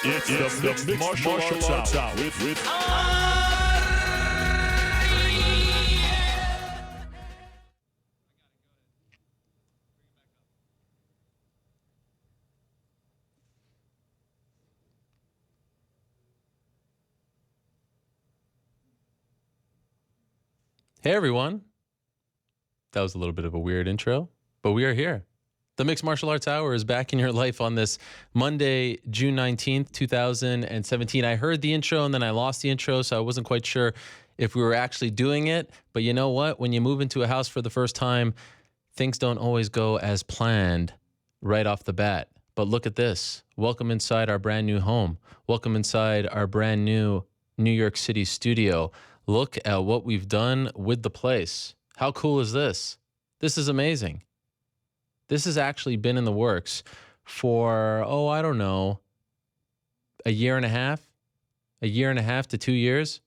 It's the mixed martial arts hour with Hey everyone. That was a little bit of a weird intro, but we are here. The Mixed Martial Arts Hour is back in your life on this Monday, June 19th, 2017. I heard the intro and then I lost the intro, so I wasn't quite sure if we were actually doing it. But you know what? When you move into a house for the first time, things don't always go as planned right off the bat. But look at this. Welcome inside our brand new home. Welcome inside our brand new New York City studio. Look at what we've done with the place. How cool is this? This is amazing. This has actually been in the works for, I don't know, a year and a half to 2 years.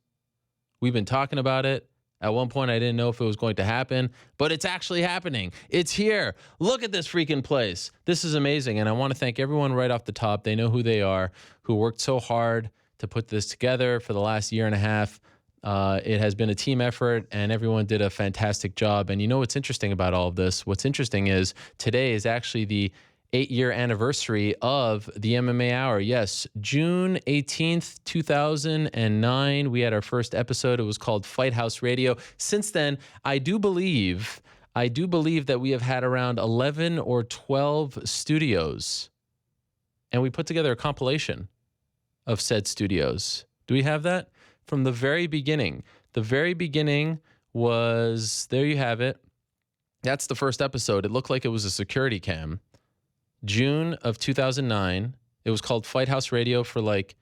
We've been talking about it. At one point, I didn't know if it was going to happen, but it's actually happening. It's here. Look at this freaking place. This is amazing. And I want to thank everyone right off the top. They know who they are, who worked so hard to put this together for the last year and a half. It has been a team effort, and everyone did a fantastic job. And you know what's interesting about all of this? What's interesting is today is actually the 8-year anniversary of the MMA Hour. Yes, June 18th, 2009, we had our first episode. It was called Fight House Radio. Since then, I do believe that we have had around 11 or 12 studios, and we put together a compilation of said studios. Do we have that? From the very beginning. The very beginning was, there you have it. That's the first episode. It looked like it was a security cam. June of 2009. It was called Fight House Radio for like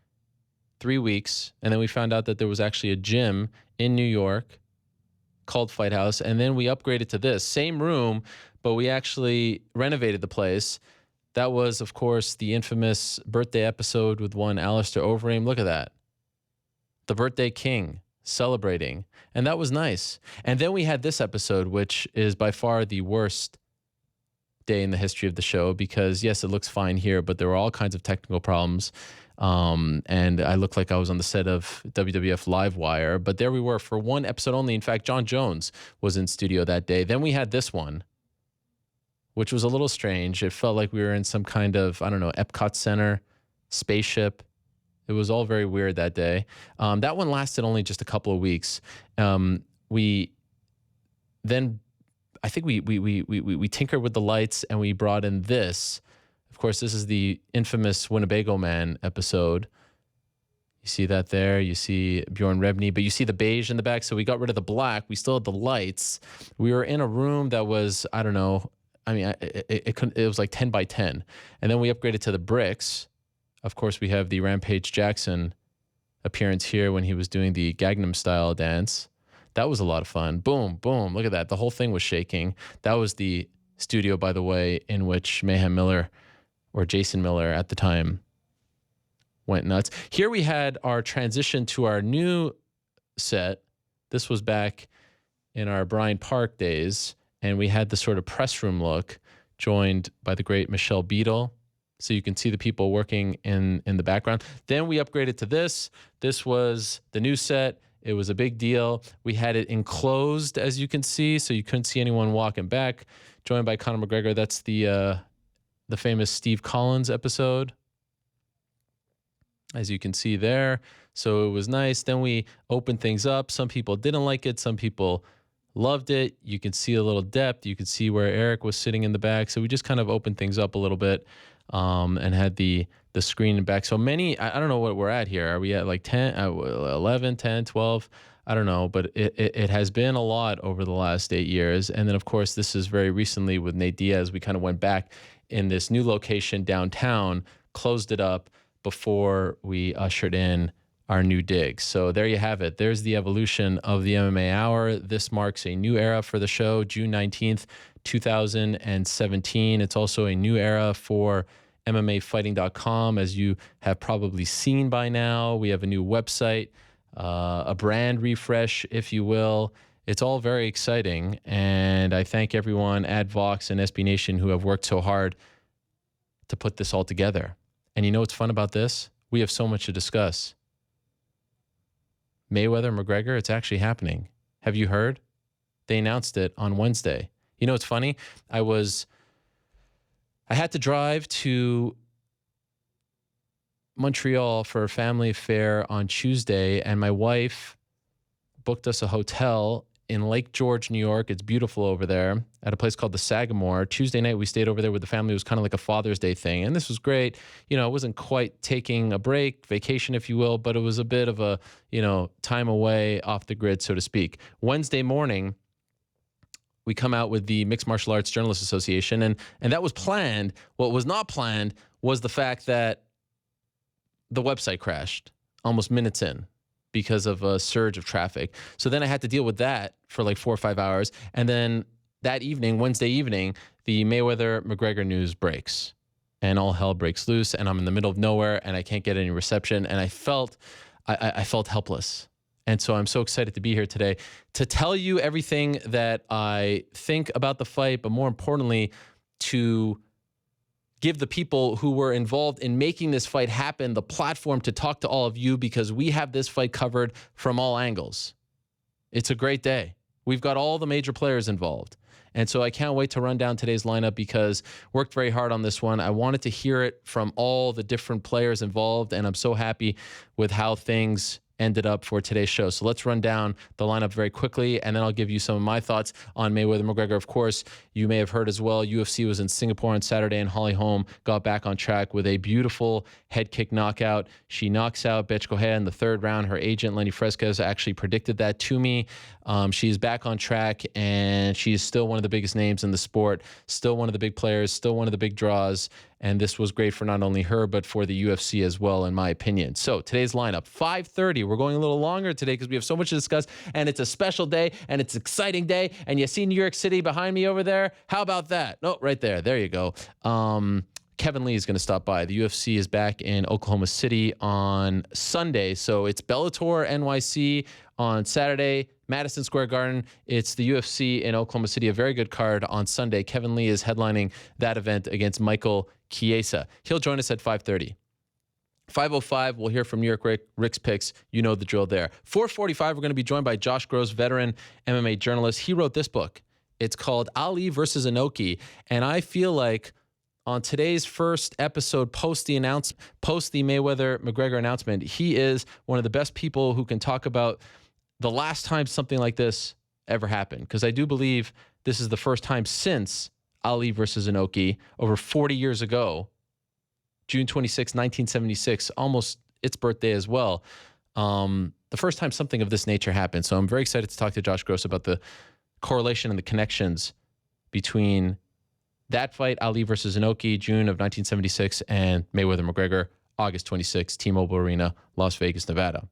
3 weeks. And then we found out that there was actually a gym in New York called Fight House. And then we upgraded to this. Same room, but we actually renovated the place. That was, of course, the infamous birthday episode with one Alistair Overeem. Look at that. The Birthday King celebrating. And that was nice. And then we had this episode, which is by far the worst day in the history of the show because, yes, it looks fine here, but there were all kinds of technical problems. And I looked like I was on the set of WWF Livewire, but there we were for one episode only. In fact, John Jones was in studio that day. Then we had this one, which was a little strange. It felt like we were in some kind of, Epcot Center spaceship. It was all very weird that day. That one lasted only just a couple of weeks. We tinkered with the lights and we brought in this. Of course, this is the infamous Winnebago Man episode. You see that there. You see Bjorn Rebney, but you see the beige in the back. So we got rid of the black. We still had the lights. We were in a room that was, it was like 10 by 10. And then we upgraded to the bricks. Of course, we have the Rampage Jackson appearance here when he was doing the Gangnam Style dance. That was a lot of fun. Boom, boom. Look at that. The whole thing was shaking. That was the studio, by the way, in which Mayhem Miller or Jason Miller at the time went nuts. Here we had our transition to our new set. This was back in our Bryant Park days, and we had the sort of press room look, joined by the great Michelle Beadle. So you can see the people working in the background. Then we upgraded to this. This was the new set. It was a big deal. We had it enclosed, as you can see, so you couldn't see anyone walking back. Joined by Conor McGregor. That's the famous Steve Collins episode, as you can see there. So it was nice. Then we opened things up. Some people didn't like it. Some people loved it. You can see a little depth. You can see where Eric was sitting in the back. So we just kind of opened things up a little bit. And had the screen back. So many, I don't know what we're at here. Are we at like 10, 11, 10, 12? I don't know, but it has been a lot over the last 8 years. And then, of course, this is very recently with Nate Diaz. We kind of went back in this new location downtown, closed it up before we ushered in our new digs. So there you have it. There's the evolution of the MMA Hour. This marks a new era for the show, June 19th, 2017. It's also a new era for MMAfighting.com, as you have probably seen by now. We have a new website, a brand refresh, if you will. It's all very exciting, and I thank everyone at Vox and SB Nation who have worked so hard to put this all together. And you know what's fun about this? We have so much to discuss. Mayweather-McGregor, it's actually happening. Have you heard? They announced it on Wednesday. You know, it's funny. I had to drive to Montreal for a family affair on Tuesday, and my wife booked us a hotel in Lake George, New York. It's beautiful over there at a place called the Sagamore. Tuesday night, we stayed over there with the family. It was kind of like a Father's Day thing. And this was great. You know, it wasn't quite taking a break, vacation, if you will, but it was a bit of a, time away off the grid, so to speak. Wednesday morning, we come out with the Mixed Martial Arts Journalists Association, and that was planned. What was not planned was the fact that the website crashed almost minutes in because of a surge of traffic. So then I had to deal with that for like 4 or 5 hours. And then that evening, Wednesday evening, the Mayweather-McGregor news breaks and all hell breaks loose, and I'm in the middle of nowhere and I can't get any reception. And I felt helpless. And so I'm so excited to be here today to tell you everything that I think about the fight, but more importantly, to give the people who were involved in making this fight happen the platform to talk to all of you, because we have this fight covered from all angles. It's a great day. We've got all the major players involved. And so I can't wait to run down today's lineup because worked very hard on this one. I wanted to hear it from all the different players involved, and I'm so happy with how things ended up for today's show. So let's run down the lineup very quickly, and then I'll give you some of my thoughts on Mayweather-McGregor. Of course, you may have heard as well, UFC was in Singapore on Saturday, and Holly Holm got back on track with a beautiful head kick knockout. She knocks out Bethe Correia in the third round. Her agent, Lenny Fresquez, actually predicted that to me. She's back on track, and she's still one of the biggest names in the sport, still one of the big players, still one of the big draws. And this was great for not only her, but for the UFC as well, in my opinion. So today's lineup, 5:30. We're going a little longer today because we have so much to discuss, and it's a special day, and it's an exciting day. And you see New York City behind me over there? How about that? Oh, right there. There you go. Kevin Lee is going to stop by. The UFC is back in Oklahoma City on Sunday. So it's Bellator NYC on Saturday, Madison Square Garden. It's the UFC in Oklahoma City, a very good card on Sunday. Kevin Lee is headlining that event against Michael Chiesa. He'll join us at 5:30. 5:05, we'll hear from New York Rick's picks. You know the drill there. 4:45, we're going to be joined by Josh Gross, veteran MMA journalist. He wrote this book. It's called Ali versus Inoki. And I feel like on today's first episode, post the Mayweather-McGregor announcement, he is one of the best people who can talk about the last time something like this ever happened. Because I do believe this is the first time since Ali versus Inoki over 40 years ago, June 26, 1976, almost its birthday as well. The first time something of this nature happened. So I'm very excited to talk to Josh Gross about the correlation and the connections between that fight, Ali versus Inoki, June of 1976, and Mayweather-McGregor, August 26, T-Mobile Arena, Las Vegas, Nevada.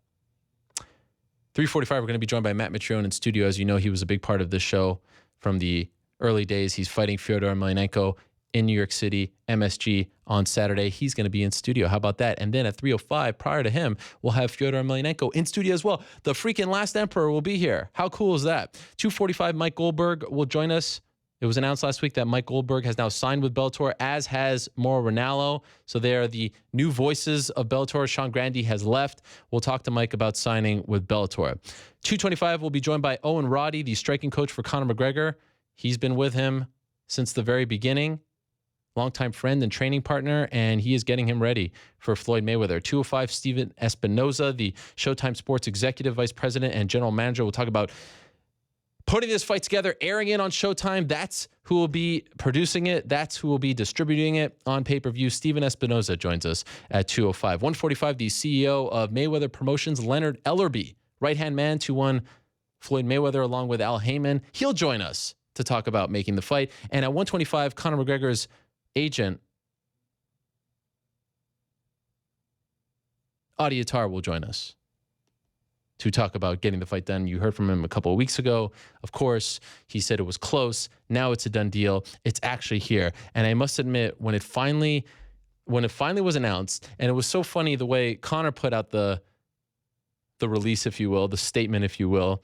3:45, we're going to be joined by Matt Mitrione in studio. As you know, he was a big part of this show from the early days. He's fighting Fedor Emelianenko in New York City, MSG, on Saturday. He's going to be in studio. How about that? And then at 3:05, prior to him, we'll have Fedor Emelianenko in studio as well. The freaking last emperor will be here. How cool is that? 2:45, Mike Goldberg will join us. It was announced last week that Mike Goldberg has now signed with Bellator, as has Mauro Ranallo. So they are the new voices of Bellator. Sean Grande has left. We'll talk to Mike about signing with Bellator. 2:25, we'll be joined by Owen Roddy, the striking coach for Conor McGregor. He's been with him since the very beginning. Longtime friend and training partner, and he is getting him ready for Floyd Mayweather. 2:05, Steven Espinoza, the Showtime Sports Executive Vice President and General Manager. We'll talk about putting this fight together, airing it on Showtime. That's who will be producing it. That's who will be distributing it on pay-per-view. Steven Espinoza joins us at 2:05. 1:45, the CEO of Mayweather Promotions, Leonard Ellerbe, right-hand man to one Floyd Mayweather along with Al Heyman. He'll join us to talk about making the fight. And at 1:25, Conor McGregor's agent, Audie Attar, will join us to talk about getting the fight done. You heard from him a couple of weeks ago. Of course, he said it was close. Now it's a done deal. It's actually here. And I must admit, when it finally was announced, and it was so funny the way Conor put out the release, if you will, the statement, if you will,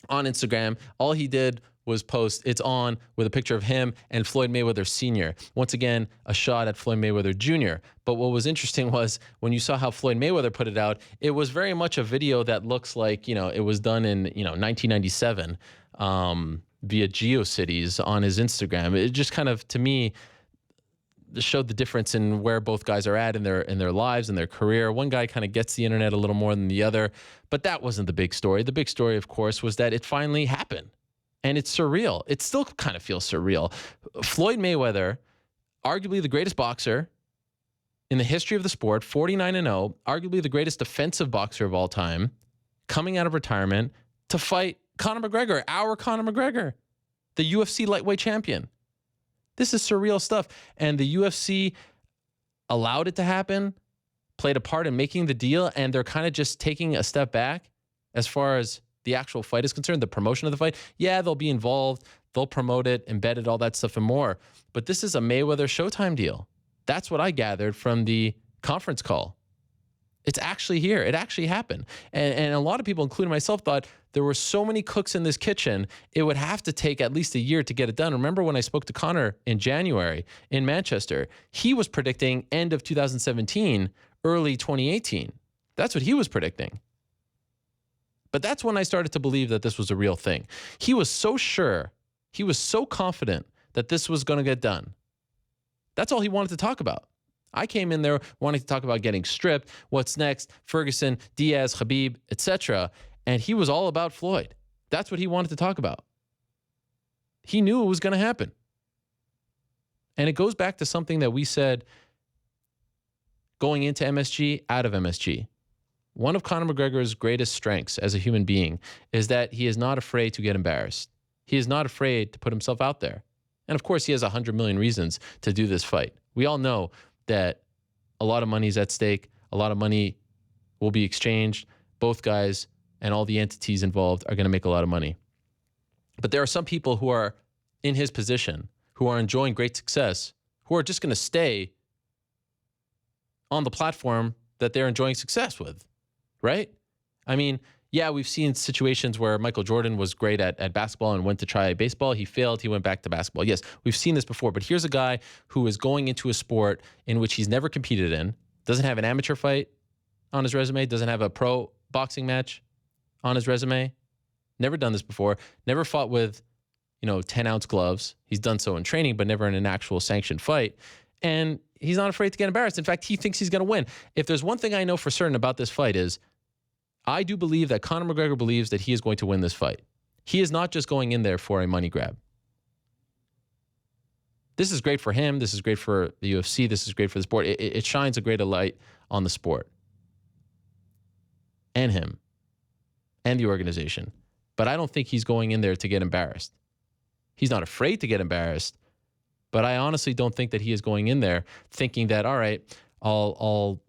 on Instagram. All he did it's on with a picture of him and Floyd Mayweather Sr. Once again, a shot at Floyd Mayweather Jr. But what was interesting was when you saw how Floyd Mayweather put it out, it was very much a video that looks like, it was done in, 1997 via GeoCities on his Instagram. It just kind of, to me, showed the difference in where both guys are at in their lives and their career. One guy kind of gets the internet a little more than the other, but that wasn't the big story. The big story, of course, was that it finally happened. And it's surreal. It still kind of feels surreal. Floyd Mayweather, arguably the greatest boxer in the history of the sport, 49-0, arguably the greatest defensive boxer of all time, coming out of retirement to fight Conor McGregor, our Conor McGregor, the UFC lightweight champion. This is surreal stuff. And the UFC allowed it to happen, played a part in making the deal, and they're kind of just taking a step back as far as the actual fight is concerned, the promotion of the fight. Yeah, they'll be involved. They'll promote it, embed it, all that stuff and more. But this is a Mayweather Showtime deal. That's what I gathered from the conference call. It's actually here. It actually happened. And a lot of people, including myself, thought there were so many cooks in this kitchen, it would have to take at least a year to get it done. Remember when I spoke to Conor in January in Manchester, he was predicting end of 2017, early 2018. That's what he was predicting. But that's when I started to believe that this was a real thing. He was so sure, he was so confident that this was going to get done. That's all he wanted to talk about. I came in there wanting to talk about getting stripped, what's next, Ferguson, Diaz, Khabib, etc. And he was all about Floyd. That's what he wanted to talk about. He knew it was going to happen. And it goes back to something that we said going into MSG, out of MSG. One of Conor McGregor's greatest strengths as a human being is that he is not afraid to get embarrassed. He is not afraid to put himself out there. And of course, he has 100 million reasons to do this fight. We all know that a lot of money is at stake. A lot of money will be exchanged. Both guys and all the entities involved are going to make a lot of money. But there are some people who are in his position, who are enjoying great success, who are just going to stay on the platform that they're enjoying success with. Right? I mean, yeah, we've seen situations where Michael Jordan was great at basketball and went to try baseball. He failed. He went back to basketball. Yes, we've seen this before. But here's a guy who is going into a sport in which he's never competed in, doesn't have an amateur fight on his resume, doesn't have a pro boxing match on his resume, never done this before, never fought with, 10-ounce gloves. He's done so in training, but never in an actual sanctioned fight. And he's not afraid to get embarrassed. In fact, he thinks he's going to win. If there's one thing I know for certain about this fight is I do believe that Conor McGregor believes that he is going to win this fight. He is not just going in there for a money grab. This is great for him. This is great for the UFC. This is great for the sport. It shines a greater light on the sport and him and the organization. But I don't think he's going in there to get embarrassed. He's not afraid to get embarrassed, but I honestly don't think that he is going in there thinking that, all right, I'll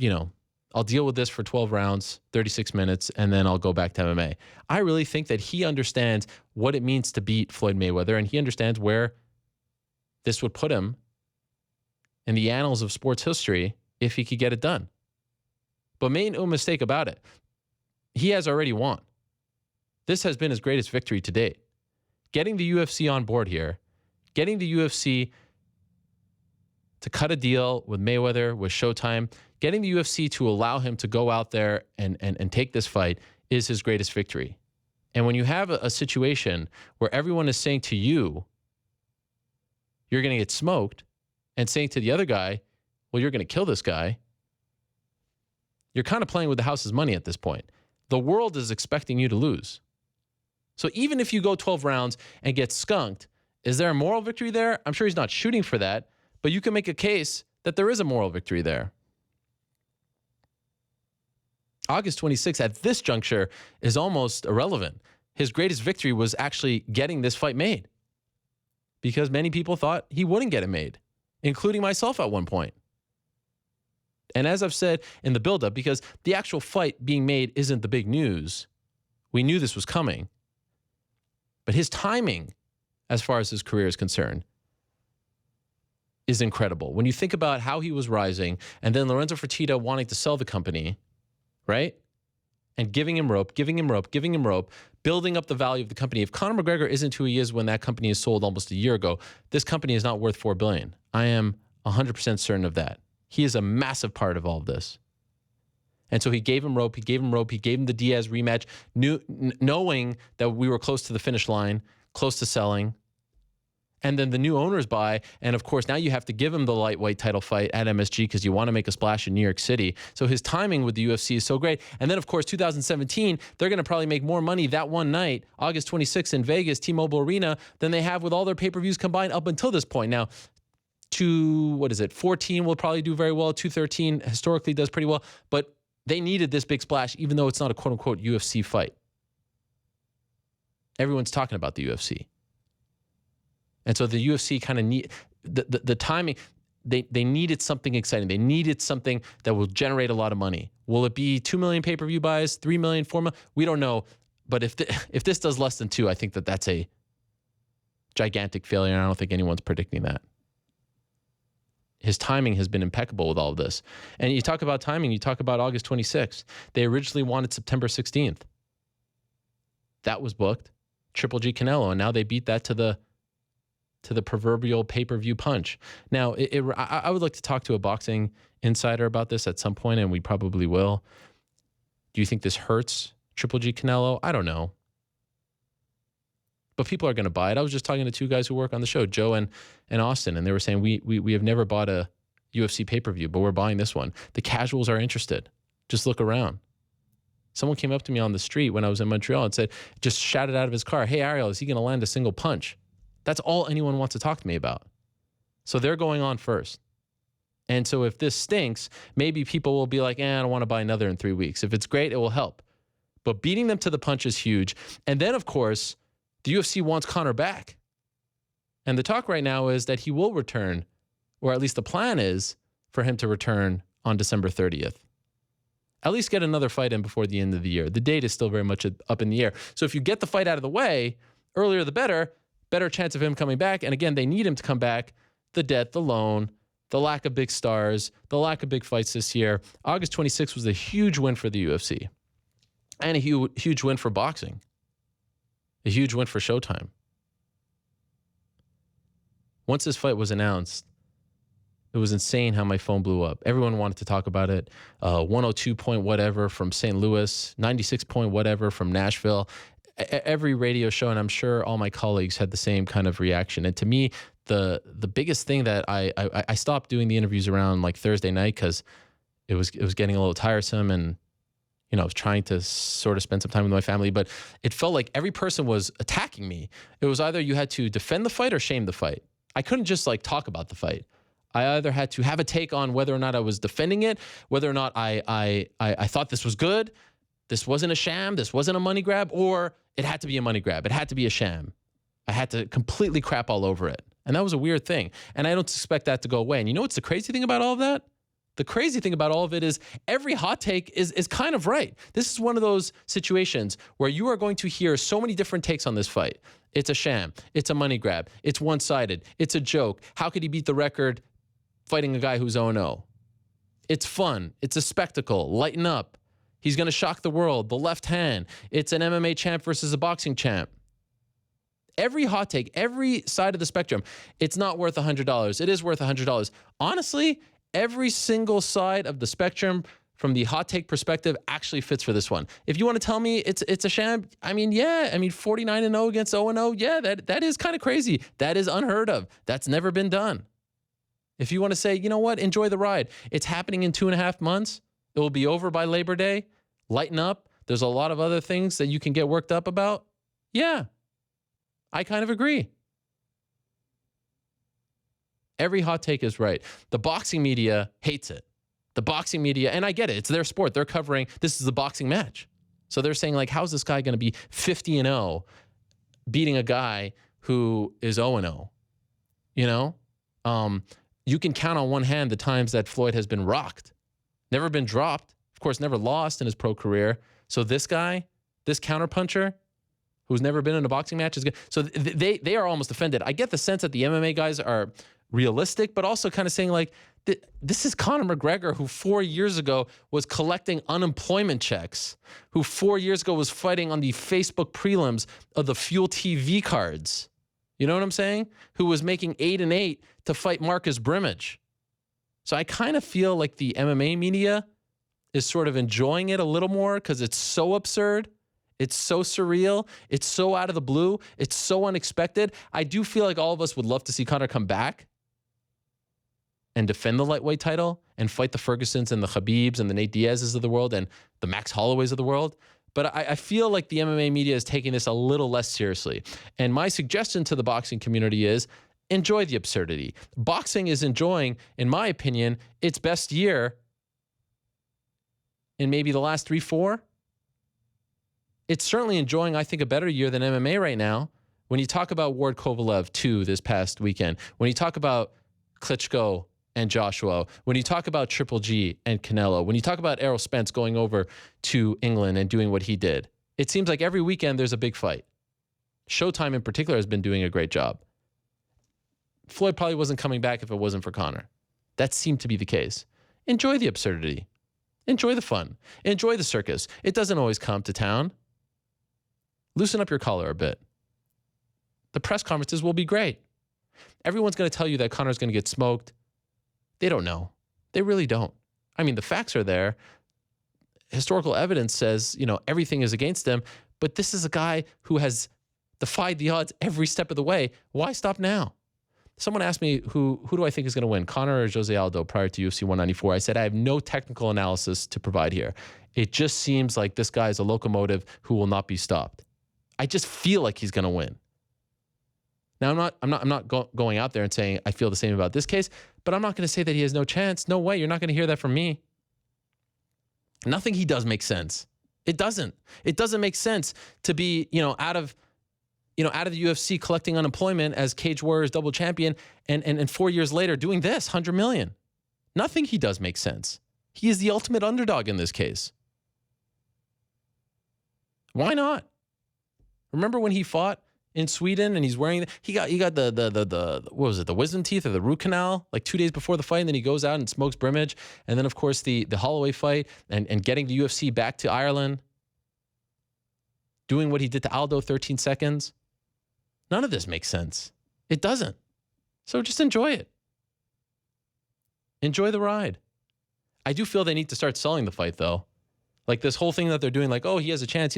deal with this for 12 rounds, 36 minutes, and then I'll go back to MMA. I really think that he understands what it means to beat Floyd Mayweather, and he understands where this would put him in the annals of sports history if he could get it done. But make no mistake about it, he has already won. This has been his greatest victory to date. Getting the UFC on board here, getting the UFC to cut a deal with Mayweather, with Showtime, getting the UFC to allow him to go out there and take this fight is his greatest victory. And when you have a situation where everyone is saying to you, you're going to get smoked, and saying to the other guy, well, you're going to kill this guy, you're kind of playing with the house's money at this point. The world is expecting you to lose. So even if you go 12 rounds and get skunked, is there a moral victory there? I'm sure he's not shooting for that, but you can make a case that there is a moral victory there. August 26th at this juncture is almost irrelevant. His greatest victory was actually getting this fight made because many people thought he wouldn't get it made, including myself at one point. And as I've said in the buildup, because the actual fight being made isn't the big news, we knew this was coming. But his timing, as far as his career is concerned, is incredible. When you think about how he was rising, and then Lorenzo Fertitta wanting to sell the company, right? And giving him rope, building up the value of the company. If Conor McGregor isn't who he is when that company is sold almost a year ago, this company is not worth $4 billion. I am 100% certain of that. He is a massive part of all of this. And so he gave him rope. He gave him the Diaz rematch, knowing that we were close to the finish line, close to selling. And then the new owners buy. And of course, now you have to give him the lightweight title fight at MSG because you want to make a splash in New York City. So his timing with the UFC is so great. And then, of course, 2017, they're going to probably make more money that one night, August 26th in Vegas, T-Mobile Arena, than they have with all their pay-per-views combined up until this point. Now, 14 will probably do very well. 213 historically does pretty well. But they needed this big splash, even though it's not a quote-unquote UFC fight. Everyone's talking about the UFC. And so the UFC kind of need the timing. They needed something exciting. They needed something that will generate a lot of money. Will it be 2 million pay-per-view buys, 3 million, 4 million? We don't know. But if this does less than 2, I think that's a gigantic failure, and I don't think anyone's predicting that. His timing has been impeccable with all of this. And you talk about timing, you talk about August 26th. They originally wanted September 16th. That was booked. Triple G Canelo, and now they beat that to the proverbial pay-per-view punch. Now, I would like to talk to a boxing insider about this at some point, and we probably will. Do you think this hurts Triple G Canelo? I don't know. But people are going to buy it. I was just talking to 2 guys who work on the show, Joe and Austin, and they were saying, we have never bought a UFC pay-per-view, but we're buying this one. The casuals are interested. Just look around. Someone came up to me on the street when I was in Montreal and said, just shouted out of his car, hey, Ariel, is he going to land a single punch? That's all anyone wants to talk to me about. So they're going on first. And so if this stinks, maybe people will be like, I don't want to buy another in 3 weeks. If it's great, it will help. But beating them to the punch is huge. And then, of course, the UFC wants Conor back. And the talk right now is that he will return, or at least the plan is for him to return on December 30th. At least get another fight in before the end of the year. The date is still very much up in the air. So if you get the fight out of the way, earlier the better chance of him coming back. And again, they need him to come back. The debt, the loan, the lack of big stars, the lack of big fights this year. August 26th was a huge win for the UFC and a huge win for boxing. A huge win for Showtime. Once this fight was announced, it was insane how my phone blew up. Everyone wanted to talk about it. 102 point whatever from St. Louis, 96 point whatever from Nashville. Every radio show, and I'm sure all my colleagues had the same kind of reaction. And to me, the biggest thing that I stopped doing the interviews around like Thursday night because it was getting a little tiresome, and I was trying to sort of spend some time with my family, but it felt like every person was attacking me. It was either you had to defend the fight or shame the fight. I couldn't just like talk about the fight. I either had to have a take on whether or not I was defending it, whether or not I thought this was good, this wasn't a sham, this wasn't a money grab, or it had to be a money grab. It had to be a sham. I had to completely crap all over it. And that was a weird thing. And I don't expect that to go away. And you know what's the crazy thing about all of that? The crazy thing about all of it is every hot take is kind of right. This is one of those situations where you are going to hear so many different takes on this fight. It's a sham. It's a money grab. It's one-sided. It's a joke. How could he beat the record fighting a guy who's 0-0? It's fun. It's a spectacle. Lighten up. He's going to shock the world. The left hand. It's an MMA champ versus a boxing champ. Every hot take, every side of the spectrum, it's not worth $100. It is worth $100. Honestly, every single side of the spectrum from the hot take perspective actually fits for this one. If you want to tell me it's a sham, 49-0 against 0-0, yeah, that is kind of crazy. That is unheard of. That's never been done. If you want to say, you know what, enjoy the ride. It's happening in 2.5 months. It will be over by Labor Day. Lighten up. There's a lot of other things that you can get worked up about. Yeah, I kind of agree. Every hot take is right. The boxing media hates it. The boxing media, and I get it, it's their sport. They're covering, this is a boxing match. So they're saying, like, how's this guy going to be 50-0 beating a guy who is 0-0? You can count on one hand the times that Floyd has been rocked. Never been dropped. Of course, never lost in his pro career. So this guy, this counterpuncher, who's never been in a boxing match, is good. So they are almost offended. I get the sense that the MMA guys are realistic, but also kind of saying like, this is Conor McGregor, who 4 years ago was collecting unemployment checks, who 4 years ago was fighting on the Facebook prelims of the Fuel TV cards. You know what I'm saying? Who was making 8-8 to fight Marcus Brimage. So I kind of feel like the MMA media is sort of enjoying it a little more because it's so absurd. It's so surreal. It's so out of the blue. It's so unexpected. I do feel like all of us would love to see Conor come back and defend the lightweight title and fight the Fergusons and the Khabibs and the Nate Diaz's of the world and the Max Holloways of the world. But I feel like the MMA media is taking this a little less seriously. And my suggestion to the boxing community is enjoy the absurdity. Boxing is enjoying, in my opinion, its best year in maybe the last 3-4. It's certainly enjoying, I think, a better year than MMA right now. When you talk about Ward Kovalev 2 this past weekend, when you talk about Klitschko and Joshua, when you talk about Triple G and Canelo, when you talk about Errol Spence going over to England and doing what he did, it seems like every weekend there's a big fight. Showtime in particular has been doing a great job. Floyd probably wasn't coming back if it wasn't for Conor. That seemed to be the case. Enjoy the absurdity. Enjoy the fun. Enjoy the circus. It doesn't always come to town. Loosen up your collar a bit. The press conferences will be great. Everyone's going to tell you that Conor's going to get smoked. They don't know. They really don't. I mean, the facts are there. Historical evidence says, everything is against him, but this is a guy who has defied the odds every step of the way. Why stop now? Someone asked me, who do I think is going to win, Conor or Jose Aldo prior to UFC 194? I said, I have no technical analysis to provide here. It just seems like this guy is a locomotive who will not be stopped. I just feel like he's going to win. Now, I'm not going out there and saying I feel the same about this case, but I'm not going to say that he has no chance. No way. You're not going to hear that from me. Nothing he does makes sense. It doesn't. It doesn't make sense to be, out of the UFC collecting unemployment as Cage Warriors double champion and 4 years later doing this, $100 million. Nothing he does makes sense. He is the ultimate underdog in this case. Why not? Remember when he fought in Sweden and he's wearing, he got the what was it, the wisdom teeth or the root canal like 2 days before the fight, and then he goes out and smokes Brimage, and then of course the Holloway fight and getting the UFC back to Ireland, doing what he did to Aldo 13 seconds. None of this makes sense. It doesn't. So just enjoy it. Enjoy the ride. I do feel they need to start selling the fight though. Like this whole thing that they're doing, like, oh, he has a chance.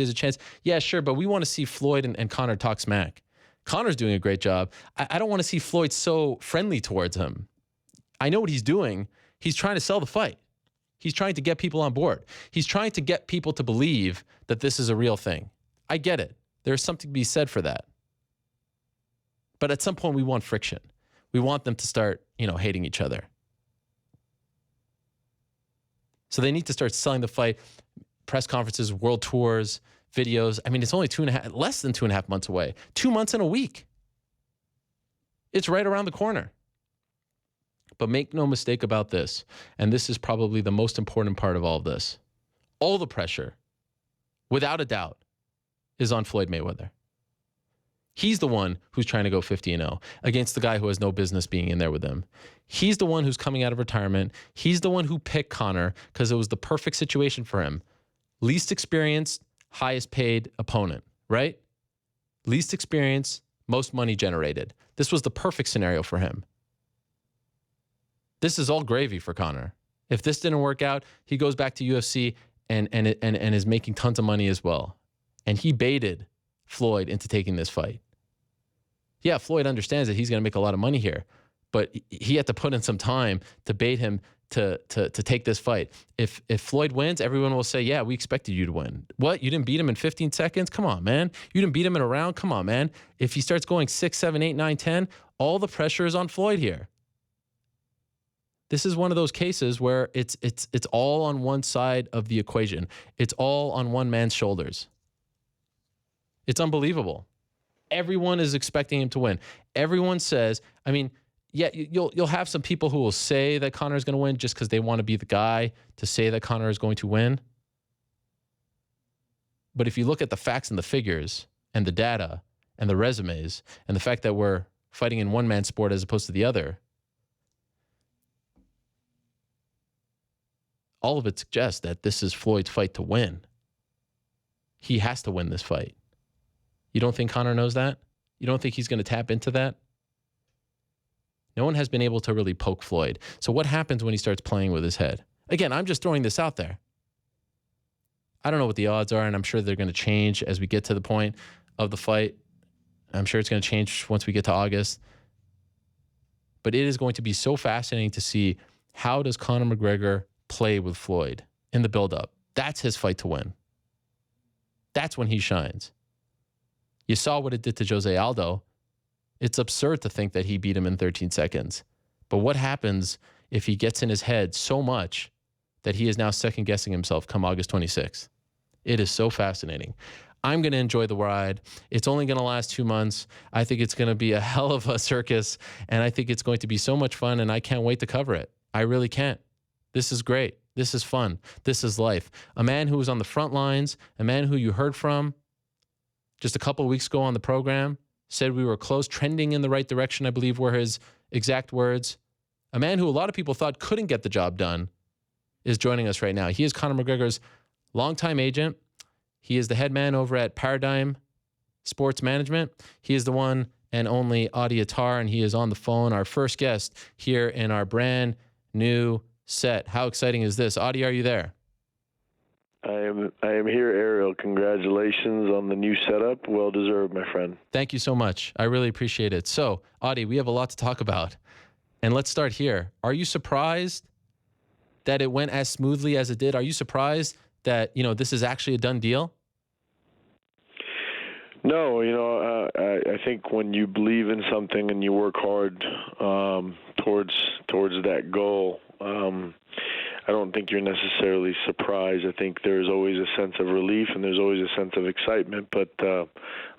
Yeah, sure, but we want to see Floyd and Conor talk smack. Conor's doing a great job. I don't want to see Floyd so friendly towards him. I know what he's doing. He's trying to sell the fight. He's trying to get people on board. He's trying to get people to believe that this is a real thing. I get it. There's something to be said for that. But at some point, we want friction. We want them to start, hating each other. So they need to start selling the fight. Press conferences, world tours, videos. I mean, it's only less than 2.5 months away. 2 months and a week. It's right around the corner. But make no mistake about this, and this is probably the most important part of all of this. All the pressure, without a doubt, is on Floyd Mayweather. He's the one who's trying to go 50-0 against the guy who has no business being in there with him. He's the one who's coming out of retirement. He's the one who picked Conor because it was the perfect situation for him. Least experienced, highest paid opponent, right? Least experience, most money generated. This was the perfect scenario for him. This is all gravy for Conor. If this didn't work out, he goes back to UFC and is making tons of money as well. And he baited Floyd into taking this fight. Yeah, Floyd understands that he's going to make a lot of money here, but he had to put in some time to bait him to take this fight. If Floyd wins, everyone will say, yeah, we expected you to win. What? You didn't beat him in 15 seconds? Come on, man. You didn't beat him in a round? Come on, man. If he starts going 6, 7, 8, 9, 10, all the pressure is on Floyd here. This is one of those cases where it's all on one side of the equation. It's all on one man's shoulders. It's unbelievable. Everyone is expecting him to win. Everyone says, I mean, yeah, you'll have some people who will say that Conor is going to win just because they want to be the guy to say that Conor is going to win. But if you look at the facts and the figures and the data and the resumes and the fact that we're fighting in one man's sport as opposed to the other, all of it suggests that this is Floyd's fight to win. He has to win this fight. You don't think Conor knows that? You don't think he's going to tap into that? No one has been able to really poke Floyd. So what happens when he starts playing with his head? Again, I'm just throwing this out there. I don't know what the odds are, and I'm sure they're going to change as we get to the point of the fight. I'm sure it's going to change once we get to August. But it is going to be so fascinating to see, how does Conor McGregor play with Floyd in the buildup? That's his fight to win. That's when he shines. You saw what it did to Jose Aldo. It's absurd to think that he beat him in 13 seconds. But what happens if he gets in his head so much that he is now second-guessing himself come August 26th? It is so fascinating. I'm going to enjoy the ride. It's only going to last 2 months. I think it's going to be a hell of a circus, and I think it's going to be so much fun, and I can't wait to cover it. I really can't. This is great. This is fun. This is life. A man who was on the front lines, a man who you heard from just a couple of weeks ago on the program, said we were close, trending in the right direction, I believe were his exact words. A man who a lot of people thought couldn't get the job done is joining us right now. He is Conor McGregor's longtime agent. He is the head man over at Paradigm Sports Management. He is the one and only Audie Attar, and he is on the phone, our first guest here in our brand new set. How exciting is this? Audie, are you there? I am here, Ariel. Congratulations on the new setup. Well deserved, my friend. Thank you so much. I really appreciate it. So, Audie, we have a lot to talk about. And let's start here. Are you surprised that it went as smoothly as it did? Are you surprised that, this is actually a done deal? No, I think when you believe in something and you work hard towards that goal, I don't think you're necessarily surprised. I think there's always a sense of relief and there's always a sense of excitement, but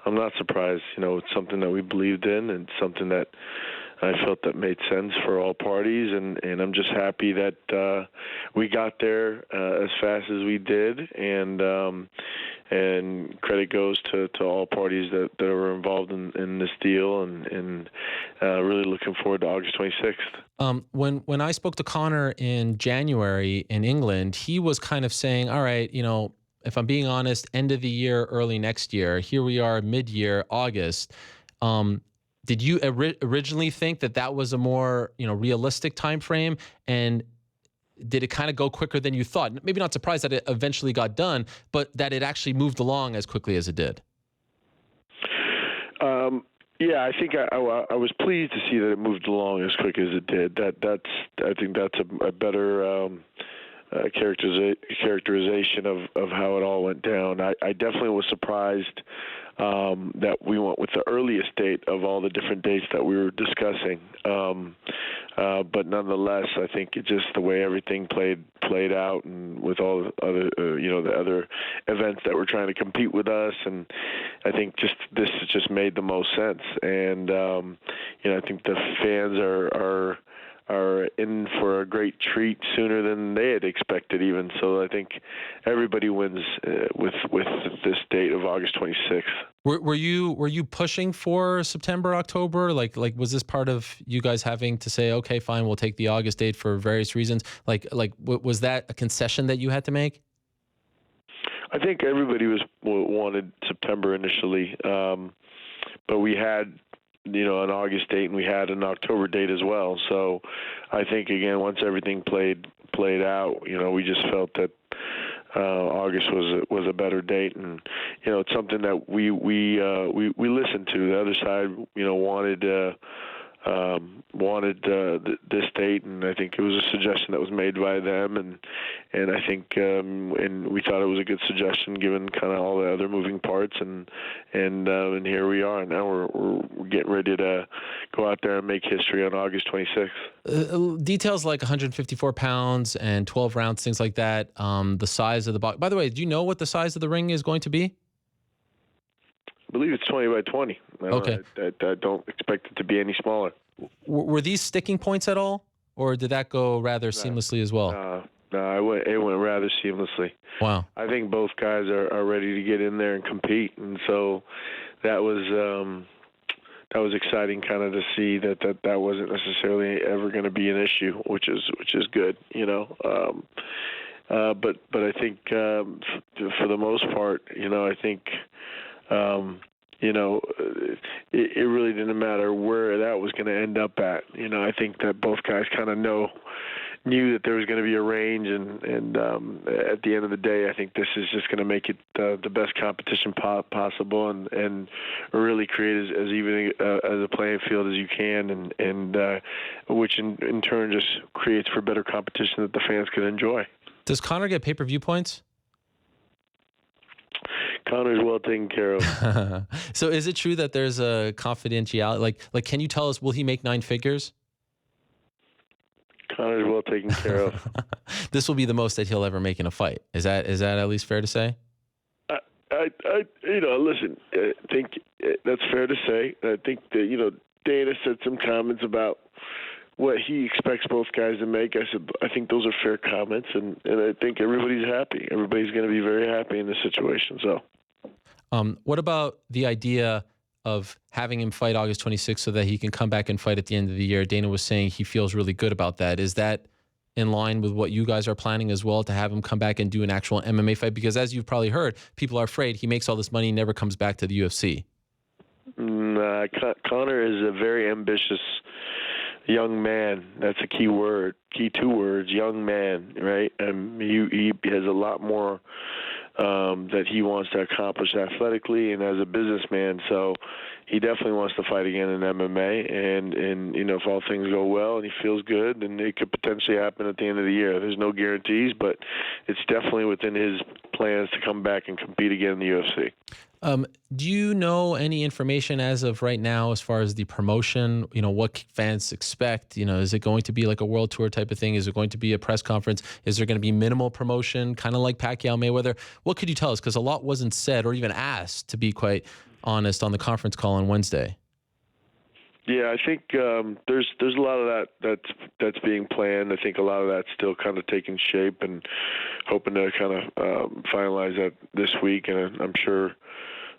I'm not surprised. It's something that we believed in and something that I felt that made sense for all parties, and I'm just happy that we got there as fast as we did, and credit goes to all parties that were involved in this deal, and really looking forward to August 26th. When I spoke to Conor in January in England, he was kind of saying, all right, if I'm being honest, end of the year, early next year. Here we are, mid-year, August. Did you originally think that was a more realistic time frame, and did it kind of go quicker than you thought? Maybe not surprised that it eventually got done, but that it actually moved along as quickly as it did. Yeah, I think I was pleased to see that it moved along as quick as it did. I think that's a better characterization of how it all went down. I definitely was surprised that we went with the earliest date of all the different dates that we were discussing. But nonetheless, I think it's just the way everything played out, and with all the other, the other events that were trying to compete with us, and I think this just made the most sense. And I think the fans are in for a great treat sooner than they had expected even. So I think everybody wins with this date of August 26th. Were you pushing for September, October? Like was this part of you guys having to say, okay, fine, we'll take the August date for various reasons? Was that a concession that you had to make? I think everybody wanted September initially, but we had an August date and we had an October date as well. So I think, again, once everything played out, we just felt that August was a better date, and it's something that we listened to. The other side wanted this date, and I think it was a suggestion that was made by them, and I think and we thought it was a good suggestion given kind of all the other moving parts, and here we are. Now we're getting ready to go out there and make history on August 26th. Details like 154 pounds and 12 rounds, things like that. The size of the box. By the way, do you know what the size of the ring is going to be? I believe it's 20 by 20. Okay. I don't expect it to be any smaller. Were these sticking points at all, or did that go rather seamlessly as well? No, it went rather seamlessly. Wow. I think both guys are ready to get in there and compete, and so that was exciting, kind of to see that wasn't necessarily ever going to be an issue, which is good, But I think for the most part, I think. It really didn't matter where that was going to end up at. I think that both guys kind of knew that there was going to be a range, and at the end of the day, I think this is just going to make it the best competition possible, and really create as even as a playing field as you can, and which in turn just creates for better competition that the fans can enjoy. Does Conor get pay-per-view points? Conor's well taken care of. So is it true that there's a confidentiality? Like, can you tell us, will he make 9 figures? Conor's well taken care of. This will be the most that he'll ever make in a fight. Is that at least fair to say? Listen, I think that's fair to say. I think that, Dana said some comments about what he expects both guys to make. I think those are fair comments, and I think everybody's happy. Everybody's going to be very happy in this situation. So, what about the idea of having him fight August 26th so that he can come back and fight at the end of the year? Dana was saying he feels really good about that. Is that in line with what you guys are planning as well, to have him come back and do an actual MMA fight? Because as you've probably heard, people are afraid he makes all this money and never comes back to the UFC. Conor is a very ambitious young man. That's a key word, key 2 words, young man, right? And he has a lot more that he wants to accomplish athletically and as a businessman. So he definitely wants to fight again in MMA. And if all things go well and he feels good, then it could potentially happen at the end of the year. There's no guarantees, but it's definitely within his plans to come back and compete again in the UFC. Do you know any information as of right now as far as the promotion? What fans expect? Is it going to be like a world tour type of thing? Is it going to be a press conference? Is there going to be minimal promotion, kind of like Pacquiao Mayweather? What could you tell us? Because a lot wasn't said or even asked, to be quite honest, on the conference call on Wednesday. Yeah, I think there's a lot of that's being planned. I think a lot of that's still kind of taking shape, and hoping to kind of finalize that this week. And I'm sure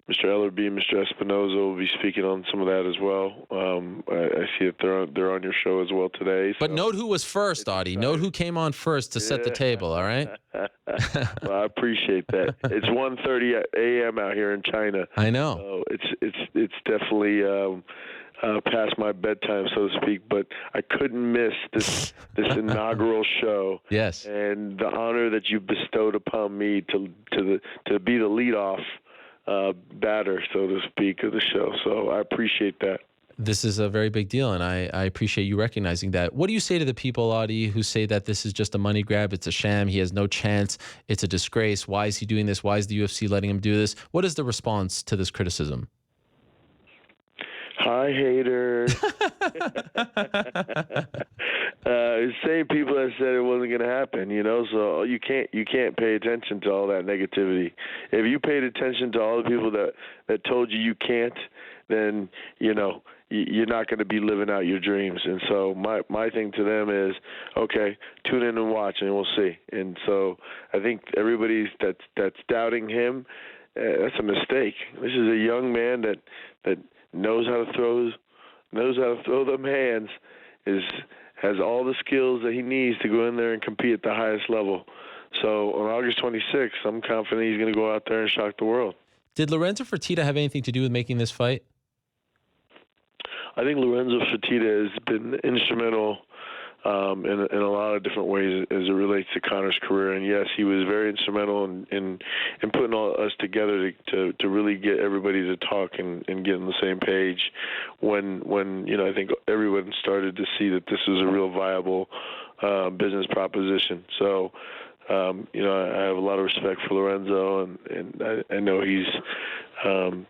Mr. Ellerbe and Mr. Espinoza will be speaking on some of that as well. I see that they're on your show as well today. But note who was first, Audie. Note who came on first to set the table. All right. Well, I appreciate that. It's 1:30 a.m. out here in China. I know. So it's definitely past my bedtime, so to speak. But I couldn't miss this inaugural show. Yes. And the honor that you bestowed upon me to be the leadoff batter, so to speak, of the show. So I appreciate that. This is a very big deal, and I appreciate you recognizing that. What do you say to the people, Audie, who say that this is just a money grab, it's a sham, he has no chance, it's a disgrace, why is he doing this, why is the UFC letting him do this? What is the response to this criticism? Hi, haters. Same people that said it wasn't going to happen, so you can't pay attention to all that negativity. If you paid attention to all the people that told you can't, then, you're not going to be living out your dreams. And so my thing to them is, okay, tune in and watch, and we'll see. And so I think everybody that's doubting him, that's a mistake. This is a young man that knows how to throw them hands, has all the skills that he needs to go in there and compete at the highest level. So on August 26th, I'm confident he's going to go out there and shock the world. Did Lorenzo Fertitta have anything to do with making this fight? I think Lorenzo Fertitta has been instrumental in a lot of different ways as it relates to Conor's career. And yes, he was very instrumental in putting all us together to really get everybody to talk and get on the same page when I think everyone started to see that this was a real viable business proposition. So I have a lot of respect for Lorenzo, and I know he's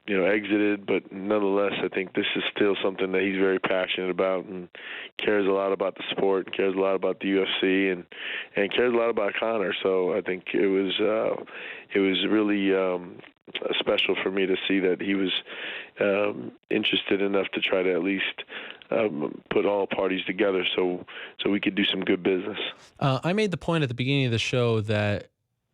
exited, but nonetheless, I think this is still something that he's very passionate about and cares a lot about the sport, and cares a lot about the UFC, and cares a lot about Conor. So I think it was really special for me to see that he was interested enough to try to at least put all parties together so we could do some good business. I made the point at the beginning of the show that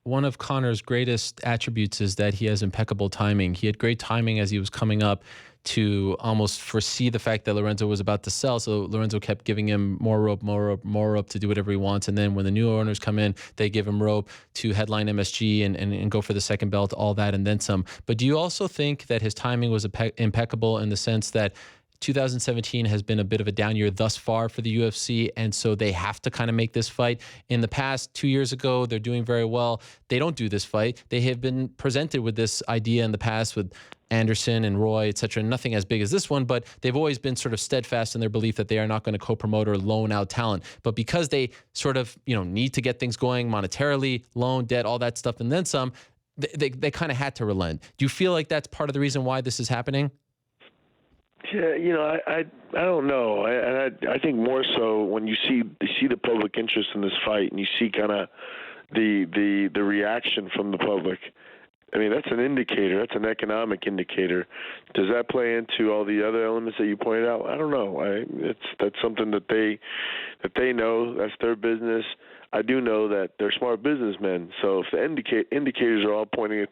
one of Conor's greatest attributes is that he has impeccable timing. He had great timing as he was coming up to almost foresee the fact that Lorenzo was about to sell. So Lorenzo kept giving him more rope to do whatever he wants. And then when the new owners come in, they give him rope to headline MSG and go for the second belt, all that, and then some. But do you also think that his timing was impeccable in the sense that 2017 has been a bit of a down year thus far for the UFC, and so they have to kind of make this fight? In the past, 2 years ago, they're doing very well. They don't do this fight. They have been presented with this idea in the past with Anderson and Roy, et cetera, nothing as big as this one, but they've always been sort of steadfast in their belief that they are not going to co-promote or loan out talent. But because they sort of, need to get things going monetarily, loan, debt, all that stuff, and then some, they kind of had to relent. Do you feel like that's part of the reason why this is happening? Yeah, I don't know. I think more so when you see the public interest in this fight, and you see kind of the reaction from the public. I mean, that's an indicator. That's an economic indicator. Does that play into all the other elements that you pointed out? I don't know. That's something that they know. That's their business. I do know that they're smart businessmen. So if the indicators are all pointing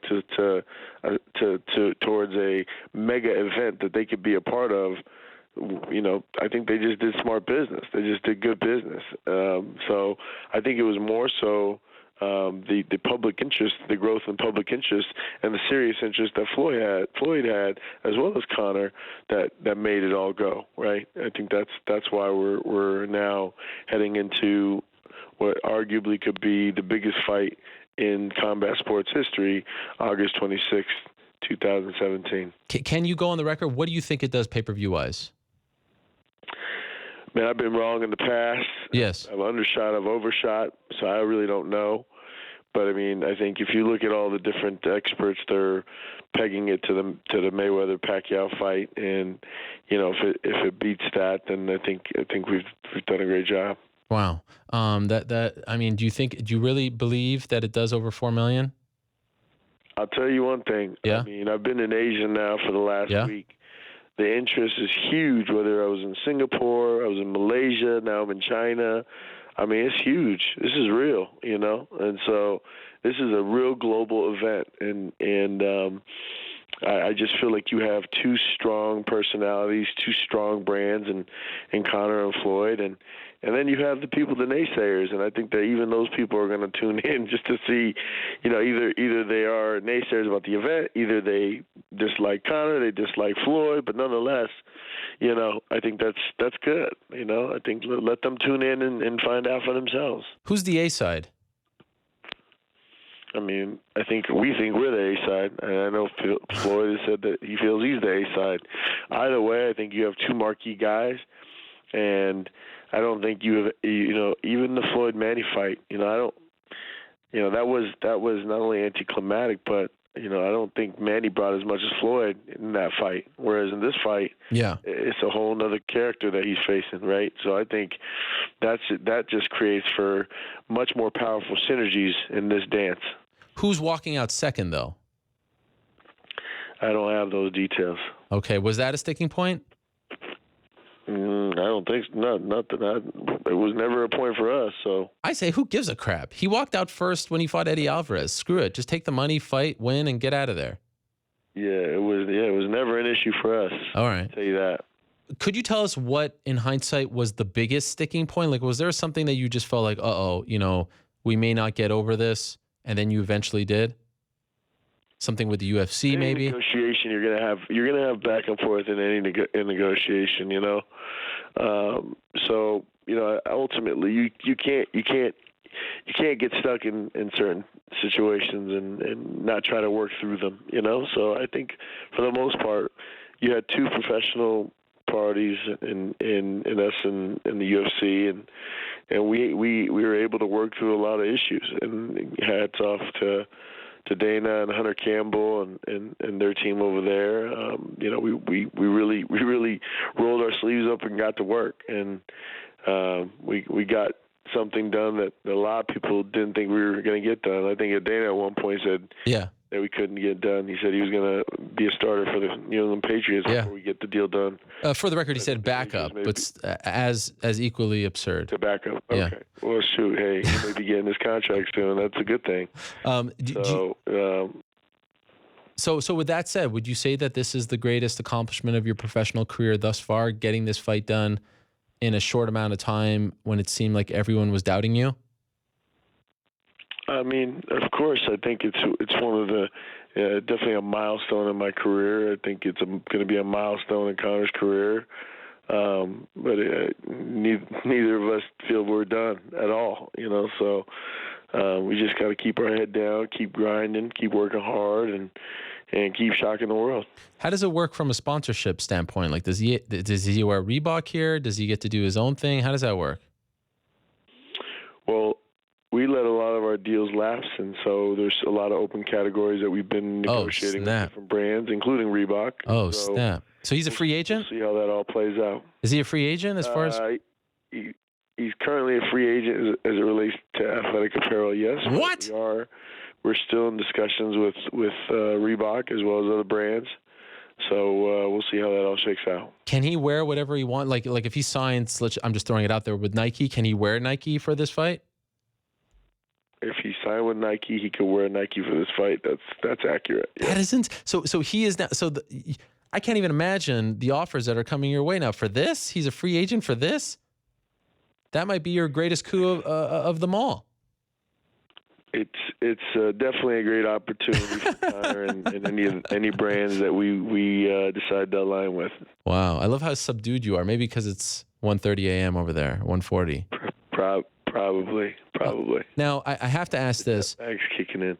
towards a mega event that they could be a part of, I think they just did smart business. They just did good business. So I think it was more so the public interest, the growth in public interest, and the serious interest that Floyd had, as well as Conor, that made it all go right. I think that's why we're now heading into what arguably could be the biggest fight in combat sports history, August 26th, 2017. Can you go on the record? What do you think it does pay-per-view wise? Man, I've been wrong in the past. Yes. I've undershot, I've overshot, so I really don't know. But I mean, I think if you look at all the different experts, they're pegging it to the Mayweather-Pacquiao fight, and if it beats that, then I think we've done a great job. Wow. I mean, do you really believe that it does over 4 million? I'll tell you one thing. Yeah. I mean, I've been in Asia now for the last week. The interest is huge, whether I was in Singapore, I was in Malaysia, now I'm in China. I mean, it's huge. This is real, and so this is a real global event, and I just feel like you have two strong personalities, two strong brands, in Conor and Floyd, and then you have the people, the naysayers, and I think that even those people are going to tune in just to see, either they are naysayers about the event, either they dislike Conor, they dislike Floyd, but nonetheless, I think that's good. I think let them tune in and find out for themselves. Who's the A side? I mean, we think we're the A side, and I know Floyd has said that he feels he's the A side. Either way, I think you have two marquee guys, and I don't think you have, even the Floyd Manny fight. I don't, that was not only anticlimactic, but I don't think Manny brought as much as Floyd in that fight. Whereas in this fight, it's a whole other character that he's facing, right? So I think that just creates for much more powerful synergies in this dance. Who's walking out second, though? I don't have those details. Okay, was that a sticking point? I don't think so. It was never a point for us. So I say, who gives a crap? He walked out first when he fought Eddie Alvarez. Screw it. Just take the money, fight, win, and get out of there. Yeah, it was never an issue for us. All right. I'll tell you that. Could you tell us what, in hindsight, was the biggest sticking point? Like, was there something that you just felt like, we may not get over this, and then you eventually did? Something with the UFC, maybe? Negotiation, you're gonna have back and forth in any negotiation, So ultimately, you can't get stuck in certain situations and not try to work through them, So I think for the most part, you had two professional parties in us in the UFC, and we were able to work through a lot of issues. And hats off to Dana and Hunter Campbell and their team over there. We really rolled our sleeves up and got to work, and we got something done that a lot of people didn't think we were going to get done. I think Dana at one point said that we couldn't get done. He said he was going to be a starter for the New England Patriots before we get the deal done. For the record, he said backup, but as equally absurd. The backup. Okay. Yeah. Well, shoot. Hey, he may be getting his contract soon. That's a good thing. So with that said, would you say that this is the greatest accomplishment of your professional career thus far, getting this fight done in a short amount of time when it seemed like everyone was doubting you? I mean, of course, I think it's one of the definitely a milestone in my career. I think it's going to be a milestone in Conor's career. But neither of us feel we're done at all, So we just got to keep our head down, keep grinding, keep working hard, and keep shocking the world. How does it work from a sponsorship standpoint? Like, does he wear Reebok here? Does he get to do his own thing? How does that work? Well, we let a lot of our deals lapse, and so there's a lot of open categories that we've been negotiating with different brands, including Reebok. Snap. So he's a free agent? We'll see how that all plays out. Is he a free agent as far as? He's currently a free agent as it relates to athletic apparel, yes. What? We're still in discussions with Reebok as well as other brands. So we'll see how that all shakes out. Can he wear whatever he wants? Like if he signs, I'm just throwing it out there, with Nike, can he wear Nike for this fight? If he signed with Nike, he could wear Nike for this fight. That's accurate. Yeah. That isn't. So he is now. I can't even imagine the offers that are coming your way now for this. He's a free agent for this. That might be your greatest coup of them all. It's definitely a great opportunity for Conor and any brands that we decide to align with. Wow, I love how subdued you are. Maybe because it's 1:30 a.m. over there, 1:40. Probably. Now I have to ask this. Thanks, kicking in.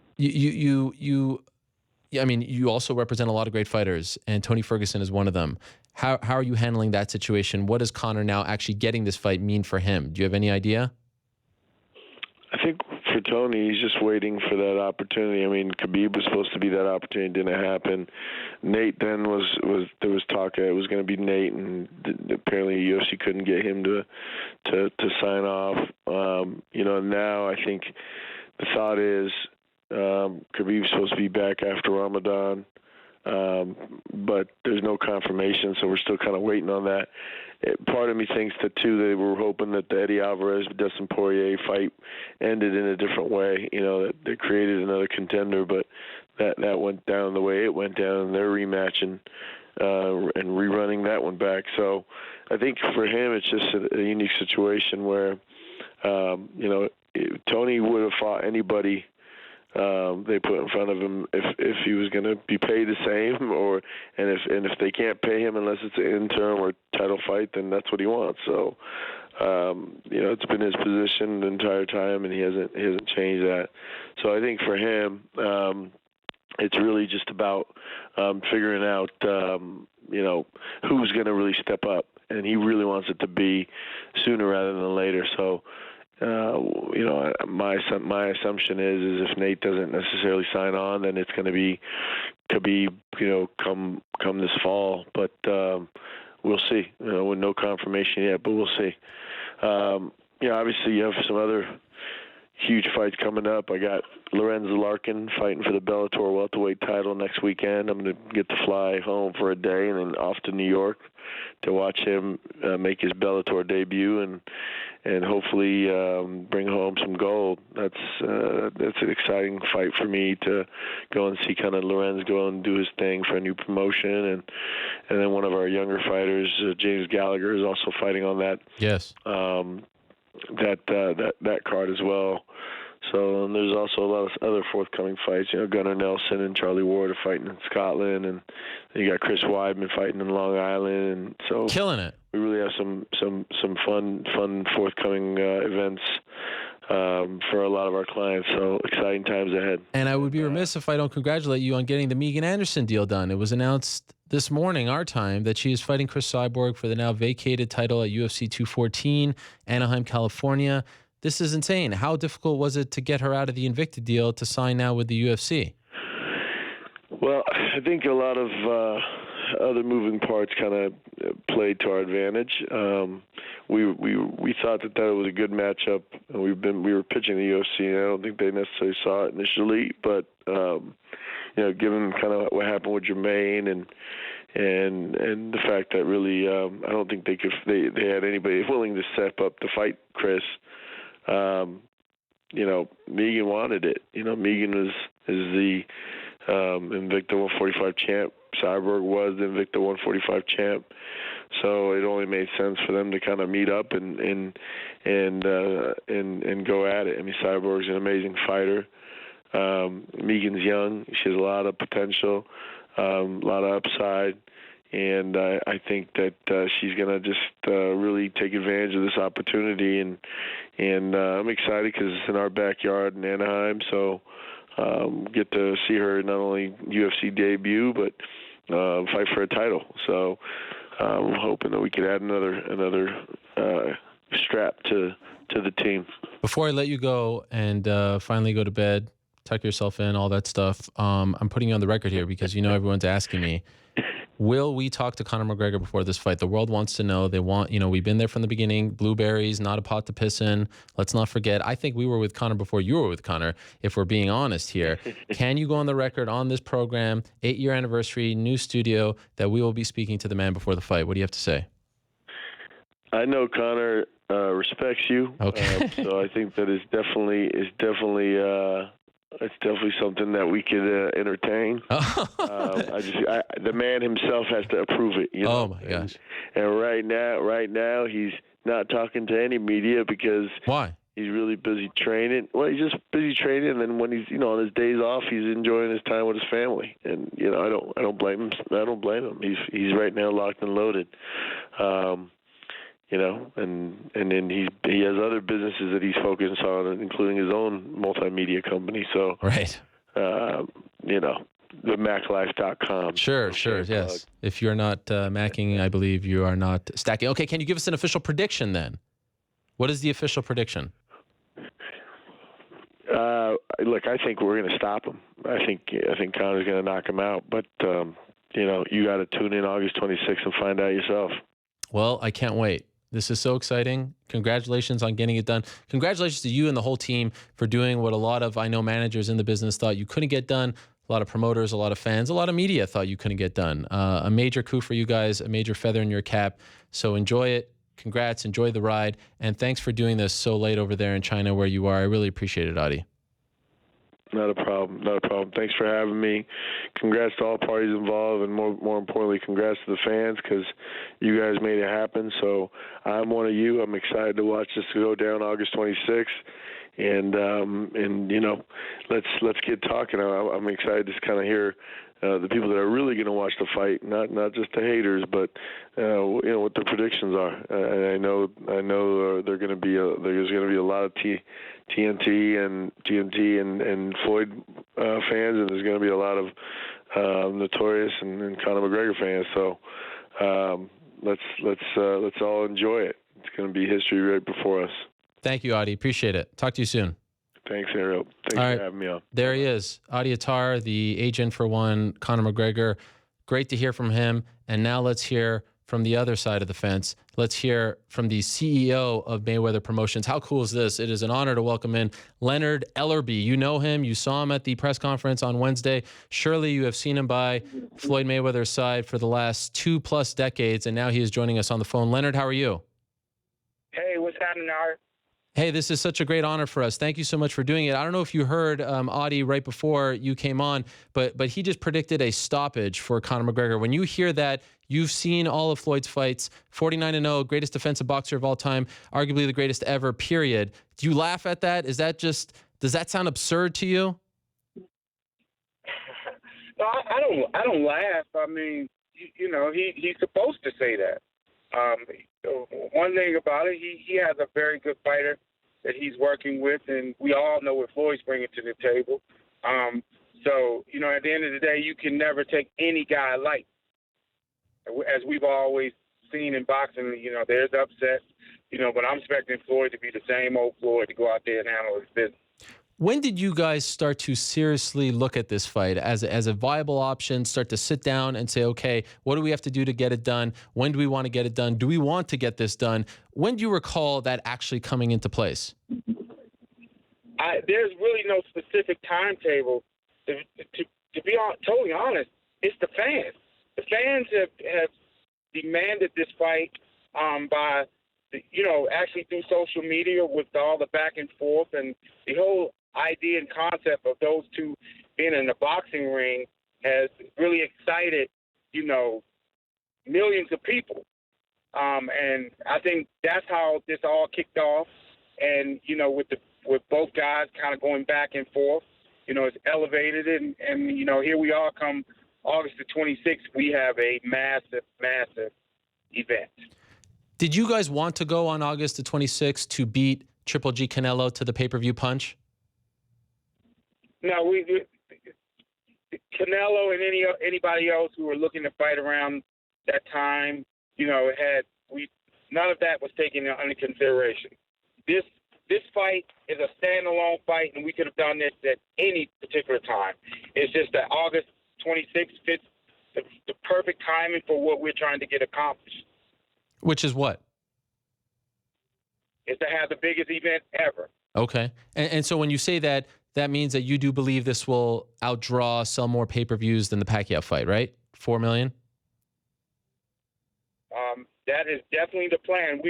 I mean, you also represent a lot of great fighters, and Tony Ferguson is one of them. How are you handling that situation? What does Conor now actually getting this fight mean for him? Do you have any idea? I think for Tony, he's just waiting for that opportunity. I mean, Khabib was supposed to be that opportunity, didn't happen. Nate then there was talk it was going to be Nate, and apparently UFC couldn't get him to sign off. Now I think the thought is Khabib's supposed to be back after Ramadan, but there's no confirmation, so we're still kind of waiting on that. Part of me thinks that, too, they were hoping that the Eddie Alvarez-Dustin Poirier fight ended in a different way, that they created another contender, but that went down the way it went down, and they're rematching and rerunning that one back. So I think for him it's just a unique situation where, Tony would have fought anybody they put in front of him if he was going to be paid the same, and if they can't pay him unless it's an interim or title fight, then that's what he wants. So it's been his position the entire time, and he hasn't changed that. So I think for him, it's really just about figuring out who's going to really step up, and he really wants it to be sooner rather than later. So. My assumption is if Nate doesn't necessarily sign on, then it's going to be Khabib, come this fall. But we'll see. With no confirmation yet, but we'll see. Obviously you have some other huge fights coming up. I got Lorenzo Larkin fighting for the Bellator welterweight title next weekend. I'm going to get to fly home for a day and then off to New York to watch him make his Bellator debut and hopefully bring home some gold. That's an exciting fight for me to go and see kind of Lorenz go and do his thing for a new promotion, and then one of our younger fighters, James Gallagher, is also fighting on that. Yes. That card as well. So and there's also a lot of other forthcoming fights. Gunnar Nelson and Charlie Ward are fighting in Scotland, and you got Chris Weidman fighting in Long Island, and so killing it. We really have some fun forthcoming events for a lot of our clients. So exciting times ahead. And I would be remiss if I don't congratulate you on getting the Megan Anderson deal done. It was announced this morning, our time, that she is fighting Chris Cyborg for the now vacated title at UFC 214, Anaheim, California. This is insane. How difficult was it to get her out of the Invicta deal to sign now with the UFC? Well, I think a lot of other moving parts kind of played to our advantage. We thought that was a good matchup. We were pitching the UFC, and I don't think they necessarily saw it initially, but given kind of what happened with Jermaine and the fact that really I don't think they had anybody willing to step up to fight Chris. Megan wanted it. Megan is the Invicta 145 champ. Cyborg was the Invicta 145 champ. So it only made sense for them to kind of meet up and go at it. I mean, Cyborg's an amazing fighter. Megan's young. She has a lot of potential, a lot of upside. And I think that she's going to just really take advantage of this opportunity. And I'm excited because it's in our backyard in Anaheim. So get to see her not only UFC debut, but fight for a title. So I'm hoping that we could add another strap to the team. Before I let you go and finally go to bed, tuck yourself in, all that stuff, I'm putting you on the record here because everyone's asking me, will we talk to Conor McGregor before this fight? The world wants to know. They want, we've been there from the beginning. Blueberries, not a pot to piss in. Let's not forget. I think we were with Conor before you were with Conor, if we're being honest here. Can you go on the record on this program, 8-year anniversary, new studio, that we will be speaking to the man before the fight? What do you have to say? I know Conor respects you. Okay. So I think that it's definitely something that we could entertain. The man himself has to approve it. Oh my gosh! And right now, he's not talking to any media because why? He's really busy training. Well, he's just busy training, and then when he's on his days off, he's enjoying his time with his family. And I don't blame him. I don't blame him. He's right now locked and loaded. And then he has other businesses that he's focused on, including his own multimedia company. So, right. The MacLife.com. Sure, yes. If you're not Macking, I believe you are not stacking. Okay, can you give us an official prediction then? What is the official prediction? Look, I think we're going to stop him. I think Conor's going to knock him out. But you got to tune in August 26th and find out yourself. Well, I can't wait. This is so exciting. Congratulations on getting it done. Congratulations to you and the whole team for doing what a lot of, I know, managers in the business thought you couldn't get done. A lot of promoters, a lot of fans, a lot of media thought you couldn't get done. A major coup for you guys, a major feather in your cap. So enjoy it. Congrats. Enjoy the ride. And thanks for doing this so late over there in China where you are. I really appreciate it, Audie. Not a problem. Thanks for having me. Congrats to all parties involved, and more importantly, congrats to the fans because you guys made it happen. So I'm one of you. I'm excited to watch this go down August 26th, and let's get talking. I'm excited to kind of hear the people that are really going to watch the fight, not just the haters, but what their predictions are. And I know there's going to be a lot of TNT and Floyd fans, and there's going to be a lot of Notorious and Conor McGregor fans. So let's all enjoy it. It's going to be history right before us. Thank you, Audie. Appreciate it. Talk to you soon. Thanks, Ariel. Thanks for having me on. There he is, Audie Attar, the agent for one, Conor McGregor. Great to hear from him. And now let's hear from the other side of the fence. Let's hear from the CEO of Mayweather Promotions. How cool is this? It is an honor to welcome in Leonard Ellerbe. You know him. You saw him at the press conference on Wednesday. Surely you have seen him by Floyd Mayweather's side for the last 2+ decades, and now he is joining us on the phone. Leonard, how are you? Hey, what's happening, Art? Hey, this is such a great honor for us. Thank you so much for doing it. I don't know if you heard Audie right before you came on, but he just predicted a stoppage for Conor McGregor. When you hear that, you've seen all of Floyd's fights, 49-0, greatest defensive boxer of all time, arguably the greatest ever, period. Do you laugh at that? Does that sound absurd to you? No, I don't laugh. I mean, he's supposed to say that. One thing about it, he has a very good fighter that he's working with, and we all know what Floyd's bringing to the table. So, at the end of the day, you can never take any guy light. As we've always seen in boxing, there's upsets, but I'm expecting Floyd to be the same old Floyd to go out there and handle his business. When did you guys start to seriously look at this fight as a viable option, start to sit down and say, okay, what do we have to do to get it done? When do we want to get it done? Do we want to get this done? When do you recall that actually coming into place? There's really no specific timetable. To be totally honest, it's the fans. The fans have demanded this fight by, actually through social media with all the back and forth, and the whole idea and concept of those two being in the boxing ring has really excited, millions of people. And I think that's how this all kicked off. And, with both guys kind of going back and forth, it's elevated. And here we are come August the 26th, we have a massive, massive event. Did you guys want to go on August the 26th to beat Triple G Canelo to the pay-per-view punch? No, Canelo and anybody else who were looking to fight around that time, none of that was taken into consideration. This fight is a standalone fight, and we could have done this at any particular time. It's just that August 26th fits the perfect timing for what we're trying to get accomplished. Which is what? Is to have the biggest event ever. Okay. And so when you say that, that means that you do believe this will sell more pay-per-views than the Pacquiao fight, right? 4 million? That is definitely the plan.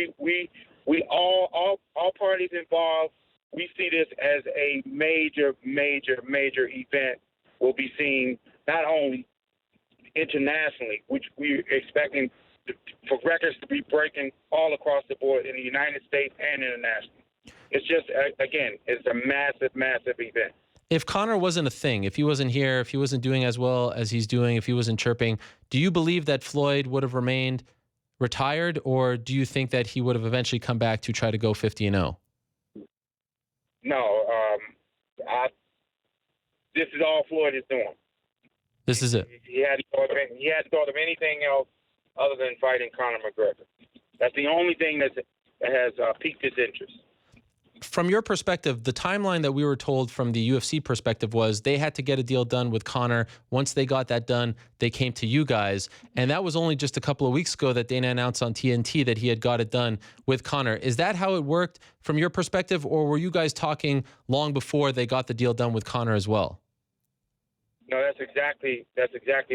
We all parties involved, we see this as a major, major, major event. We'll be seen not only internationally, which we're expecting for records to be breaking all across the board in the United States and internationally. It's just, again, it's a massive, massive event. If Conor wasn't a thing, if he wasn't here, if he wasn't doing as well as he's doing, if he wasn't chirping, do you believe that Floyd would have remained retired, or do you think that he would have eventually come back to try to go 50-0? No, this is all Floyd is doing. This is it. He hadn't thought of anything else other than fighting Conor McGregor. That's the only thing that has piqued his interest. From your perspective, the timeline that we were told from the UFC perspective was they had to get a deal done with Conor. Once they got that done, they came to you guys. And that was only just a couple of weeks ago that Dana announced on TNT that he had got it done with Conor. Is that how it worked from your perspective, or were you guys talking long before they got the deal done with Conor as well? No, that's exactly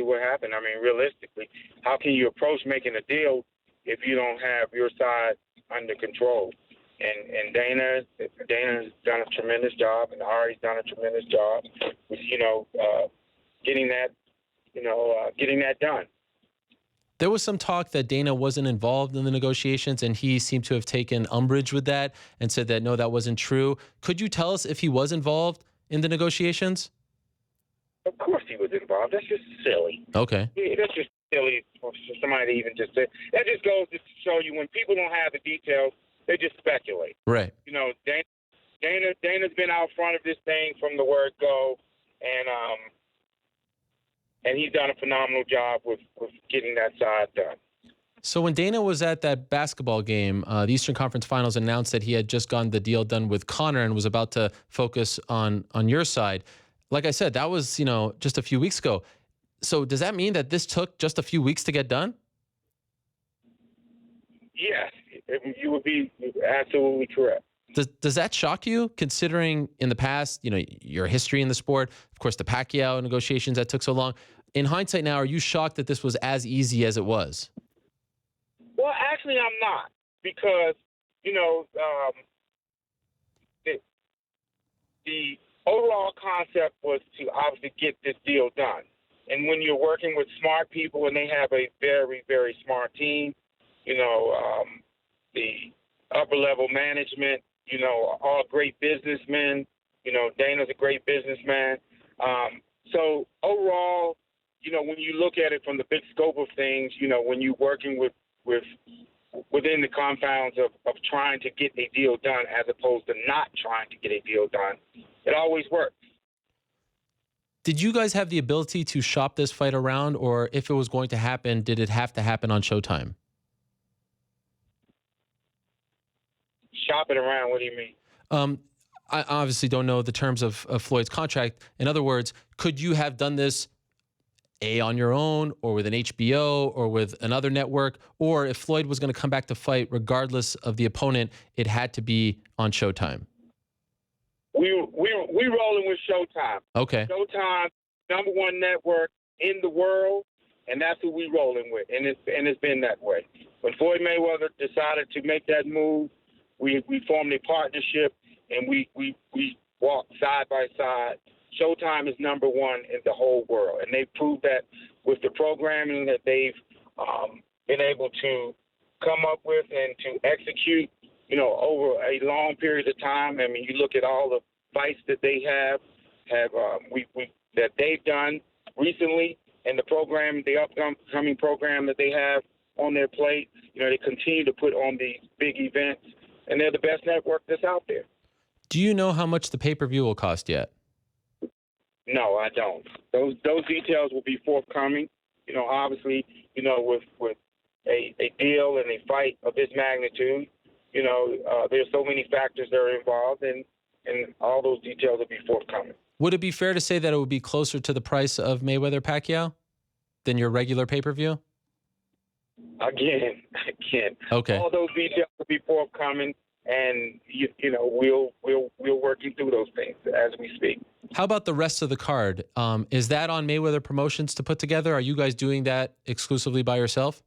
what happened. I mean, realistically, how can you approach making a deal if you don't have your side under control? And Dana's done a tremendous job, and Ari's done a tremendous job with getting that done. There was some talk that Dana wasn't involved in the negotiations, and he seemed to have taken umbrage with that and said that no, that wasn't true. Could you tell us if he was involved in the negotiations? Of course he was involved. That's just silly. Okay. Yeah, that's just silly for somebody to even just say. That just goes to show you when people don't have the details, they just speculate. Right. Dana's been out front of this thing from the word go, and he's done a phenomenal job with getting that side done. So when Dana was at that basketball game, the Eastern Conference Finals announced that he had just gotten the deal done with Conor and was about to focus on your side. Like I said, that was, just a few weeks ago. So does that mean that this took just a few weeks to get done? Yes, you would be absolutely correct. Does that shock you, considering in the past, your history in the sport, of course, the Pacquiao negotiations that took so long? In hindsight now, are you shocked that this was as easy as it was? Well, actually, I'm not, because, the overall concept was to obviously get this deal done. And when you're working with smart people and they have a very, very smart team, the upper-level management, all great businessmen. Dana's a great businessman. So overall, when you look at it from the big scope of things, when you're working within the confounds of trying to get a deal done as opposed to not trying to get a deal done, it always works. Did you guys have the ability to shop this fight around, or if it was going to happen, did it have to happen on Showtime? Shop it around? What do you mean? I obviously don't know the terms of Floyd's contract. In other words, could you have done this on your own or with an HBO or with another network? Or if Floyd was going to come back to fight, regardless of the opponent, it had to be on Showtime? We rolling with Showtime. Okay. Showtime, #1 network in the world, and that's who we rolling with. And it's been that way. When Floyd Mayweather decided to make that move, we formed a partnership, and we walked side by side. Showtime is #1 in the whole world, and they've proved that with the programming that they've been able to come up with and to execute, over a long period of time. I mean, you look at all the fights that they have that they've done recently, and the program, the upcoming program that they have on their plate. They continue to put on these big events, and they're the best network that's out there. Do you know how much the pay-per-view will cost yet? No, I don't. Those details will be forthcoming. Obviously, with a deal and a fight of this magnitude, there's so many factors that are involved, and all those details will be forthcoming. Would it be fair to say that it would be closer to the price of Mayweather-Pacquiao than your regular pay-per-view? Again. Okay. All those details will be forthcoming, and we're working through those things as we speak. How about the rest of the card? Is that on Mayweather Promotions to put together? Are you guys doing that exclusively by yourself?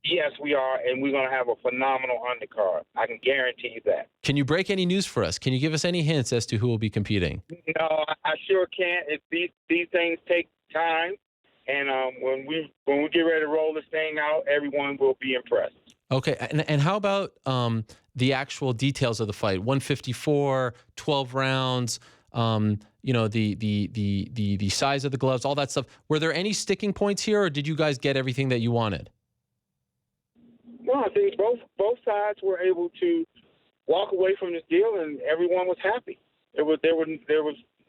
Yes, we are, and we're going to have a phenomenal undercard. I can guarantee you that. Can you break any news for us? Can you give us any hints as to who will be competing? No, I sure can't. These things take time, and when we get ready to roll this thing out, everyone will be impressed. Okay, and how about the actual details of the fight? 154, 12 rounds. The size of the gloves, all that stuff. Were there any sticking points here, or did you guys get everything that you wanted? No, I think both sides were able to walk away from this deal, and everyone was happy. There was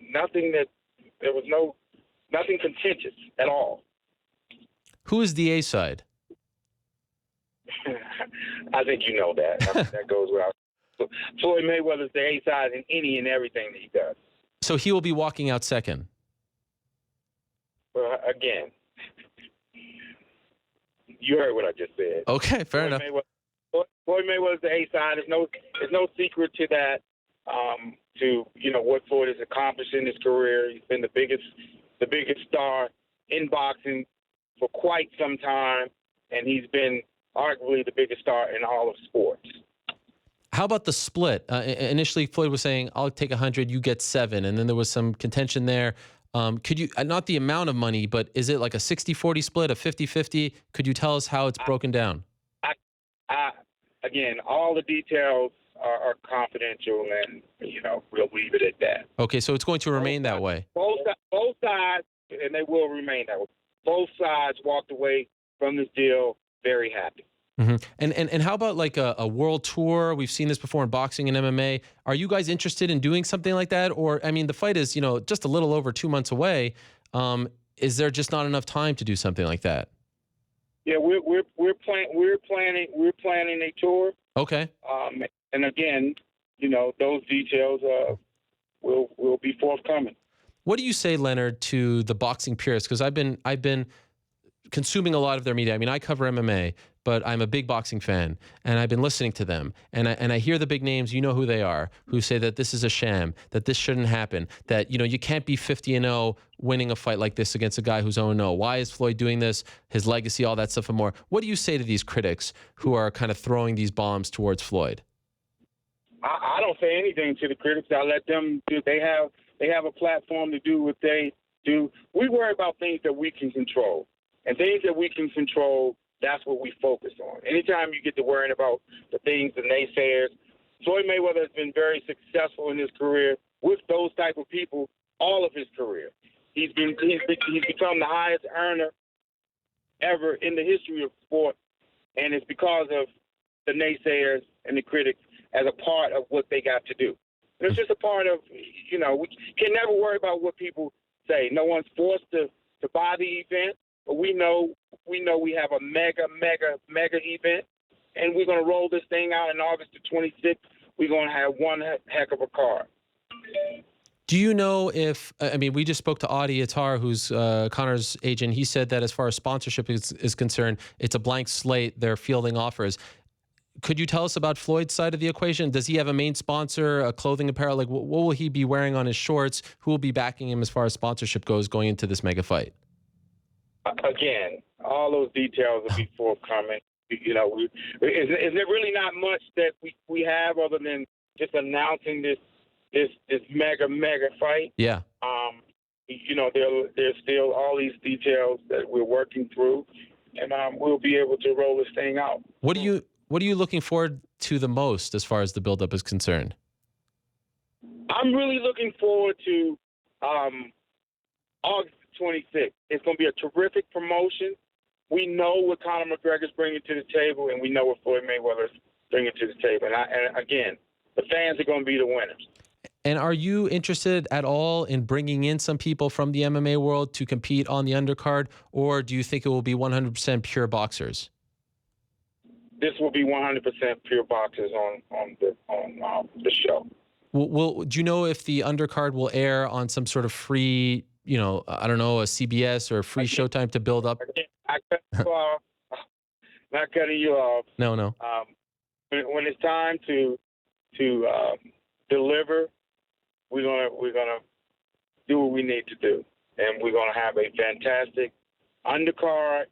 nothing contentious at all. Who is the A side? I think you know that. That goes without. Floyd Mayweather's the A side in any and everything that he does. So he will be walking out second. Well, again, you heard what I just said. Okay, fair enough. Floyd Mayweather's the A side. There's no secret to that. What Floyd has accomplished in his career. He's been the biggest star in boxing for quite some time, and he's been arguably the biggest star in all of sports. How about the split? Initially, Floyd was saying, I'll take 100, you get 7. And then there was some contention there. Could you, not the amount of money, but is it like a 60-40 split, a 50-50? Could you tell us how it's broken down? Again, all the details are confidential, and, we'll leave it at that. Okay, so it's going to remain that way. Both sides, and they will remain that way. Both sides walked away from this deal very happy. Mm-hmm. And how about like a world tour? We've seen this before in boxing and MMA. Are you guys interested in doing something like that? Or, I mean, the fight is, just a little over 2 months away. Is there just not enough time to do something like that? Yeah, we're planning a tour. Okay. And again, those details will be forthcoming. What do you say, Leonard, to the boxing purists? Because I've been consuming a lot of their media. I mean, I cover MMA, but I'm a big boxing fan, and I've been listening to them. And I hear the big names, you know who they are, who say that this is a sham, that this shouldn't happen, that, you can't be 50-0 winning a fight like this against a guy who's 0-0. Why is Floyd doing this? His legacy, all that stuff and more. What do you say to these critics who are kind of throwing these bombs towards Floyd? I don't say anything to the critics. I let them do. They have a platform to do what they do. We worry about things that we can control. And things that we can control, that's what we focus on. Anytime you get to worrying about the things, the naysayers, Floyd Mayweather has been very successful in his career with those type of people all of his career. He's become the highest earner ever in the history of sport, and it's because of the naysayers and the critics as a part of what they got to do. And it's just a part of, we can never worry about what people say. No one's forced to buy the event. But we know we have a mega event, and we're going to roll this thing out in August the 26th. We're going to have one heck of a card. Do you know if, I mean, we just spoke to Audie Attar, who's Conor's agent. He said that as far as sponsorship is concerned, it's a blank slate. They're fielding offers. Could you tell us about Floyd's side of the equation? Does he have a main sponsor, a clothing apparel? Like, what will he be wearing on his shorts? Who will be backing him as far as sponsorship goes going into this mega fight? Again, all those details will be forthcoming. You know, is there really not much that we have other than just announcing this mega fight? Yeah. You know, there's still all these details that we're working through, and we'll be able to roll this thing out. What are you looking forward to the most as far as the buildup is concerned? I'm really looking forward to August 26th. It's going to be a terrific promotion. We know what Conor McGregor's bringing to the table, and we know what Floyd Mayweather's bringing to the table. And again, the fans are going to be the winners. And are you interested at all in bringing in some people from the MMA world to compete on the undercard, or do you think it will be 100% pure boxers? This will be 100% pure boxers on the show. Do you know if the undercard will air on some sort of free, you know, I don't know, a CBS or a free Showtime to build up? I cut you off. Not cutting you off. No. When it's time to deliver, we're gonna do what we need to do, and we're gonna have a fantastic undercard,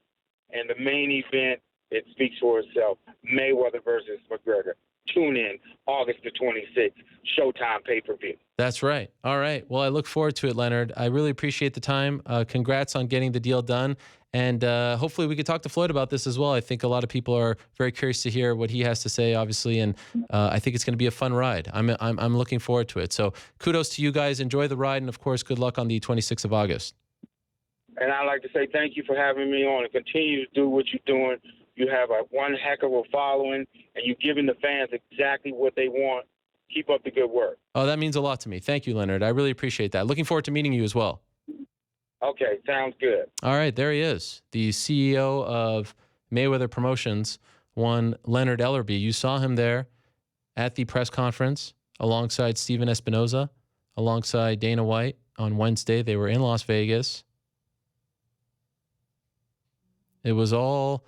and the main event. It speaks for itself. Mayweather versus McGregor. Tune in August the 26th, Showtime pay-per-view. That's right. All right. Well, I look forward to it, Leonard. I really appreciate the time. Congrats on getting the deal done. And hopefully we could talk to Floyd about this as well. I think a lot of people are very curious to hear what he has to say, obviously. And I think it's going to be a fun ride. I'm looking forward to it. So kudos to you guys. Enjoy the ride. And, of course, good luck on the 26th of August. And I'd like to say thank you for having me on and continue to do what you're doing. You have one heck of a following, and you're giving the fans exactly what they want. Keep up the good work. Oh, that means a lot to me. Thank you, Leonard. I really appreciate that. Looking forward to meeting you as well. Okay, sounds good. All right, there he is, the CEO of Mayweather Promotions, one Leonard Ellerbe. You saw him there at the press conference alongside Stephen Espinoza, alongside Dana White on Wednesday. They were in Las Vegas. It was all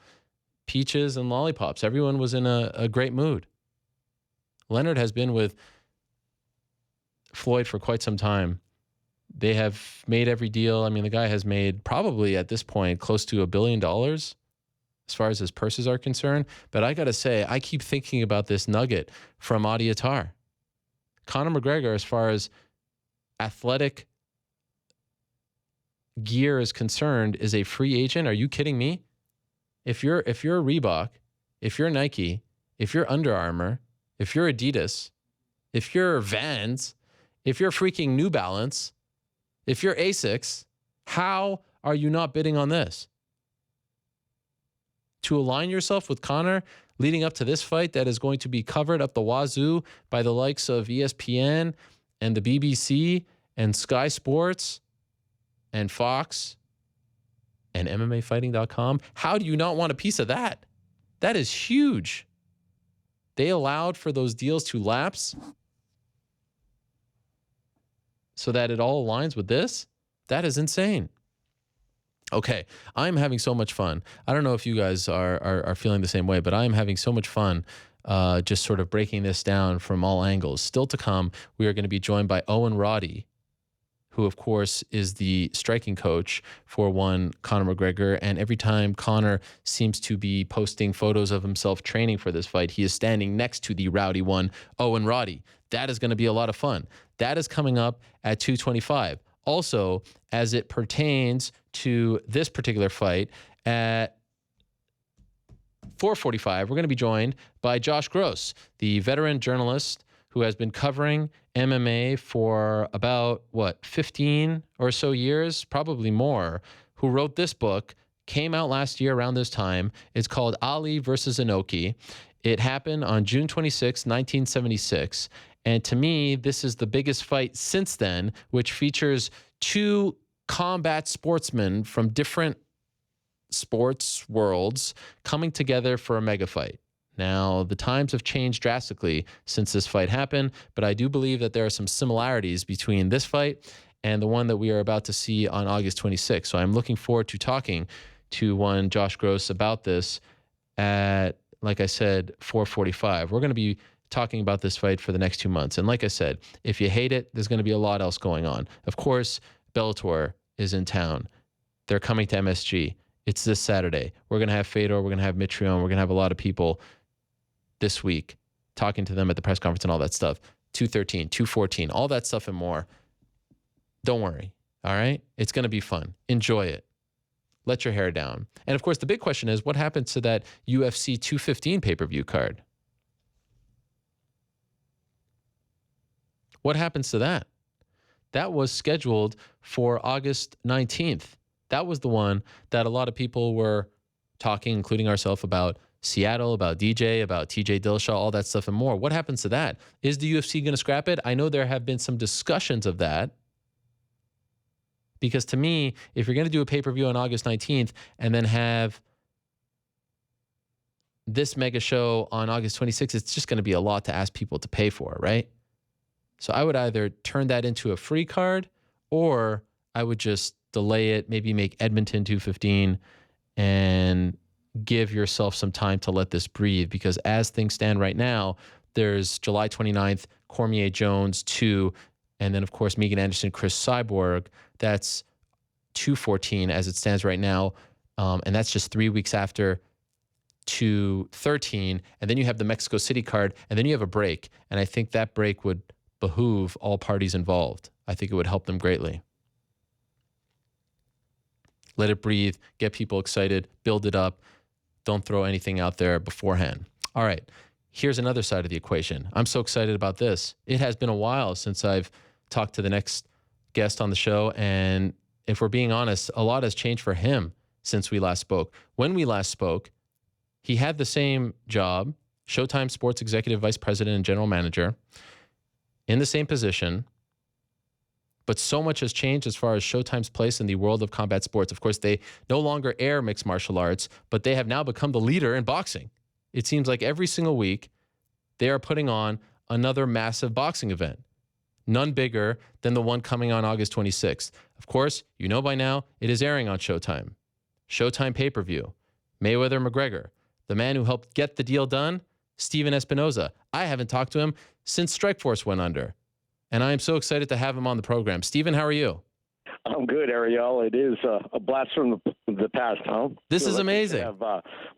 peaches and lollipops. Everyone was in a great mood. Leonard has been with Floyd for quite some time. They have made every deal. I mean, the guy has made probably at this point close to $1 billion as far as his purses are concerned. But I got to say, I keep thinking about this nugget from Audie Attar. Conor McGregor, as far as athletic gear is concerned, is a free agent. Are you kidding me? If you're a Reebok, if you're Nike, if you're Under Armour, if you're Adidas, if you're Vans, if you're freaking New Balance, if you're Asics, how are you not bidding on this? To align yourself with Conor leading up to this fight that is going to be covered up the wazoo by the likes of ESPN and the BBC and Sky Sports and Fox and MMAfighting.com. How do you not want a piece of that? That is huge. They allowed for those deals to lapse so that it all aligns with this. That is insane. Okay, I'm having so much fun. I don't know if you guys are feeling the same way, but I'm having so much fun just sort of breaking this down from all angles. Still to come, we are going to be joined by Owen Roddy, who, of course, is the striking coach for one Conor McGregor. And every time Conor seems to be posting photos of himself training for this fight, he is standing next to the rowdy one, Owen Roddy. That is going to be a lot of fun. That is coming up at 2:25. Also, as it pertains to this particular fight, at 4:45, we're going to be joined by Josh Gross, the veteran journalist who has been covering MMA for about, 15 or so years, probably more, who wrote this book, came out last year around this time. It's called Ali versus Inoki. It happened on June 26, 1976. And to me, this is the biggest fight since then, which features two combat sportsmen from different sports worlds coming together for a mega fight. Now, the times have changed drastically since this fight happened, but I do believe that there are some similarities between this fight and the one that we are about to see on August 26th. So I'm looking forward to talking to one Josh Gross about this at, like I said, 4:45. We're going to be talking about this fight for the next 2 months. And like I said, if you hate it, there's going to be a lot else going on. Of course, Bellator is in town. They're coming to MSG. It's this Saturday. We're going to have Fedor. We're going to have Mitrione. We're going to have a lot of people this week talking to them at the press conference and all that stuff. 213, 214, all that stuff and more. Don't worry. All right? It's going to be fun. Enjoy it. Let your hair down. And of course, the big question is, what happens to that UFC 215 pay-per-view card? What happens to that? That was scheduled for August 19th. That was the one that a lot of people were talking, including ourselves, about Seattle, about DJ, about TJ Dillashaw, all that stuff and more. What happens to that? Is the UFC going to scrap it? I know there have been some discussions of that. Because to me, if you're going to do a pay-per-view on August 19th and then have this mega show on August 26th, it's just going to be a lot to ask people to pay for, right? So I would either turn that into a free card, or I would just delay it, maybe make Edmonton 215 and give yourself some time to let this breathe. Because as things stand right now, there's July 29th, Cormier Jones 2, and then, of course, Megan Anderson, Chris Cyborg. That's 214 as it stands right now. And that's just 3 weeks after 213. And then you have the Mexico City card, and then you have a break. And I think that break would behoove all parties involved. I think it would help them greatly. Let it breathe, get people excited, build it up. Don't throw anything out there beforehand. All right, here's another side of the equation. I'm so excited about this. It has been a while since I've talked to the next guest on the show, and if we're being honest, a lot has changed for him since we last spoke. When we last spoke, he had the same job, Showtime Sports Executive Vice President and General Manager, in the same position, but so much has changed as far as Showtime's place in the world of combat sports. Of course, they no longer air mixed martial arts, but they have now become the leader in boxing. It seems like every single week they are putting on another massive boxing event. None bigger than the one coming on August 26th. Of course, you know by now, it is airing on Showtime. Showtime pay-per-view. Mayweather-McGregor. The man who helped get the deal done, Steven Espinoza. I haven't talked to him since Strikeforce went under. And I am so excited to have him on the program. Steven, how are you? I'm good, Ariel. It is a blast from the past, huh? This is amazing.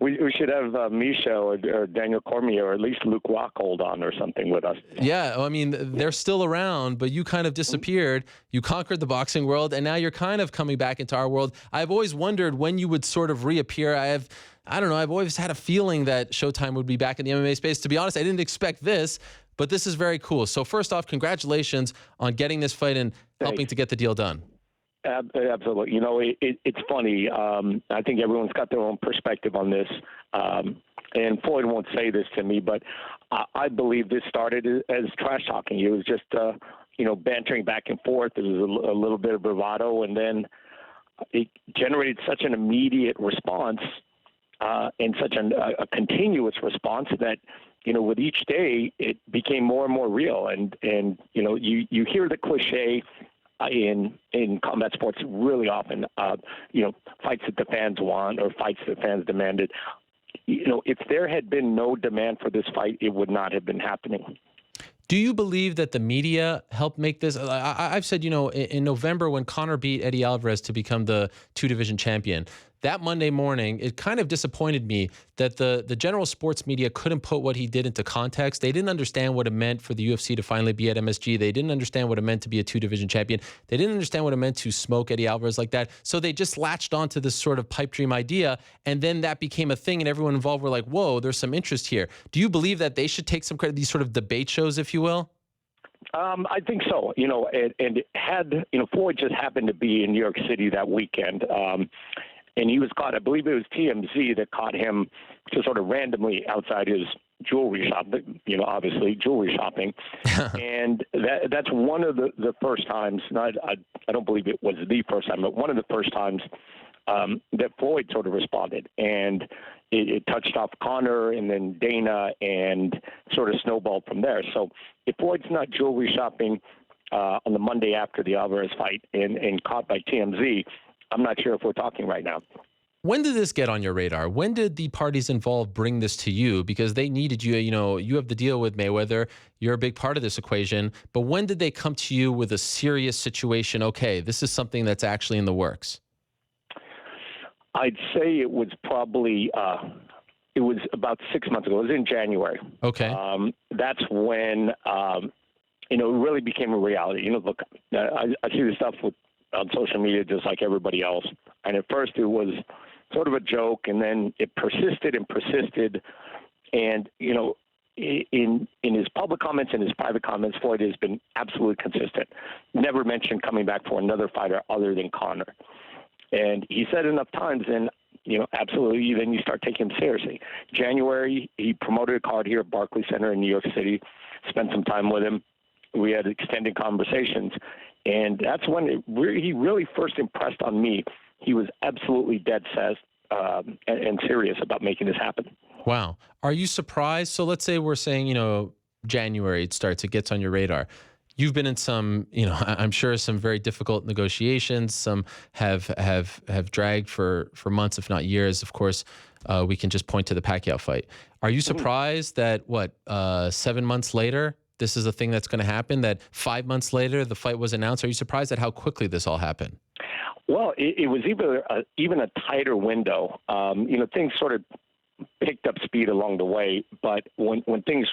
We should have Misha or Daniel Cormier or at least Luke Rockhold on or something with us. Yeah, I mean, they're still around, but you kind of disappeared. You conquered the boxing world, and now you're kind of coming back into our world. I've always wondered when you would sort of reappear. I don't know, I've always had a feeling that Showtime would be back in the MMA space. To be honest, I didn't expect this, but this is very cool. So first off, congratulations on getting this fight and helping to get the deal done. Absolutely. You know, it's funny. I think everyone's got their own perspective on this. And Floyd won't say this to me, but I believe this started as trash talking. It was just, bantering back and forth. It was a little bit of bravado, and then it generated such an immediate response and such a continuous response that, with each day, it became more and more real. And you hear the cliche in combat sports really often, fights that the fans want or fights that fans demanded. If there had been no demand for this fight, it would not have been happening. Do you believe that the media helped make this? I've said, in November when Conor beat Eddie Alvarez to become the two-division champion, that Monday morning, it kind of disappointed me that the general sports media couldn't put what he did into context. They didn't understand what it meant for the UFC to finally be at MSG. They didn't understand what it meant to be a two-division champion. They didn't understand what it meant to smoke Eddie Alvarez like that. So they just latched onto this sort of pipe dream idea, and then that became a thing, and everyone involved were like, whoa, there's some interest here. Do you believe that they should take some credit, these sort of debate shows, if you will? I think so. And had Floyd just happened to be in New York City that weekend, and he was caught, I believe it was TMZ that caught him just sort of randomly outside his jewelry shop, obviously jewelry shopping. And that's one of the first times, I don't believe it was the first time, but one of the first times that Floyd sort of responded. And, it touched off Conor and then Dana and sort of snowballed from there. So if Floyd's not jewelry shopping on the Monday after the Alvarez fight and caught by TMZ, I'm not sure if we're talking right now. When did this get on your radar? When did the parties involved bring this to you? Because they needed you. You know, you have the deal with Mayweather. You're a big part of this equation. But when did they come to you with a serious situation? Okay, this is something that's actually in the works. I'd say it was probably it was about 6 months ago. It was in January. Okay. That's when it really became a reality. You know, look, I see this stuff on social media just like everybody else. And at first it was sort of a joke, and then it persisted and persisted. And, you know, in his public comments and his private comments, Floyd has been absolutely consistent. Never mentioned coming back for another fighter other than Conor. And he said enough times, and, you know, absolutely, then you start taking him seriously. January, he promoted a card here at Barclays Center in New York City, spent some time with him. We had extended conversations. And that's when he really first impressed on me. He was absolutely dead set and serious about making this happen. Wow. Are you surprised? So let's say we're saying, you know, January it starts, it gets on your radar. You've been in some, you know, I'm sure some very difficult negotiations. Some have dragged for months, if not years. Of course, we can just point to the Pacquiao fight. Are you surprised that 7 months later, this is a thing that's going to happen, that 5 months later, the fight was announced? Are you surprised at how quickly this all happened? Well, it was even a tighter window. You know, things sort of picked up speed along the way, but when things,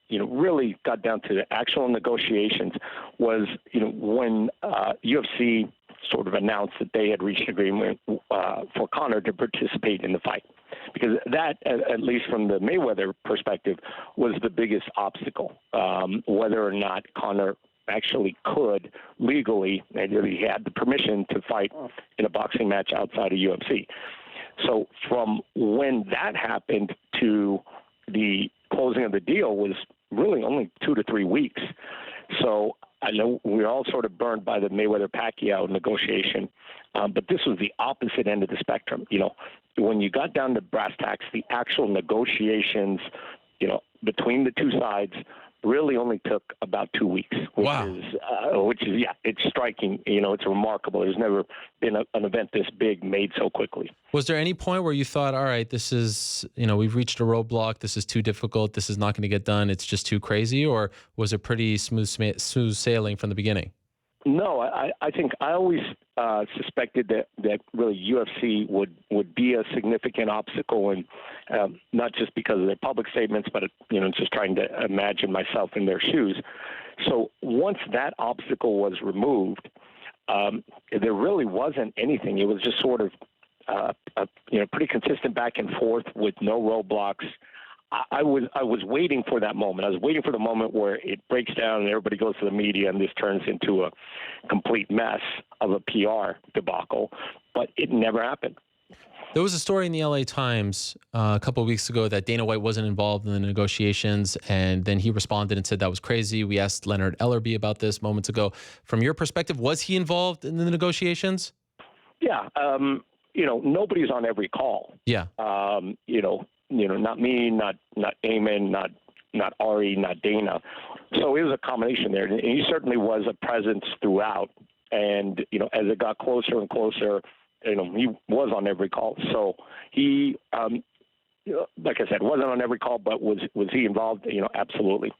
you know, really got down to the actual negotiations was, you know, when UFC sort of announced that they had reached an agreement for Conor to participate in the fight. Because that, at least from the Mayweather perspective, was the biggest obstacle, whether or not Conor actually could legally, and he had the permission to fight in a boxing match outside of UFC. So from when that happened to the closing of the deal was really only 2 to 3 weeks. So I know we're all sort of burned by the Mayweather-Pacquiao negotiation, but this was the opposite end of the spectrum. You know, when you got down to brass tacks, the actual negotiations, you know, between the two sides really only took about 2 weeks, which is, it's striking. You know, it's remarkable. There's never been an event this big made so quickly. Was there any point where you thought, all right, this is, you know, we've reached a roadblock. This is too difficult. This is not going to get done. It's just too crazy? Or was it pretty smooth sailing from the beginning? No, I think I always suspected that really UFC would be a significant obstacle, and not just because of their public statements, but, you know, just trying to imagine myself in their shoes. So once that obstacle was removed, there really wasn't anything. It was just sort of you know, pretty consistent back and forth with no roadblocks. I was waiting for that moment. I was waiting for the moment where it breaks down and everybody goes to the media and this turns into a complete mess of a PR debacle, but it never happened. There was a story in the LA Times a couple of weeks ago that Dana White wasn't involved in the negotiations, and then he responded and said that was crazy. We asked Leonard Ellerbe about this moments ago. From your perspective, was he involved in the negotiations? Yeah. You know, nobody's on every call. Yeah. You know, not me, not Eamon, not Ari, not Dana. So it was a combination there. And he certainly was a presence throughout. And, you know, as it got closer and closer, you know, he was on every call. So he, you know, like I said, wasn't on every call, but was he involved? You know, absolutely.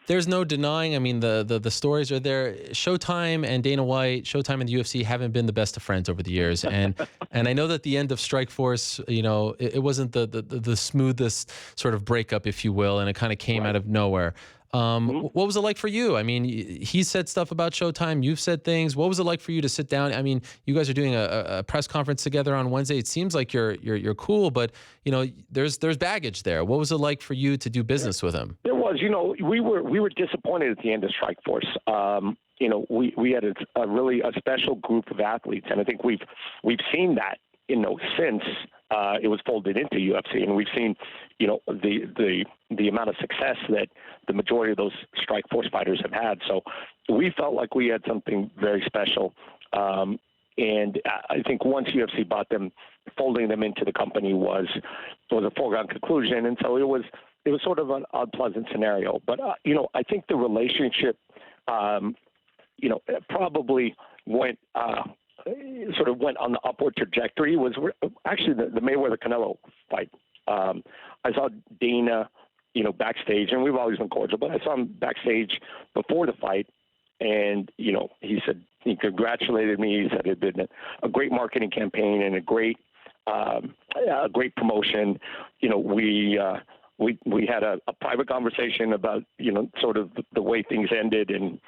There's no denying. I mean, the stories are there. Showtime and Dana White, Showtime and the UFC haven't been the best of friends over the years, and I know that the end of Strikeforce, you know, it wasn't the smoothest sort of breakup, if you will, and it kind of came out of nowhere. What was it like for you? I mean, he said stuff about Showtime. You've said things. What was it like for you to sit down? I mean, you guys are doing a press conference together on Wednesday. It seems like you're cool, but you know, there's baggage there. What was it like for you to do business with him? There was. You know, we were disappointed at the end of Strikeforce. You know, we had a really special group of athletes, and I think we've seen that, you know, since it was folded into UFC, and we've seen, you know, the amount of success that the majority of those Strikeforce fighters have had. So we felt like we had something very special. And I think once UFC bought them, folding them into the company was a foregone conclusion. And so it was sort of an unpleasant scenario. But, I think the relationship, probably went went on the upward trajectory. Was actually the Mayweather-Canelo fight. I saw Dana, backstage, and we've always been cordial, but I saw him backstage before the fight, and, he said he congratulated me. He said it had been a great marketing campaign and a great promotion. We had a private conversation about, sort of the way things ended and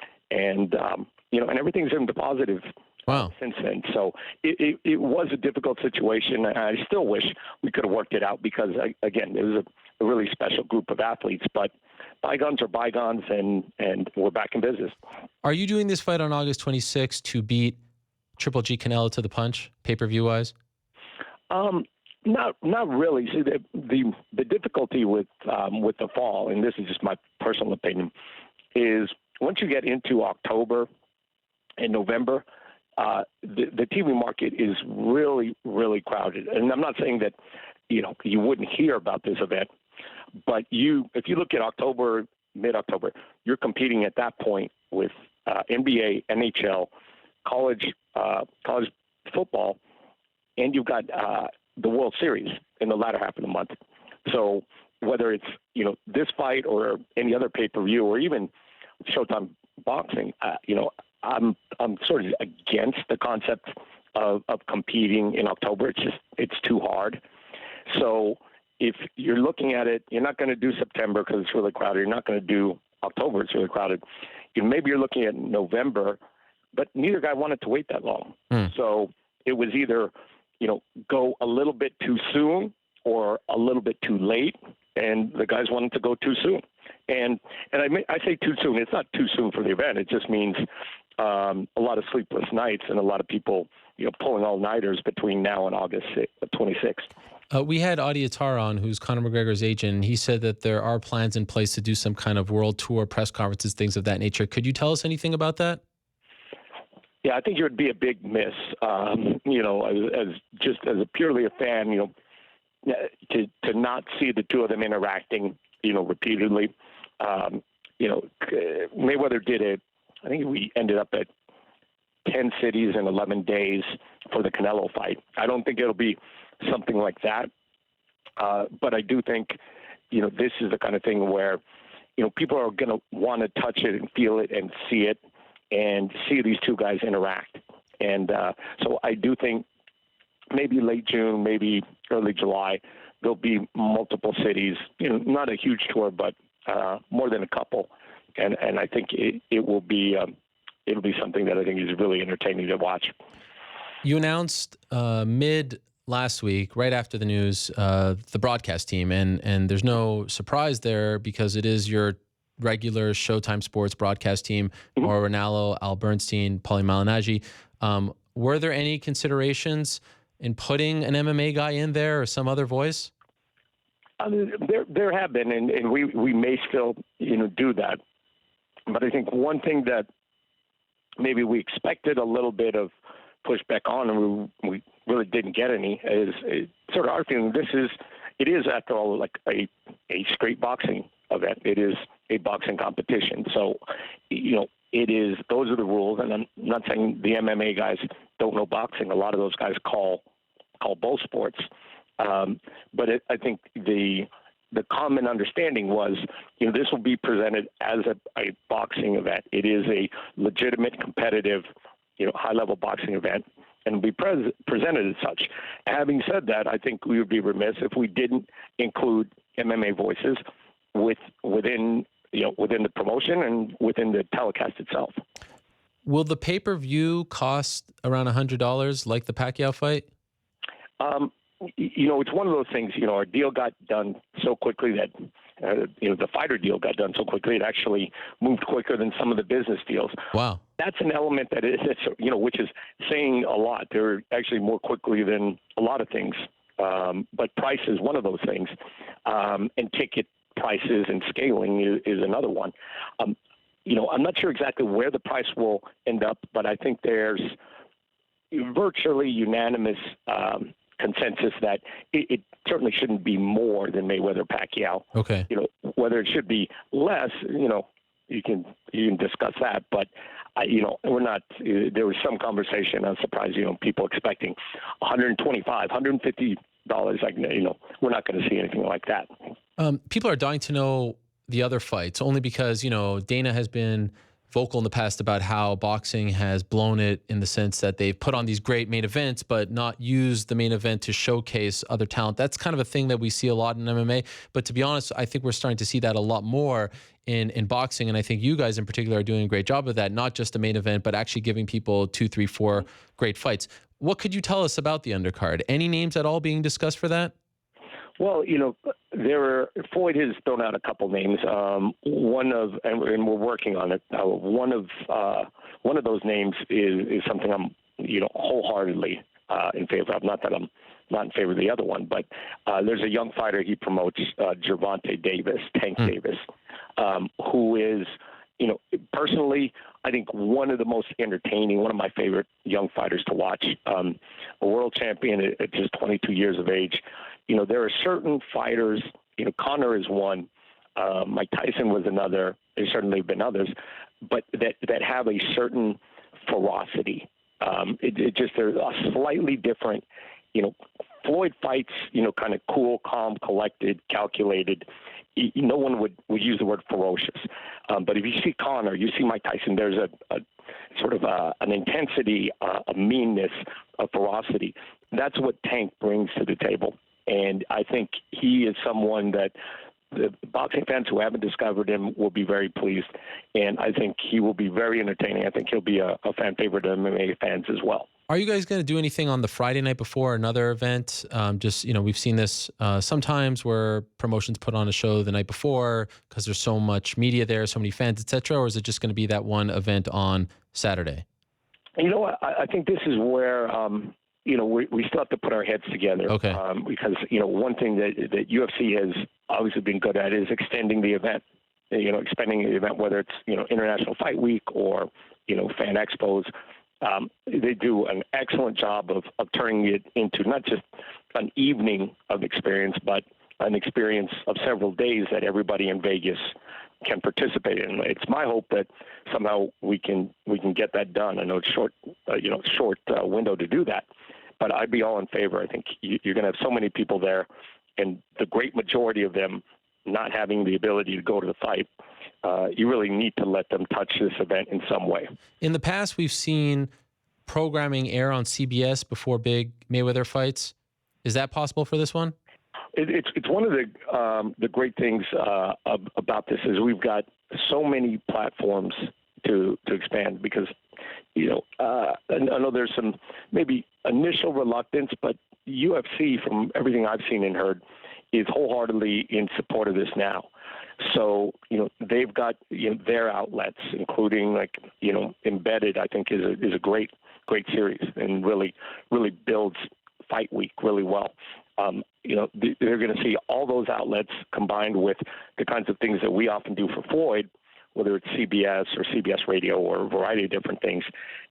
everything's in the positive. Wow. Since then. So it was a difficult situation. I still wish we could have worked it out because, again, it was a really special group of athletes. But bygones are bygones, and we're back in business. Are you doing this fight on August 26th to beat Triple G Canelo to the punch, pay-per-view wise? Not really. See, the difficulty with the fall, and this is just my personal opinion, is once you get into October and November, the TV market is really, really crowded. And I'm not saying that, you wouldn't hear about this event, but if you look at October, mid-October, you're competing at that point with NBA, NHL, college football, and you've got the World Series in the latter half of the month. So whether it's, this fight or any other pay-per-view or even Showtime boxing, I'm sort of against the concept of competing in October. It's too hard. So if you're looking at it, you're not going to do September because it's really crowded. You're not going to do October. It's really crowded. Maybe you're looking at November, but neither guy wanted to wait that long. So it was either, go a little bit too soon or a little bit too late. And the guys wanted to go too soon. And I say too soon. It's not too soon for the event. It just means a lot of sleepless nights and a lot of people, pulling all-nighters between now and August 26th. We had Audie Attar on, who's Conor McGregor's agent, and he said that there are plans in place to do some kind of world tour, press conferences, things of that nature. Could you tell us anything about that? Yeah, I think it would be a big miss. As purely a fan, to not see the two of them interacting, repeatedly. Mayweather did it. I think we ended up at 10 cities in 11 days for the Canelo fight. I don't think it'll be something like that. But I do think, this is the kind of thing where, people are going to want to touch it and feel it and see it and see these two guys interact. And so I do think maybe late June, maybe early July, there'll be multiple cities, not a huge tour, but more than a couple. And I think it will be it'll be something that I think is really entertaining to watch. You announced mid last week, right after the news, the broadcast team, and there's no surprise there because it is your regular Showtime Sports broadcast team, Mauro Ranallo, Al Bernstein, Paulie Malignaggi. Were there any considerations in putting an MMA guy in there or some other voice? There have been, and we may still do that. But I think one thing that maybe we expected a little bit of pushback on, and we really didn't get any, is sort of our feeling. It is after all like a straight boxing event. It is a boxing competition. So, it is. Those are the rules. And I'm not saying the MMA guys don't know boxing. A lot of those guys call both sports. But I think the common understanding was, this will be presented as a boxing event. It is a legitimate, competitive, high-level boxing event, and be presented as such. Having said that, I think we would be remiss if we didn't include MMA voices within the promotion and within the telecast itself. Will the pay-per-view cost around $100 like the Pacquiao fight? It's one of those things, our deal got done so quickly that, the fighter deal got done so quickly, it actually moved quicker than some of the business deals. Wow. That's an element which is saying a lot. They're actually more quickly than a lot of things. But price is one of those things. And ticket prices and scaling is another one. I'm not sure exactly where the price will end up, but I think there's virtually unanimous consensus that it certainly shouldn't be more than Mayweather-Pacquiao. Okay. Whether it should be less, you can discuss that, but we're not. There was some conversation. I'm surprised, people expecting $125, $150. We're not going to see anything like that. People are dying to know the other fights, only because Dana has been vocal in the past about how boxing has blown it in the sense that they've put on these great main events, but not used the main event to showcase other talent. That's kind of a thing that we see a lot in MMA. But to be honest, I think we're starting to see that a lot more in boxing. And I think you guys in particular are doing a great job of that, not just a main event, but actually giving people 2, 3, 4 great fights. What could you tell us about the undercard? Any names at all being discussed for that? Well, Floyd has thrown out a couple names. And we're working on it. One of those names is something I'm, wholeheartedly in favor of. Not that I'm not in favor of the other one, but there's a young fighter he promotes, Gervonta Davis, Tank Davis, who is, personally, I think one of the most entertaining, one of my favorite young fighters to watch. A world champion at just 22 years of age. There are certain fighters, Conor is one, Mike Tyson was another, there's certainly been others, but that have a certain ferocity. They're a slightly different, Floyd fights, kind of cool, calm, collected, calculated. No one would use the word ferocious. But if you see Conor, you see Mike Tyson, there's a sort of an intensity, a meanness, a ferocity. That's what Tank brings to the table. And I think he is someone that the boxing fans who haven't discovered him will be very pleased. And I think he will be very entertaining. I think he'll be a fan favorite of MMA fans as well. Are you guys going to do anything on the Friday night before another event? We've seen this sometimes where promotions put on a show the night before because there's so much media there, so many fans, et cetera, or is it just going to be that one event on Saturday? You know what? I think this is where, we still have to put our heads together. Okay. Because, one thing that UFC has obviously been good at is extending the event, expanding the event, whether it's, International Fight Week or, fan expos. They do an excellent job of turning it into not just an evening of experience, but an experience of several days that everybody in Vegas can participate in. It's my hope that somehow we can get that done. I know it's short window to do that, but I'd be all in favor. I think you're going to have so many people there, and the great majority of them not having the ability to go to the fight. You really need to let them touch this event in some way. In the past, we've seen programming air on CBS before big Mayweather fights. Is that possible for this one? It's one of the great things about this is we've got so many platforms to expand because, I know there's some maybe initial reluctance, but UFC, from everything I've seen and heard, is wholeheartedly in support of this now. So, they've got their outlets, including Embedded, I think is a great series and really builds Fight Week really well. They're going to see all those outlets combined with the kinds of things that we often do for Floyd, whether it's CBS or CBS Radio or a variety of different things.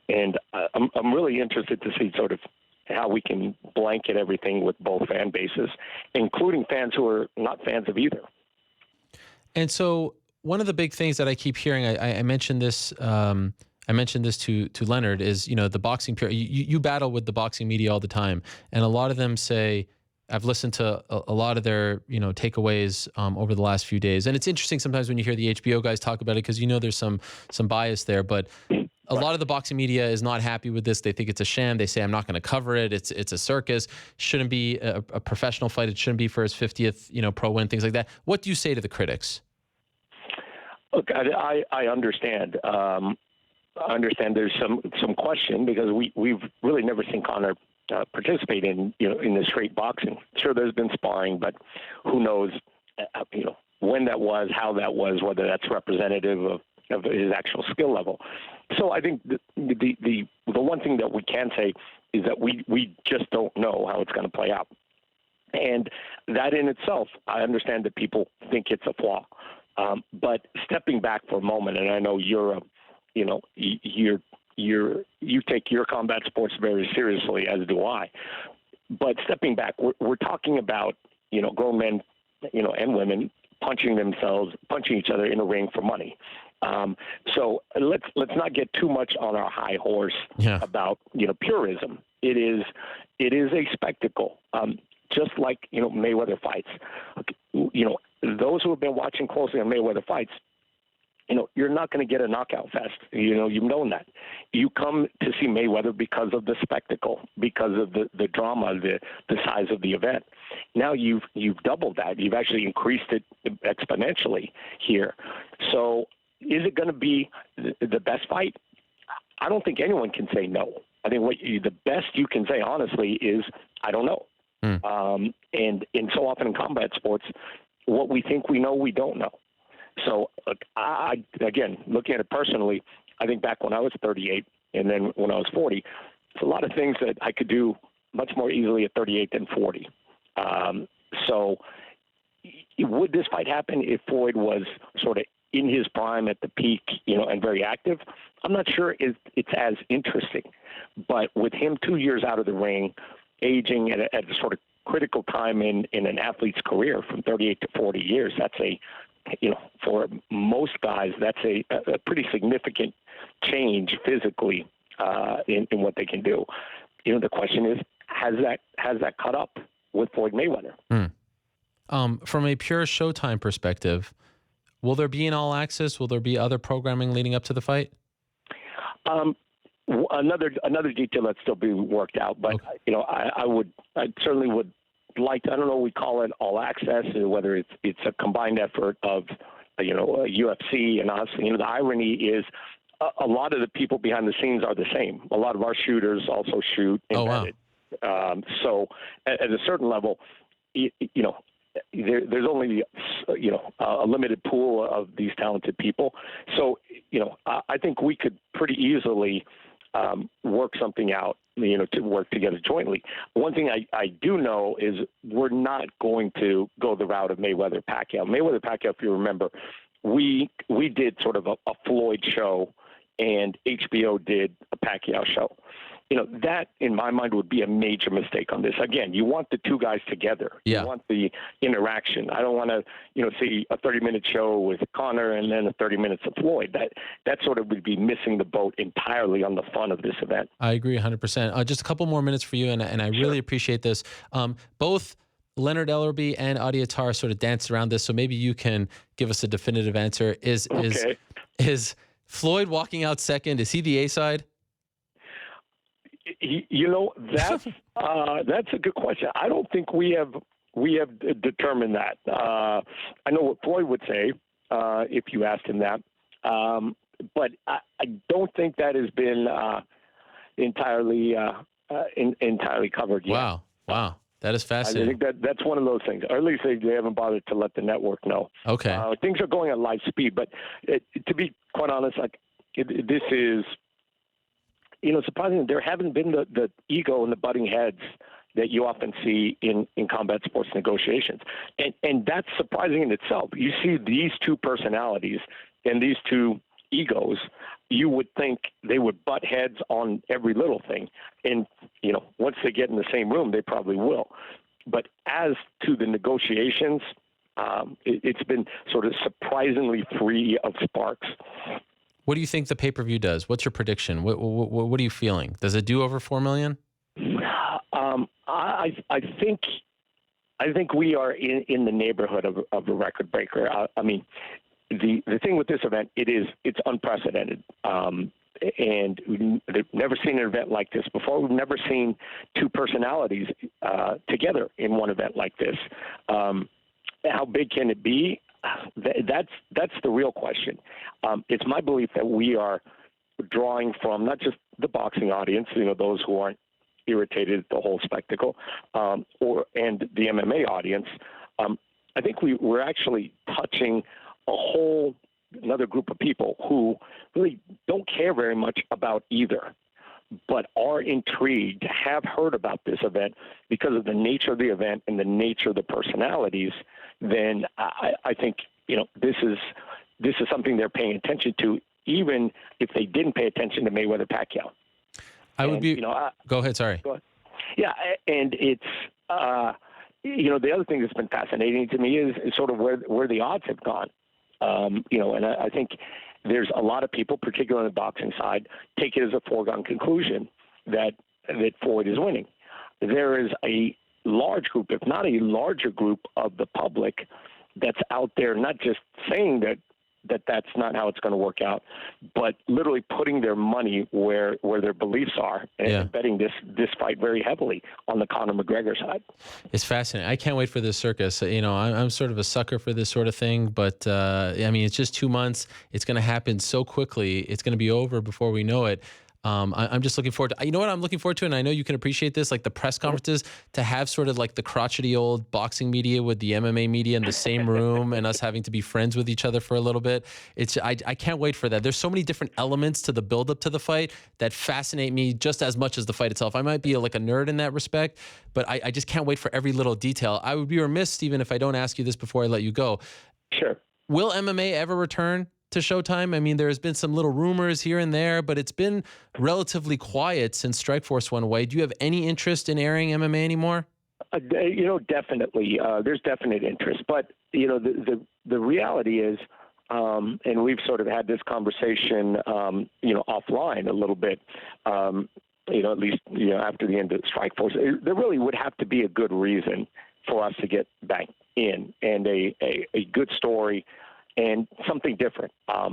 And I'm really interested to see sort of how we can blanket everything with both fan bases, including fans who are not fans of either. And so one of the big things that I keep hearing, I mentioned this. I mentioned this to Leonard is, the boxing period. You battle with the boxing media all the time, and a lot of them say, I've listened to a lot of their, takeaways over the last few days, and it's interesting sometimes when you hear the HBO guys talk about it because there's some bias there, but a lot of the boxing media is not happy with this. They think it's a sham. They say, I'm not going to cover it. It's a circus. Shouldn't be a professional fight. It shouldn't be for his 50th, pro win, things like that. What do you say to the critics? Look, I understand. I understand there's some question because we've really never seen Conor participate in the straight boxing. Sure, there's been sparring, but who knows, when that was, how that was, whether that's representative of his actual skill level. So I think the one thing that we can say is that we just don't know how it's going to play out. And that in itself, I understand that people think it's a flaw. But stepping back for a moment, and I know you're you take your combat sports very seriously, as do I. But stepping back, we're talking about, grown men, and women punching each other in a ring for money. So let's not get too much on our high horse about, purism. It is a spectacle. Just like, Mayweather fights, those who have been watching closely on Mayweather fights, you're not going to get a knockout fest. You've known that. You come to see Mayweather because of the spectacle, because of the drama, the size of the event. Now you've doubled that. You've actually increased it exponentially here. So is it going to be the best fight? I don't think anyone can say no. I think the best you can say, honestly, is I don't know. And so often in combat sports, what we think we know, we don't know. So, again, looking at it personally, I think back when I was 38 and then when I was 40, there's a lot of things that I could do much more easily at 38 than 40. So would this fight happen if Floyd was sort of in his prime at the peak, and very active? I'm not sure it's as interesting. But with him 2 years out of the ring, aging at a sort of critical time in an athlete's career from 38 to 40 years, that's for most guys, that's a pretty significant change physically in what they can do. The question is, has that caught up with Floyd Mayweather? From a pure Showtime perspective, will there be an All Access? Will there be other programming leading up to the fight? Another detail that's still being worked out, but okay. I certainly would like to, I don't know, we call it All Access, whether it's a combined effort of UFC and us. The irony is a lot of the people behind the scenes are the same. A lot of our shooters also shoot embedded. Wow. So at a certain level, there's only a limited pool of these talented people. So I think we could pretty easily work something out, to work together jointly. One thing I do know is we're not going to go the route of Mayweather-Pacquiao. Mayweather-Pacquiao, if you remember, we did sort of a Floyd show, and HBO did a Pacquiao show. That, in my mind, would be a major mistake on this. Again, you want the two guys together. Yeah. You want the interaction. I don't want to, see a 30-minute show with Conor and then 30 minutes of Floyd. That sort of would be missing the boat entirely on the fun of this event. I agree 100%. Just a couple more minutes for you, and I really appreciate this. Both Leonard Ellerbe and Audie Attar sort of danced around this, so maybe you can give us a definitive answer. Is Floyd walking out second? Is he the A side? That's a good question. I don't think we have determined that. I know what Floyd would say if you asked him that, but I don't think that has been entirely covered yet. Wow, that is fascinating. I think that's one of those things, or at least they haven't bothered to let the network know. Okay, things are going at light speed, but to be quite honest, this is. Surprisingly, there haven't been the ego and the butting heads that you often see in combat sports negotiations. And that's surprising in itself. You see these two personalities and these two egos, you would think they would butt heads on every little thing. And, once they get in the same room, they probably will. But as to the negotiations, it's been sort of surprisingly free of sparks. What do you think the pay-per-view does? What's your prediction? What are you feeling? Does it do over 4 million? I think we are in the neighborhood of a record breaker. I mean, the thing with this event, it's unprecedented. And we've never seen an event like this before. We've never seen two personalities together in one event like this. How big can it be? That's the real question. It's my belief that we are drawing from not just the boxing audience, those who aren't irritated at the whole spectacle, and the MMA audience. I think we're actually touching another group of people who really don't care very much about either, but are intrigued, have heard about this event because of the nature of the event and the nature of the personalities. Then I think this is something they're paying attention to, even if they didn't pay attention to Mayweather-Pacquiao. I would be. Go ahead. Sorry. Go ahead. Yeah, and it's the other thing that's been fascinating to me is sort of where the odds have gone. And I think there's a lot of people, particularly on the boxing side, take it as a foregone conclusion that Floyd is winning. There is a large group, if not a larger group, of the public that's out there not just saying that's not how it's going to work out, but literally putting their money where their beliefs are and betting this fight very heavily on the Conor McGregor side. It's fascinating. I can't wait for this circus. I'm sort of a sucker for this sort of thing, but it's just 2 months. It's going to happen so quickly. It's going to be over before we know it. I'm just looking forward to, what I'm looking forward to, and I know you can appreciate this, like the press conferences, to have sort of like the crotchety old boxing media with the MMA media in the same room and us having to be friends with each other for a little bit. I can't wait for that. There's so many different elements to the buildup to the fight that fascinate me just as much as the fight itself. I might be like a nerd in that respect, but I just can't wait for every little detail. I would be remiss, Stephen, if I don't ask you this before I let you go. Sure. Will MMA ever return to Showtime? I mean, there's been some little rumors here and there, but it's been relatively quiet since Strikeforce went away. Do you have any interest in airing MMA anymore? Definitely. There's definite interest, but the reality is, and we've sort of had this conversation, offline a little bit. At least after the end of Strikeforce, there really would have to be a good reason for us to get back in, and a good story and something different. I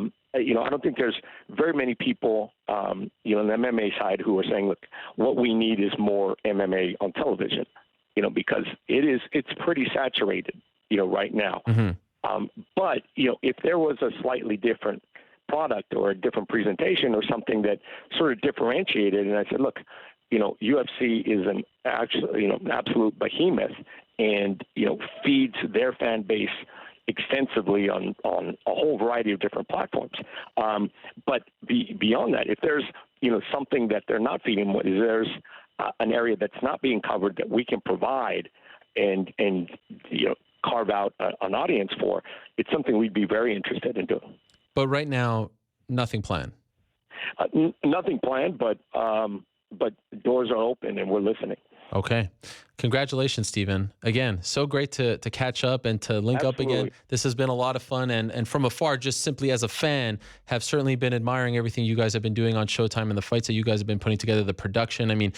don't think there's very many people, on the MMA side who are saying, look, what we need is more MMA on television, because it's pretty saturated, right now. Mm-hmm. But if there was a slightly different product or a different presentation or something that sort of differentiated, and I said, look, UFC is an absolute behemoth and, feeds their fan base extensively on a whole variety of different platforms. But beyond that, if there's, something that they're not feeding, if there's an area that's not being covered that we can provide and carve out an audience for, it's something we'd be very interested in doing. But right now, nothing planned. Nothing planned, but doors are open and we're listening. Okay. Congratulations, Stephen. Again, so great to catch up and to link up again. This has been a lot of fun. And from afar, just simply as a fan, have certainly been admiring everything you guys have been doing on Showtime and the fights that you guys have been putting together, the production. I mean,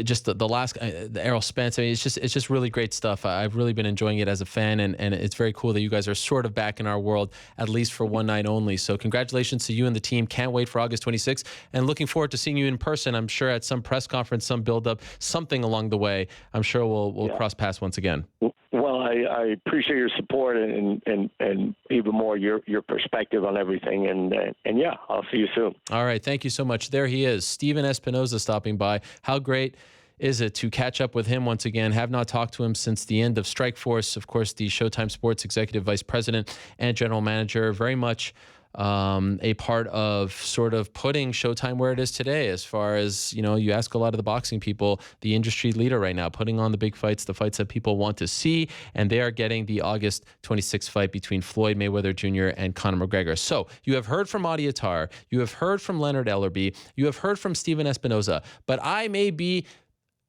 just the last, the Errol Spence, it's just really great stuff. I've really been enjoying it as a fan, and it's very cool that you guys are sort of back in our world, at least for one night only. So congratulations to you and the team. Can't wait for August 26th, and looking forward to seeing you in person. I'm sure at some press conference, some build-up, something along the way. I'm sure we'll cross paths once again. Well, I appreciate your support and even more your perspective on everything. And yeah, I'll see you soon. All right. Thank you so much. There he is, Stephen Espinoza, stopping by. How great is it to catch up with him once again? Have not talked to him since the end of Strikeforce. Of course, the Showtime Sports Executive Vice President and General Manager, very much a part of sort of putting Showtime where it is today, as far as, you ask a lot of the boxing people, the industry leader right now, putting on the big fights, the fights that people want to see, and they are getting the August 26th fight between Floyd Mayweather Jr. and Conor McGregor. So you have heard from Audie Attar, you have heard from Leonard Ellerbe, you have heard from Stephen Espinoza, but I may be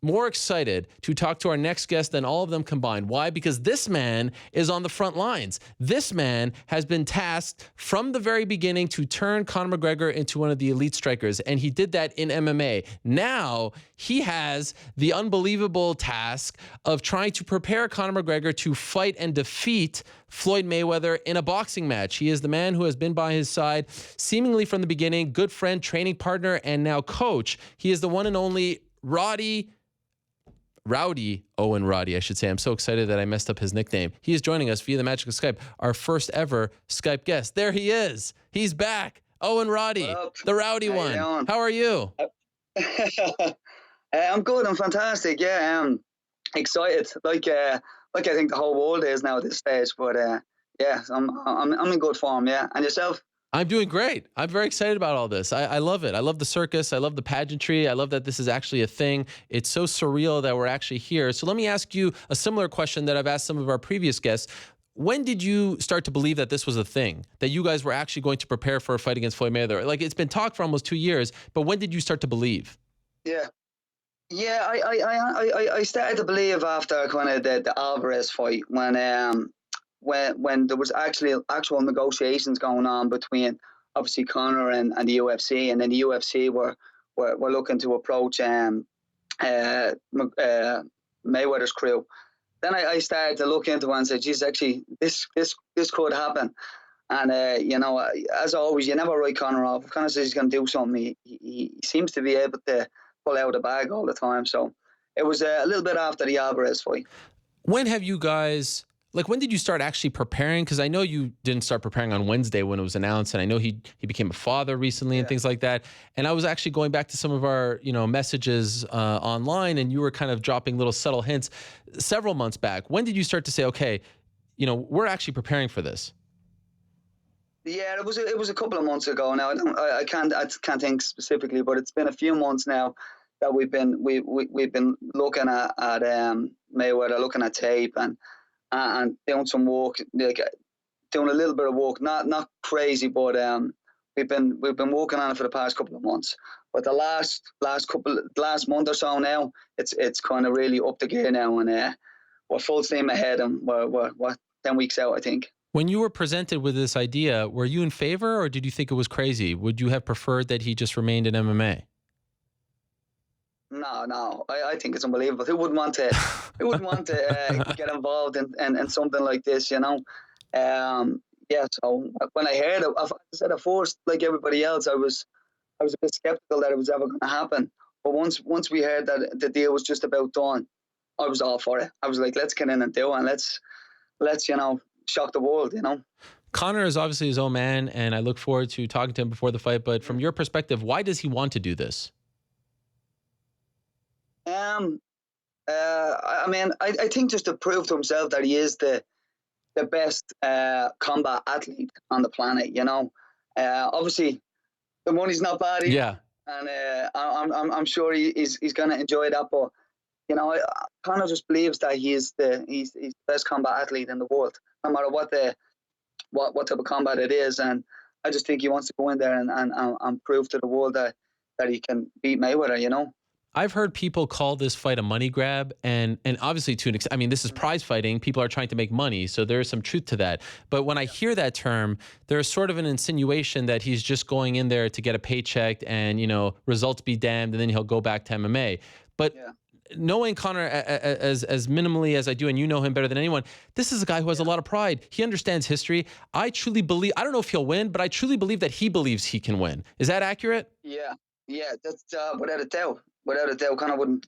more excited to talk to our next guest than all of them combined. Why? Because this man is on the front lines. This man has been tasked from the very beginning to turn Conor McGregor into one of the elite strikers, and he did that in MMA. Now he has the unbelievable task of trying to prepare Conor McGregor to fight and defeat Floyd Mayweather in a boxing match. He is the man who has been by his side seemingly from the beginning, good friend, training partner, and now coach. He is the one and only Rowdy Owen Roddy, I should say. I'm so excited that I messed up his nickname. He is joining us via the magic of Skype, our first ever Skype guest. There he is. He's back. Owen Roddy, the rowdy one. How are you? I'm good. I'm fantastic. Yeah, I'm excited. Like I think the whole world is now at this stage. But yeah, I'm in good form. Yeah, and yourself? I'm doing great. I'm very excited about all this. I love it. I love the circus. I love the pageantry. I love that this is actually a thing. It's so surreal that we're actually here. So let me ask you a similar question that I've asked some of our previous guests. when did you start to believe that this was a thing, that you guys were actually going to prepare for a fight against Floyd Mayweather? Like, it's been talked for almost 2 years, but when did you start to believe? Yeah. Yeah, I started to believe after kind of the Alvarez fight when there was actual negotiations going on between obviously Conor and the UFC, and then the UFC were looking to approach Mayweather's crew. Then I started to look into it and said, geez, actually this could happen. And you know, as always, you never write Conor off. If Conor says he's going to do something, he seems to be able to pull out the bag all the time. So it was a little bit after the Alvarez fight. When have you guys, like, when did you start actually preparing? Because I know you didn't start preparing on Wednesday when it was announced, and I know he became a father recently and things like that. And I was actually going back to some of our, you know, messages online, and you were kind of dropping little subtle hints several months back. When did you start to say, okay, you know, we're actually preparing for this? Yeah, it was a couple of months ago now. I can't think specifically, but it's been a few months now that we've been looking at Mayweather, looking at tape and doing some work, like doing a little bit of work, not crazy, but we've been working on it for the past couple of months. But the last month or so now, it's kind of really up the gear now, and we're full steam ahead, and we're 10 weeks out, I think. When you were presented with this idea, were you in favor, or did you think it was crazy? Would you have preferred that he just remained in MMA? No. I think it's unbelievable. Who wouldn't want to get involved in something like this, you know? Yeah, so when I heard it, I said at first, like everybody else, I was a bit skeptical that it was ever going to happen. But once we heard that the deal was just about done, I was all for it. I was like, let's get in and do it, and let's you know, shock the world, you know. Conor is obviously his own man, and I look forward to talking to him before the fight. But from your perspective, why does he want to do this? I mean, I think just to prove to himself that he is the best combat athlete on the planet. You know, obviously the money's not bad either, yeah, and I'm sure he's going to enjoy that. But you know, Conor just believes that he's the best combat athlete in the world, no matter what type of combat it is. And I just think he wants to go in there and prove to the world that he can beat Mayweather, you know. I've heard people call this fight a money grab, and obviously to an extent, I mean, this is prize fighting. People are trying to make money, so there is some truth to that. But when I hear that term, there's sort of an insinuation that he's just going in there to get a paycheck and, you know, results be damned, and then he'll go back to MMA. But knowing Conor as minimally as I do, and you know him better than anyone, this is a guy who has a lot of pride. He understands history. I truly believe, I don't know if he'll win, but I truly believe that he believes he can win. Is that accurate? Yeah, that's without a doubt. Without a doubt, Conor wouldn't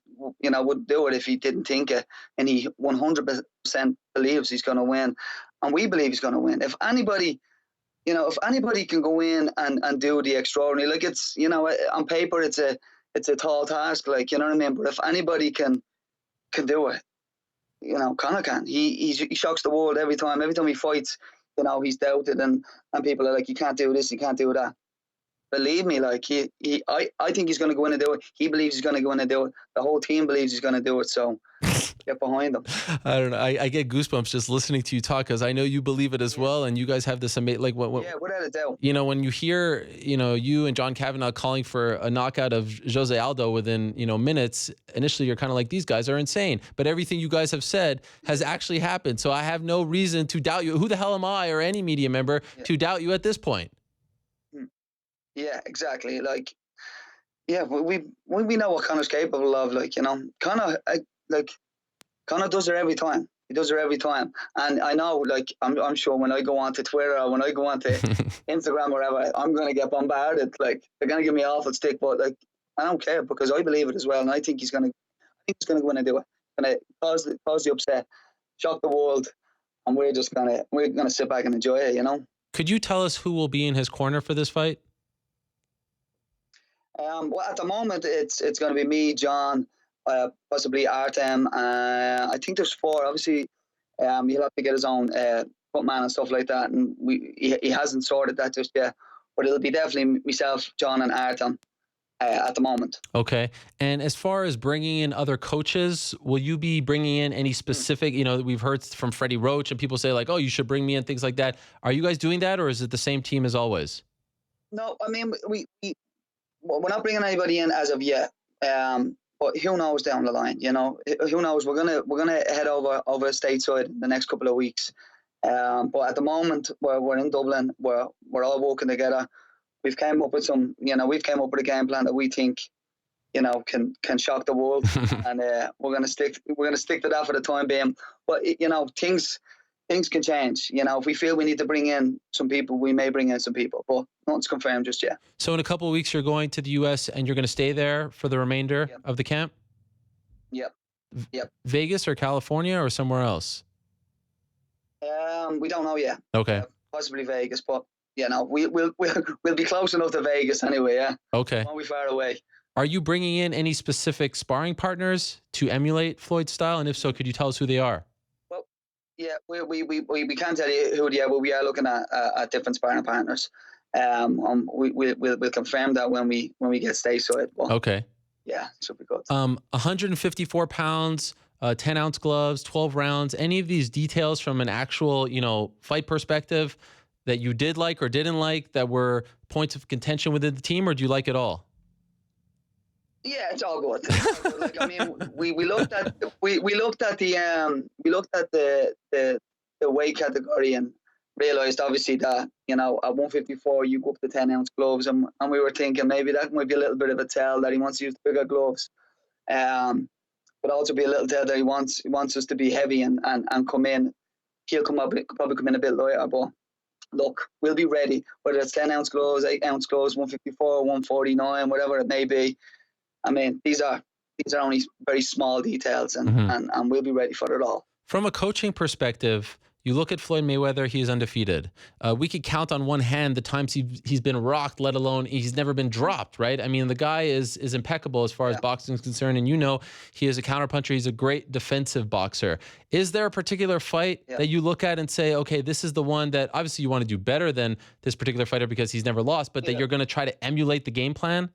do it if he didn't think it, and he 100% believes he's going to win, and we believe he's going to win. If anybody can go in and do the extraordinary, like, it's, you know, on paper it's a tall task, like, you know what I mean. But if anybody can do it, you know, Conor can. He shocks the world every time. Every time he fights, you know, he's doubted, and people are like, you can't do this, you can't do that. Believe me, like, I think he's going to go in and do it. He believes he's going to go in and do it. The whole team believes he's going to do it. So get behind him. I don't know. I get goosebumps just listening to you talk, because I know you believe it as well, and you guys have this amazing, like, what? Yeah, without a doubt. You know, when you hear, you know, you and John Kavanagh calling for a knockout of Jose Aldo within, you know, minutes, initially you're kind of like, these guys are insane. But everything you guys have said has actually happened. So I have no reason to doubt you. Who the hell am I, or any media member, to doubt you at this point? Yeah, exactly. Like, yeah, we know what Conor's capable of. Like, you know, Conor does it every time. He does it every time. And I know, like, I'm sure when I go onto Twitter or when I go onto Instagram or whatever, I'm going to get bombarded. Like, they're going to give me awful stick, but, like, I don't care, because I believe it as well. And I think he's going to go in and do it. Going to cause the upset, shock the world, and we're going to sit back and enjoy it, you know. Could you tell us who will be in his corner for this fight? Well, at the moment, it's going to be me, John, possibly Artem. I think there's 4. Obviously, he'll have to get his own footman and stuff like that, and he hasn't sorted that just yet. But it'll be definitely myself, John, and Artem. at the moment. Okay. And as far as bringing in other coaches, will you be bringing in any specific, we've heard from Freddie Roach and people say like, oh, you should bring me in, things like that. Are you guys doing that, or is it the same team as always? No, I mean, we're not bringing anybody in as of yet. But who knows down the line, who knows? We're gonna head over stateside in the next couple of weeks. But at the moment, we're in Dublin. We're all working together. We've came up with a game plan that we think, can shock the world, and we're gonna stick to that for the time being. But things can change. If we feel we need to bring in some people, we may bring in some people, but nothing's confirmed just yet. So in a couple of weeks, you're going to the U.S. and you're going to stay there for the remainder of the camp? Yep. Vegas or California or somewhere else? We don't know yet. Okay. Possibly Vegas, but we'll be close enough to Vegas anyway. Yeah. Okay. Won't be far away. Are you bringing in any specific sparring partners to emulate Floyd's style? And if so, could you tell us who they are? Well, yeah, we can't tell you who they are, but we are looking at different sparring partners. We'll confirm that when we get stateside. Well, okay. Yeah, it should be good. 154 pounds, 10-ounce gloves, 12 rounds. Any of these details from an actual, fight perspective that you did like or didn't like that were points of contention within the team, or do you like it all? Yeah, it's all good. Like, I mean, we looked at the weight category and realized obviously that at 154 you go up to 10-ounce gloves, and we were thinking maybe that might be a little bit of a tell that he wants to use bigger gloves, but also be a little tell that he wants us to be heavy and come in. He'll probably come in a bit lighter, but look, we'll be ready, whether it's 10-ounce gloves, 8-ounce gloves, 154, 149, whatever it may be. I mean, these are only very small details, and we'll be ready for it all. From a coaching perspective, you look at Floyd Mayweather, he is undefeated. We could count on one hand the times he's been rocked, let alone he's never been dropped, right? I mean, the guy is impeccable as far as boxing is concerned, and he is a counterpuncher. He's a great defensive boxer. Is there a particular fight that you look at and say, okay, this is the one that obviously you want to do better than this particular fighter because he's never lost, but that you're going to try to emulate the game plan?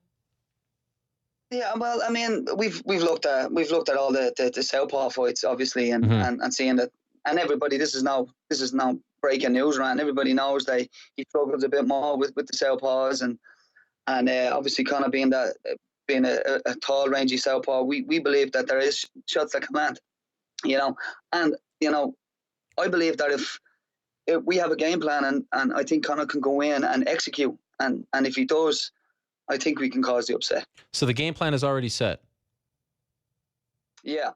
Yeah, well, I mean, we've looked at all the southpaw fights, obviously, and seeing that, and everybody, this is now breaking news, right? And everybody knows that he struggles a bit more with the southpaws, and obviously Conor being a tall, rangy southpaw, we believe that there is shots that can land, and I believe that if we have a game plan, and I think Conor can go in and execute, and if he does, I think we can cause the upset. So the game plan is already set. Yeah.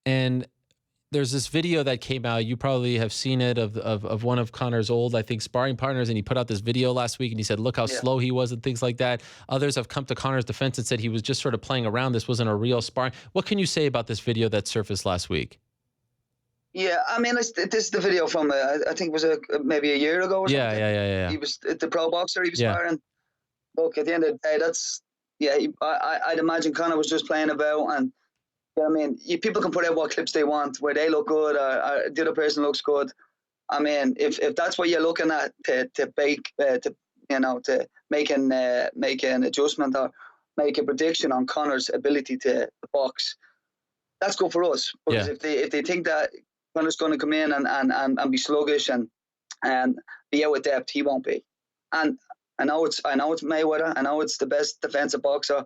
And there's this video that came out. You probably have seen it of one of Conor's old, I think, sparring partners. And he put out this video last week and he said, look how slow he was and things like that. Others have come to Conor's defense and said he was just sort of playing around. This wasn't a real sparring. What can you say about this video that surfaced last week? Yeah, I mean, this is the video from, I think it was maybe a year ago or something. Yeah. He was the pro boxer he was sparring. Look, at the end of the day, I'd imagine Conor was just playing about, and I mean, people can put out what clips they want, where they look good or the other person looks good. I mean, if that's what you're looking at to make an adjustment or make a prediction on Conor's ability to box, that's good for us. Because if they think that Conor's going to come in and be sluggish and be out with depth, he won't be. And I know it's Mayweather. I know it's the best defensive boxer,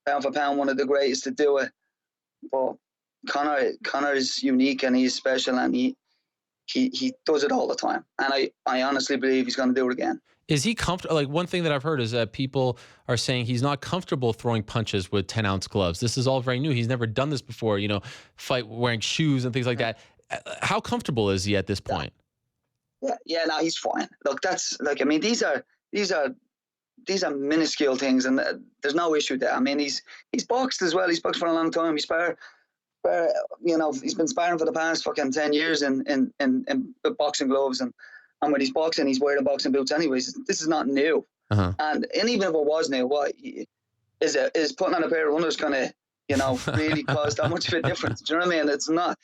pound for pound, one of the greatest to do it. But Conor is unique and he's special, and he does it all the time. And I honestly believe he's going to do it again. Is he comfortable? Like, one thing that I've heard is that people are saying he's not comfortable throwing punches with 10-ounce gloves. This is all very new. He's never done this before. Fight wearing shoes and things like that. How comfortable is he at this point? Yeah. No, he's fine. Look, that's like, I mean, these are minuscule things, and there's no issue there. I mean, he's boxed as well. He's boxed for a long time. He's been sparring for the past fucking 10 years in boxing gloves, and when he's boxing, he's wearing boxing boots anyways. This is not new. And even if it was new, what is putting on a pair of runners going to really cause that much of a difference? Do you know what I mean? It's not.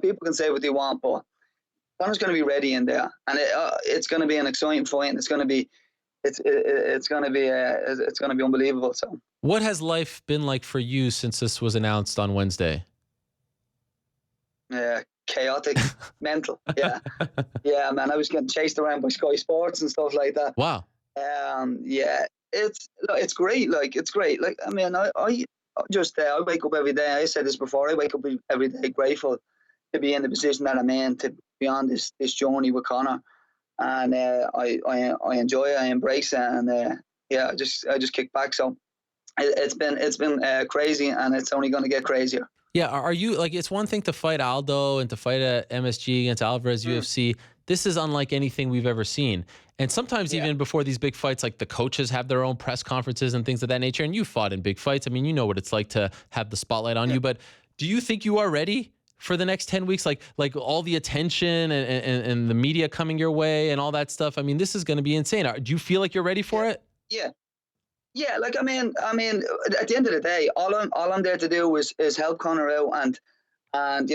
People can say what they want, but Conor's going to be ready in there, and it's going to be an exciting fight, and it's going to be it's going to be unbelievable. So, what has life been like for you since this was announced on Wednesday? yeah, chaotic, mental. Yeah, yeah, man. I was getting chased around by Sky Sports and stuff like that. Wow. Yeah, it's great. Like, it's great. Like, I mean, I wake up every day. I said this before. I wake up every day grateful to be in the position that I'm in, to be on this journey with Conor, and I enjoy it. I embrace it, and yeah, I just kick back. So it's been crazy, and it's only going to get crazier. Yeah, are you, like, it's one thing to fight Aldo and to fight at MSG against Alvarez, UFC. This is unlike anything we've ever seen. And sometimes even before these big fights, like, the coaches have their own press conferences and things of that nature. And you fought in big fights. I mean, you know what it's like to have the spotlight on you. But do you think you are ready for the next 10 weeks? Like all the attention and the media coming your way and all that stuff. I mean, this is going to be insane. Do you feel like you're ready for it? Yeah. Yeah, like, I mean, at the end of the day, all I'm there to do is help Conor out and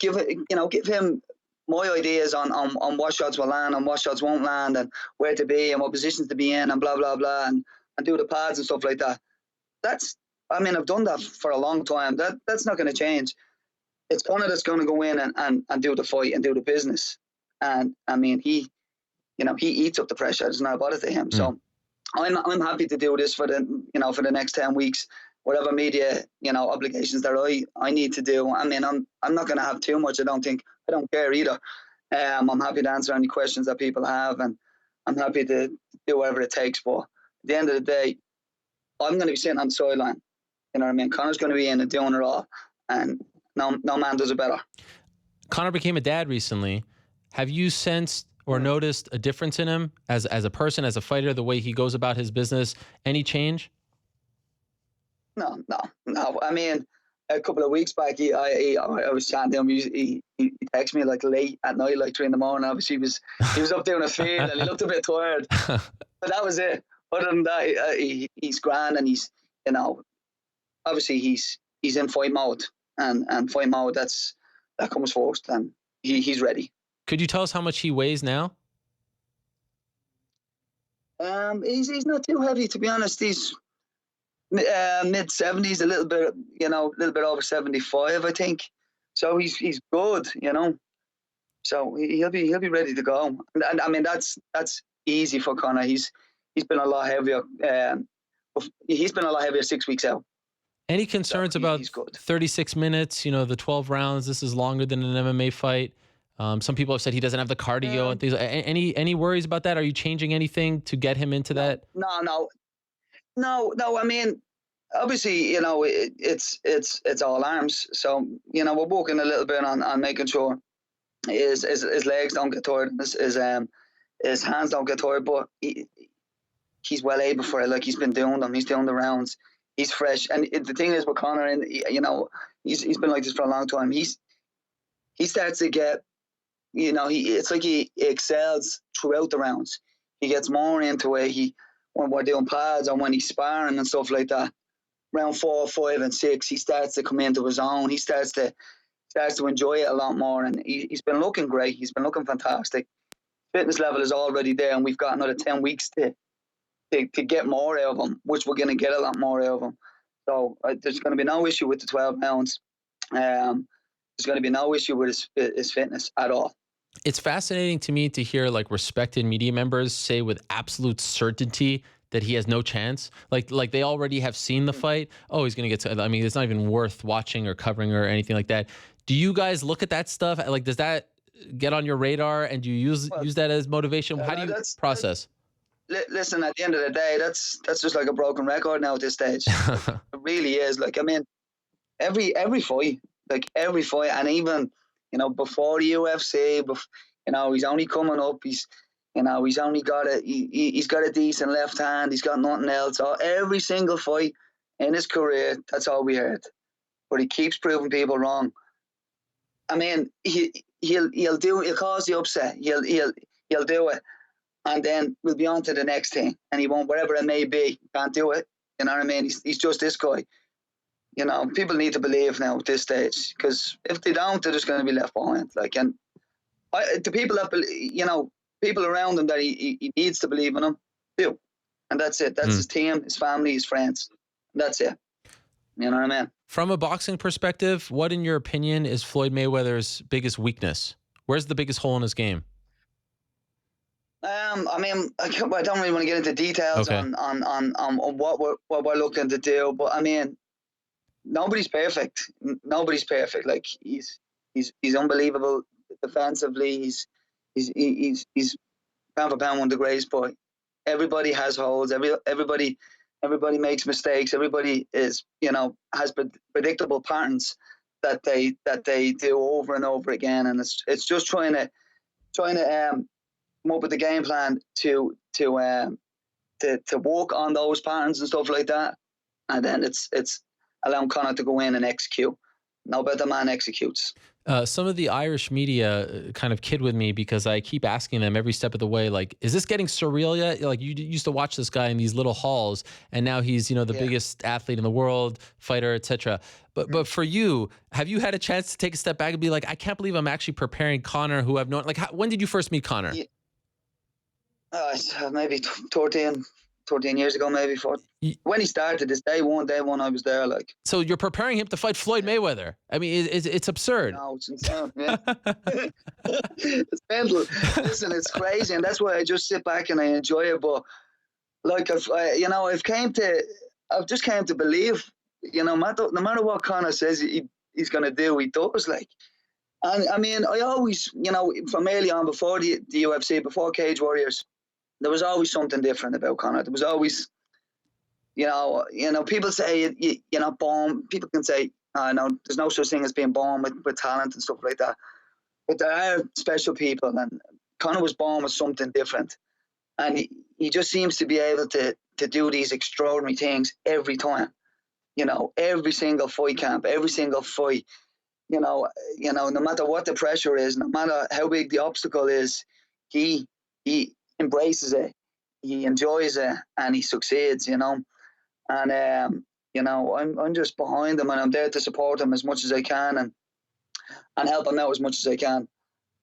give him my ideas on what shots will land and what shots won't land and where to be and what positions to be in and blah blah blah and do the pads and stuff like that. I've done that for a long time. That's not going to change. It's Conor that's going to go in and do the fight and do the business. And I mean, he eats up the pressure. It's not about it to him. So I'm happy to do this for the next 10 weeks, whatever media, obligations that I need to do. I mean, I'm not going to have too much. I don't care either. I'm happy to answer any questions that people have, and I'm happy to do whatever it takes. But at the end of the day, I'm going to be sitting on the sideline. You know what I mean? Conor's going to be in and doing it all, and no man does it better. Conor became a dad recently. Have you sensed or noticed a difference in him as a person, as a fighter, the way he goes about his business? Any change? No. I mean, a couple of weeks back, I was chatting to him. He texted me like late at night, like 3 a.m. Obviously, he was up doing a field and he looked a bit tired. But that was it. Other than that, he's grand, and he's obviously he's in fight mode, and fight mode that comes first, and he's ready. Could you tell us how much he weighs now? He's not too heavy, to be honest. He's mid-70s, a little bit over 75, I think. So he's good, So he'll be ready to go. And I mean, that's easy for Conor. He's been a lot heavier. He's been a lot heavier 6 weeks out. Any concerns about 36 minutes? The 12 rounds. This is longer than an MMA fight. Some people have said he doesn't have the cardio and things. Any worries about that? Are you changing anything to get him into that? No. I mean, obviously, it's all arms. So we're working a little bit on making sure his legs don't get tired, his hands don't get tired. But he's well able for it. Like, he's been doing them. He's doing the rounds. He's fresh. And the thing is with Conor, and he's been like this for a long time. He starts to get. It's like he excels throughout the rounds. He gets more into it. When we're doing pads or when he's sparring and stuff like that, round 4, 5, and 6, he starts to come into his own. He starts to enjoy it a lot more, and he's been looking great. He's been looking fantastic. Fitness level is already there, and we've got another 10 weeks to get more out of him, which we're going to get a lot more out of him. So there's going to be no issue with the 12 rounds. There's going to be no issue with his fitness at all. It's fascinating to me to hear like respected media members say with absolute certainty that he has no chance. Like they already have seen the fight. Oh, he's going to get I mean, it's not even worth watching or covering or anything like that. Do you guys look at that stuff? Like, does that get on your radar, and do you use that as motivation? How do you process? Listen, at the end of the day, that's just like a broken record now at this stage. It really is. Like, I mean, every fight, and even before the UFC, he's only coming up. He's only got he's got a decent left hand. He's got nothing else. So every single fight in his career, that's all we heard. But he keeps proving people wrong. I mean, he'll cause the upset. He'll do it, and then we'll be on to the next thing, and he won't, whatever it may be, can't do it. You know what I mean? He's just this guy. People need to believe now at this stage, because if they don't, they're just going to be left behind. Like, and the people that people around him that he needs to believe in him. do. And that's it. That's his team, his family, his friends. That's it. You know what I mean? From a boxing perspective, what, in your opinion, is Floyd Mayweather's biggest weakness? Where's the biggest hole in his game? I mean, I don't really want to get into details on what we're looking to do, but I mean, nobody's perfect. Nobody's perfect. Like he's unbelievable defensively. He's pound for pound one of the greatest. But everybody has holes. Everybody makes mistakes. Everybody is, has predictable patterns that they do over and over again. And it's just trying to come up with a game plan to work on those patterns and stuff like that. And then it's allowing Conor to go in and execute. No better man executes. Some of the Irish media kind of kid with me because I keep asking them every step of the way, like, is this getting surreal yet? Like, you used to watch this guy in these little halls, and now he's, the biggest athlete in the world, fighter, etc. But for you, have you had a chance to take a step back and be like, I can't believe I'm actually preparing Conor, who I've known? Like, when did you first meet Conor? Yeah. Maybe 13 years ago, maybe. When he started, this day one, I was there. Like, so you're preparing him to fight Floyd Mayweather? I mean, it's absurd. No, it's insane. Yeah. It's mental. Listen, it's crazy, and that's why I just sit back and I enjoy it. But like, I've just came to believe, no matter what Conor says he's going to do, he does. Like, and I mean, I always, from early on, before the UFC, before Cage Warriors, there was always something different about Conor. There was always, people say you're not born. People can say, no, there's no such thing as being born with talent and stuff like that. But there are special people, and Conor was born with something different. And he just seems to be able to do these extraordinary things every time. Every single fight camp, every single fight, no matter what the pressure is, no matter how big the obstacle is, he embraces it, he enjoys it, and he succeeds, And I'm just behind him, and I'm there to support him as much as I can, and help him out as much as I can,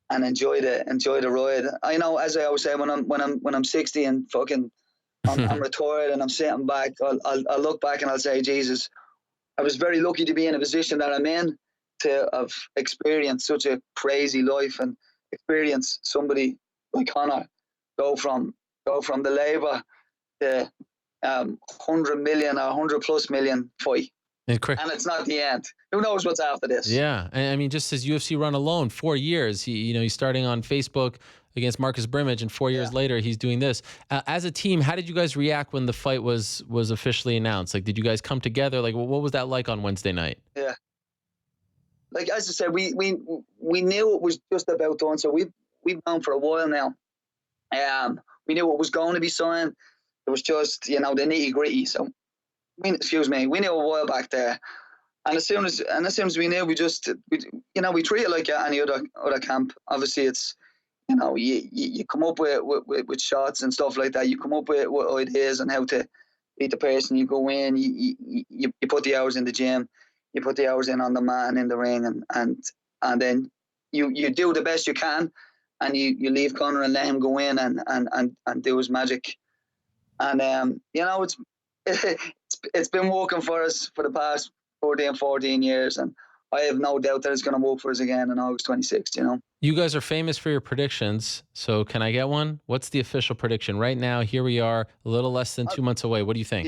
and enjoy the ride. I know, as I always say, when I'm 60 and fucking I'm retired and I'm sitting back, I'll look back and I'll say, Jesus, I was very lucky to be in a position that I'm in, to have experienced such a crazy life and experience somebody like Conor go from the labor to 100 million or 100 plus million fight. And it's not the end. Who knows what's after this? Yeah. And I mean, just his UFC run alone, 4 years, he's starting on Facebook against Marcus Brimage, and 4 years later, he's doing this. As a team, how did you guys react when the fight was officially announced? Like, did you guys come together? Like, what was that like on Wednesday night? Yeah. Like, as I said, we knew it was just about done. So we've known for a while now. We knew what was going to be signed. It was just, the nitty gritty. So, we knew a while back there. And as soon as we knew, we treat it like any other camp. Obviously, it's, you come up with shots and stuff like that. You come up with what ideas and how to beat the person. You go in, you put the hours in the gym. You put the hours in on the mat and in the ring, and then you do the best you can, and you leave Conor and let him go in and do his magic. And it's been working for us for the past 14 years, and I have no doubt that it's going to work for us again on August 26th. You guys are famous for your predictions, so can I get one? What's the official prediction right now? Here we are, a little less than 2 months away. What do you think?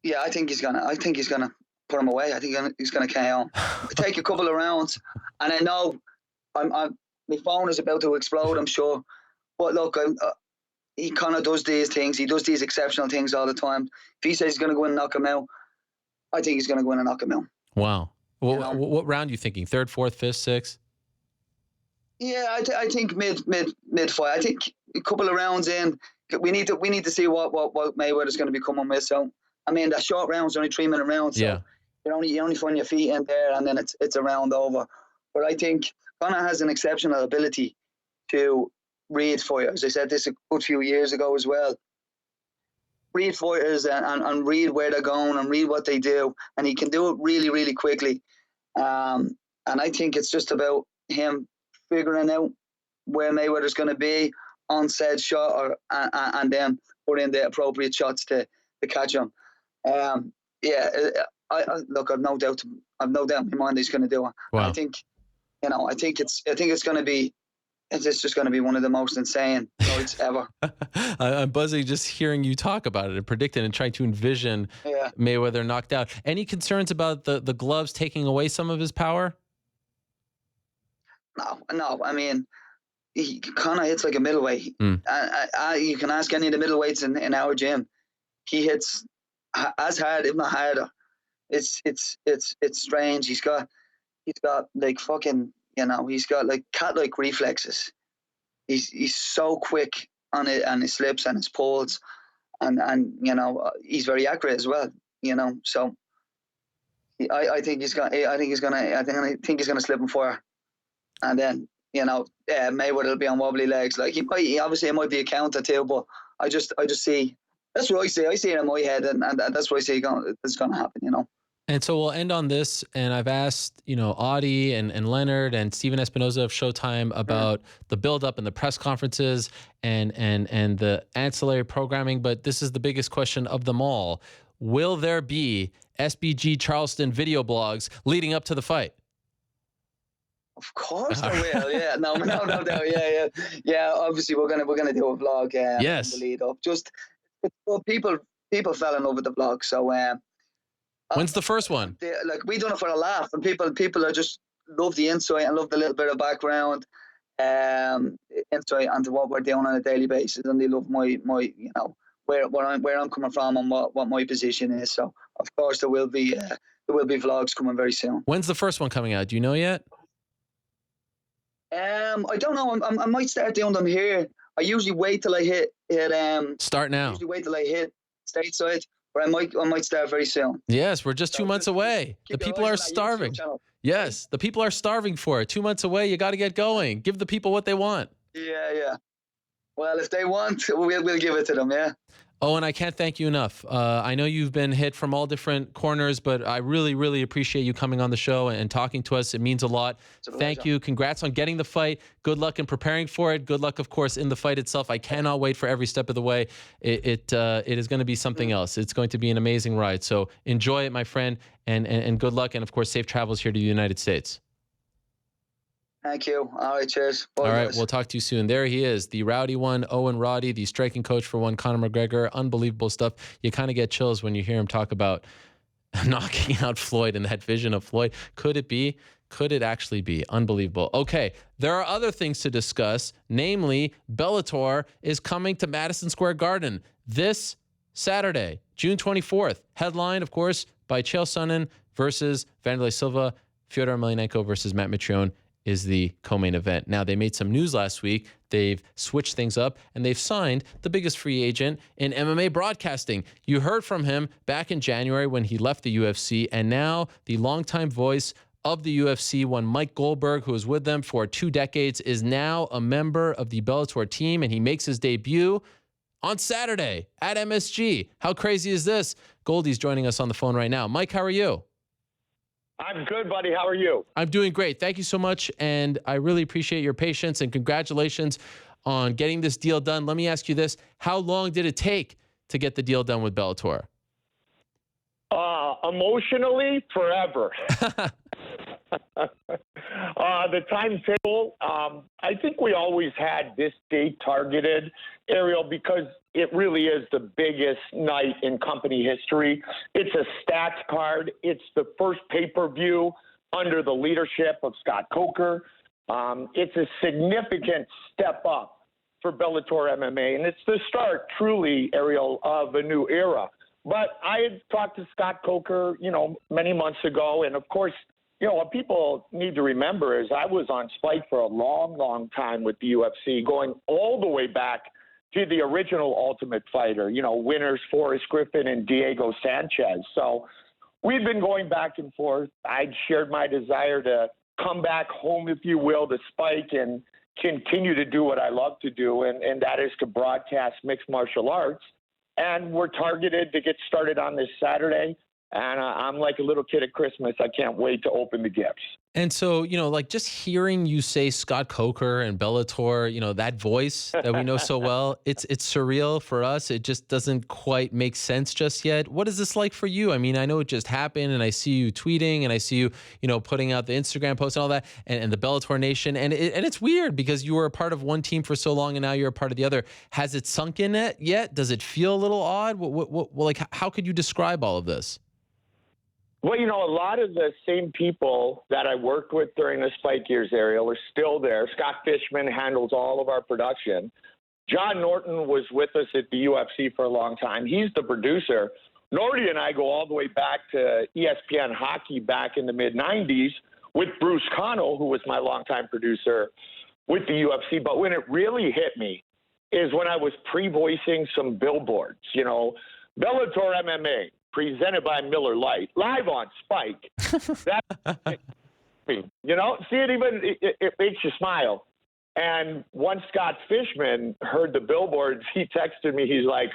Yeah, I think he's gonna put him away. I think he's gonna KO. Take a couple of rounds, and I know my phone is about to explode, I'm sure. But look, he kind of does these things. He does these exceptional things all the time. If he says he's going to go in and knock him out, I think he's going to go in and knock him out. Wow. Well, what round are you thinking? Third, fourth, fifth, sixth? Yeah, I think mid fight. I think a couple of rounds in, we need to see what Mayweather's going to be coming with. So, I mean, the short rounds are only 3-minute rounds. So yeah. You only find your feet in there, and then it's a round over. But I think Conor has an exceptional ability to read fighters. I said this a good few years ago as well. Read fighters and read where they're going and read what they do, and he can do it really, really quickly. And I think it's just about him figuring out where Mayweather's going to be, on said shot and then put in the appropriate shots to catch him. I look, I've no doubt in my mind he's going to do it. Wow. I think it's going to be. It's just going to be one of the most insane fights ever. I'm buzzing just hearing you talk about it and predicting and trying to envision Mayweather knocked out. Any concerns about the gloves taking away some of his power? No. I mean, Conor hits like a middleweight. You can ask any of the middleweights in our gym. He hits as hard, if not harder. It's strange. He's got like fucking. He's got like cat-like reflexes. He's so quick on it and his slips and his pulls, and he's very accurate as well. So I think he's gonna slip him for, and then Mayweather will be on wobbly legs. Like it might be a counter too, but I just see that's what I see. I see it in my head, and that's what I see that's gonna happen. And so we'll end on this. And I've asked, Audie and Leonard and Steven Espinoza of Showtime about the buildup and the press conferences and the ancillary programming. But this is the biggest question of them all. Will there be SBG Charleston video blogs leading up to the fight? Of course there will. Yeah, no doubt. Yeah. Obviously, we're gonna do a vlog. Yes. In the lead up. People fell in love with the vlog. So when's the first one? We done it for a laugh, and people are just love the insight and love the little bit of background, insight into what we're doing on a daily basis, and they love my where I'm coming from and what my position is. So of course there will be vlogs coming very soon. When's the first one coming out? Do you know yet? I don't know. I might start doing them here. I usually wait till I hit. Start now. I usually wait till I hit stateside. But I might start very soon. Yes, we're just 2 months away. The people are starving. Yes, the people are starving for it. 2 months away, you got to get going. Give the people what they want. Yeah. Well, if they want, we'll give it to them, yeah. Owen, I can't thank you enough. I know you've been hit from all different corners, but I really, really appreciate you coming on the show and talking to us. It means a lot. Thank you. Congrats on getting the fight. Good luck in preparing for it. Good luck, of course, in the fight itself. I cannot wait for every step of the way. It is going to be something else. It's going to be an amazing ride. So enjoy it, my friend, and good luck. And, of course, safe travels here to the United States. Thank you. All right, cheers. Bye, all right, guys. We'll talk to you soon. There he is, the rowdy one, Owen Roddy, the striking coach for one, Conor McGregor. Unbelievable stuff. You kind of get chills when you hear him talk about knocking out Floyd and that vision of Floyd. Could it be? Could it actually be? Unbelievable. Okay, there are other things to discuss, namely Bellator is coming to Madison Square Garden this Saturday, June 24th. Headline, of course, by Chael Sonnen versus Wanderlei Silva. Fedor Emelianenko versus Matt Mitrione is the co-main event. Now, they made some news last week. They've switched things up, and they've signed the biggest free agent in MMA broadcasting. You heard from him back in January when he left the UFC, and now the longtime voice of the UFC, one Mike Goldberg, who was with them for 2 decades, is now a member of the Bellator team, and he makes his debut on Saturday at MSG. How crazy is this? Goldie's joining us on the phone right now. Mike, how are you? I'm good, buddy. How are you? I'm doing great. Thank you so much. And I really appreciate your patience and congratulations on getting this deal done. Let me ask you this. How long did it take to get the deal done with Bellator? Emotionally, forever. The timetable, I think we always had this date targeted, Ariel, because it really is the biggest night in company history. It's a stats card. It's the first pay-per-view under the leadership of Scott Coker. It's a significant step up for Bellator MMA, and it's the start, truly, Ariel, of a new era. But I had talked to Scott Coker, many months ago, and of course, what people need to remember is I was on Spike for a long, long time with the UFC, going all the way back to the original Ultimate Fighter, winners Forrest Griffin and Diego Sanchez. So we've been going back and forth. I'd shared my desire to come back home, if you will, to Spike and continue to do what I love to do, and that is to broadcast mixed martial arts. And we're targeted to get started on this Saturday. And I'm like a little kid at Christmas. I can't wait to open the gifts. And so, like just hearing you say Scott Coker and Bellator, that voice that we know so well, it's surreal for us. It just doesn't quite make sense just yet. What is this like for you? I mean, I know it just happened and I see you tweeting and I see you, putting out the Instagram posts and all that and the Bellator Nation. And it's weird because you were a part of one team for so long and now you're a part of the other. Has it sunk in yet? Does it feel a little odd? Like, how could you describe all of this? Well, a lot of the same people that I worked with during the Spike years, Ariel, are still there. Scott Fishman handles all of our production. John Norton was with us at the UFC for a long time. He's the producer. Norty and I go all the way back to ESPN hockey back in the mid-'90s with Bruce Connell, who was my longtime producer with the UFC. But when it really hit me is when I was pre-voicing some billboards, Bellator MMA, presented by Miller Lite, live on Spike. That, see it makes you smile. And once Scott Fishman heard the billboards, he texted me. He's like,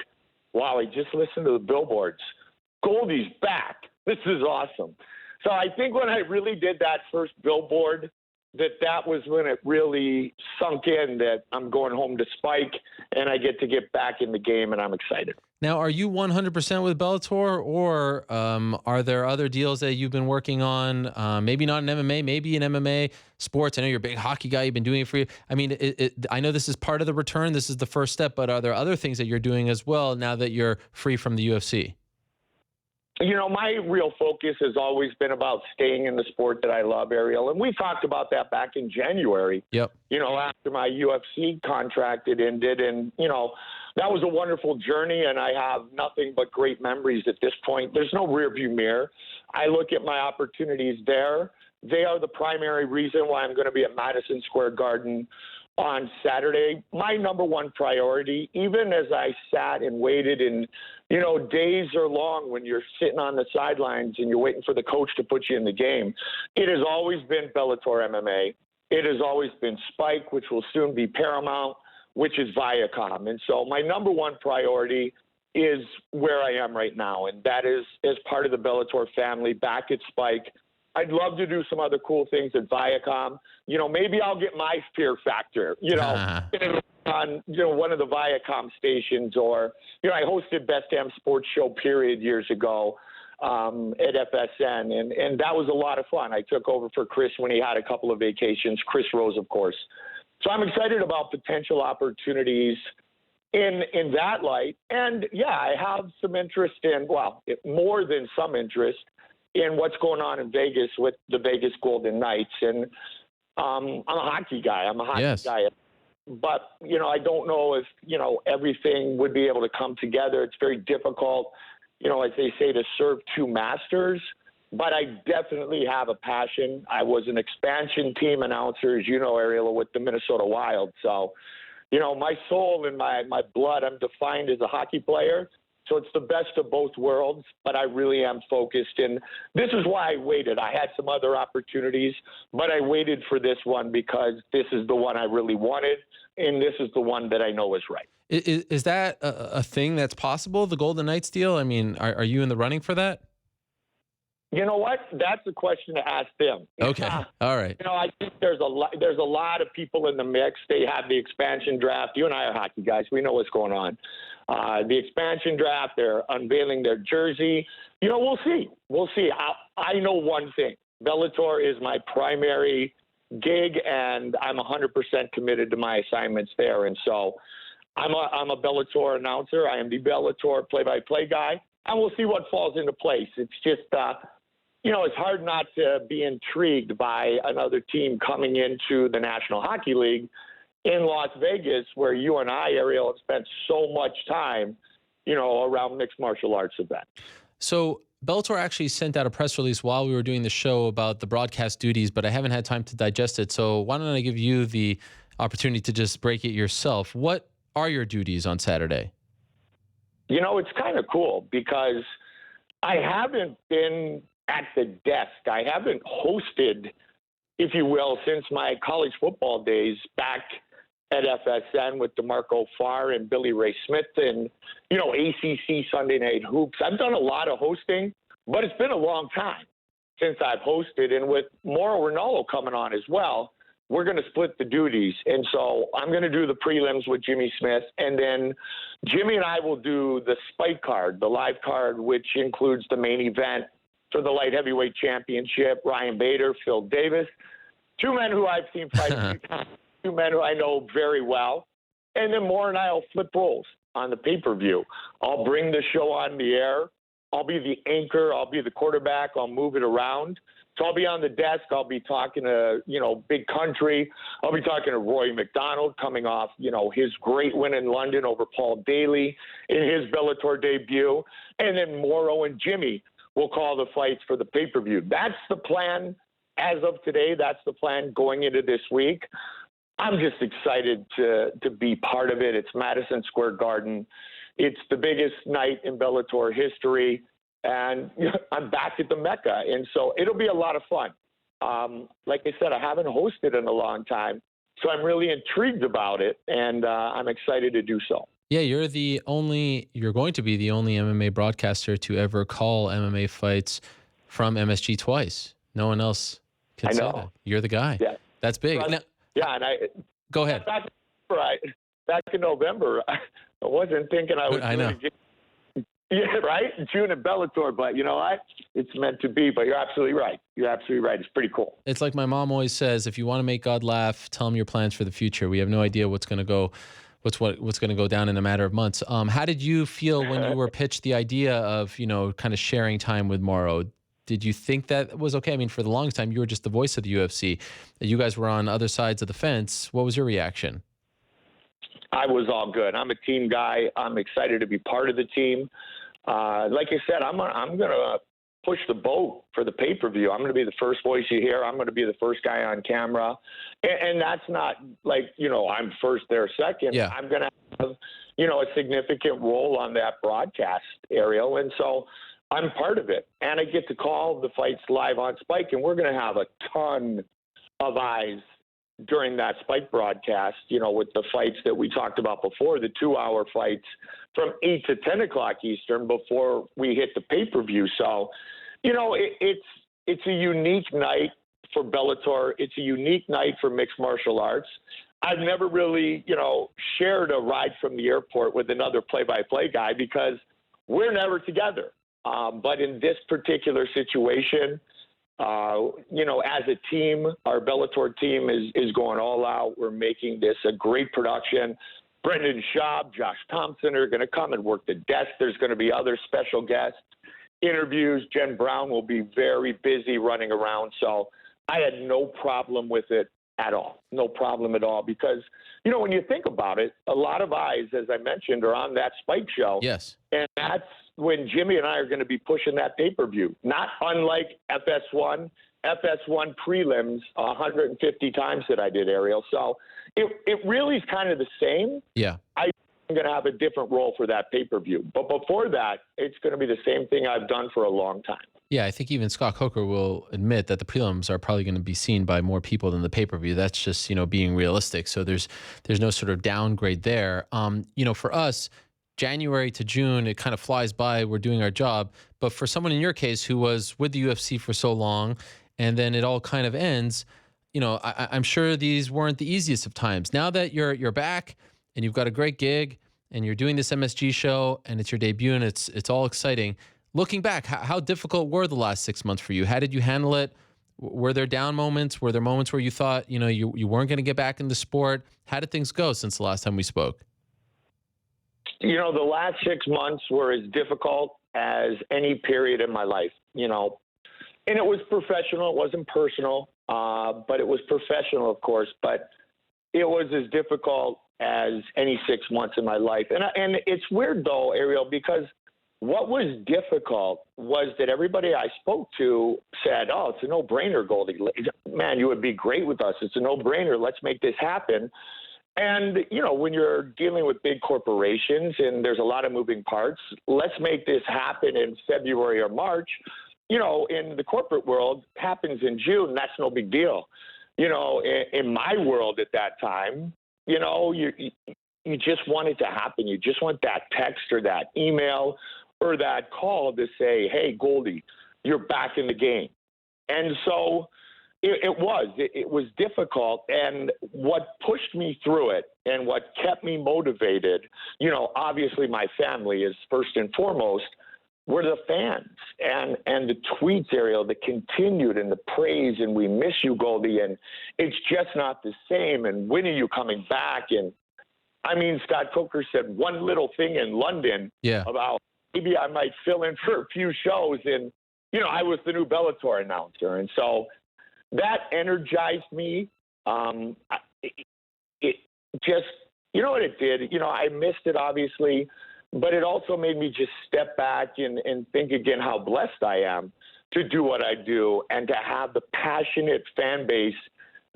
wow, I just listened to the billboards. Goldie's back. This is awesome. So I think when I really did that first billboard, that was when it really sunk in that I'm going home to Spike and I get to get back in the game, and I'm excited. Now, are you 100% with Bellator, or are there other deals that you've been working on? Maybe not in MMA, maybe in MMA sports. I know you're a big hockey guy. You've been doing it for you. I mean, I know this is part of the return. This is the first step, but are there other things that you're doing as well now that you're free from the UFC? My real focus has always been about staying in the sport that I love, Ariel. And we talked about that back in January. Yep. After my UFC contract, it ended. And, that was a wonderful journey. And I have nothing but great memories at this point. There's no rearview mirror. I look at my opportunities there. They are the primary reason why I'm going to be at Madison Square Garden on Saturday. My number one priority, even as I sat and waited, and days are long when you're sitting on the sidelines and you're waiting for the coach to put you in the game. It has always been Bellator MMA. It has always been Spike, which will soon be Paramount, which is Viacom. And so my number one priority is where I am right now, and that is as part of the Bellator family back at Spike. I'd love to do some other cool things at Viacom. Maybe I'll get my Fear Factor, on one of the Viacom stations, or I hosted Best Damn Sports Show period years ago at FSN, and that was a lot of fun. I took over for Chris when he had a couple of vacations, Chris Rose, of course. So I'm excited about potential opportunities in that light. And yeah, I have some interest in, more than some interest in what's going on in Vegas with the Vegas Golden Knights. And I'm a hockey guy. Yes. Guy. But, I don't know if, everything would be able to come together. It's very difficult, as they say, to serve two masters. But I definitely have a passion. I was an expansion team announcer, as you know, Ariel, with the Minnesota Wild. So, my soul and my blood, I'm defined as a hockey player. So it's the best of both worlds, but I really am focused. And this is why I waited. I had some other opportunities, but I waited for this one because this is the one I really wanted, and this is the one that I know is right. Is that a thing that's possible, the Golden Knights deal? I mean, are you in the running for that? You know what? That's a question to ask them. Okay. All right. I think there's a lot of people in the mix. They have the expansion draft. You and I are hockey guys. We know what's going on. The expansion draft, they're unveiling their jersey. We'll see. We'll see. I know one thing. Bellator is my primary gig, and I'm 100% committed to my assignments there. And so I'm a Bellator announcer. I am the Bellator play-by-play guy, and we'll see what falls into place. It's just it's hard not to be intrigued by another team coming into the National Hockey League in Las Vegas, where you and I, Ariel, have spent so much time, around mixed martial arts event. So Bellator actually sent out a press release while we were doing the show about the broadcast duties, but I haven't had time to digest it. So why don't I give you the opportunity to just break it yourself? What are your duties on Saturday? It's kind of cool because I haven't been at the desk. I haven't hosted, if you will, since my college football days back at FSN with DeMarco Farr and Billy Ray Smith and, ACC Sunday Night Hoops. I've done a lot of hosting, but it's been a long time. since I've hosted. And with Mauro Ranallo coming on as well, we're going to split the duties. And so I'm going to do the prelims with Jimmy Smith. And then Jimmy and I will do the spike card, the live card, which includes the main event for the light heavyweight championship, Ryan Bader, Phil Davis, two men who I've seen fight a few times, two men who I know very well. And then Mauro and I will flip roles on the pay-per-view. I'll bring the show on the air. I'll be the anchor. I'll be the quarterback. I'll move it around. So I'll be on the desk. I'll be talking to, Big Country. I'll be talking to Roy McDonald coming off, his great win in London over Paul Daly in his Bellator debut. And then Mauro and Jimmy will call the fights for the pay-per-view. That's the plan as of today. That's the plan going into this week. I'm just excited to be part of it. It's Madison Square Garden. It's the biggest night in Bellator history. And I'm back at the Mecca. And so it'll be a lot of fun. Like I said, I haven't hosted in a long time. So I'm really intrigued about it. And I'm excited to do so. Yeah, you're going to be the only MMA broadcaster to ever call MMA fights from MSG twice. No one else can say that. You're the guy. Yeah. That's big. Now, and go ahead. Back in November, I wasn't thinking I would. I know. Yeah, right. June at Bellator, but you know what? It's meant to be. But you're absolutely right. It's pretty cool. It's like my mom always says: if you want to make God laugh, tell him your plans for the future. We have no idea what's going to go down in a matter of months. How did you feel when you were pitched the idea of kind of sharing time with Mauro? Did you think that was okay? I mean, for the longest time, you were just the voice of the UFC. You guys were on other sides of the fence. What was your reaction? I was all good. I'm a team guy. I'm excited to be part of the team. Like I said, I'm going to push the boat for the pay-per-view. I'm going to be the first voice you hear. I'm going to be the first guy on camera. And that's not like, I'm first, they're second. Yeah. I'm going to have, a significant role on that broadcast, Ariel. And so I'm part of it. And I get to call the fights live on Spike, and we're going to have a ton of eyes during that Spike broadcast, with the fights that we talked about before, the 2-hour fights from 8 to 10 o'clock Eastern before we hit the pay-per-view. So, it's a unique night for Bellator. It's a unique night for mixed martial arts. I've never really, shared a ride from the airport with another play-by-play guy because we're never together. But in this particular situation, as a team, our Bellator team is going all out. We're making this a great production. Brendan Schaub, Josh Thompson are going to come and work the desk. There's going to be other special guests, interviews. Jen Brown will be very busy running around. So I had no problem with it at all. No problem at all. Because, when you think about it, a lot of eyes, as I mentioned, are on that Spike show. Yes. And that's when Jimmy and I are going to be pushing that pay-per-view. Not unlike FS1 prelims 150 times that I did, Ariel. So it really is kind of the same. Yeah. I'm going to have a different role for that pay-per-view. But before that, it's going to be the same thing I've done for a long time. Yeah, I think even Scott Coker will admit that the prelims are probably going to be seen by more people than the pay-per-view. That's just, being realistic. So there's no sort of downgrade there. For us, January to June, it kind of flies by. We're doing our job. But for someone in your case who was with the UFC for so long and then it all kind of ends, I'm sure these weren't the easiest of times. Now that you're back and you've got a great gig and you're doing this MSG show and it's your debut and it's all exciting. Looking back, how difficult were the last 6 months for you? How did you handle it? Were there down moments? Were there moments where you thought, you weren't going to get back in the sport? How did things go since the last time we spoke? The last 6 months were as difficult as any period in my life, and it was professional. It wasn't personal, but it was professional, of course, but it was as difficult as any 6 months in my life. And it's weird though, Ariel, because what was difficult was that everybody I spoke to said, oh, it's a no-brainer, Goldie. Man, you would be great with us. It's a no-brainer. Let's make this happen. And, when you're dealing with big corporations and there's a lot of moving parts, let's make this happen in February or March. In the corporate world, happens in June. That's no big deal. In my world at that time, you just want it to happen. You just want that text or that email or that call to say, hey, Goldie, you're back in the game. And so it was difficult. And what pushed me through it and what kept me motivated, obviously my family is first and foremost, were the fans and the tweets, Ariel, that continued, and the praise, and we miss you, Goldie, and it's just not the same, and when are you coming back? And I mean, Scott Coker said one little thing in London about maybe I might fill in for a few shows, and I was the new Bellator announcer, and so that energized me. It just, what it did? I missed it, obviously. But it also made me just step back and think again how blessed I am to do what I do and to have the passionate fan base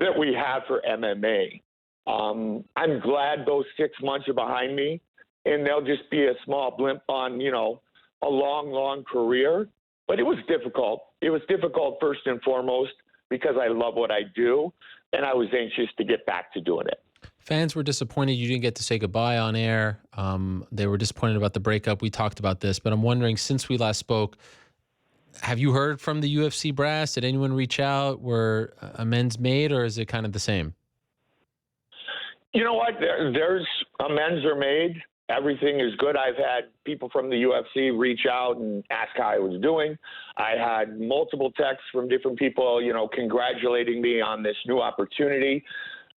that we have for MMA. I'm glad those 6 months are behind me, and they'll just be a small blimp on, a long, long career. But it was difficult. It was difficult first and foremost because I love what I do, and I was anxious to get back to doing it. Fans were disappointed you didn't get to say goodbye on air. They were disappointed about the breakup. We talked about this, but I'm wondering, since we last spoke, have you heard from the UFC brass? Did anyone reach out? Were amends made, or is it kind of the same? You know what? There's amends are made. Everything is good. I've had people from the UFC reach out and ask how I was doing. I had multiple texts from different people, congratulating me on this new opportunity.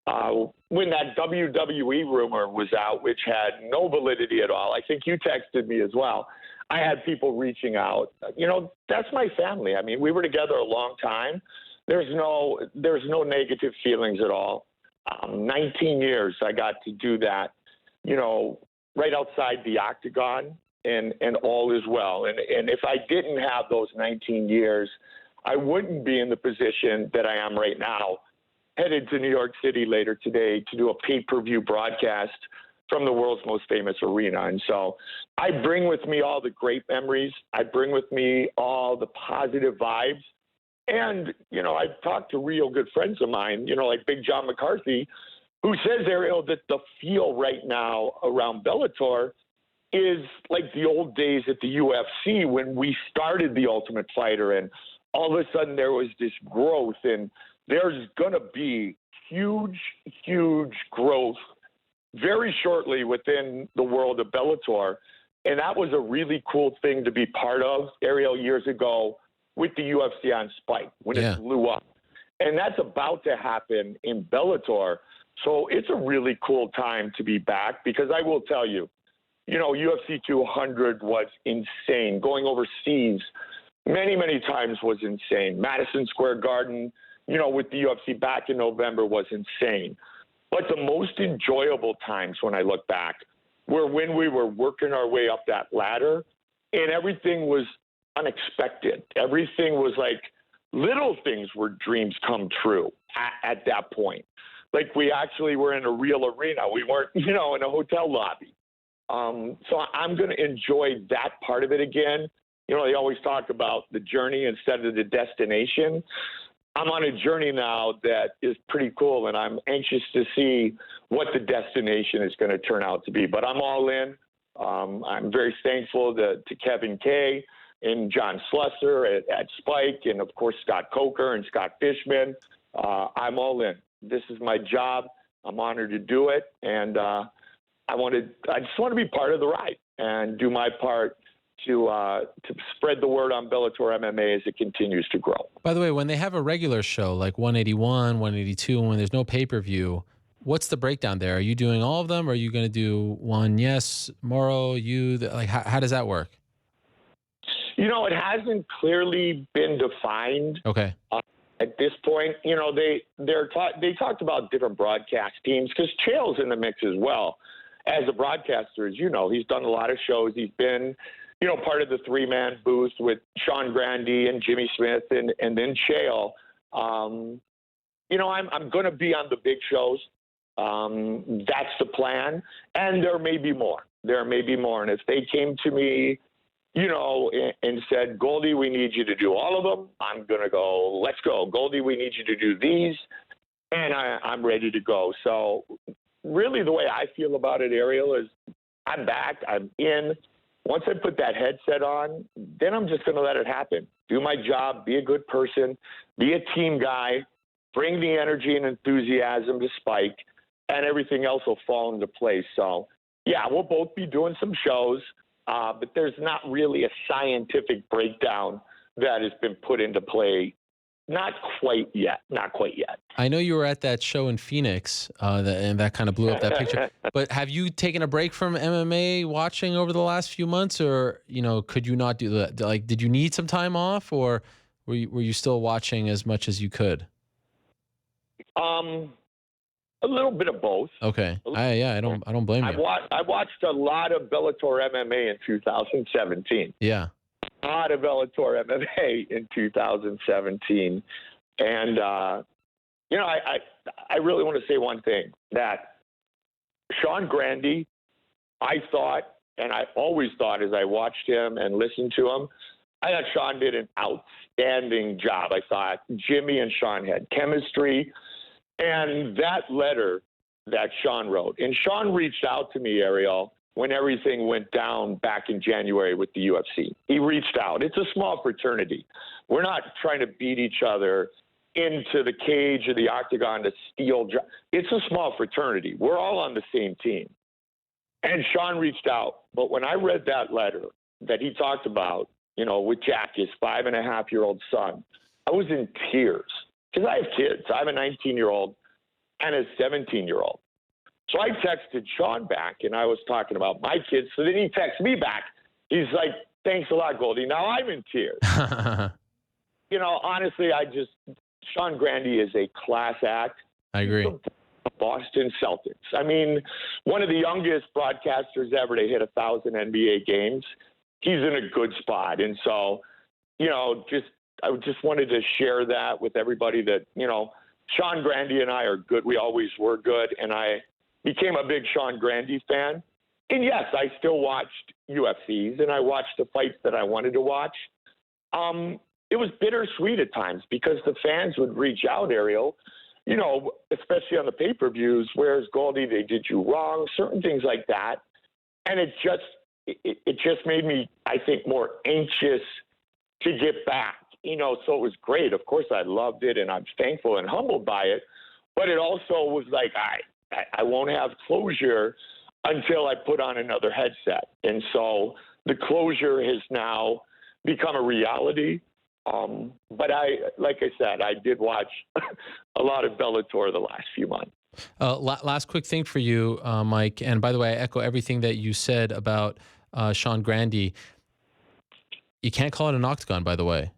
When that WWE rumor was out, which had no validity at all, I think you texted me as well. I had people reaching out. That's my family. I mean, we were together a long time. There's no negative feelings at all. 19 years I got to do that, right outside the octagon, and all is well. And if I didn't have those 19 years, I wouldn't be in the position that I am right now, headed to New York City later today to do a pay-per-view broadcast from the world's most famous arena. And so I bring with me all the great memories. I bring with me all the positive vibes. And, I've talked to real good friends of mine, like Big John McCarthy, who says, Ariel, that the feel right now around Bellator is like the old days at the UFC when we started The Ultimate Fighter, and all of a sudden there was this growth, and there's going to be huge, huge growth very shortly within the world of Bellator. And that was a really cool thing to be part of, Ariel, years ago with the UFC on Spike when it blew up. And that's about to happen in Bellator. So it's a really cool time to be back, because I will tell you, UFC 200 was insane. Going overseas many, many times was insane. Madison Square Garden, with the UFC back in November was insane. But the most enjoyable times when I look back were when we were working our way up that ladder and everything was unexpected. Everything was like little things were dreams come true at that point. Like we actually were in a real arena. We weren't, in a hotel lobby. So I'm going to enjoy that part of it again. They always talk about the journey instead of the destination. I'm on a journey now that is pretty cool, and I'm anxious to see what the destination is going to turn out to be. But I'm all in. I'm very thankful to Kevin Kay and John Slusser at Spike, and of course Scott Coker and Scott Fishman. I'm all in. This is my job. I'm honored to do it, and I just want to be part of the ride and do my part to spread the word on Bellator MMA as it continues to grow. By the way, when they have a regular show like 181, 182, and when there's no pay-per-view, what's the breakdown there? Are you doing all of them? Or are you going to do one yes, Morrow, you? How does that work? It hasn't clearly been defined. Okay. At this point, they talked about different broadcast teams, because Chael's in the mix as well. As a broadcaster, as you know, he's done a lot of shows. He's been part of the three-man booth with Sean Grande and Jimmy Smith and then Chael. I'm going to be on the big shows. That's the plan. And there may be more. And if they came to me, and said, Goldie, we need you to do all of them, I'm going to go, let's go. Goldie, we need you to do these. And I'm ready to go. So really the way I feel about it, Ariel, is I'm back. I'm in. once I put that headset on, then I'm just going to let it happen. Do my job, be a good person, be a team guy, bring the energy and enthusiasm to Spike, and everything else will fall into place. So, yeah, we'll both be doing some shows, but there's not really a scientific breakdown that has been put into play. Not quite yet. I know you were at that show in Phoenix, and that kind of blew up that picture. But have you taken a break from MMA watching over the last few months, or could you not do that? Like, did you need some time off, or were you still watching as much as you could? A little bit of both. Okay. I don't blame you. I watched a lot of Bellator MMA in 2017. Yeah. A lot of Bellator MMA in 2017. And, I really want to say one thing, that Sean Grande, I thought, and I always thought as I watched him and listened to him, I thought Sean did an outstanding job. I thought Jimmy and Sean had chemistry. And that letter that Sean wrote, and Sean reached out to me, Ariel, when everything went down back in January with the UFC. He reached out. It's a small fraternity. We're not trying to beat each other into the cage or the octagon to steal. It's a small fraternity. We're all on the same team. And Sean reached out. But when I read that letter that he talked about, with Jack, his 5.5-year-old son, I was in tears. Because I have kids. I have a 19-year-old and a 17-year-old. So I texted Sean back, and I was talking about my kids. So then he texts me back. He's like, thanks a lot, Goldie. Now I'm in tears. Honestly, Sean Grande is a class act. I agree. Boston Celtics. I mean, one of the youngest broadcasters ever to hit 1,000 NBA games. He's in a good spot. And so, I just wanted to share that with everybody that, Sean Grande and I are good. We always were good. And I became a big Sean Grande fan. And yes, I still watched UFCs and I watched the fights that I wanted to watch. It was bittersweet at times because the fans would reach out, Ariel, especially on the pay-per-views, where's Goldie? They did you wrong, certain things like that. And it just made me, I think, more anxious to get back. So it was great. Of course, I loved it, and I'm thankful and humbled by it. But it also was like, I won't have closure until I put on another headset. And so the closure has now become a reality. But like I said, I did watch a lot of Bellator the last few months. Last quick thing for you, Mike. And by the way, I echo everything that you said about Sean Grande. You can't call it an octagon, by the way.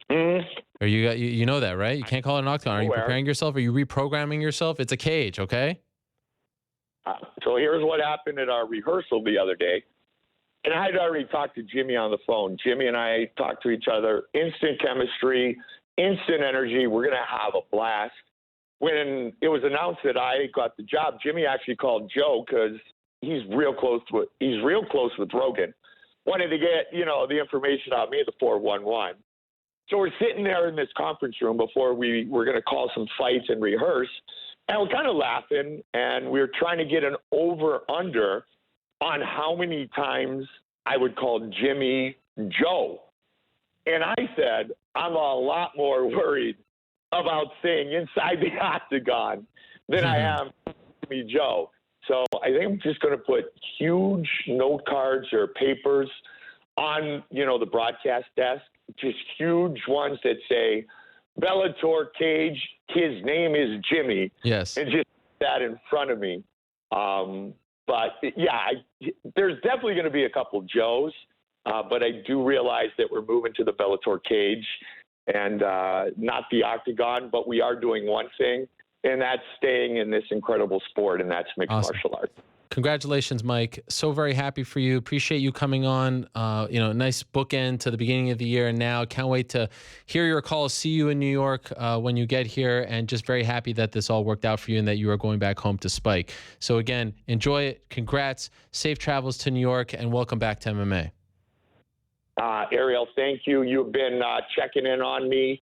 Or you know that, right? You can't call it an octagon. Are you preparing yourself? Are you reprogramming yourself? It's a cage, okay? So here's what happened at our rehearsal the other day. And I had already talked to Jimmy on the phone. Jimmy and I talked to each other. Instant chemistry, instant energy. We're going to have a blast. When it was announced that I got the job, Jimmy actually called Joe because he's real close with Rogan. Wanted to get, the information out of me, the 411. So we're sitting there in this conference room before we were going to call some fights and rehearse. And we're kind of laughing, and we were trying to get an over-under on how many times I would call Jimmy Joe. And I said, I'm a lot more worried about staying inside the octagon than I am Jimmy Joe. So I think I'm just going to put huge note cards or papers on, the broadcast desk, just huge ones that say Bellator cage, his name is Jimmy. Yes. And just that in front of me. But yeah, there's definitely going to be a couple Joes, but I do realize that we're moving to the Bellator cage and not the octagon, but we are doing one thing, and that's staying in this incredible sport, and that's mixed martial arts. Congratulations, Mike. So very happy for you. Appreciate you coming on. Nice bookend to the beginning of the year. And now can't wait to hear your call, see you in New York when you get here. And just very happy that this all worked out for you and that you are going back home to Spike. So again, enjoy it. Congrats. Safe travels to New York and welcome back to MMA. Ariel, thank you. You've been checking in on me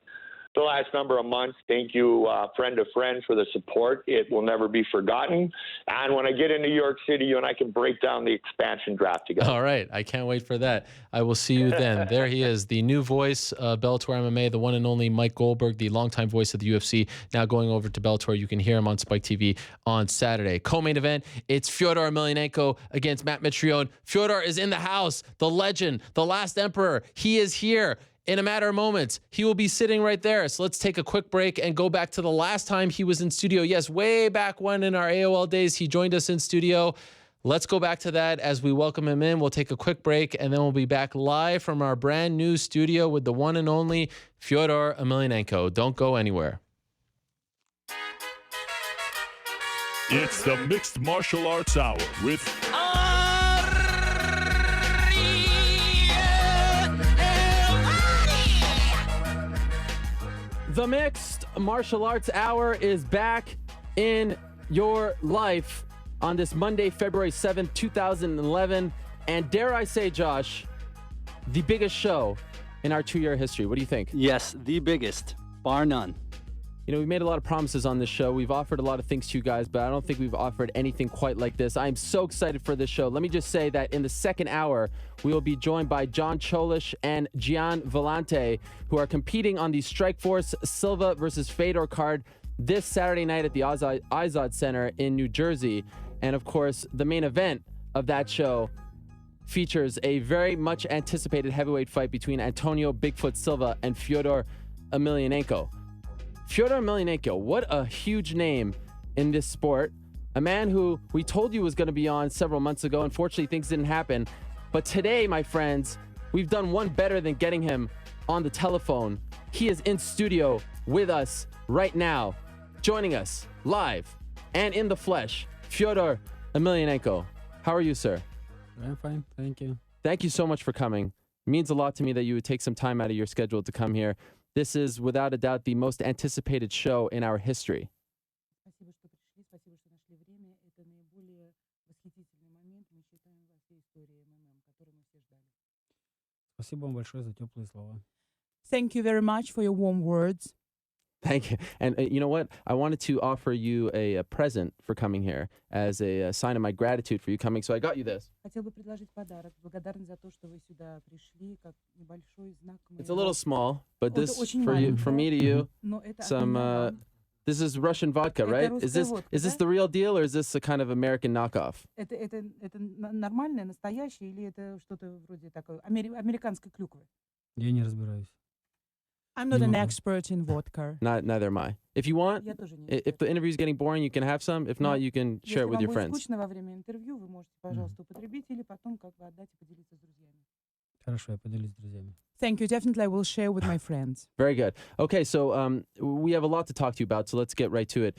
the last number of months. Thank you, friend to friend, for the support. It will never be forgotten. And when I get in New York City, you and I can break down the expansion draft together. All right. I can't wait for that. I will see you then. There he is, the new voice of Bellator MMA, the one and only Mike Goldberg, the longtime voice of the UFC, now going over to Bellator. You can hear him on Spike TV on Saturday. Co-main event, it's Fedor Emelianenko against Matt Mitrione. Fedor is in the house, the legend, the last emperor. He is here. In a matter of moments, he will be sitting right there. So let's take a quick break and go back to the last time he was in studio. Yes, way back when in our AOL days, he joined us in studio. Let's go back to that as we welcome him in. We'll take a quick break, and then we'll be back live from our brand new studio with the one and only Fedor Emelianenko. Don't go anywhere. It's the Mixed Martial Arts Hour with The Mixed Martial Arts Hour is back in your life on this Monday, February 7th, 2011. And dare I say, Josh, the biggest show in our 2-year history. What do you think? Yes, the biggest, bar none. You know, we made a lot of promises on this show. We've offered a lot of things to you guys, but I don't think we've offered anything quite like this. I'm so excited for this show. Let me just say that in the second hour, we will be joined by John Cholish and Gian Vellante, who are competing on the Strikeforce Silva versus Fedor card this Saturday night at the Izod Center in New Jersey. And of course, the main event of that show features a very much anticipated heavyweight fight between Antonio Bigfoot Silva and Fedor Emelianenko. Fedor Emelianenko, what a huge name in this sport. A man who we told you was going to be on several months ago. Unfortunately, things didn't happen. But today, my friends, we've done one better than getting him on the telephone. He is in studio with us right now, joining us live and in the flesh. Fedor Emelianenko, how are you, sir? I'm fine, thank you. Thank you so much for coming. It means a lot to me that you would take some time out of your schedule to come here. This is, without a doubt, the most anticipated show in our history. Спасибо вам большое за теплые слова. Thank you very much for your warm words. Thank you. And you know what? I wanted to offer you a present for coming here as a sign of my gratitude for you coming. So I got you this. Хотел бы предложить подарок. Благодарен за то, что вы сюда пришли, как небольшой знак. It's a little small, but this очень for you, маленькое, for me to you, но это some. от меня вам. This is Russian vodka, right? Это Is this русская is this водка, the real deal or is this a kind of American knockoff? Это нормальное, настоящее или это что-то вроде такой американской клюквы? Я не разбираюсь. I'm not Не an могу. expert in vodka. Neither am I. If you want, Я тоже не if the interview is getting boring, you can have some. If not, you can share Если it with вам your будет friends. скучно во время интервью, вы можете, пожалуйста, употребить или потом как бы отдать и поделиться с друзьями. Хорошо, я поделюсь с друзьями. Thank you. Definitely I will share with my friends. Very good. Okay, so we have a lot to talk to you about, so let's get right to it.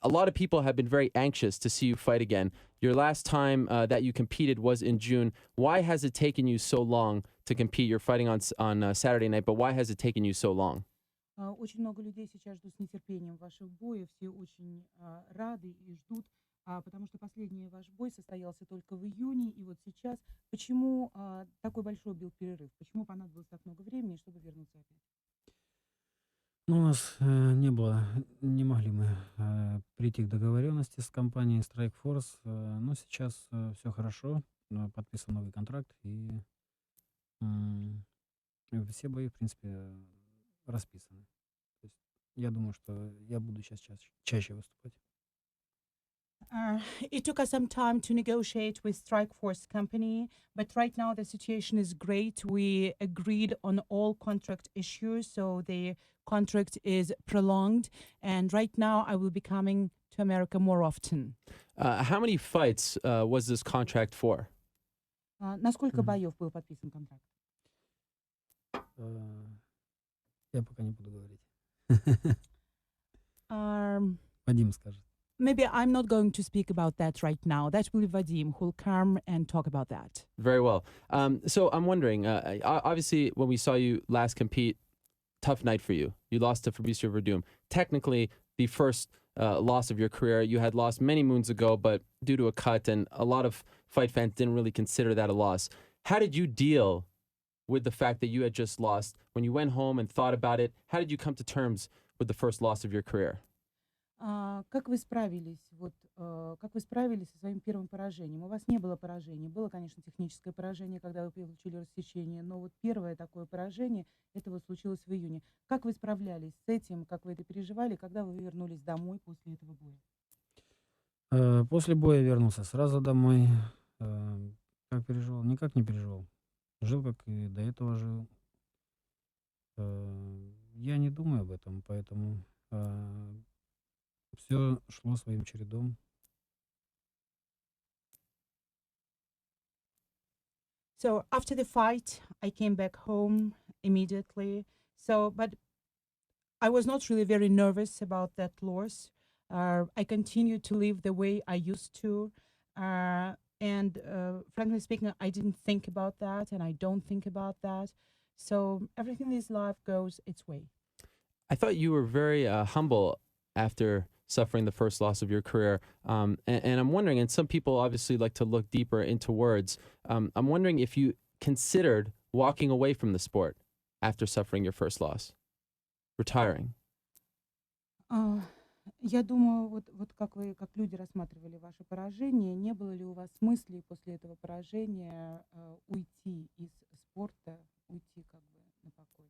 A lot of people have been very anxious to see you fight again. Your last time that you competed was in June. Why has it taken you so long to compete? You're fighting on Saturday night, but why has it taken you so long? Очень много людей сейчас ждут с нетерпением ваших боев. Все очень рады и ждут, потому что последний ваш бой состоялся только в июне. И вот сейчас, почему такой большой был перерыв? Почему понадобилось так много времени, чтобы вернуться опять? Ну, у нас не могли мы прийти к договоренности с компанией Strikeforce, но сейчас все хорошо, подписан новый контракт, и все бои, в принципе, расписаны. То есть я думаю, что я буду сейчас чаще выступать. It took us some time to negotiate with Strikeforce company, but right now the situation is great. We agreed on all contract issues, so the contract is prolonged, and right now I will be coming to America more often. How many fights was this contract for? На сколько боев был подписан контракт? Я пока не буду говорить. Maybe Вадим скажет. I'm not going to speak about that right now. That will be Vadim who will come and talk about that. Very well. So I'm wondering, obviously, when we saw you last compete, tough night for you. You lost to Fabricio Verdum. Technically, the first loss of your career. You had lost many moons ago, but due to a cut, and a lot of fight fans didn't really consider that a loss. How did you deal with the fact that you had just lost. When you went home and thought about it, how did you come to terms with the first loss of your career? Как вы справились? Как вы справились со своим первым поражением? У вас не было поражения. Было, конечно, техническое поражение, когда вы получили рассечение, но вот первое такое поражение, это вот случилось в июне. Как вы справлялись с этим? Как вы это переживали, когда вы вернулись домой после этого боя? После боя вернулся сразу домой. Как переживал? Никак не переживал. Жил, как и до этого жил. Я не думаю об этом, поэтому все шло своим чередом. So after the fight, I came back home immediately. But I was not really very nervous about that loss. I continued to live the way I used to. And frankly speaking, I didn't think about that, and I don't think about that. So everything in this life goes its way. I thought you were very humble after suffering the first loss of your career. And I'm wondering, and some people obviously like to look deeper into words. I'm wondering if you considered walking away from the sport after suffering your first loss, retiring. Я думаю, вот как люди рассматривали ваше поражение, не было ли у вас мыслей после этого поражения уйти из спорта, уйти как бы на покой?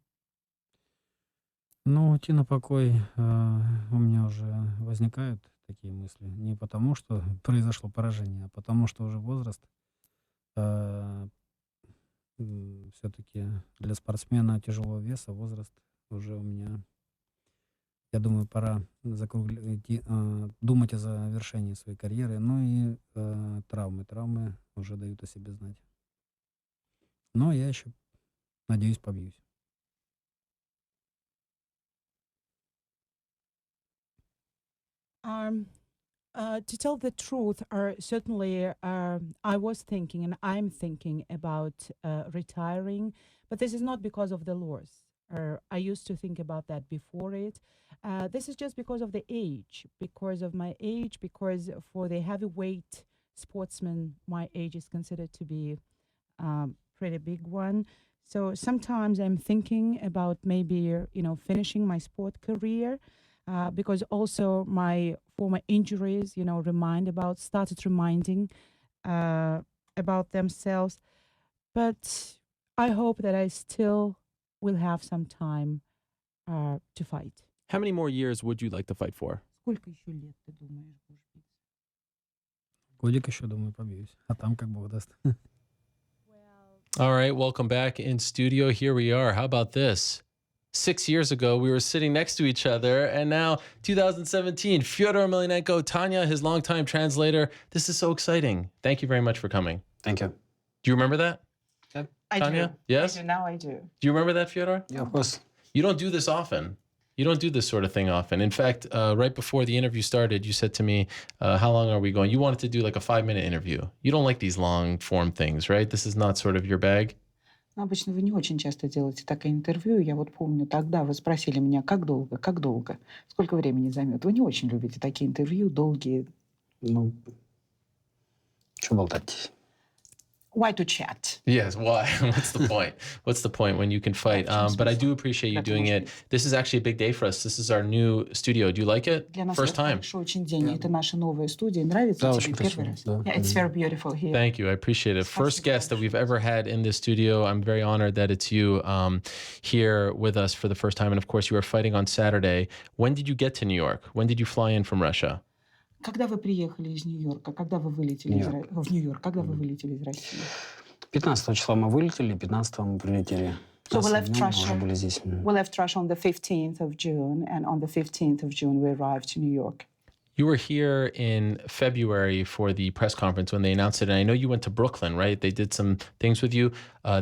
Ну, уйти на покой у меня уже возникают такие мысли. Не потому, что произошло поражение, а потому, что уже возраст. Все-таки для спортсмена тяжелого веса возраст уже у меня. Я думаю, пора думать о завершении своей карьеры. Ну и травмы. Травмы уже дают о себе знать. Но я еще, надеюсь, побьюсь. To tell the truth, certainly I was thinking and I'm thinking about retiring, but this is not because of the loss. I used to think about that before it. This is just because of the age, because of my age, because for the heavyweight sportsman, my age is considered to be a pretty big one. So sometimes I'm thinking about maybe, finishing my sport career. Because also my former injuries, started reminding about themselves. But I hope that I still will have some time to fight. How many more years would you like to fight for? Сколько еще лет, ты думаешь, будешь биться? Годик еще, думаю, побьюсь. А там как Бог даст. All right, welcome back in studio. Here we are. How about this? 6 years ago, we were sitting next to each other, and now 2017, Fedor Emelianenko, Tanya, his longtime translator. This is so exciting. Thank you very much for coming. Thank you. Do you remember that? I Tanya? do. Yes? I do. Now I do. Do you remember that, Fedor? Yeah, of course. You don't do this often. You don't do this sort of thing often. In fact, right before the interview started, you said to me, how long are we going? You wanted to do like a 5-minute interview. You don't like these long form things, right? This is not sort of your bag. Обычно вы не очень часто делаете такое интервью. Я вот помню, тогда вы спросили меня, как долго, сколько времени займет. Вы не очень любите такие интервью, долгие. Ну, что болтать? Why to chat? Yes, why? What's the point? What's the point when you can fight? But I do appreciate you doing it. This is actually a big day for us. This is our new studio. Do you like it? Для нас First time. большой очень день. Это наша новая студия. Нравится тебе первый раз? Yeah, it's very beautiful here. Thank you. I appreciate it. First guest that we've ever had in this studio. I'm very honored that it's you here with us for the first time. And of course, you are fighting on Saturday. When did you get to New York? When did you fly in from Russia? Когда вы приехали из Нью-Йорка? Когда вы вылетели в Нью-Йорк? Когда вы вылетели из России? 15 числа мы вылетели, 15 мы прилетели. So we left Russia. We left Russia on the 15th of June, and on the 15th of June we arrived to New York. You were here in February for the press conference when they announced it, and I know you went to Brooklyn, right? They did some things with you.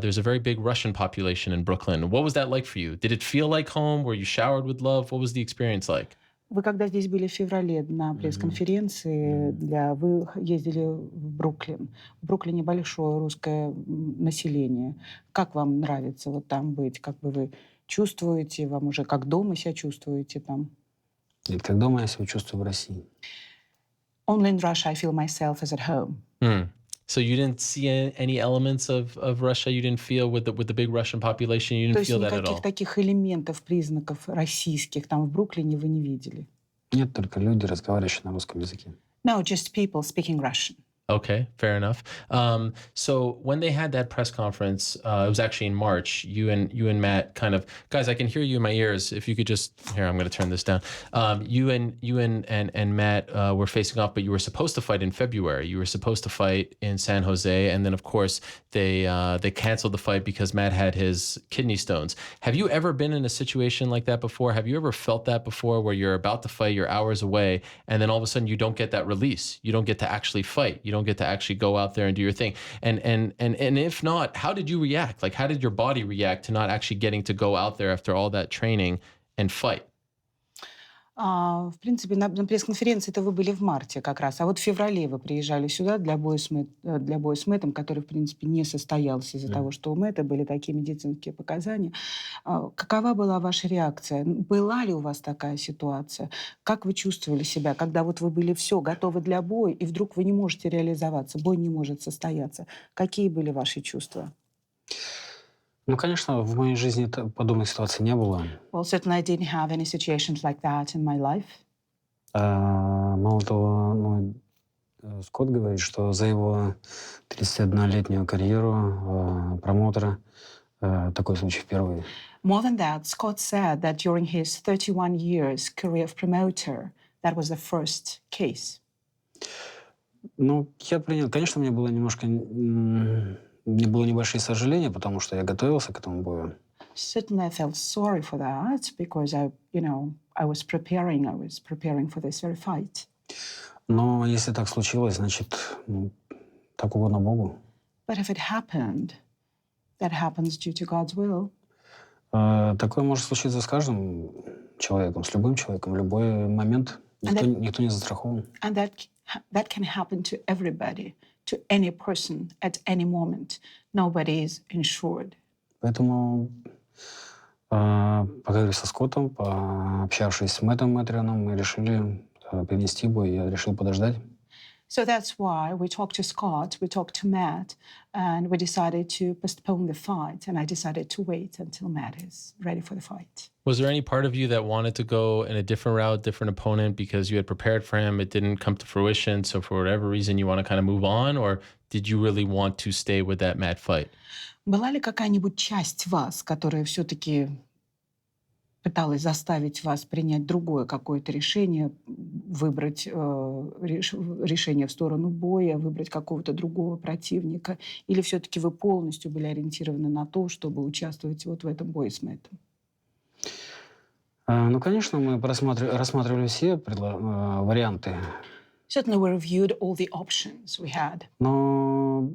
There's a very big Russian population in Brooklyn. What was that like for you? Did it feel like home? Were you showered with love? What was the experience like? Вы когда здесь были в феврале на пресс-конференции, вы ездили в Бруклин. В Бруклине большое русское население. Как вам нравится вот там быть? Как бы вы чувствуете? Вам уже как дома себя чувствуете там? Нет, как дома я себя чувствую в России. Only in Russia I feel myself as at home. So you didn't see any elements of Russia? You didn't feel with the big Russian population? You То didn't есть feel that at никаких all? таких элементов, признаков российских там в Бруклине вы не видели? Нет, только люди, разговаривающие на русском языке. No, just people speaking Russian. Okay, fair enough. So when they had that press conference, it was actually in March. You and Matt kind of, guys, I can hear you in my ears. If you could just here, I'm going to turn this down. You and Matt were facing off, but you were supposed to fight in February. You were supposed to fight in San Jose, and then of course they canceled the fight because Matt had his kidney stones. Have you ever been in a situation like that before? Have you ever felt that before, where you're about to fight, you're hours away, and then all of a sudden you don't get that release? You don't get to actually fight. You don't get to actually go out there and do your thing. And if not, how did you react? Like, how did your body react to not actually getting to go out there after all that training and fight? В принципе, на пресс-конференции-то вы были в марте как раз, а вот в феврале вы приезжали сюда для боя с Мэттом, который, в принципе, не состоялся из-за того, что у Мэтта были такие медицинские показания. Какова была ваша реакция? Была ли у вас такая ситуация? Как вы чувствовали себя, когда вот вы были все готовы для боя, и вдруг вы не можете реализоваться, бой не может состояться? Какие были ваши чувства? Ну, конечно, в моей жизни подобной ситуации не было. Well, certainly I didn't have any situations like that in my life. Мало того, Скотт говорит, что за его 31-летнюю карьеру промоутера такой случай впервые. More than that, Scott said that during his 31 years career of promoter, that was the first case. Ну, я принял, конечно, мне было небольшие сожаления, потому что я готовился к этому бою. Certainly I felt sorry for that because I was preparing for this very fight. Но если так случилось, значит, так угодно Богу. But if it happened, that happens due to God's will. Такое может случиться с каждым человеком, с любым человеком, в любой момент. Никто не застрахован. And that can happen to everybody, to any person at any moment. Nobody is insured. Поэтому, поговорив со Скоттом, пообщавшись с Мэттом Митрионом, мы решили перенести бой. Я решил подождать. So that's why we talked to Scott, we talked to Matt, and we decided to postpone the fight. And I decided to wait until Matt is ready for the fight. Was there any part of you that wanted to go in a different route, different opponent, because you had prepared for him, it didn't come to fruition, so for whatever reason you want to kind of move on, or did you really want to stay with that Matt fight? Была ли какая-нибудь часть вас, которая все-таки пыталась заставить вас принять другое какое-то решение, выбрать решение в сторону боя, выбрать какого-то другого противника? Или все-таки вы полностью были ориентированы на то, чтобы участвовать вот в этом бое с Мэттом? Ну, конечно, мы рассматривали все варианты. Certainly we reviewed all the options we had. Но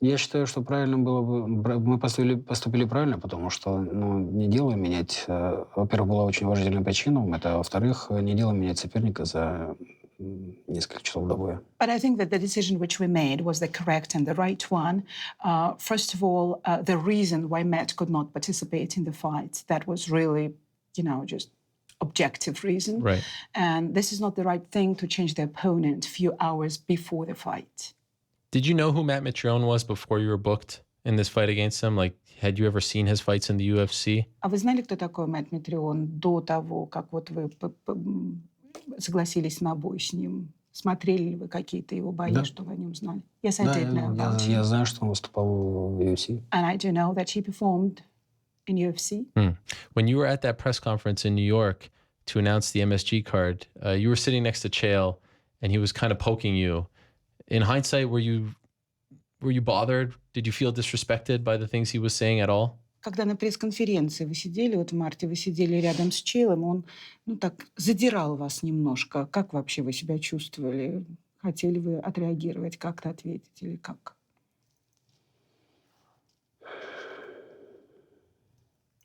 я считаю, что правильно было бы... Мы поступили правильно, потому что не дело менять... Во-первых, была очень уважительная причина у Мэтта, а во-вторых, не дело менять соперника за несколько часов до боя. But I think that the decision which we made was the correct and the right one. First of all, the reason why Matt could not participate in the fight, that was really, just objective reason. Right. And this is not the right thing to change the opponent a few hours before the fight. Did you know who Matt Mitrione was before you were booked in this fight against him? Like, had you ever seen his fights in the UFC? А вы знали, кто такой Мэтт Митрион до того, как вот вы согласились на бой с ним? Смотрели ли вы какие-то его бои, Да. что вы о нем знали? Yes, I did know about him. Я знаю, что он выступал в UFC. And I do know that he performed in UFC. When you were at that press conference in New York to announce the MSG card, you were sitting next to Chael, and he was kind of poking you. In hindsight, were you bothered? Did you feel disrespected by the things he was saying at all? Когда на пресс-конференции вы сидели, вот в марте вы сидели рядом с Чейлом, он, так задирал вас немножко. Как вообще вы себя чувствовали? Хотели вы отреагировать, как-то ответить или как?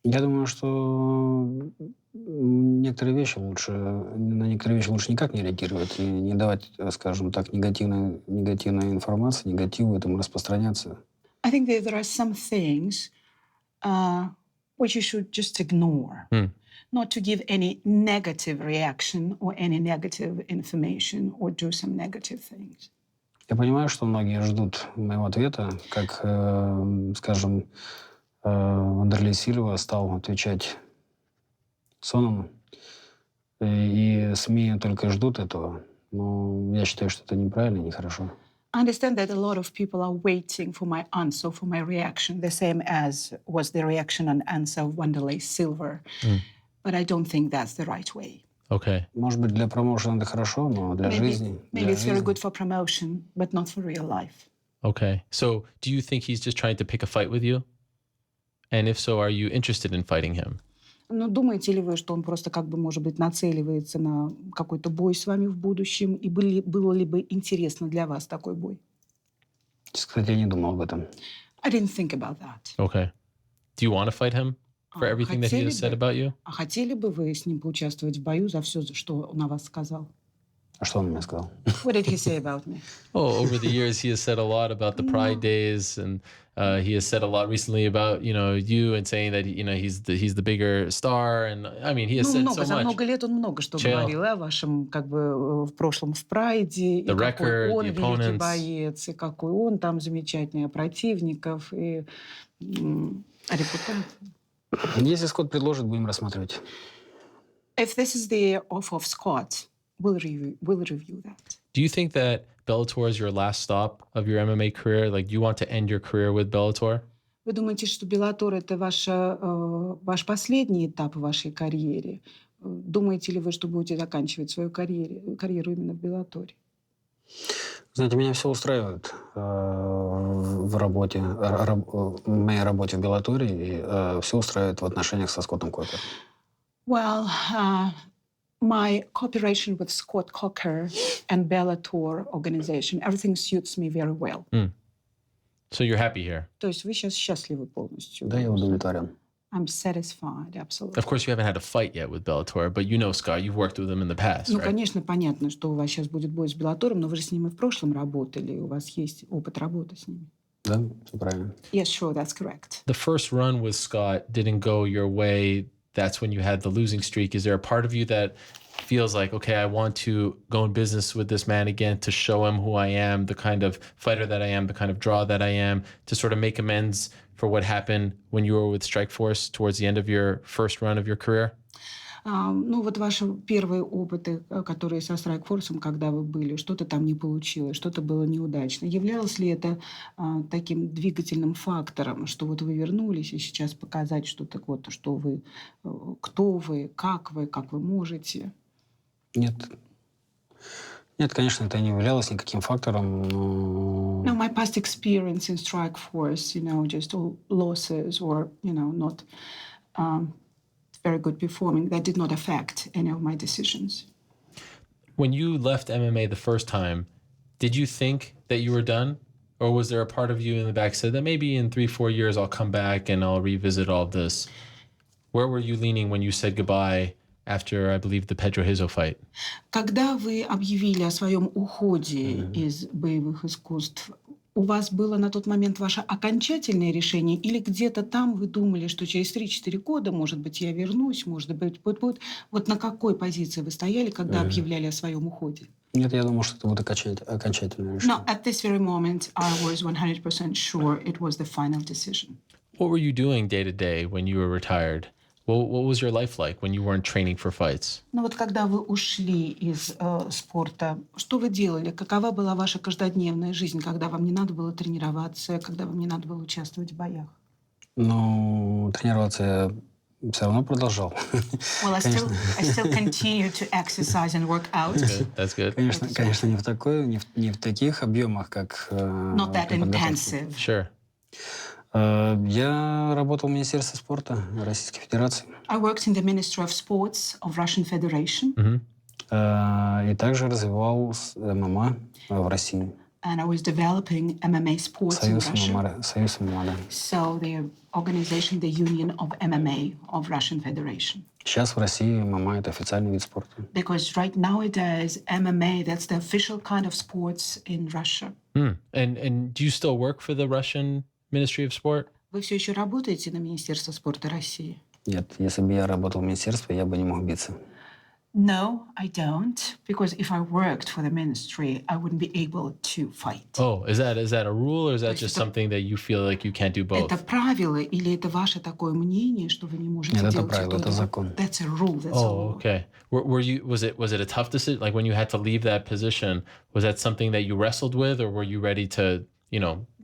Я думаю, что на некоторые вещи лучше никак не реагировать и не давать, скажем так, негативной информации, негативу этому распространяться. I think that there are some things which you should just ignore. Not to give any negative reaction or any negative information or do some negative things. Я понимаю, что многие ждут моего ответа, как, скажем, Вандерлей Сильва стал отвечать Сонану. И СМИ только ждут этого. Но я считаю, что это неправильно и нехорошо. I understand that a lot of people are waiting for my answer, for my reaction, the same as was the reaction and answer of Wanderlei Silva. But I don't think that's the right way. Okay. Может быть, для промоушена это хорошо, но для жизни... Maybe it's very good for promotion, but not for real life. Okay. So do you think he's just trying to pick a fight with you? And if so, are you interested in fighting him? Ну, думаете ли вы, что он просто как бы, может быть, нацеливается на какой-то бой с вами в будущем? И было ли бы интересно для вас такой бой? Кстати, я не думал об этом. I didn't think about that. Okay. Do you want to fight him for everything that he has said about you? А хотели бы вы с ним поучаствовать в бою за все, что он о вас сказал? А что он мне сказал? What did he say about me? Oh, over the years, he has said a lot about the Pride days, and he has said a lot recently about you, and saying that he's the bigger star, and I mean he has said so За much. много лет он много что говорил о вашем, как бы, в прошлом в Прайде, и какой он великий боец, и какой он там замечательный, о противников, и о репутации. Если Скотт предложит, будем рассматривать. If this is the offer of Scott, we'll review that. Do you think that Bellator is your last stop of your MMA career? Like, do you want to end your career with Bellator? Вы думаете, что Bellator это ваш последний этап в вашей карьере? Думаете ли вы, что будете заканчивать свою карьеру именно в Bellator? Знаете, меня все устраивает в работе, в моей работе в Bellator, и все устраивает в отношениях со Скоттом Кокером. Well, my cooperation with Scott Coker and Bellator organization, everything suits me very well. So you're happy here? То есть вы сейчас счастливы полностью? Да, я удовлетворен. I'm satisfied, absolutely. Of course, you haven't had a fight yet with Bellator, but Scott, you've worked with him in the past, Ну, right? конечно, понятно, что у вас сейчас будет бой с Беллатором, но вы же с ним и в прошлом работали, у вас есть опыт работы с ними. Да, все правильно. Yes, sure, that's correct. The first run with Scott didn't go your way. That's when you had the losing streak. Is there a part of you that feels like, okay, I want to go in business with this man again to show him who I am, the kind of fighter that I am, the kind of draw that I am, to sort of make amends for what happened when you were with Strikeforce towards the end of your first run of your career? Ну, вот ваши первые опыты, которые со Страйкфорсом, когда вы были, что-то там не получилось, что-то было неудачно. Являлось ли это таким двигательным фактором, что вот вы вернулись и сейчас показать что-то, вот, что вы, кто вы, как вы можете? Нет. Нет, конечно, это не являлось никаким фактором. No, my past experience in Strikeforce, just all losses or, not very good performing, that did not affect any of my decisions. When you left MMA the first time, did you think that you were done? Or was there a part of you in the back said that maybe in 3-4 years I'll come back and I'll revisit all of this? Where were you leaning when you said goodbye after, I believe, the Pedro Hizo fight? Когда вы объявили о своем уходе из боевых искусств, у вас было на тот момент ваше окончательное решение, или где-то там вы думали, что через 3-4 года, может быть, я вернусь, может быть, будет. Вот на какой позиции вы стояли, когда объявляли о своем уходе? Нет, я думал, что это будет окончательное решение. No, at this very moment, I was 100% sure it was the final decision. What were you doing day to day when you were retired? What was your life like when you weren't training for fights? Ну вот когда вы ушли из спорта, что вы делали? Какова была ваша каждодневная жизнь, когда вам не надо было тренироваться, когда вам не надо было участвовать в боях? Ну, тренироваться я все равно продолжал. Well, I still continue to exercise and work out. That's good. Конечно, не в таких объемах, как... Not that intensive. Sure. Я работал в Министерстве спорта Российской Федерации. I worked in the Ministry of Sports of Russian Federation. И также развивал ММА в России. And I was developing MMA sports in Russia. Союз ММА, да. So the organization, the Union of MMA of Russian Federation. Сейчас в России ММА — это официальный вид спорта. Because right nowadays, MMA, that's the official kind of sports in Russia. And do you still work for the Russian Ministry of Sport? Вы все еще работаете на Министерство спорта России? Нет, если бы я работал в министерстве, я бы не мог биться. No, I don't, because if I worked for the ministry, I wouldn't be able to fight. Oh, is that a rule, or is that just something that you feel like you can't do both? Это правило или это ваше такое мнение, что вы не можете Нет, это делать правило, и то, это и то? закон. That's a rule, that's a Oh, law. okay. Was it a tough decision? Like when you had to leave that position, was that something that you wrestled with, or were you ready to,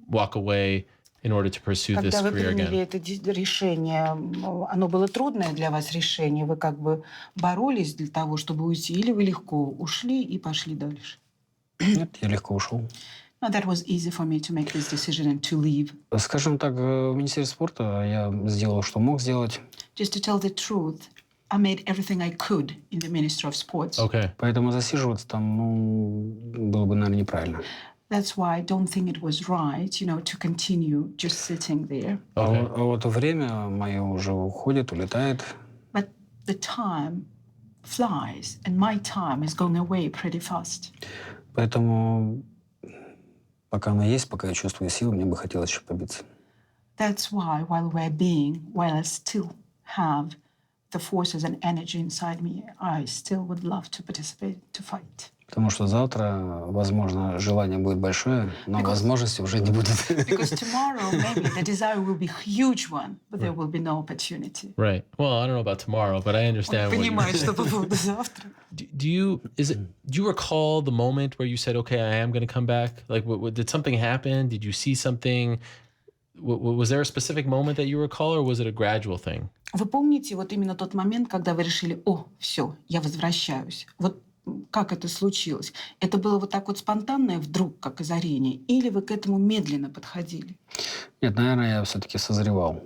walk away in order to pursue this Когда вы career приняли again? это решение, оно было трудное для вас решение, вы как бы боролись для того, чтобы уйти, или вы легко ушли и пошли дальше? Нет, я легко ушел. No, that was easy for me to make this decision and to leave. Скажем так, в Министерстве спорта я сделал, что мог сделать. Just to tell the truth, I made everything I could in the Ministry of Sports. Okay. Поэтому засиживаться там, было бы, наверное, неправильно. That's why I don't think it was right, to continue just sitting there. Okay. А вот время мое уже уходит, улетает. But the time flies, and my time is going away pretty fast. Поэтому пока она есть, пока я чувствую силы, мне бы хотелось еще побиться. That's why while I still have the forces and energy inside me, I still would love to participate, to fight. Потому что завтра, возможно, желание будет большое, но возможности уже не будет. Because tomorrow, maybe the desire will be a huge one, but there will be no opportunity. Right. Well, I don't know about tomorrow, but I understand what Понимаю, что по поводу завтра. Do you recall the moment where you said, okay, I am going to come back? Like, did something happen? Did you see something? Was there a specific moment that you recall, or was it a gradual thing? Вы помните вот именно тот момент, когда вы решили, все, я возвращаюсь. Вот как это случилось? Это было вот так вот спонтанное вдруг, как озарение, или вы к этому медленно подходили? Нет, наверное, я все-таки созревал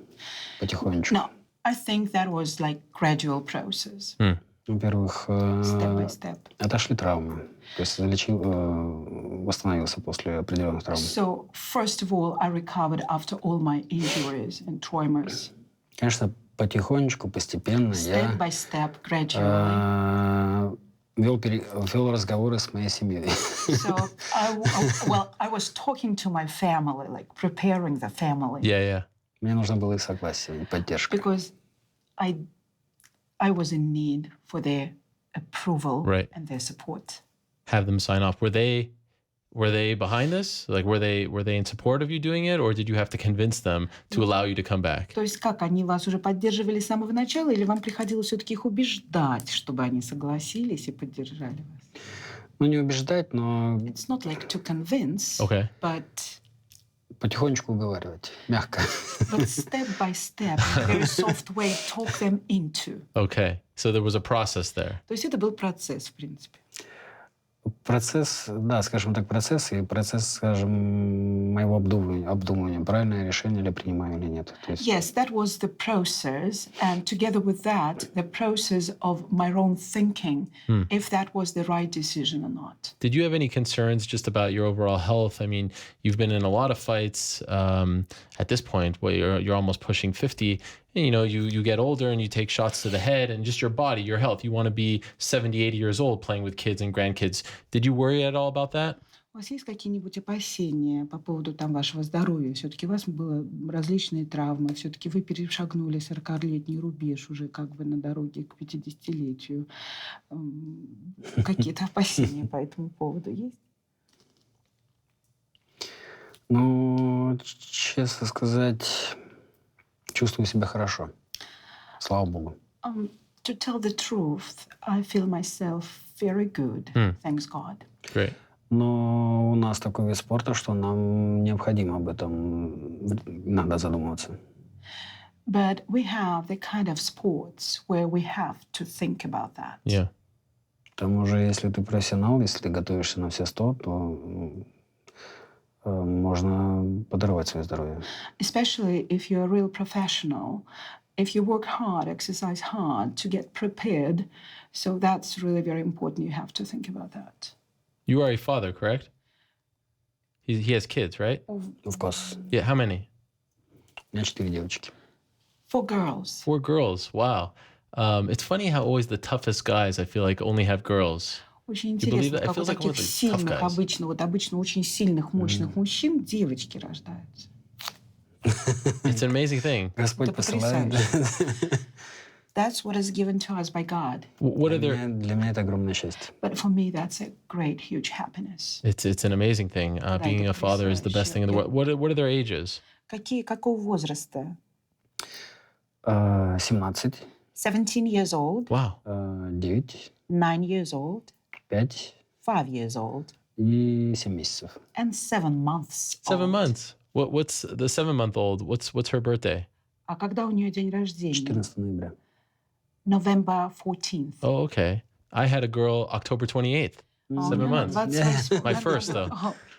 потихонечку. No, I think that was like gradual process. Во-первых, Step by step. отошли травмы. То есть восстановился после определенных травм. So, first of all, I recovered after all my injuries and traumas. Конечно, потихонечку, постепенно Step by step, gradually. Вел разговоры с моей семьей. So, I was talking to my family, like preparing the family. Yeah. Мне нужно было их согласие и поддержка. Because I was in need for their approval and their support. Have them sign off. Were they behind this? Like, were they in support of you doing it, or did you have to convince them to allow you to come back? То есть как, они вас уже поддерживали с самого начала, или вам приходилось все-таки их убеждать, чтобы они согласились и поддержали вас? Ну, не убеждать, но... It's not like to convince, but... Потихонечку уговаривать, мягко. But step by step, very soft way, talk them into. Okay, so there was a process there. То есть это был процесс, в принципе. Процесс, да, скажем так, процесс, скажем, моего обдумывания, правильное решение ли принимаю или нет. Yes, that was the process, and together with that, the process of my own thinking, if that was the right decision or not. Did you have any concerns just about your overall health? I mean, you've been in a lot of fights at this point where you're almost pushing 50. And, you get older and you take shots to the head, and just your body, your health. You want to be 70, 80 years old playing with kids and grandkids. Did you worry at all about that? У вас есть какие-нибудь опасения по поводу вашего здоровья? Все-таки у вас были различные травмы, все-таки вы перешагнули 40-летний рубеж уже как бы на дороге к 50-летию. Какие-то опасения по этому поводу есть? Ну, честно сказать, чувствую себя хорошо. Слава Богу. To tell the truth, I feel myself very good. Thanks God. Great. Но у нас такой вид спорта, что нам необходимо об этом иногда задумываться. But we have the kind of sports where we have to think about that. Yeah. К тому же, если ты профессионал, если ты готовишься на все 100, то можно подорвать свое здоровье. Especially if you're a real professional, if you work hard, exercise hard to get prepared, so that's really very important. You have to think about that. You are a father, correct? He has kids, right? Of course. Yeah, how many? У меня 4 девочки. 4 girls. 4 girls, wow. It's funny how always the toughest guys, I feel like, only have girls. Очень интересно, как у таких сильных, обычно очень сильных, мощных мужчин девочки рождаются. It's an amazing thing. Господь посылает. That's what is given to us by God. What are Для меня это огромное счастье. But for me, that's a great, huge happiness. It's an amazing thing. Being a father is the best thing in the world. What are their ages? Какого возраста? 17. 17 years old. Wow. 9. 9 years old. 5. 5 years old. И 7 месяцев. And 7 months. 7 months. What's the 7-month-old? What's her birthday? А когда у нее день рождения? 14 ноября. November 14th. Oh, okay. I had a girl October 28th. 7 months. 28. My first, though.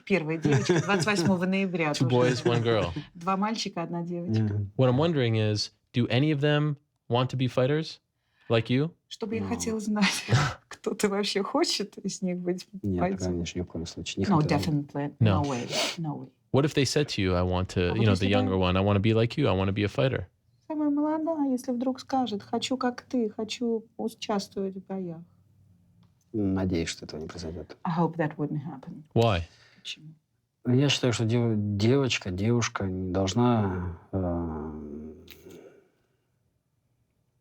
Первая девочка 28 ноября. 2 boys, 1 girl. 2 мальчика, 1 девочка. What I'm wondering is, do any of them want to be fighters like you? Что бы я хотела знать, кто-то вообще хочет из них быть Нет, конечно, ни в коем случае. No, definitely. No way. No way. What if they said to you, I want to, the younger one, I want to be like you, I want to be a fighter? Самая молодая, если вдруг скажет, хочу как ты, хочу участвовать в боях. Надеюсь, что этого не произойдет. I hope that wouldn't happen. Why? Почему? Я считаю, что девочка не должна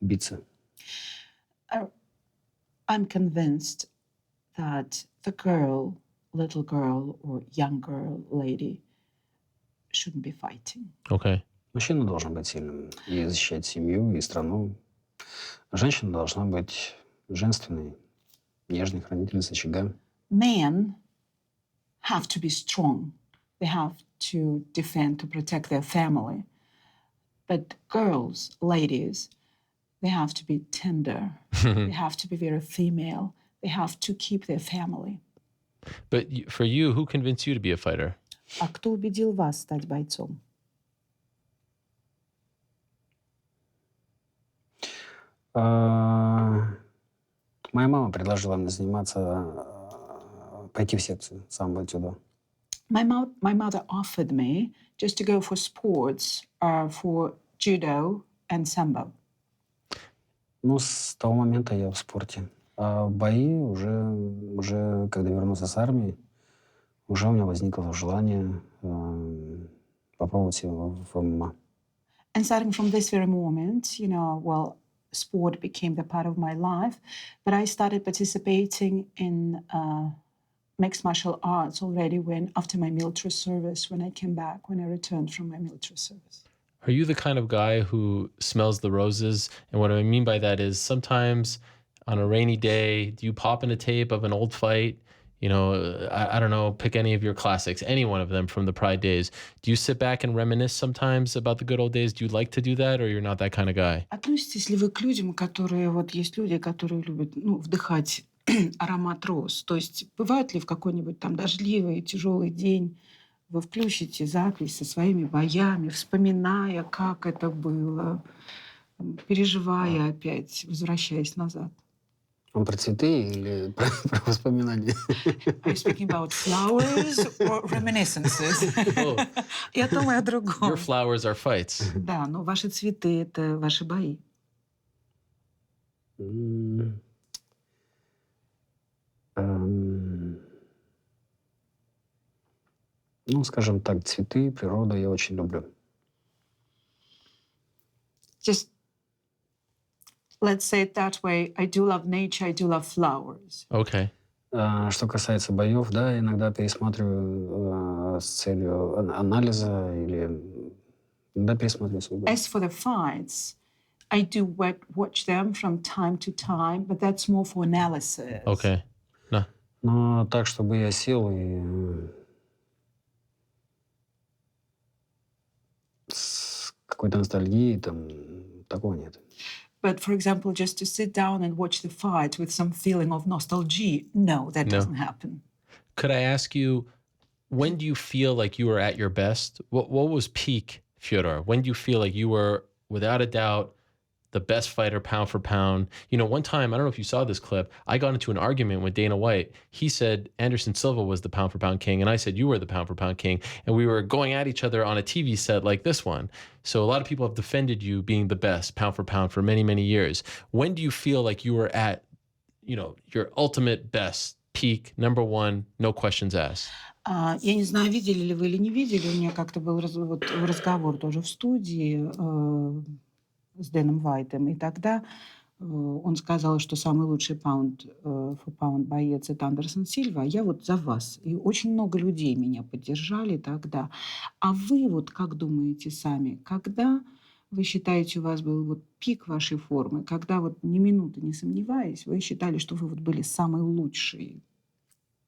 биться. I'm convinced that the girl, little girl or young girl, lady, shouldn't be fighting. Okay. Мужчина должен быть сильным и защищать семью и страну. Женщина должна быть женственной, нежной хранительницей очага. Men have to be strong. They have to defend, to protect their family. But girls, ladies, they have to be tender. They have to be very female. They have to keep their family. But for you, who convinced you to be a fighter? А кто убедил вас стать бойцом? Моя мама предложила мне пойти в секцию самбо дзюдо. My mother offered me just to go for sports, for judo and sambo. С того момента я в спорте. А бои уже когда вернулся с армии, уже у меня возникло желание попробовать его в ММА. And starting from this very moment, sport became the part of my life, but I started participating in mixed martial arts already after my military service, when I came back, when I returned from my military service. Are you the kind of guy who smells the roses? And what I mean by that is sometimes on a rainy day, do you pop in a tape of an old fight? I don't know, pick any of your classics, any one of them from the Pride days. Do you sit back and reminisce sometimes about the good old days? Do you like to do that, or you're not that kind of guy? Относитесь ли вы к людям, которые, есть люди, которые любят, вдыхать аромат роз? То есть бывает ли в какой-нибудь там дождливый, тяжелый день вы включите запись со своими боями, вспоминая, как это было, переживая опять, возвращаясь назад? Он про цветы или про воспоминания? Are you speaking about flowers or reminiscences? И о том, и о другом. Your flowers are fights. Да, но ваши цветы — это ваши бои. Скажем так, цветы, природу я очень люблю. Just let's say it that way. I do love nature, I do love flowers. Okay. Что касается боев, да, иногда пересматриваю с целью анализа или иногда пересматриваю свои бои. As for the fights, I do watch them from time to time, but that's more for analysis. Okay. No. Но так, чтобы я сел и с какой-то ностальгией, такого нет. But, for example, just to sit down and watch the fight with some feeling of nostalgia, no, that doesn't happen. Could I ask you, when do you feel like you were at your best? What was peak Fedor? When do you feel like you were, without a doubt, the best fighter pound for pound? One time, I don't know if you saw this clip, I got into an argument with Dana White. He said Anderson Silva was the pound for pound king, and I said you were the pound for pound king. And we were going at each other on a TV set like this one. So a lot of people have defended you being the best pound for pound for many, many years. When do you feel like you were at, your ultimate best, peak, number one, no questions asked? Я не знаю, видели ли вы или не видели. У меня как-то был разговор тоже в студии. с Дэном Уайтом. И тогда он сказал, что самый лучший паунд боец — это Андерсон Сильва, а я вот за вас. И очень много людей меня поддержали тогда. А вы вот как думаете сами, когда вы считаете, у вас был вот пик вашей формы, когда вот ни минуты не сомневаясь, вы считали, что вы вот были самый лучший?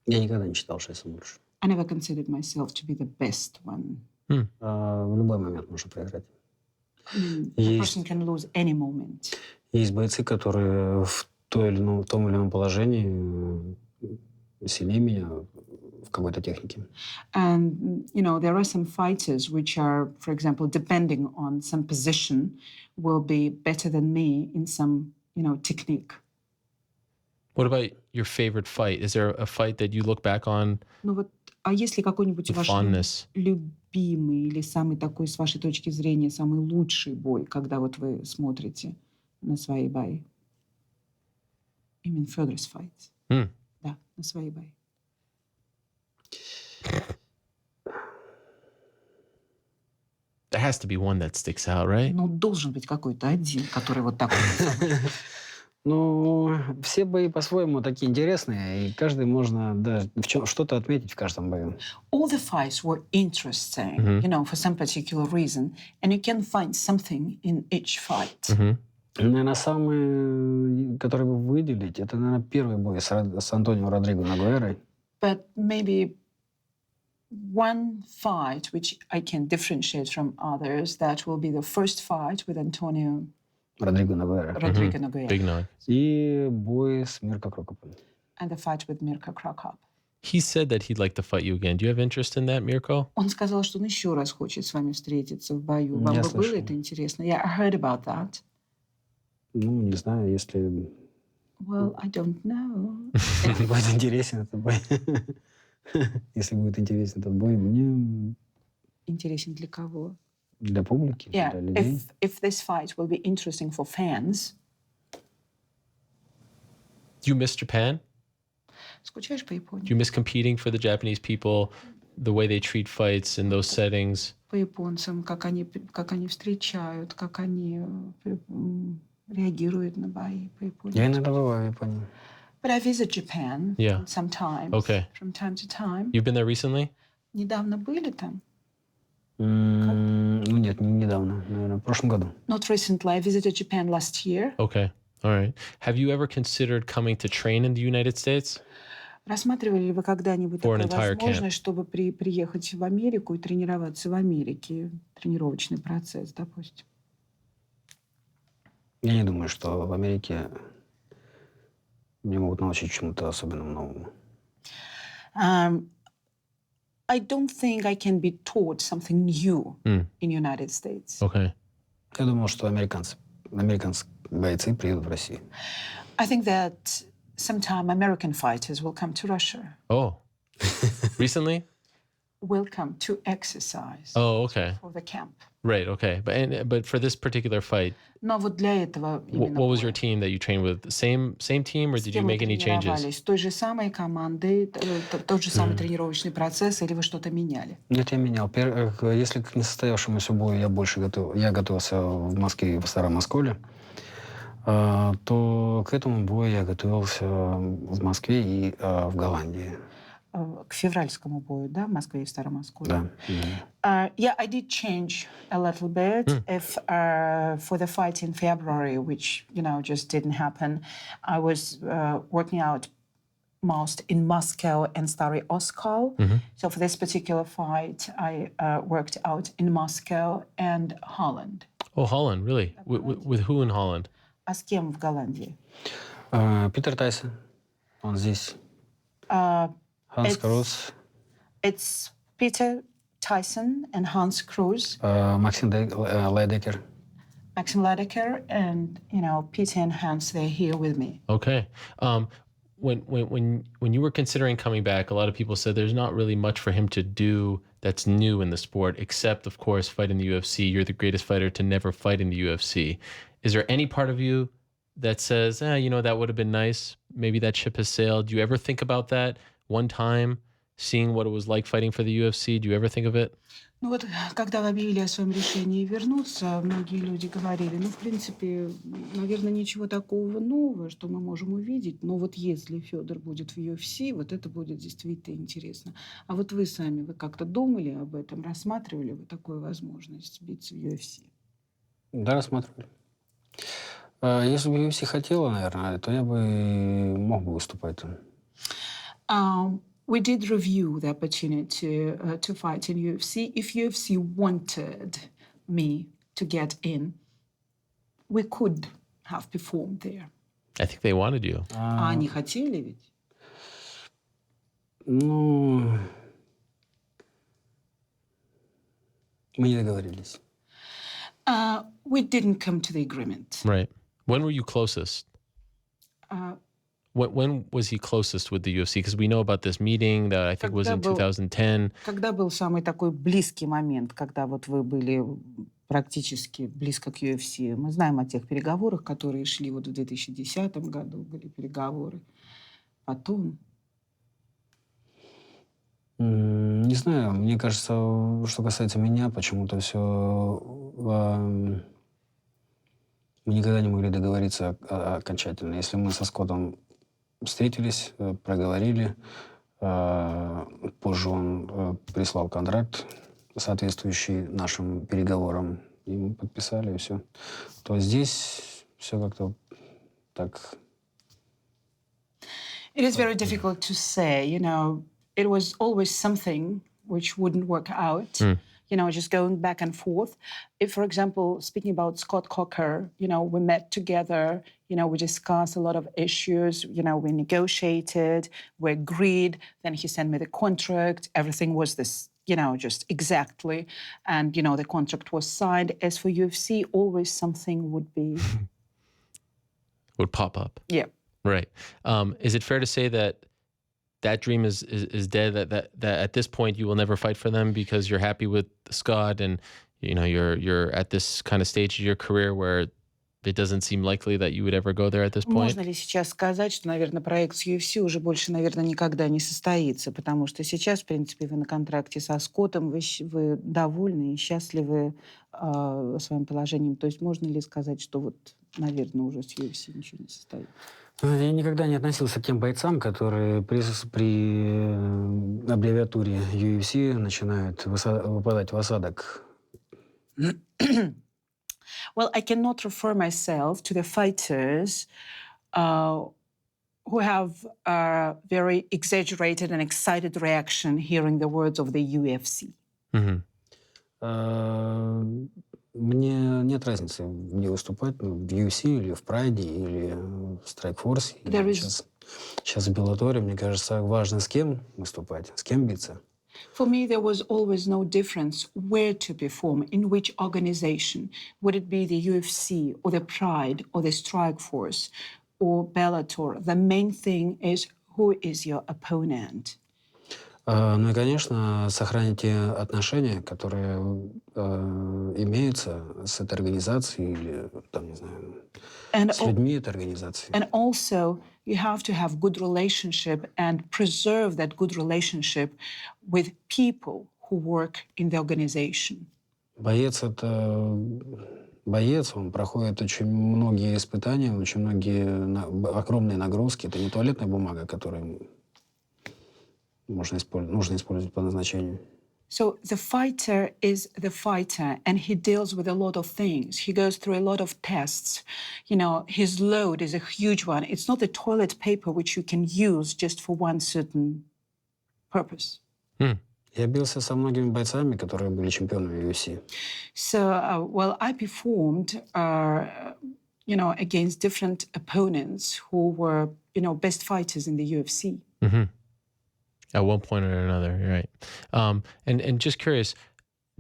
Я никогда не считал, что я самый лучший. I never considered myself to be the best one. В любой момент можно проиграть. A person can lose any moment. Есть бойцы, которые в том или ином положении сильнее меня в какой-то технике. And, you know, there are some fighters which are, for example, depending on some position, will be better than me in some, you know, technique. What about your favorite fight? Is there a fight that you look back on Ну вот, а если какой-нибудь with ваш fondness? любимый или самый такой, с вашей точки зрения, самый лучший бой, когда вот вы смотрите на свои бои? I mean, Fedor's fights. Да, на свои бои. There has to be one that sticks out, right? Ну, должен быть какой-то один, который вот такой. Ну, все бои по-своему такие интересные, и каждый можно что-то отметить в каждом бою. All the fights were interesting, you know, for some particular reason, and you can find something in each fight. Наверное, самый, который вы выделите, это, наверное, первый бой с Антонио Родриго Нагуэрой. But maybe one fight which I can differentiate from others, that will be the first fight with Antonio Родриго Нагуэра. Rodrigo Nagüero. Big Nog. И бой с Мирко Крокопом. And the fight with Mirko Krokop. He said that he'd like to fight you again. Do you have interest in that, Mirko? Он сказал, что он еще раз хочет с вами встретиться в бою. Вам Я бы было слышал. это интересно? Yeah, I heard about that. Ну, не знаю, если Well, I don't know. будет интересен этот бой. Если будет интересен этот бой, мне Интересен для кого? для публики, Yeah, для людей. if this fight will be interesting for fans. Do you miss Japan? Скучаешь по Японии? Do you miss competing for the Japanese people, the way they treat fights in those settings? По японцам, как они встречают, как они реагируют на бои по Японии. Я иногда бываю в Японии. But I visit Japan Yeah. sometimes. Okay. From time to time. You've been there recently? Недавно были там? Ну нет, не недавно, наверное, в прошлом году. Not recently. I visited Japan last year. Okay. All right. Have you ever considered coming to train in the United States? Рассматривали ли вы когда-нибудь For an такую entire возможность, чтобы приехать в Америку и тренироваться в Америке? Тренировочный процесс, допустим. Я не думаю, что в Америке меня могут научить чему-то особенному новому. I don't think I can be taught something new in United States. Okay. Я думал, что американские бойцы приедут в Россию. I think that sometime American fighters will come to Russia. Oh. Recently? Will come to exercise Oh, okay. for the camp. Right, okay. But for this particular fight, Но вот для этого именно what was your team that you trained with? Same team, or с did you кем вы make any changes? тренировались? С той же самой командой, тот же самый тренировочный процесс, или вы что-то меняли? Нет, я менял. Если к несостоявшемуся бою я готовился в Москве и в Старом Осколе, то к этому бою я готовился в Москве и в Голландии. К февральскому бою, да, в Москве и в Старом Осколе? Да. Yeah, I did change a little bit. If for the fight in February, which, you know, just didn't happen, I was working out most in Moscow and Stary Oskol. So for this particular fight, I worked out in Moscow and Holland. Oh, Holland, really? With who in Holland? А с кем в Голландии? Питер Тайсон. Он здесь. Ханс It's- Круз. It's Peter Tyson and Hans Kruse, Максим Лайдекер. Maxim Ladeker, and, you know, Peter and Hans, they're here with me. Okay. When you were considering coming back, a lot of people said there's not really much for him to do that's new in the sport, except, of course, fight in the UFC. You're the greatest fighter to never fight in the UFC. Is there any part of you that says, you know, that would have been nice? Maybe that ship has sailed. Do you ever think about that one time, seeing what it was like fighting for the UFC? Do you ever think of it? Ну вот, когда вы объявили о своем решении вернуться, многие люди говорили, ну, в принципе, наверное, ничего такого нового, что мы можем увидеть, но вот если Федор будет в UFC, вот это будет действительно интересно. А вот вы сами, вы как-то думали об этом, рассматривали вы такую возможность биться в UFC? Да, рассматривали. Если бы UFC хотела, наверное, то я бы мог бы выступать там. We did review the opportunity to fight in UFC. If UFC wanted me to get in, we could have performed there. I think they wanted you. А они хотели ведь? Ну, мы не договорились. We didn't come to the agreement. Right. When were you closest? When was he closest with the UFC? Because we know about this meeting that I think was in 2010. Когда был самый такой близкий момент, когда вот вы были практически близко к UFC? Мы знаем о тех переговорах, которые шли вот в 2010 году, были переговоры. Потом... Не знаю, мне кажется, что касается меня, почему-то все... Мы никогда не могли договориться окончательно. Если мы со Скоттом встретились, проговорили, позже он прислал контракт, соответствующий нашим переговорам, и мы подписали, и все. То здесь все как-то так... It is very difficult to say, you know, it was always something which wouldn't work out. You know, just going back and forth. If, for example, speaking about Scott Coker, you know, we met together, you know, we discussed a lot of issues, you know, we negotiated, we agreed, then he sent me the contract, everything was this, you know, just exactly, and, you know, the contract was signed. As for UFC, always something would be... would pop up. Yeah. Right. Is it fair to say that dream is dead, that at this point you will never fight for them because you're happy with Scott and, you know, you're at this kind of stage of your career where it doesn't seem likely that you would ever go there at this point? Можно ли сейчас сказать, что, наверное, проект с UFC уже больше, наверное, никогда не состоится, потому что сейчас, в принципе, вы на контракте со Скоттом, вы довольны и счастливы своим положением. То есть можно ли сказать, что вот, наверное, уже с UFC ничего не состоится? Я никогда не относился к тем бойцам, которые при аббревиатуре UFC начинают выпадать в осадок. Well, I cannot refer myself to the fighters who have a very exaggerated and excited reaction hearing the words of the UFC. Мне нет разницы, где выступать, в UFC или в Прайде, или в Strikeforce. Сейчас в Bellator, мне кажется, важно с кем выступать, с кем биться. For me, there was always no difference where to perform, in which organization. Would it be the UFC, or the Pride, or the Strikeforce, or Bellator? The main thing is who is your opponent. Ну и, конечно, сохраните отношения, которые имеются с этой организацией или, там, не знаю, с людьми этой организации. And also, you have to have good relationship and preserve that good relationship with people who work in the organization. Боец — это боец, он проходит очень многие испытания, очень многие огромные нагрузки. Это не туалетная бумага, которую нужно использовать по назначению. So the fighter is the fighter, and he deals with a lot of things. He goes through a lot of tests. You know, his load is a huge one. It's not a toilet paper which you can use just for one certain purpose. Я бился со многими бойцами, которые были чемпионами UFC. So, well, I performed, you know, against different opponents who were, you know, best fighters in the UFC. At one point or another, you're right. And just curious,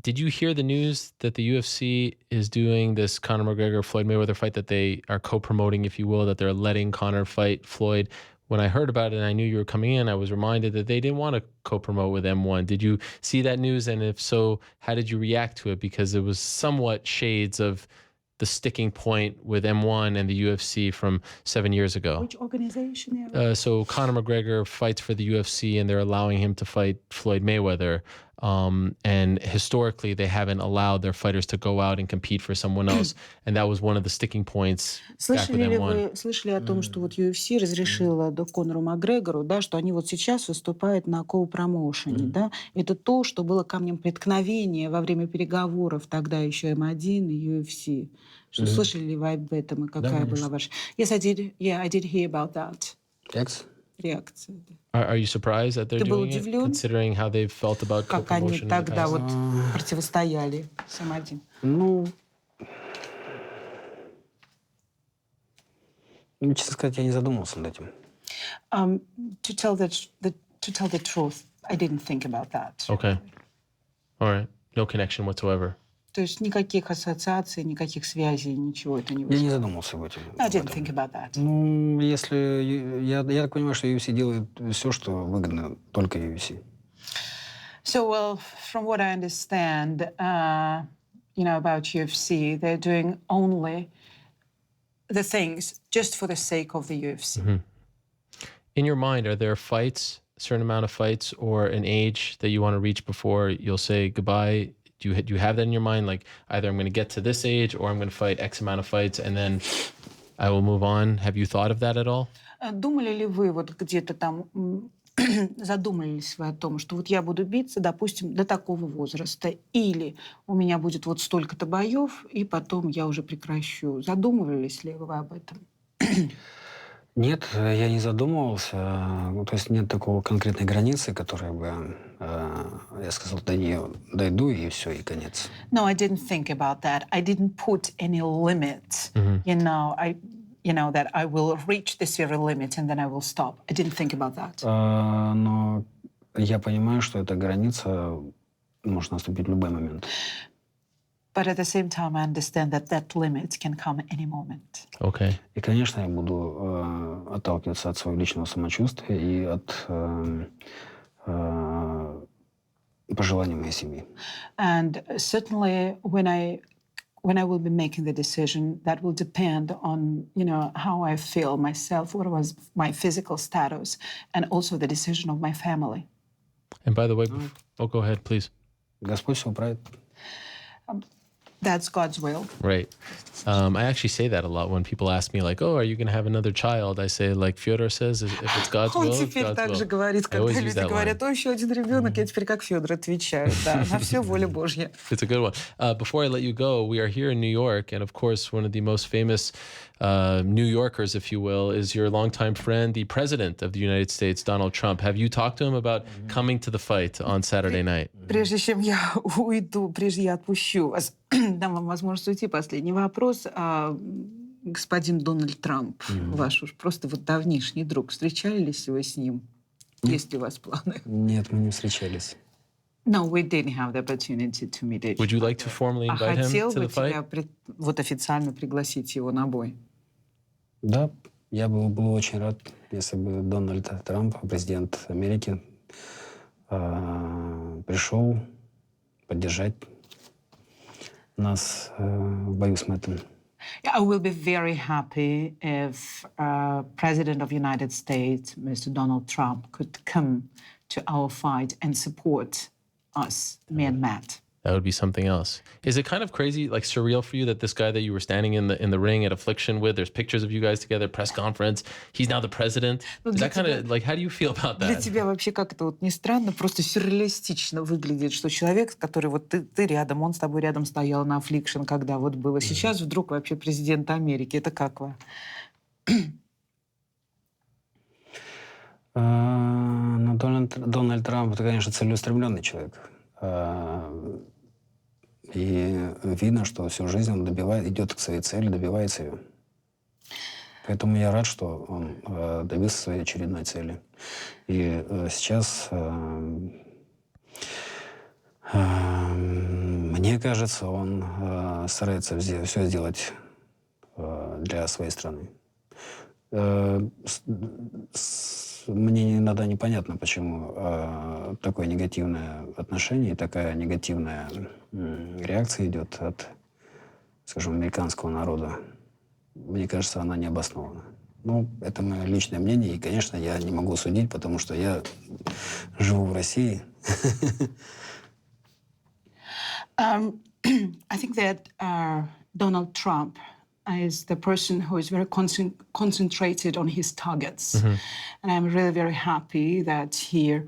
did you hear the news that the UFC is doing this Conor McGregor Floyd Mayweather fight, that they are co-promoting, if you will, that they're letting Conor fight Floyd? When I heard about it and I knew you were coming in, I was reminded that they didn't want to co-promote with M1. Did you see that news? And if so, how did you react to it? Because it was somewhat shades of the sticking point with M1 and the UFC from 7 years ago. Which organization? So Conor McGregor fights for the UFC and they're allowing him to fight Floyd Mayweather. And historically, they haven't allowed their fighters to go out and compete for someone else. And that was one of the sticking points back with Слышали ли M1. вы, слышали о том, что вот UFC разрешила Конору Макгрегору, да, что они вот сейчас выступают на коу-промоушене, да? Это то, что было камнем преткновения во время переговоров тогда еще M1 и UFC. Что слышали ли вы об этом и какая была ваша? Yes, I did. Yeah, I did hear about that. Реакция. Are you surprised that they're Ты был doing it, удивлен? considering how they've felt about Как они co-promotion in the тогда past? вот противостояли с M1? Ну, честно сказать, я не задумывался над этим. To tell the truth, I didn't think about that. Okay. All right. No connection whatsoever. То есть никаких ассоциаций, никаких связей, ничего это не Я вызвало. не задумывался об этом. I didn't think about that. Ну, если... Я так понимаю, что UFC делает все, что выгодно только UFC. So, well, from what I understand, about UFC, they're doing only the things just for the sake of the UFC. In your mind, are there fights, a certain amount of fights, or an age that you want to reach before you'll say goodbye? Do you have that in your mind? Like, either I'm going to get to this age or I'm going to fight X amount of fights and then I will move on. Have you thought of that at all? Думали ли вы вот где-то там, задумались вы о том, что вот я буду биться, допустим, до такого возраста, или у меня будет вот столько-то боев, и потом я уже прекращу? Задумывались ли вы об этом? Нет, я не задумывался. Ну, то есть нет такого конкретной границы, которая бы, я сказал, до нее дойду, и все, и конец. No, I didn't think about that. I didn't put any limit. That I will reach this very limit and then I will stop. I didn't think about that. Но я понимаю, что эта граница может наступить в любой момент. But at the same time, I understand that limit can come any moment. Okay. И, конечно, я буду отталкиваться от своего личного самочувствия и от пожеланий моей семьи. And certainly, when I will be making the decision, that will depend on, how I feel myself, what was my physical status, and also the decision of my family. And by the way, go ahead, please. Господь все управит. That's God's will. Right. I actually say that a lot when people ask me, like, oh, are you going to have another child? I say, like Fedor says, if it's God's will, Он it's теперь God's так will. же говорит, I когда always use люди that говорят, line. о, еще один ребенок, я теперь как Федор отвечаю. Да, на все воля Божья. It's a good one. Before I let you go, we are here in New York, and of course, one of the most famous New Yorkers, if you will, is your longtime friend, the President of the United States, Donald Trump. Have you talked to him about coming to the fight on Saturday night? Прежде чем я уйду, прежде я отпущу вас, дам вам возможность уйти, последний вопрос. Господин Дональд Трамп, ваш уж просто вот давнишний друг, встречались вы с ним? Есть ли у вас планы? Нет, мы не встречались. No, we didn't have the opportunity to meet each other. Would you like to formally invite him хотел to бы the fight? тебя вот официально пригласить его на бой? Да, я был бы очень рад, если бы Дональд Трамп, президент Америки, пришел поддержать нас в бою с Мэттом. I will be very happy if President of the United States, Mr. Donald Trump, could come to our fight and support us, me and Matt. That would be something else. Is it kind of crazy, like surreal for you that this guy that you were standing in the ring at Affliction with, there's pictures of you guys together, press conference, he's now the president? Is that kind of, like, how do you feel about Для that? тебя вообще как это вот не странно, просто сюрреалистично выглядит, что человек, который вот ты рядом, он с тобой рядом стоял на Affliction, когда вот было. Сейчас вдруг вообще президент Америки. Это как вы? Ну, Дональд Трамп, это, конечно, целеустремленный человек. И видно, что всю жизнь он идет к своей цели, добивается ее. Поэтому я рад, что он добился своей очередной цели. И сейчас, мне кажется, он старается все сделать для своей страны. Мне иногда непонятно, почему такое негативное отношение и такая негативная реакция идет от, скажем, американского народа. Мне кажется, она не обоснована. Ну, это мое личное мнение, и, конечно, я не могу судить, потому что я живу в России. I think that Donald Trump is the person who is very concentrated on his targets. Mm-hmm. And I'm really very happy that he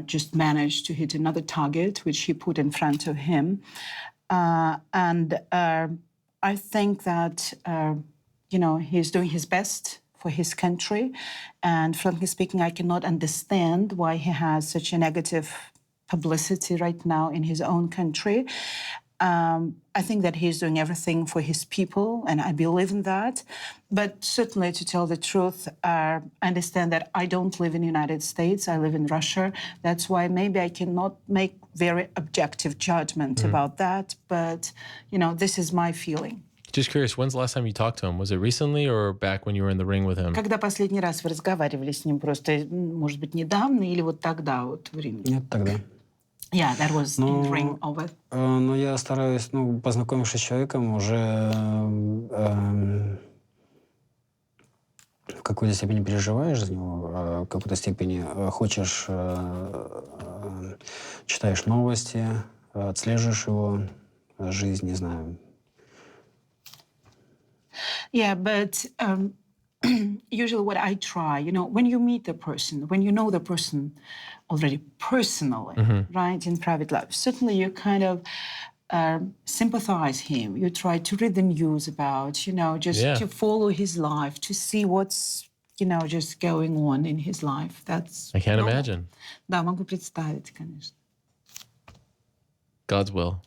just managed to hit another target, which he put in front of him. And I think that, he's doing his best for his country. And frankly speaking, I cannot understand why he has such a negative publicity right now in his own country. I think that he's doing everything for his people, and I believe in that. But certainly, to tell the truth, I understand that I don't live in the United States. I live in Russia. That's why maybe I cannot make very objective judgment about that. But, this is my feeling. Just curious, when's the last time you talked to him? Was it recently or back when you were in the ring with him? Когда последний раз вы разговаривали с ним? Просто, может быть, недавно или вот тогда вот в ринге? Нет, тогда. Yeah, that was in the ring over. Но я стараюсь, познакомившись с человеком, уже в какой-то степени переживаешь за него, в какой-то степени хочешь, читаешь новости, отслеживаешь его жизнь, не знаю. Yeah, but usually what I try, when you meet the person, when you know the person already personally, right, in private life, certainly you kind of sympathize him. You try to read the news about, to follow his life, to see what's, just going on in his life. That's I can't imagine. Да, могу представить, конечно. God's will.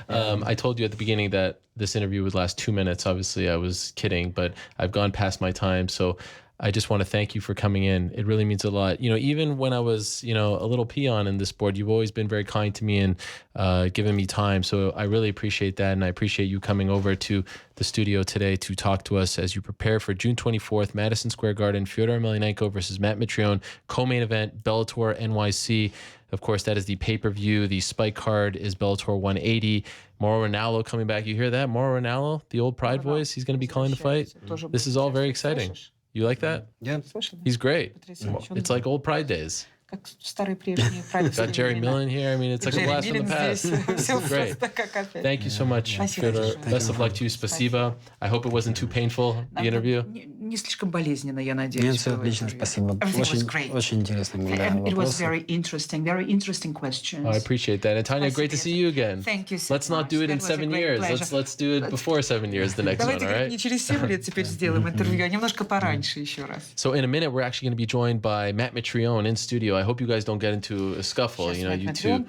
I told you at the beginning that this interview would last 2 minutes. Obviously, I was kidding, but I've gone past my time. So I just want to thank you for coming in. It really means a lot. Even when I was, a little peon in this sport, you've always been very kind to me and given me time. So I really appreciate that. And I appreciate you coming over to the studio today to talk to us as you prepare for June 24th, Madison Square Garden, Fedor Emelianenko versus Matt Mitrione, co-main event, Bellator NYC. Of course, that is the pay-per-view. The spike card is Bellator 180. Mauro Ranallo coming back. You hear that? Mauro Ranallo, the old Pride voice, he's going to be calling the fight. This is all very exciting. You like that? Yeah. He's great. It's like old Pride days. Got Jerry Millen here. I mean, it's like a blast from the past. This is great. Thank you so much, Fedor. Best of luck to you. Спасибо. I hope it wasn't too painful, the interview. Не слишком болезненно, я надеюсь. Нет, все отлично, спасибо. Очень интересно. It was very interesting question. I appreciate that. And Tanya, great to see you again. Thank you so Let's not do it in 7 years. Let's do it before 7 years, the next one, all right? Не через 7 лет теперь сделаем интервью, а немножко пораньше еще раз. So in a minute, we're actually going to be joined by Matt Mitrione in studio. I hope you guys don't get into a scuffle, you two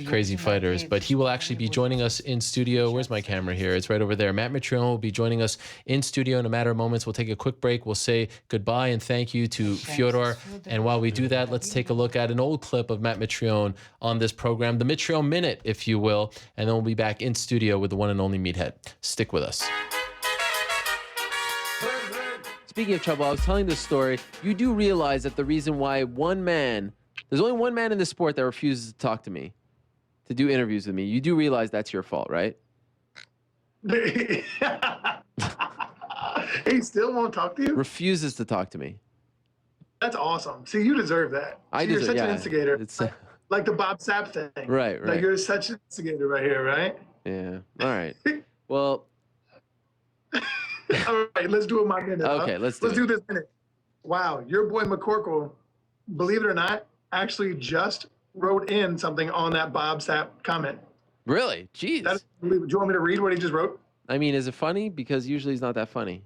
crazy fighters. But he will actually be joining us in studio. Where's my camera here? It's right over there. Matt Mitrione will be joining us in studio in a matter of moments. We'll take a quick break. We'll say goodbye and thank you to Fedor. And while we do that, let's take a look at an old clip of Matt Mitrione on this program, the Mitrione Minute, if you will. And then we'll be back in studio with the one and only Meathead. Stick with us. Speaking of trouble, I was telling this story. You do realize that the reason why there's only one man in this sport that refuses to talk to me, to do interviews with me. You do realize that's your fault, right? He still won't talk to you? Refuses to talk to me. That's awesome. See, you deserve that. You're such an instigator. It's like the Bob Sapp thing. Right. Like you're such an instigator right here, right? Yeah. All right. Well. All right, let's do it my minute. Okay, let's do this minute. Wow, your boy McCorkle, believe it or not, actually just wrote in something on that Bob Sapp comment. Really? Jeez. Do you want me to read what he just wrote? I mean, is it funny? Because usually he's not that funny.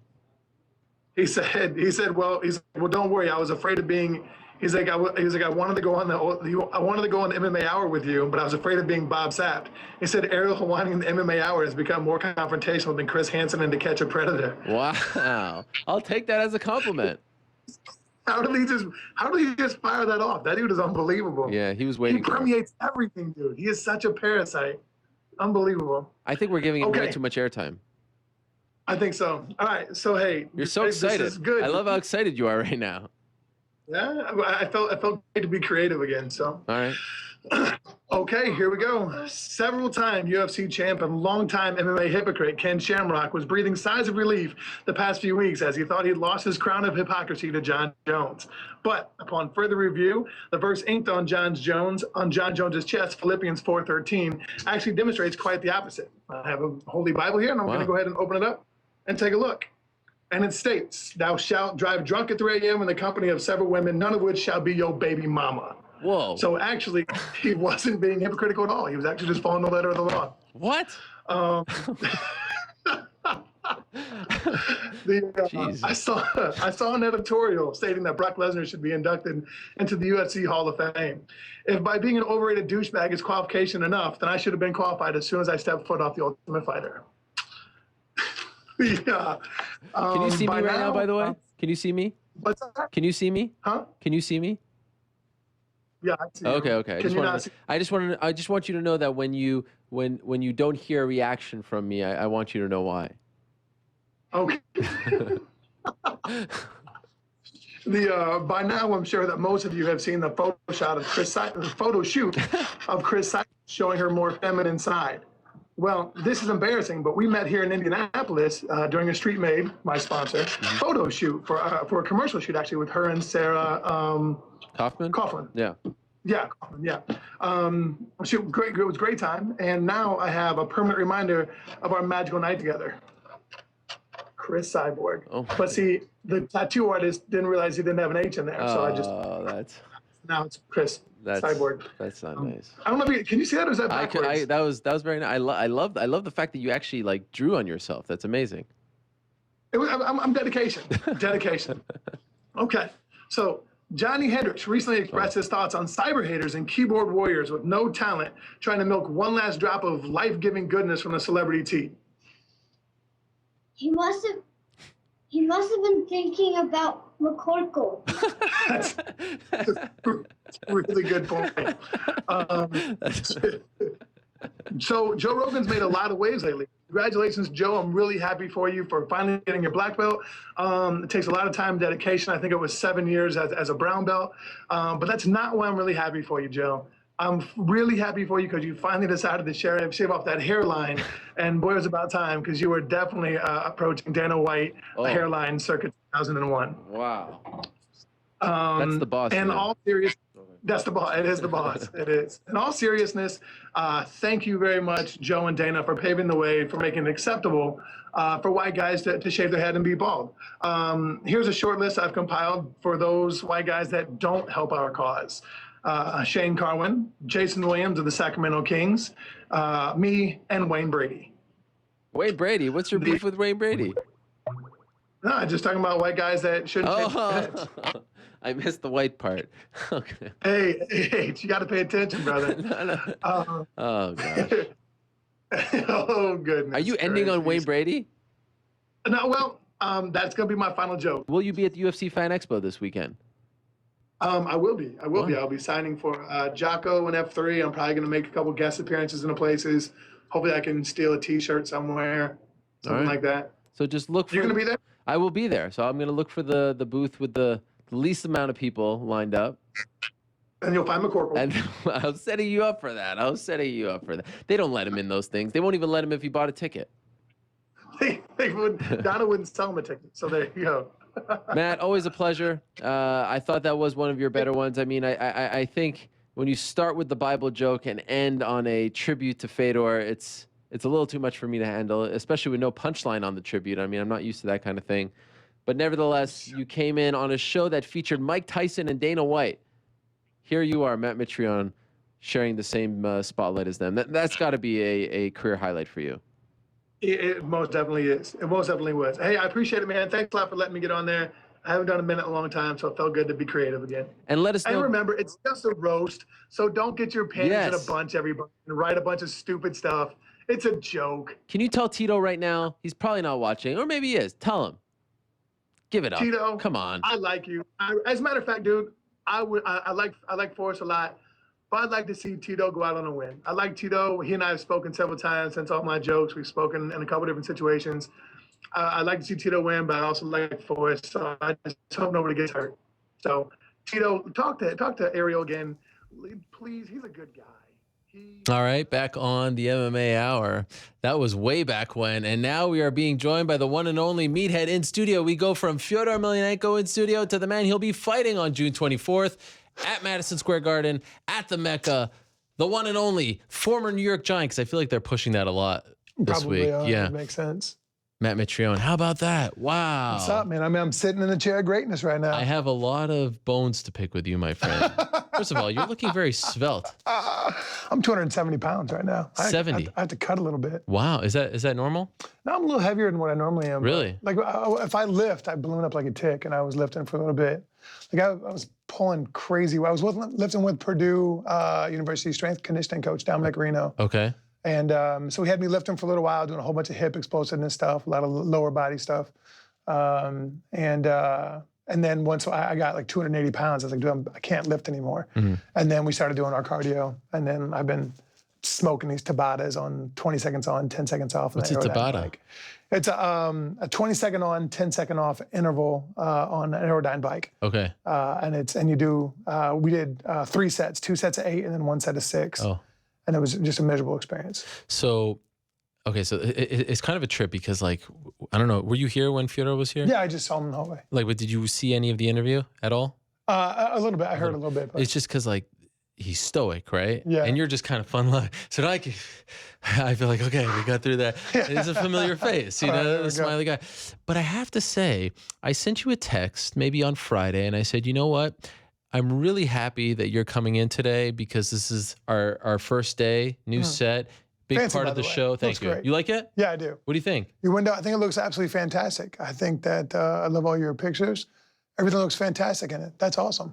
He said, well, don't worry. I was afraid of being. He's like, I wanted to go on the MMA Hour with you, but I was afraid of being Bob Sapp. He said Ariel Helwani in the MMA Hour has become more confrontational than Chris Hansen in To Catch a Predator. Wow, I'll take that as a compliment. How did he just fire that off? That dude is unbelievable. Yeah, he was waiting. He permeates everything, dude. He is such a parasite. Unbelievable. I think we're giving him way too much airtime. I think so. All right. So hey, you're so excited. This is good. I love how excited you are right now. Yeah, I felt great to be creative again. So. All right. Okay, here we go. Several-time UFC champ and longtime MMA hypocrite Ken Shamrock was breathing sighs of relief the past few weeks as he thought he'd lost his crown of hypocrisy to John Jones. But upon further review, the verse inked on John Jones's chest, Philippians 4:13, actually demonstrates quite the opposite. I have a Holy Bible here, and I'm going to go ahead and open it up and take a look. And it states, "Thou shalt drive drunk at 3 a.m. in the company of several women, none of which shall be your baby mama." Whoa. So actually, he wasn't being hypocritical at all. He was actually just following the letter of the law. What? I saw an editorial stating that Brock Lesnar should be inducted into the UFC Hall of Fame. If by being an overrated douchebag is qualification enough, then I should have been qualified as soon as I stepped foot off the Ultimate Fighter. Yeah. Can you see me right now, by the way? Can you see me? What's that? Can you see me? Huh? Can you see me? Yeah, I see. Okay. I just want you to know that when you don't hear a reaction from me, I want you to know why. Okay. By now, I'm sure that most of you have seen the photo shoot of Chris Cycle showing her more feminine side. Well, this is embarrassing, but we met here in Indianapolis during a Street Made, my sponsor, photo shoot for a commercial shoot actually with her and Sarah Coughlin. Yeah. Yeah, yeah. Great. It was a great time, and now I have a permanent reminder of our magical night together. Chris Cyborg. Oh. But see, the tattoo artist didn't realize he didn't have an H in there, so I just. Now it's Chris Cyborg. That's not nice. I don't know if can you see that, or is that backwards? That was very nice. I love the fact that you actually like drew on yourself. That's amazing. I'm dedication. Dedication. Okay, so Johnny Hendricks recently expressed his thoughts on cyber haters and keyboard warriors with no talent trying to milk one last drop of life-giving goodness from a celebrity tea. He must have been thinking about McCorkle. That's a really good point. So Joe Rogan's made a lot of waves lately. Congratulations, Joe. I'm really happy for you for finally getting your black belt. It takes a lot of time and dedication. I think it was 7 years as a brown belt. But that's not why I'm really happy for you, Joe. I'm really happy for you because you finally decided to shave off that hairline. And boy, it was about time because you were definitely approaching Dana White hairline circa 2001. Wow. That's the boss. In all seriousness, that's the boss. It is the boss. It is. In all seriousness, thank you very much, Joe and Dana, for paving the way, for making it acceptable for white guys to shave their head and be bald. Here's a short list I've compiled for those white guys that don't help our cause. Shane Carwin, Jason Williams of the Sacramento Kings, me, and Wayne Brady. Wayne Brady? What's your beef with Wayne Brady? No, just talking about white guys that shouldn't shave their heads. I missed the white part. Okay. Hey, you got to pay attention, brother. No. Oh, gosh. Oh, goodness. Are you ending on Wayne Brady? No, well, that's going to be my final joke. Will you be at the UFC Fan Expo this weekend? I will be. I'll be signing for Jocko and F3. I'm probably going to make a couple guest appearances in the places. Hopefully I can steal a T-shirt somewhere, something like that. So just look for... You're going to be there? I will be there. So I'm going to look for the booth with the least amount of people lined up. And you'll find McCorkle. And I was setting you up for that. They don't let him in those things. They won't even let him if he bought a ticket. Donna wouldn't sell him a ticket. So there you go. Matt, always a pleasure. I thought that was one of your better ones. I mean, I think when you start with the Bible joke and end on a tribute to Fedor, it's a little too much for me to handle, especially with no punchline on the tribute. I mean, I'm not used to that kind of thing. But nevertheless, you came in on a show that featured Mike Tyson and Dana White. Here you are, Matt Mitrione, sharing the same spotlight as them. That's got to be a career highlight for you. It most definitely is. It most definitely was. Hey, I appreciate it, man. Thanks a lot for letting me get on there. I haven't done a minute in a long time, so it felt good to be creative again. And let us know. And remember, it's just a roast, so don't get your panties in a bunch, everybody, and write a bunch of stupid stuff. It's a joke. Can you tell Tito right now? He's probably not watching, or maybe he is. Tell him. Give it up. Tito, come on. I like you. As a matter of fact, dude, I like Forrest a lot. But I'd like to see Tito go out on a win. I like Tito. He and I have spoken several times since all my jokes. We've spoken in a couple different situations. I'd like to see Tito win, but I also like Forrest. So I just hope nobody gets hurt. So Tito, talk to Ariel again, please. He's a good guy. All right, back on the MMA Hour. That was way back when, and now we are being joined by the one and only Meathead in studio. We go from Fedor Emelianenko in studio to the man he'll be fighting on June 24th at Madison Square Garden at the Mecca. The one and only former New York Giant, because I feel like they're pushing that a lot this week. Yeah, makes sense. Matt Mitrione. How about that? Wow. What's up, man? I mean, I'm sitting in the chair of greatness right now. I have a lot of bones to pick with you, my friend. First of all, you're looking very svelte. I'm 270 pounds right now. 70. I have to cut a little bit. Wow. Is that normal? No, I'm a little heavier than what I normally am. Really? Like if I lift, I balloon up like a tick, and I was lifting for a little bit. Like I was pulling crazy. I was lifting with Purdue University strength conditioning coach Dominic Reno. Okay. And so he had me lifting for a little while, doing a whole bunch of hip explosiveness stuff, a lot of lower body stuff. And then once I got like 280 pounds, I was like, dude, I can't lift anymore. Mm-hmm. And then we started doing our cardio. And then I've been smoking these Tabatas on 20 seconds on, 10 seconds off. What's a Tabata? Bike. It's a 20-second on, 10-second off interval on an Aerodyne bike. Okay. And you do, we did 3 sets, 2 sets of 8 and then 1 set of 6. Oh. And it was just a miserable experience. So, okay, so it's kind of a trip because, like, I don't know, were you here when Fedor was here? Yeah, I just saw him in the hallway. Like, but did you see any of the interview at all? A little bit. I heard a little bit. But it's just because, like, he's stoic, right? Yeah. And you're just kind of fun loving. So I feel like, okay, we got through that. It's a familiar face, you know, the smiley guy. But I have to say, I sent you a text maybe on Friday, and I said, you know what? I'm really happy that you're coming in today because this is our first day, new set, big Fancy, part of the show. Thank you. Great. You like it? Yeah, I do. What do you think? Your window, I think it looks absolutely fantastic. I think that I love all your pictures. Everything looks fantastic in it. That's awesome.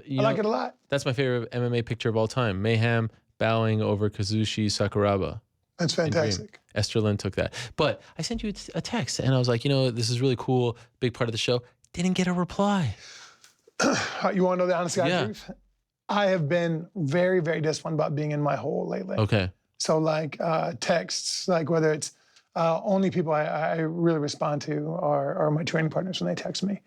I like it a lot. That's my favorite MMA picture of all time. Mayhem bowing over Kazushi Sakuraba. That's fantastic. Esther Lynn took that. But I sent you a text, and I was like, you know, this is really cool, big part of the show. Didn't get a reply. You want to know the honest guy's truth? I have been very, very disciplined about being in my hole lately. Okay. So like texts, like whether it's only people I really respond to are my training partners when they text me.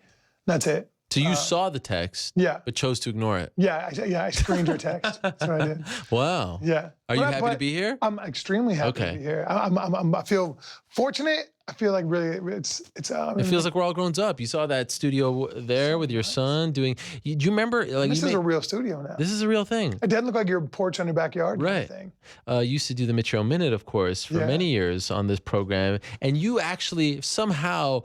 That's it. So you saw the text, but chose to ignore it. Yeah, I screened your text. That's what I did. Wow. Yeah. Are you happy to be here? I'm extremely happy to be here. I feel fortunate. I feel like really it feels like we're all grown up. You saw that studio there with your son doing. Do you remember? Like this is a real studio now. This is a real thing. It doesn't look like your porch on your backyard. Right. Kind of thing. Used to do the Mitrione Minute, of course, for many years on this program, and you actually somehow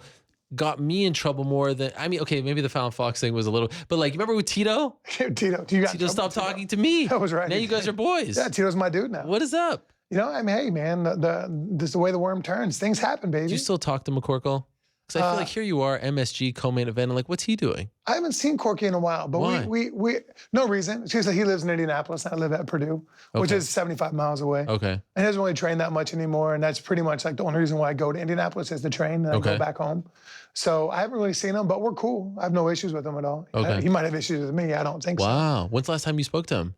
got me in trouble more than, I mean, okay, maybe the Fallon Fox thing was a little, but like, remember with Tito? Tito stopped talking to me. That was right. Now you guys are boys. Yeah, Tito's my dude now. What is up? You know, I mean, hey, man, this is the way the worm turns. Things happen, baby. Do you still talk to McCorkle? Because I feel like here you are, MSG co-main event, and like, what's he doing? I haven't seen Corky in a while, but Why? we no reason. It's just that he lives in Indianapolis and I live at Purdue, which is 75 miles away. Okay. And he doesn't really train that much anymore, and that's pretty much like the only reason why I go to Indianapolis is to train, and I go back home. So I haven't really seen him, but we're cool. I have no issues with him at all. Okay. He might have issues with me. I don't think so. Wow. When's the last time you spoke to him?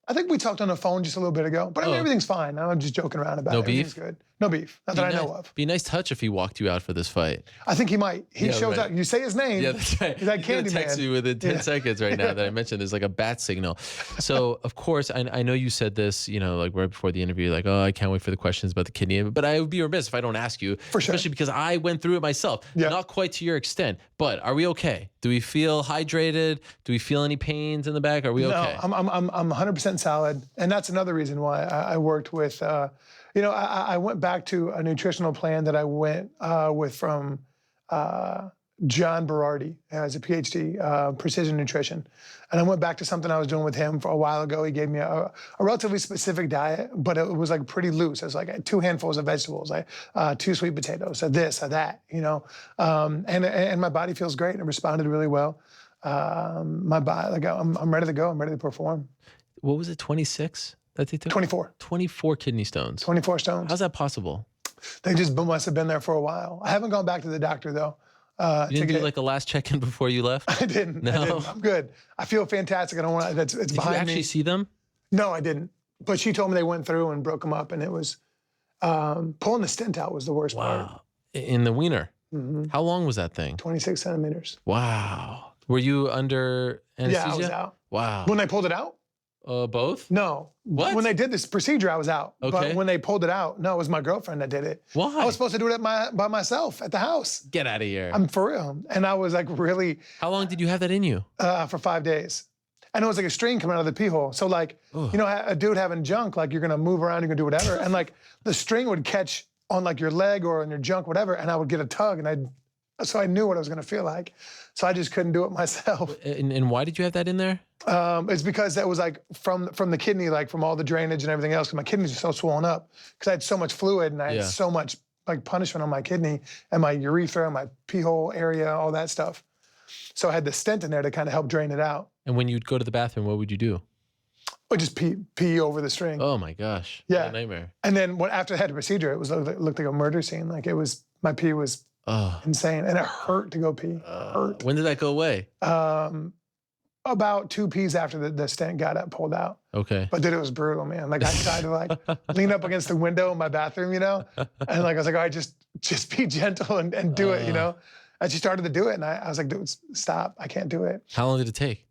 I think we talked on the phone just a little bit ago, but I mean, everything's fine. I'm just joking around about it. No beef? Everything's good. No beef. Not that I know of. Be a nice touch if he walked you out for this fight. I think he might. He shows up. You say his name. Yeah, that's right. He's like He's gonna Candyman. text you within 10 seconds right now that I mentioned. There's like a bat signal. So, of course, I know you said this, you know, like right before the interview, like, oh, I can't wait for the questions about the kidney. But I would be remiss if I don't ask you. For sure. Especially because I went through it myself. Yeah. Not quite to your extent. But are we okay? Do we feel hydrated? Do we feel any pains in the back? Are we okay? No, I'm 100% solid. And that's another reason why I worked with, I went back to a nutritional plan that I went with from John Berardi as a PhD, precision nutrition. And I went back to something I was doing with him for a while ago. He gave me a relatively specific diet, but it was like pretty loose. It was like 2 handfuls of vegetables, like 2 sweet potatoes, this, that, you know. And my body feels great. It responded really well. My body, like I'm ready to go. I'm ready to perform. What was it, 26 that they took? 24. 24 kidney stones. 24 stones. How's that possible? They just must have been there for a while. I haven't gone back to the doctor, though. You didn't do like a last check-in before you left? I didn't. No? I'm good. I feel fantastic. I don't want to, it's Did behind me. you actually see them? No, I didn't. But she told me they went through and broke them up, and it was, pulling the stent out was the worst part. In the wiener? Mm-hmm. How long was that thing? 26 centimeters. Wow. Were you under anesthesia? Yeah, I was out. Wow. When they pulled it out? Both? No. What? When they did this procedure, I was out. Okay. But when they pulled it out, no, it was my girlfriend that did it. Why? I was supposed to do it by myself at the house. Get out of here. I'm for real. And I was like really. How long did you have that in you? For 5 days. And it was like a string coming out of the pee hole. So like, you know, a dude having junk, like you're gonna move around, you're gonna do whatever. And like the string would catch on like your leg or on your junk, whatever. And I would get a tug so I knew what it was gonna feel like. So I just couldn't do it myself. And why did you have that in there? It's because that was like from the kidney, like from all the drainage and everything else. Cause my kidneys are so swollen up because I had so much fluid and I had so much like punishment on my kidney and my urethra, my pee hole area, all that stuff. So I had the stent in there to kind of help drain it out. And when you'd go to the bathroom, what would you do? Or just pee over the string. Oh my gosh. Yeah. What a nightmare. And then after I had the procedure, it looked like a murder scene. Like my pee was insane. And it hurt to go pee. Hurt. When did that go away? About 2 pees after the stent got pulled out. Okay. But dude, it was brutal, man. Like I tried to like lean up against the window in my bathroom, you know? And like I was like, all right, just be gentle and do it, you know? And she started to do it and I was like, dude, stop. I can't do it. How long did it take?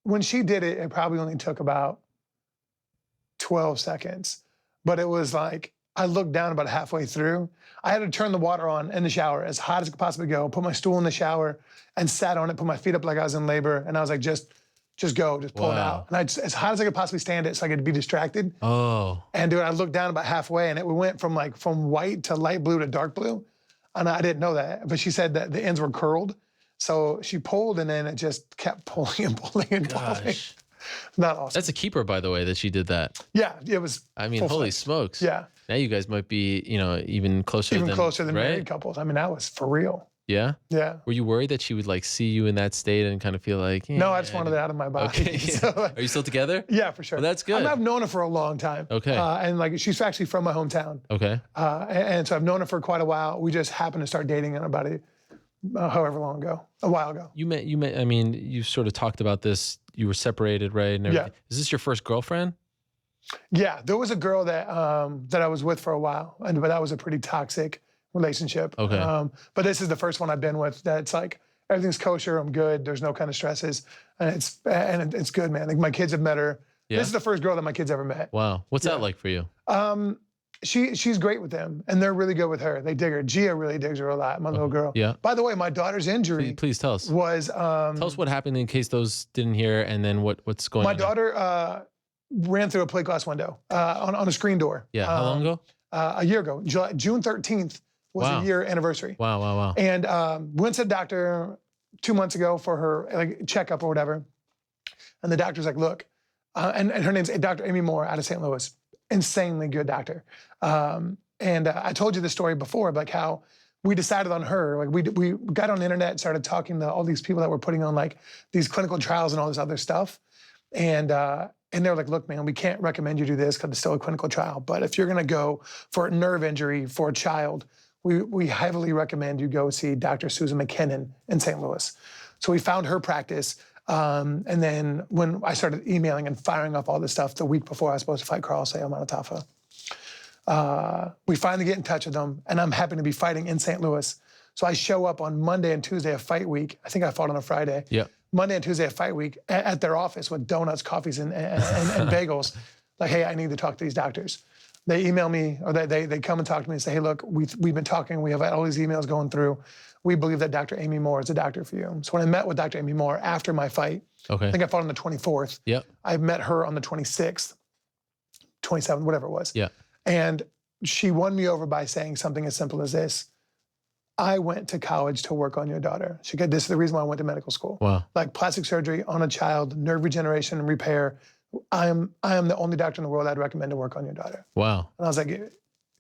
When she did it, it probably only took about 12 seconds. But it was like, I looked down about halfway through. I had to turn the water on in the shower as hot as it could possibly go, put my stool in the shower and sat on it, put my feet up like I was in labor. And I was like, just go, just pull it out. And as hot as I could possibly stand it so I could be distracted. Oh. And dude, I looked down about halfway and it went from white to light blue to dark blue. And I didn't know that, but she said that the ends were curled. So she pulled and then it just kept pulling and pulling and pulling. Not awesome. That's a keeper, by the way, that she did that. Yeah, it was. I mean, holy smokes. Yeah. Now you guys might be, you know, even closer than right? Married couples. I mean, that was for real. Yeah? Yeah. Were you worried that she would like see you in that state and kind of feel like, no, I just wanted it out of my body. Okay. So, Are you still together? Yeah, for sure. Well, that's good. I've known her for a long time. Okay. And like, she's actually from my hometown. Okay. And so I've known her for quite a while. We just happened to start dating in about a while ago. You met, I mean, you sort of talked about this. You were separated, right? And everything. Is this your first girlfriend? Yeah, there was a girl that I was with for a while, but that was a pretty toxic relationship. Okay. But this is the first one I've been with that's like everything's kosher, I'm good, there's no kind of stresses, and it's good, man. Like my kids have met her. Yeah. This is the first girl that my kids ever met. Wow. What's that like for you? She's great with them, and they're really good with her. They dig her. Gia really digs her a lot, my little girl. Yeah. By the way, my daughter's injury. Please tell us. Was tell us what happened in case those didn't hear, and then what's going on. My daughter ran through a plate glass window on a screen door. Yeah. How long ago? A year ago. June 13th was a year anniversary. Wow. And went to the doctor 2 months ago for her like checkup or whatever. And the doctor's like, look, and her name's Dr. Amy Moore out of St. Louis. Insanely good doctor. And I told you this story before, like how we decided on her. Like we got on the internet and started talking to all these people that were putting on like these clinical trials and all this other stuff. And they're like, look, man, we can't recommend you do this because it's still a clinical trial. But if you're going to go for a nerve injury for a child, we heavily recommend you go see Dr. Susan McKinnon in St. Louis. So we found her practice. And then when I started emailing and firing up all this stuff the week before I was supposed to fight Carl Sayamana Tafa, we finally get in touch with them, and I'm happy to be fighting in St. Louis. So I show up on Monday and Tuesday of fight week. I think I fought on a Friday. Yeah. Monday and Tuesday of fight week at their office with donuts, coffees, and bagels. Like, hey, I need to talk to these doctors. They email me, or they come and talk to me and say, hey, look, we've been talking. We have all these emails going through. We believe that Dr. Amy Moore is a doctor for you. So when I met with Dr. Amy Moore after my fight, I think I fought on the 24th. Yeah. I met her on the 26th, 27th, whatever it was. Yeah. And she won me over by saying something as simple as this. I went to college to work on your daughter. She said, this is the reason why I went to medical school. Wow. Like plastic surgery on a child, nerve regeneration and repair. I am the only doctor in the world I'd recommend to work on your daughter. Wow. And I was like,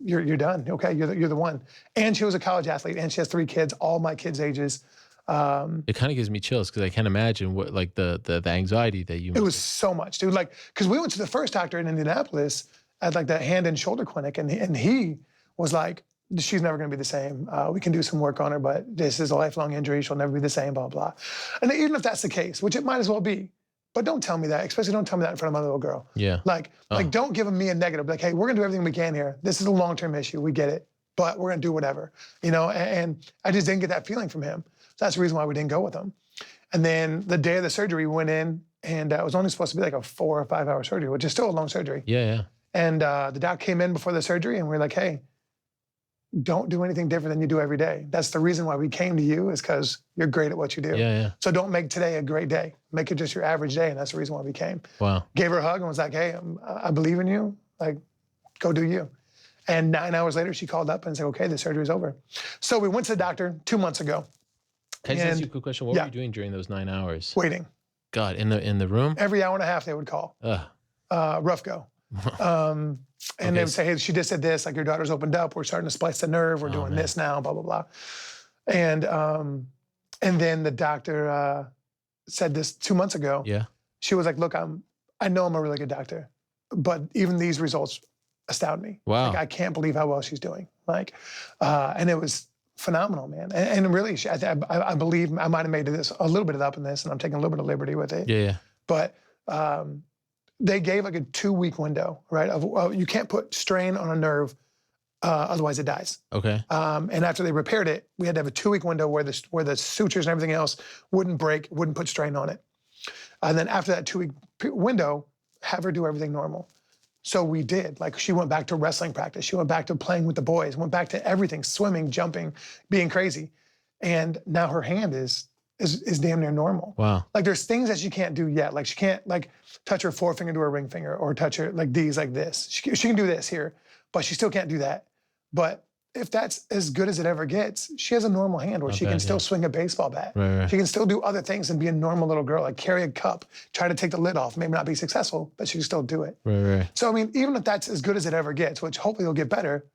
you're done. Okay, you're the one. And she was a college athlete, and she has 3 kids, all my kids' ages. It kind of gives me chills because I can't imagine what like the anxiety that you. It was so much, dude. Like, because we went to the first doctor in Indianapolis at like the hand and shoulder clinic, and he was like, she's never going to be the same. We can do some work on her, but this is a lifelong injury. She'll never be the same, blah, blah. And even if that's the case, which it might as well be, but don't tell me that, especially don't tell me that in front of my little girl. Yeah. Like don't give me a negative. Like, hey, we're going to do everything we can here. This is a long-term issue. We get it, but we're going to do whatever, you know? And I just didn't get that feeling from him. So that's the reason why we didn't go with him. And then the day of the surgery, we went in, and it was only supposed to be like a 4 or 5 hour surgery, which is still a long surgery. Yeah. And the doc came in before the surgery, and we were like, hey, don't do anything different than you do every day. That's the reason why we came to you, is because you're great at what you do. Yeah. So don't make today a great day. Make it just your average day, and that's the reason why we came. Wow. Gave her a hug and was like, hey, I believe in you. Like, go do you. And 9 hours later, she called up and said, okay, the surgery's over. So we went to the doctor 2 months ago. Can I just ask you a quick question? What were you doing during those 9 hours? Waiting. God, in the room? Every hour and a half they would call. Rough go. And they would say, hey, she just said this, like your daughter's opened up, we're starting to splice the nerve, we're doing this now, blah, blah, blah. And then the doctor said this 2 months ago. Yeah. She was like, look, I know I'm a really good doctor, but even these results astound me. Wow. Like, I can't believe how well she's doing. Like, and it was phenomenal, man. And really, I believe I might have made this a little bit up in this, and I'm taking a little bit of liberty with it. Yeah. But they gave like a 2-week window, right? Of you can't put strain on a nerve, otherwise it dies. Okay. And after they repaired it, we had to have a 2-week window where the sutures and everything else wouldn't break, wouldn't put strain on it. And then after that 2-week window, have her do everything normal. So we did. Like, she went back to wrestling practice. She went back to playing with the boys, went back to everything, swimming, jumping, being crazy. And now her hand is damn near normal. Wow. Like, there's things that she can't do yet. Like, she can't like touch her forefinger to her ring finger, or touch her like these, like this. She can do this here, but she still can't do that. But if that's as good as it ever gets, she has a normal hand where she can still swing a baseball bat. Right. She can still do other things and be a normal little girl, like carry a cup, try to take the lid off, maybe not be successful, but she can still do it. Right. So, I mean, even if that's as good as it ever gets, which hopefully will get better,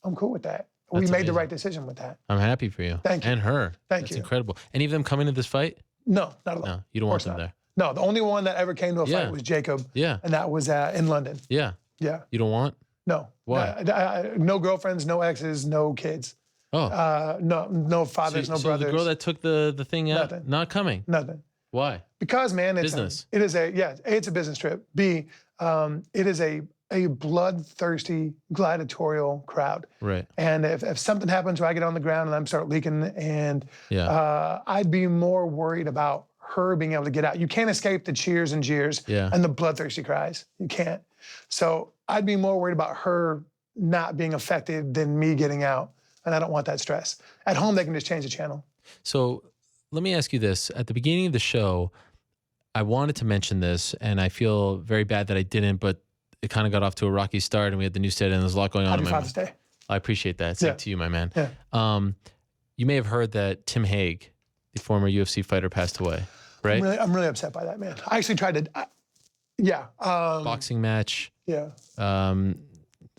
I'm cool with that. We made the right decision with that. I'm happy for you. Thank you. And her. Thank you. That's incredible. Any of them come into this fight? No, not at all. No, you don't want them there. No, the only one that ever came to a fight was Jacob. Yeah. And that was in London. Yeah. Yeah. You don't want? No. Why? No girlfriends, no exes, no kids. Oh. No fathers, no so brothers. the girl that took the thing out, Nothing. not coming? Nothing. Why? Because, man, it's business. It's a business trip. B, it is a bloodthirsty gladiatorial crowd. Right. And if something happens where I get on the ground and I'm start leaking, and I'd be more worried about her being able to get out. You can't escape the cheers and jeers and the bloodthirsty cries. You can't. So I'd be more worried about her not being affected than me getting out. And I don't want that stress. At home, they can just change the channel. So let me ask you this. At the beginning of the show, I wanted to mention this, and I feel very bad that I didn't, but it kind of got off to a rocky start, and we had the new stadium, and there's a lot going on. Happy Father's Day. I appreciate that. Same to you, my man. Yeah. You may have heard that Tim Hague, the former UFC fighter, passed away, right? I'm really upset by that, man. I actually tried to, boxing match. Yeah.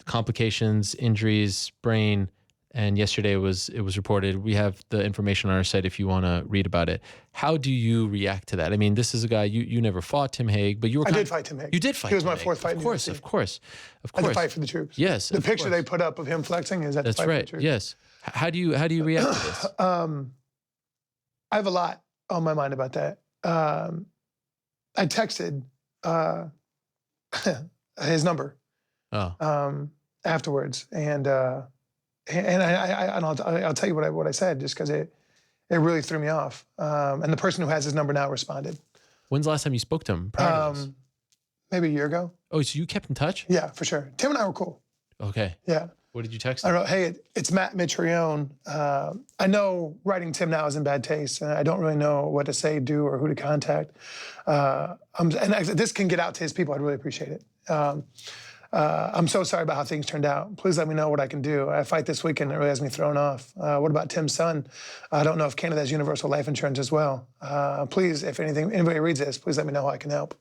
Complications, injuries, brain. And yesterday it was reported. We have the information on our site if you want to read about it. How do you react to that? I mean, this is a guy, you never fought Tim Hague, but you were I did fight Tim Hague. You did fight He was Tim my Hague. fourth fight in Of course. I had to fight for the troops. Yes. The picture they put up of him flexing is at the That's fight right. for the troops. Yes. How do you react to this? I have a lot on my mind about that. I texted his number afterwards, and I'll tell you what I said, just because it really threw me off. And the person who has his number now responded. When's the last time you spoke to him? Prior to this? Maybe a year ago. Oh, so you kept in touch? Yeah, for sure. Tim and I were cool. Okay. Yeah. What did you text I him? wrote, hey, it's Matt Mitrione. I know writing Tim now is in bad taste, and I don't really know what to say, do, or who to contact. And this can get out to his people. I'd really appreciate it. I'm so sorry about how things turned out. Please let me know what I can do. I fight this weekend. It really has me thrown off. What about Tim's son? I don't know if Canada has universal life insurance as well. Please, if anybody reads this, please let me know how I can help.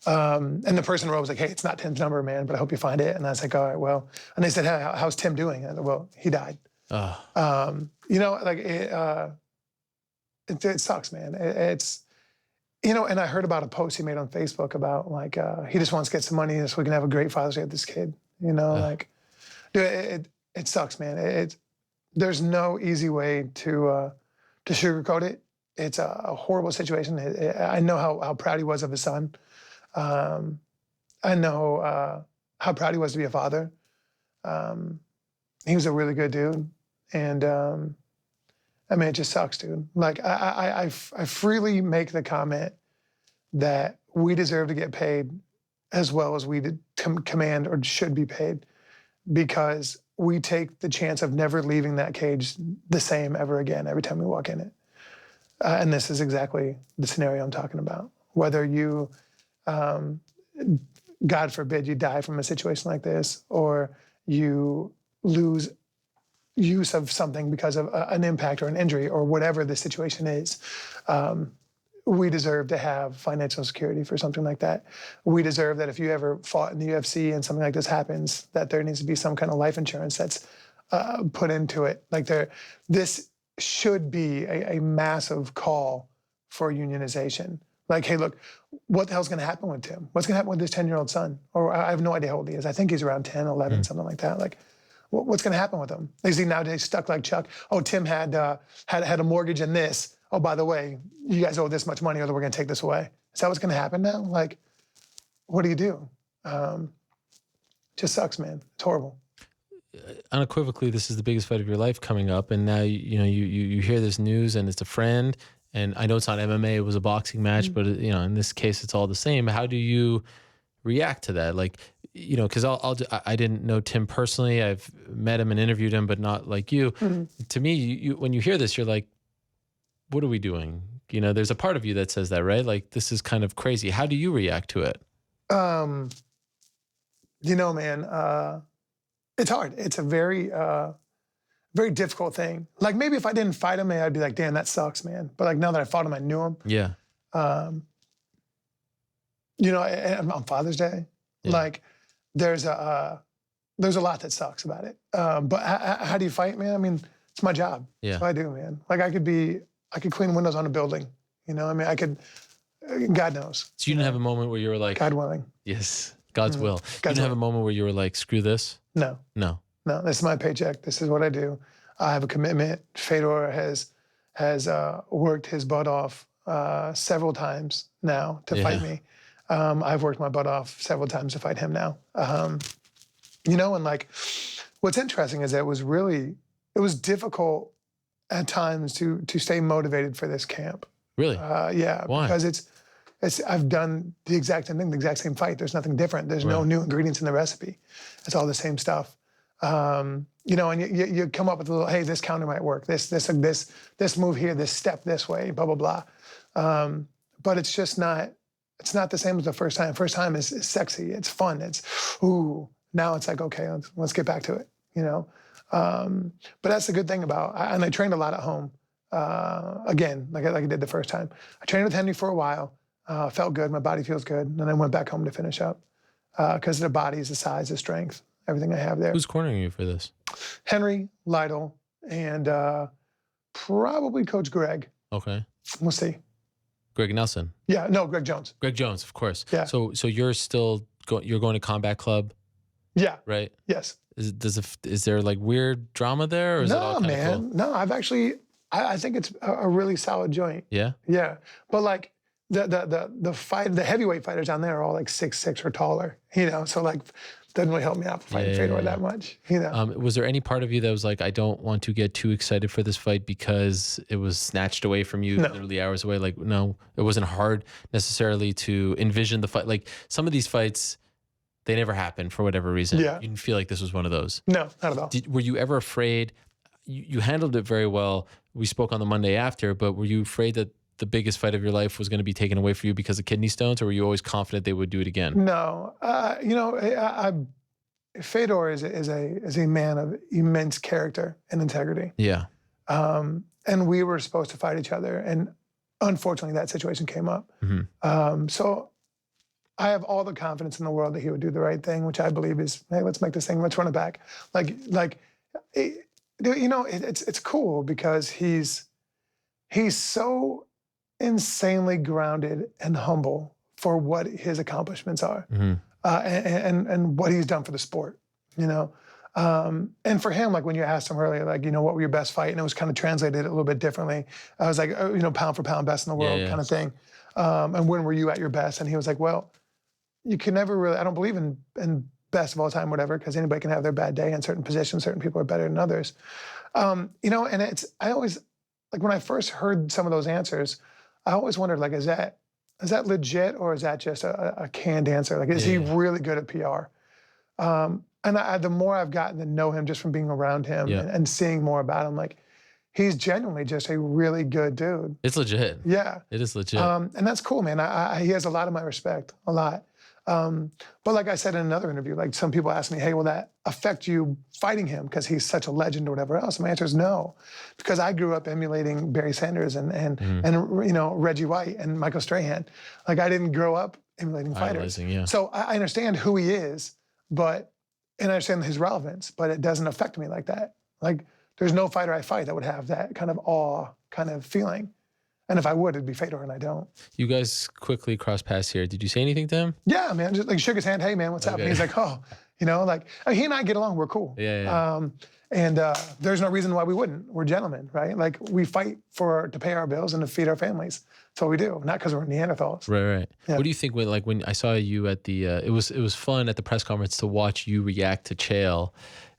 And the person wrote was like, hey, it's not Tim's number, man, but I hope you find it. And I was like, all right, well. And they said, hey, how's Tim doing? I said, well, he died. You know, like, it sucks, man. It's, you know, and I heard about a post he made on Facebook about, like, he just wants to get some money so we can have a great Father's Day with this kid. You know, like, dude, it sucks, man. There's no easy way to sugarcoat it. It's a horrible situation. I know how proud he was of his son. I know how proud he was to be a father. He was a really good dude. And I mean, it just sucks, dude. Like, I freely make the comment that we deserve to get paid as well as we command or should be paid, because we take the chance of never leaving that cage the same ever again every time we walk in it. And this is exactly the scenario I'm talking about. Whether you, God forbid, you die from a situation like this, or you lose use of something because of an impact or an injury or whatever the situation is, we deserve to have financial security for something like that. We deserve that if you ever fought in the UFC and something like this happens, that there needs to be some kind of life insurance that's put into it. Like this should be a massive call for unionization. Like, hey, look, what the hell's going to happen with Tim? What's going to happen with this 10-year-old son? Or I have no idea how old he is. I think he's around 10, 11, something like that. Like, what's going to happen with him? Is he nowadays stuck like Chuck? Oh, Tim had a mortgage in this. Oh, by the way, you guys owe this much money or we're going to take this away. Is that what's going to happen now? Like, what do you do? Just sucks, man. It's horrible. Unequivocally, this is the biggest fight of your life coming up, and now you hear this news, and it's a friend. And I know it's not MMA; it was a boxing match, but in this case, it's all the same. How do you react to that? Like, because I didn't know Tim personally. I've met him and interviewed him, but not like you. To me, when you hear this, you're like, what are we doing? There's a part of you that says that, right? Like, this is kind of crazy. How do you react to it? Man, it's hard. It's a very, very difficult thing. Like, maybe if I didn't fight him, I'd be like, damn, that sucks, man. But like, now that I fought him, I knew him. Yeah. On Father's Day, like, there's a lot that sucks about it. But how do you fight, man? I mean, it's my job. Yeah. That's what I do, man. Like, I could clean windows on a building. I could, God knows. So you didn't have a moment where you were like, God willing. Yes, God's will. You didn't have a moment where you were like, screw this? No. This is my paycheck. This is what I do. I have a commitment. Fedor has worked his butt off several times now to fight me. I've worked my butt off several times to fight him now. And like, what's interesting is that it was difficult at times to stay motivated for this camp. Really? Yeah. Why? Because I've done the exact same thing, the exact same fight. There's nothing different. There's no new ingredients in the recipe. It's all the same stuff. And you come up with a little, hey, this counter might work. This move here, this step this way, blah, blah, blah. But it's just not, it's not the same as the first time. First time is sexy. It's fun. It's, ooh. Now it's like, okay, let's get back to it, But that's the good thing about, and I trained a lot at home. Again, like I did the first time. I trained with Henry for a while. Felt good. My body feels good. And then I went back home to finish up because the bodies, the size, the strength, everything I have there. Who's cornering you for this? Henry, Lytle, and probably Coach Greg. Okay. We'll see. Greg Nelson. Yeah, no, Greg Jones. Greg Jones, of course. Yeah. So you're still you're going to Combat Club? Yeah. Right? Yes. Is there like weird drama there? Or is it all kind of cool? No, I've actually, I think it's a really solid joint. Yeah? Yeah. But like the heavyweight fighters down there are all like 6'6" or taller, so like doesn't really help me out fighting Fedor that much, Was there any part of you that was like, I don't want to get too excited for this fight because it was snatched away from you literally hours away? Like, no, it wasn't hard necessarily to envision the fight. Like some of these fights, they never happen for whatever reason. Yeah. You didn't feel like this was one of those. No, not at all. Were you ever afraid? You handled it very well. We spoke on the Monday after, but were you afraid that the biggest fight of your life was going to be taken away from you because of kidney stones, or were you always confident they would do it again? No, Fedor is a man of immense character and integrity. Yeah. And we were supposed to fight each other, and unfortunately that situation came up. Mm-hmm. So I have all the confidence in the world that he would do the right thing, which I believe is, hey, let's make this thing, let's run it back. It's cool because he's so insanely grounded and humble for what his accomplishments are, and what he's done for the sport, And for him, like when you asked him earlier, like, what were your best fight? And it was kind of translated a little bit differently. I was like, pound for pound, best in the world kind of thing. And when were you at your best? And he was like, well, you can never really, I don't believe in best of all time, whatever, because anybody can have their bad day in certain positions. Certain people are better than others. And I always, like when I first heard some of those answers, I always wondered, like, is that is that legit or is that just a canned answer? Like, is he really good at PR? And the more I've gotten to know him just from being around him and seeing more about him, like, he's genuinely just a really good dude. It's legit. Yeah. It is legit. And that's cool, man. He has a lot of my respect, a lot. But like I said in another interview, like some people ask me, hey, will that affect you fighting him because he's such a legend or whatever else? My answer is no, because I grew up emulating Barry Sanders and you know, Reggie White and Michael Strahan. Like, I didn't grow up emulating fighters. So I understand who he is, and I understand his relevance, but it doesn't affect me like that. Like, there's no fighter I fight that would have that kind of awe kind of feeling. And if I would, it'd be Fedor, and I don't. You guys quickly cross paths here. Did you say anything to him? Yeah, man. Just like shook his hand. Hey, man, what's up? And he's like, oh, you know, like, I mean, he and I get along. We're cool. And there's no reason why we wouldn't. We're gentlemen, right? Like, we fight to pay our bills and to feed our families. That's what we do. Not because we're Neanderthals. Right. Yeah. What do you think when I saw you at the? It was fun at the press conference to watch you react to Chael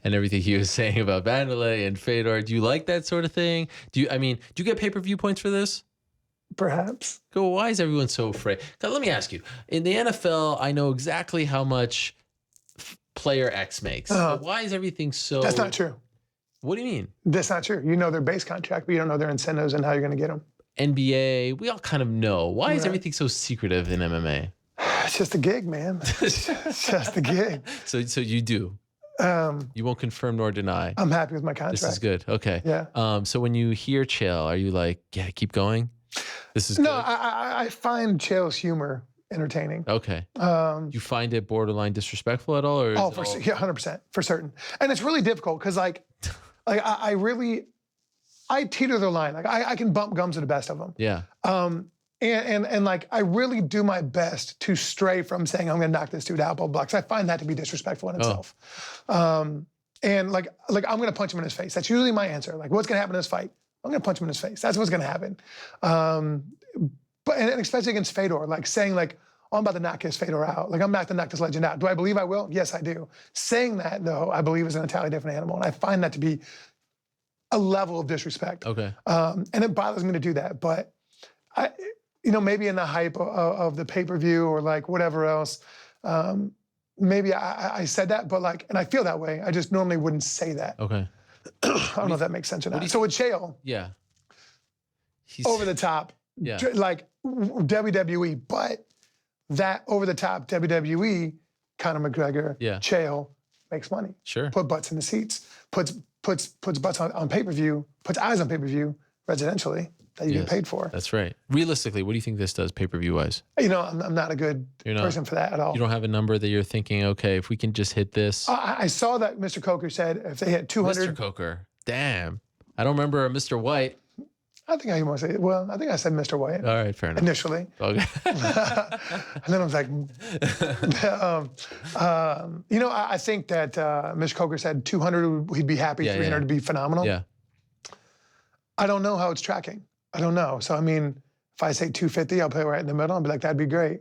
and everything he was saying about Vanderlei and Fedor. Do you like that sort of thing? Do you get pay-per-view points for this? Perhaps. Go. Why is everyone so afraid? Now, let me ask you. In the NFL, I know exactly how much player X makes. But why is everything so? That's not true. What do you mean? That's not true. You know their base contract, but you don't know their incentives and how you're going to get them. NBA, we all kind of know. Why is everything so secretive in MMA? It's just a gig, man. It's just a gig. So you do. You won't confirm nor deny. I'm happy with my contract. This is good. Okay. Yeah. So when you hear Chael, are you like, yeah, keep going? This is good. No, I find Chael's humor entertaining. Okay. You find it borderline disrespectful at all? Or yeah, 100%, for certain. And it's really difficult because I teeter the line. Like, I can bump gums with the best of them. Yeah. And like, I really do my best to stray from saying, I'm going to knock this dude out, blah, blah, 'cause I find that to be disrespectful in itself. And like, I'm going to punch him in his face. That's usually my answer. Like, what's going to happen in this fight? I'm going to punch him in his face. That's what's going to happen. But especially against Fedor, like saying like, oh, I'm about to knock his Fedor out. Like, I'm about to knock this legend out. Do I believe I will? Yes, I do. Saying that, though, I believe is an entirely different animal. And I find that to be a level of disrespect. Okay. And it bothers me to do that. But maybe in the hype of the pay-per-view or like whatever else, maybe I said that, but like, and I feel that way. I just normally wouldn't say that. Okay. I don't know if that makes sense or not. So with Chael, he's over the top, like WWE, but that over the top WWE, Conor McGregor, Chael makes money. Sure. Put butts in the seats, puts butts on pay-per-view, puts eyes on pay-per-view residentially that you get paid for. That's right. Realistically, what do you think this does pay-per-view wise? I'm not a good person for that at all. You don't have a number that you're thinking, okay, if we can just hit this. I saw that Mr. Coker said if they hit 200. Mr. Coker, damn. I don't remember a Mr. White. I think I want to say it. Well, I think I said Mr. White. All right, fair enough. Initially. Okay. And then I was like, I think that Mr. Coker said 200, he'd be happy, 300 would be phenomenal. Yeah. I don't know how it's tracking. I don't know. So, I mean, if I say 250, I'll play right in the middle. I'll be like, that'd be great.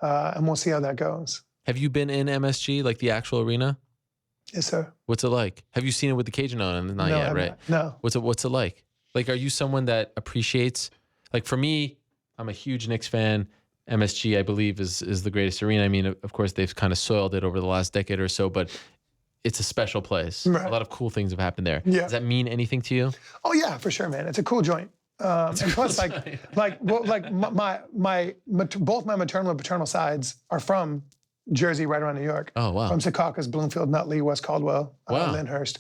And we'll see how that goes. Have you been in MSG, like the actual arena? Yes, sir. What's it like? Have you seen it with the cage on? Not yet, right? No. What's it like? Like, are you someone that appreciates, like for me, I'm a huge Knicks fan. MSG, I believe, is the greatest arena. I mean, of course, they've kind of soiled it over the last decade or so, but it's a special place. Right. A lot of cool things have happened there. Yeah. Does that mean anything to you? Oh yeah, for sure, man. It's a cool joint. And plus, both my maternal and paternal sides are from Jersey, right around New York. Oh wow. From Secaucus, Bloomfield, Nutley, West Caldwell, Lyndhurst.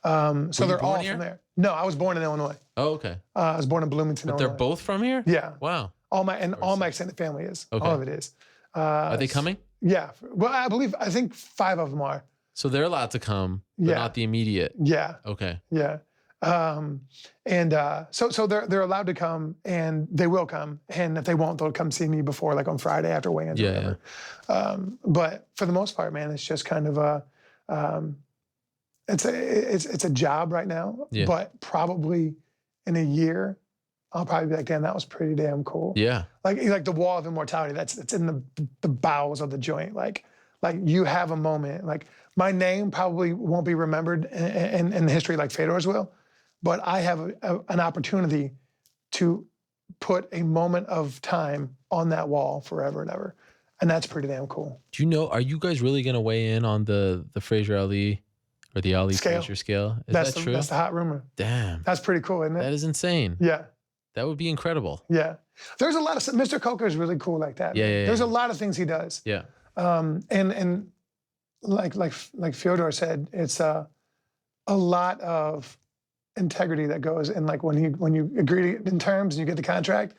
So they're all from there. No, I was born in Illinois. Oh, okay. I was born in Bloomington, But Illinois. they're both from here? Yeah. Wow. All my extended family is. Okay. All of it is. Are they coming? Yeah. Well, I think 5 of them are. So they're allowed to come, but not the immediate. Yeah. Okay. Yeah. So they're allowed to come, and they will come. And if they won't, they'll come see me before, like on Friday after weigh-ins or whatever. But for the most part, man, it's just kind of it's a job right now. Yeah. But probably in a year, I'll probably be like, damn, that was pretty damn cool. Yeah. Like the wall of immortality. That's in the bowels of the joint. Like you have a moment. Like my name probably won't be remembered in history like Fedor's will. But I have an opportunity to put a moment of time on that wall forever and ever. And that's pretty damn cool. Do you know, are you guys really going to weigh in on the Frazier Ali or the Ali Frazier scale? Is that true? That's the hot rumor. Damn. That's pretty cool, isn't it? That is insane. Yeah. That would be incredible. Yeah. There's a lot of, Mr. Coker is really cool like that. Yeah. There's a lot of things he does. Yeah. And like Fedor said, it's a lot of integrity that goes in. Like when you agree in terms and you get the contract,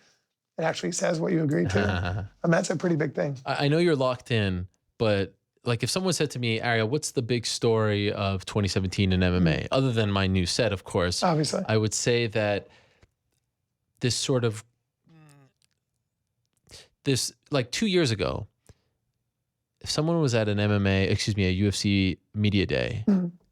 it actually says what you agreed to. And that's a pretty big thing. I know you're locked in, but like if someone said to me, Ariel, what's the big story of 2017 in MMA? Other than my new set, of course. Obviously. I would say that this sort of, like 2 years ago, if someone was at a UFC media day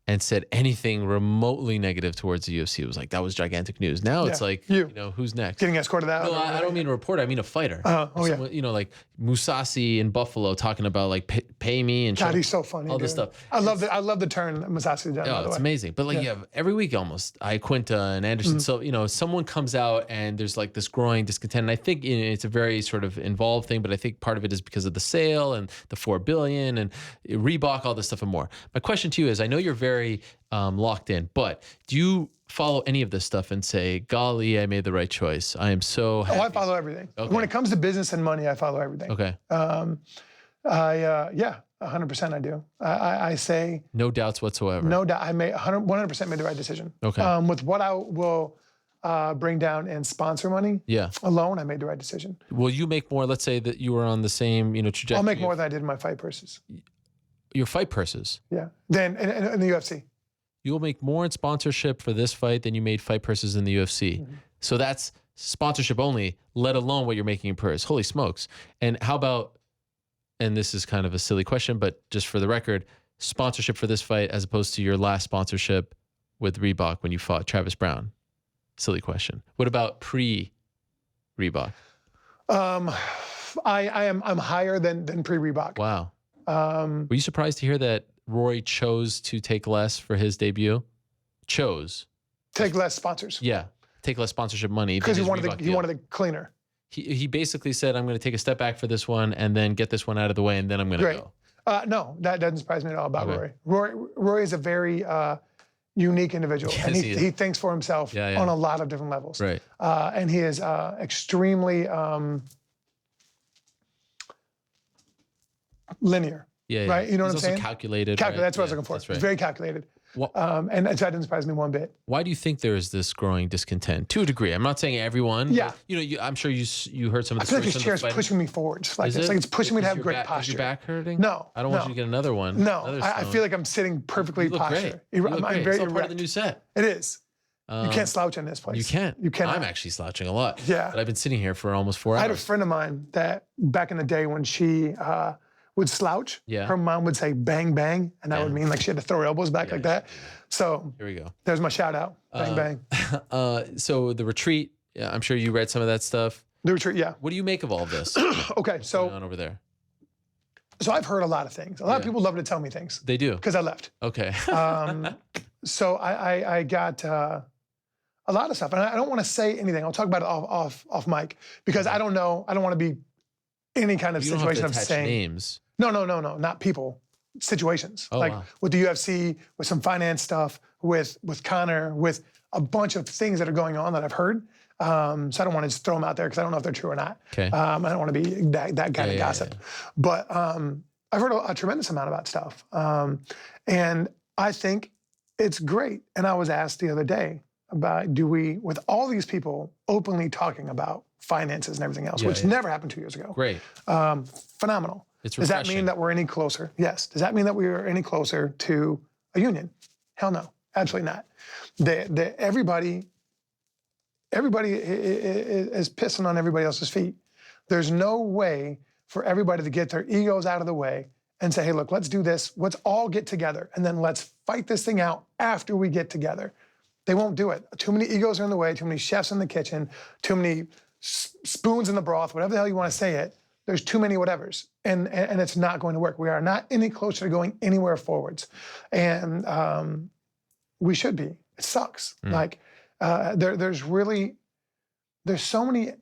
and said anything remotely negative towards the UFC, it was like, that was gigantic news. Now it's like, you know, who's next? Getting escorted out. No, I don't mean a reporter. I mean a fighter. Yeah. You know, like Musasi in Buffalo talking about like pay me and God, he's so funny. all this dude. stuff. I love the turn Musasi done. Oh, it's amazing. But like, every week almost, Quinta and Anderson. So, you know, someone comes out and there's like this growing discontent. And I think it's a very sort of involved thing, but I think part of it is because of the sale and the $4 billion and Reebok, all this stuff and more. My question to you is, I know you're very locked in, but do you follow any of this stuff and say, golly, I made the right choice? I am so happy. Oh, I follow everything. Okay. When it comes to business and money, I follow everything. Okay. Yeah, 100% I do. I say no doubts whatsoever. No doubt. I made 100% made the right decision. Okay. With what I will bring down in sponsor money alone, I made the right decision. Will you make more? Let's say that you were on the same, trajectory. I'll make more than I did in my fight purses. Your fight purses? Yeah. Then in the UFC. You will make more in sponsorship for this fight than you made fight purses in the UFC. So that's sponsorship only, let alone what you're making in purse. Holy smokes. And how about, and this is kind of a silly question, but just for the record, sponsorship for this fight as opposed to your last sponsorship with Reebok when you fought Travis Brown? Silly question. What about pre-Reebok? I'm higher than pre-Reebok. Wow. Were you surprised to hear that Rory chose to take less for his debut? Take less sponsors. Yeah, take less sponsorship money. Because he wanted it cleaner. He basically said, I'm going to take a step back for this one and then get this one out of the way and then I'm going to go. No, that doesn't surprise me at all about Rory. Rory is a very unique individual. Yes, and he thinks for himself on a lot of different levels. Right. And he is extremely linear. Yeah. Right? You know what I'm saying? Also calculated. That's what I was looking for. That's right. It's very calculated. And that didn't surprise me one bit. Why do you think there is this growing discontent? To a degree. I'm not saying everyone. Yeah. But, I'm sure you heard some of the I feel like this chair's pushing me forward. It's pushing me to have great posture. Is your back hurting? No. I don't want you to get another one. No. I feel like I'm sitting perfectly postured. You look great. I'm very it's all part of erect. the new set. It is. You can't slouch in this place. You can't. You cannot. I'm actually slouching a lot. Yeah. But I've been sitting here for almost 4 hours. I had a friend of mine that back in the day when she would slouch, her mom would say bang, bang. And that would mean like she had to throw her elbows back like that. So here we go. There's my shout out. Bang, bang. So the retreat, I'm sure you read some of that stuff. The retreat, yeah. What do you make of all of this? Okay, so going on over there? So I've heard a lot of things. A lot of people love to tell me things. They do. Because I left. Okay. So I got a lot of stuff. And I don't want to say anything. I'll talk about it off mic. Because I don't know. I don't want to be any kind of situation of saying names. No, not people. Situations. Wow. With the UFC, with some finance stuff, with Conor, with a bunch of things that are going on that I've heard. So I don't want to just throw them out there because I don't know if they're true or not. Okay. I don't want to be that kind of gossip. Yeah. But I've heard a tremendous amount about stuff. And I think it's great. And I was asked the other day about with all these people openly talking about finances and everything else, which never happened 2 years ago. Great. Phenomenal. Does that mean that we're any closer? Yes. Does that mean that we are any closer to a union? Hell no. Absolutely not. Everybody is pissing on everybody else's feet. There's no way for everybody to get their egos out of the way and say, hey, look, let's do this. Let's all get together. And then let's fight this thing out after we get together. They won't do it. Too many egos are in the way, too many chefs in the kitchen, too many spoons in the broth, whatever the hell you want to say it. There's too many whatevers, and it's not going to work. We are not any closer to going anywhere forwards, and we should be. It sucks. There's so many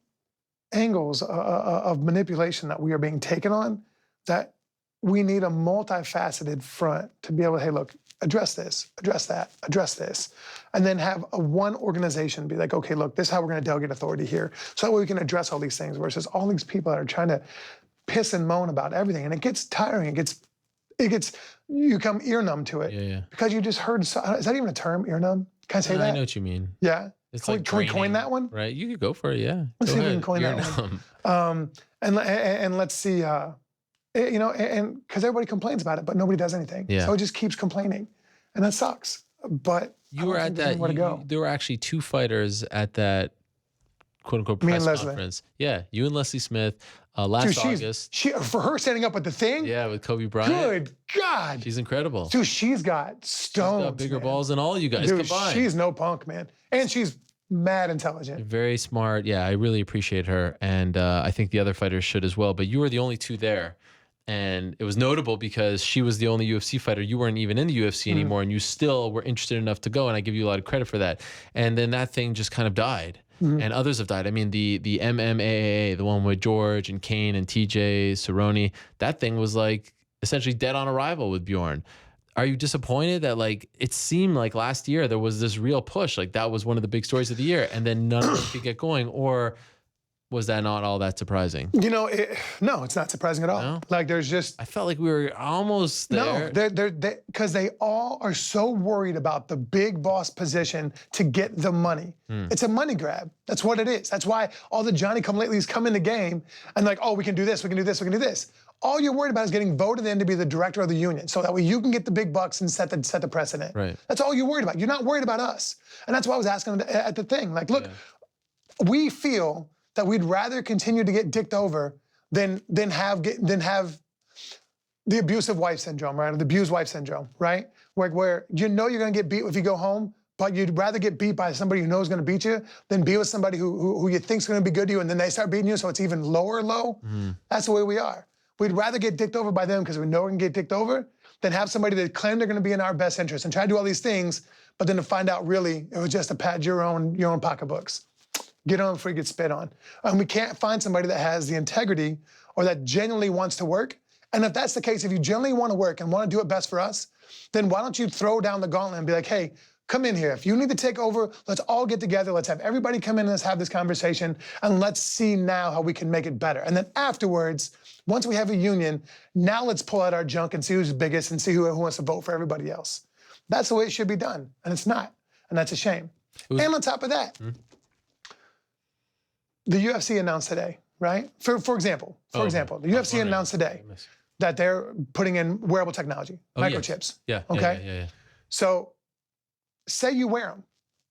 angles of manipulation that we are being taken on, that we need a multifaceted front to be able to, hey, look, address this, address that, address this, and then have one organization be like, okay, look, this is how we're going to delegate authority here. So that way we can address all these things versus all these people that are trying to piss and moan about everything. And it gets tiring. It gets, you become ear numb to it. Yeah. Because you just heard, is that even a term, ear numb? Can I say that? I know what you mean. Yeah. It's can we coin that one? Right. You could go for it. Yeah. Let's Go see if we ahead. can coin You're that numb. one. And let's see, you know, and because everybody complains about it, but nobody does anything. Yeah. So it just keeps complaining. And that sucks. But You were at that. There were actually two fighters at that quote unquote Me press and Leslie. conference. Yeah, you and Leslie Smith last Dude, August. for her standing up at the thing. Yeah, with Kobe Bryant. Good God. She's incredible. Dude, she's got stones. She's got bigger balls than all you guys Dude, combined. she's no punk, man. And she's mad intelligent. Very smart. Yeah, I really appreciate her. And I think the other fighters should as well. But you were the only two there. And it was notable because she was the only UFC fighter. You weren't even in the UFC anymore, and you still were interested enough to go. And I give you a lot of credit for that. And then that thing just kind of died. And others have died. I mean, the MMAA, the one with George and Kane and TJ, Cerrone, that thing was like essentially dead on arrival with Bjorn. Are you disappointed that, like, it seemed like last year there was this real push, like that was one of the big stories of the year, and then none of them could get going? Or was that not all that surprising? You know, no, it's not surprising at all. No? Like, there's just... I felt like we were almost there. No, because they all are so worried about the big boss position to get the money. It's a money grab. That's what it is. That's why all the Johnny-come-latelys come in the game and like, oh, we can do this, we can do this, we can do this. All you're worried about is getting voted in to be the director of the union, so that way you can get the big bucks and set the precedent. Right. That's all you're worried about. You're not worried about us. And that's why I was asking at the thing. Like, look, we feel that we'd rather continue to get dicked over than have the abusive wife syndrome, right? Or the abused wife syndrome, right? Where you know you're gonna get beat if you go home, but you'd rather get beat by somebody who knows is gonna beat you than be with somebody who you think's gonna be good to you, and then they start beating you, so it's even lower low. That's the way we are. We'd rather get dicked over by them because we know we're gonna get dicked over than have somebody that claim they're gonna be in our best interest and try to do all these things, but then to find out really it was just to pad your own pocketbooks. Get on before you get spit on. And we can't find somebody that has the integrity or that genuinely wants to work. And if that's the case, if you genuinely want to work and want to do it best for us, then why don't you throw down the gauntlet and be like, hey, come in here. If you need to take over, let's all get together. Let's have everybody come in and let's have this conversation. And let's see now how we can make it better. And then afterwards, once we have a union, now let's pull out our junk and see who's biggest and see who wants to vote for everybody else. That's the way it should be done. And it's not. And that's a shame. And on top of that, the UFC announced today, right? For example, the UFC announced today that they're putting in wearable technology, microchips. Yes. Yeah. Okay. Yeah. So, say you wear them,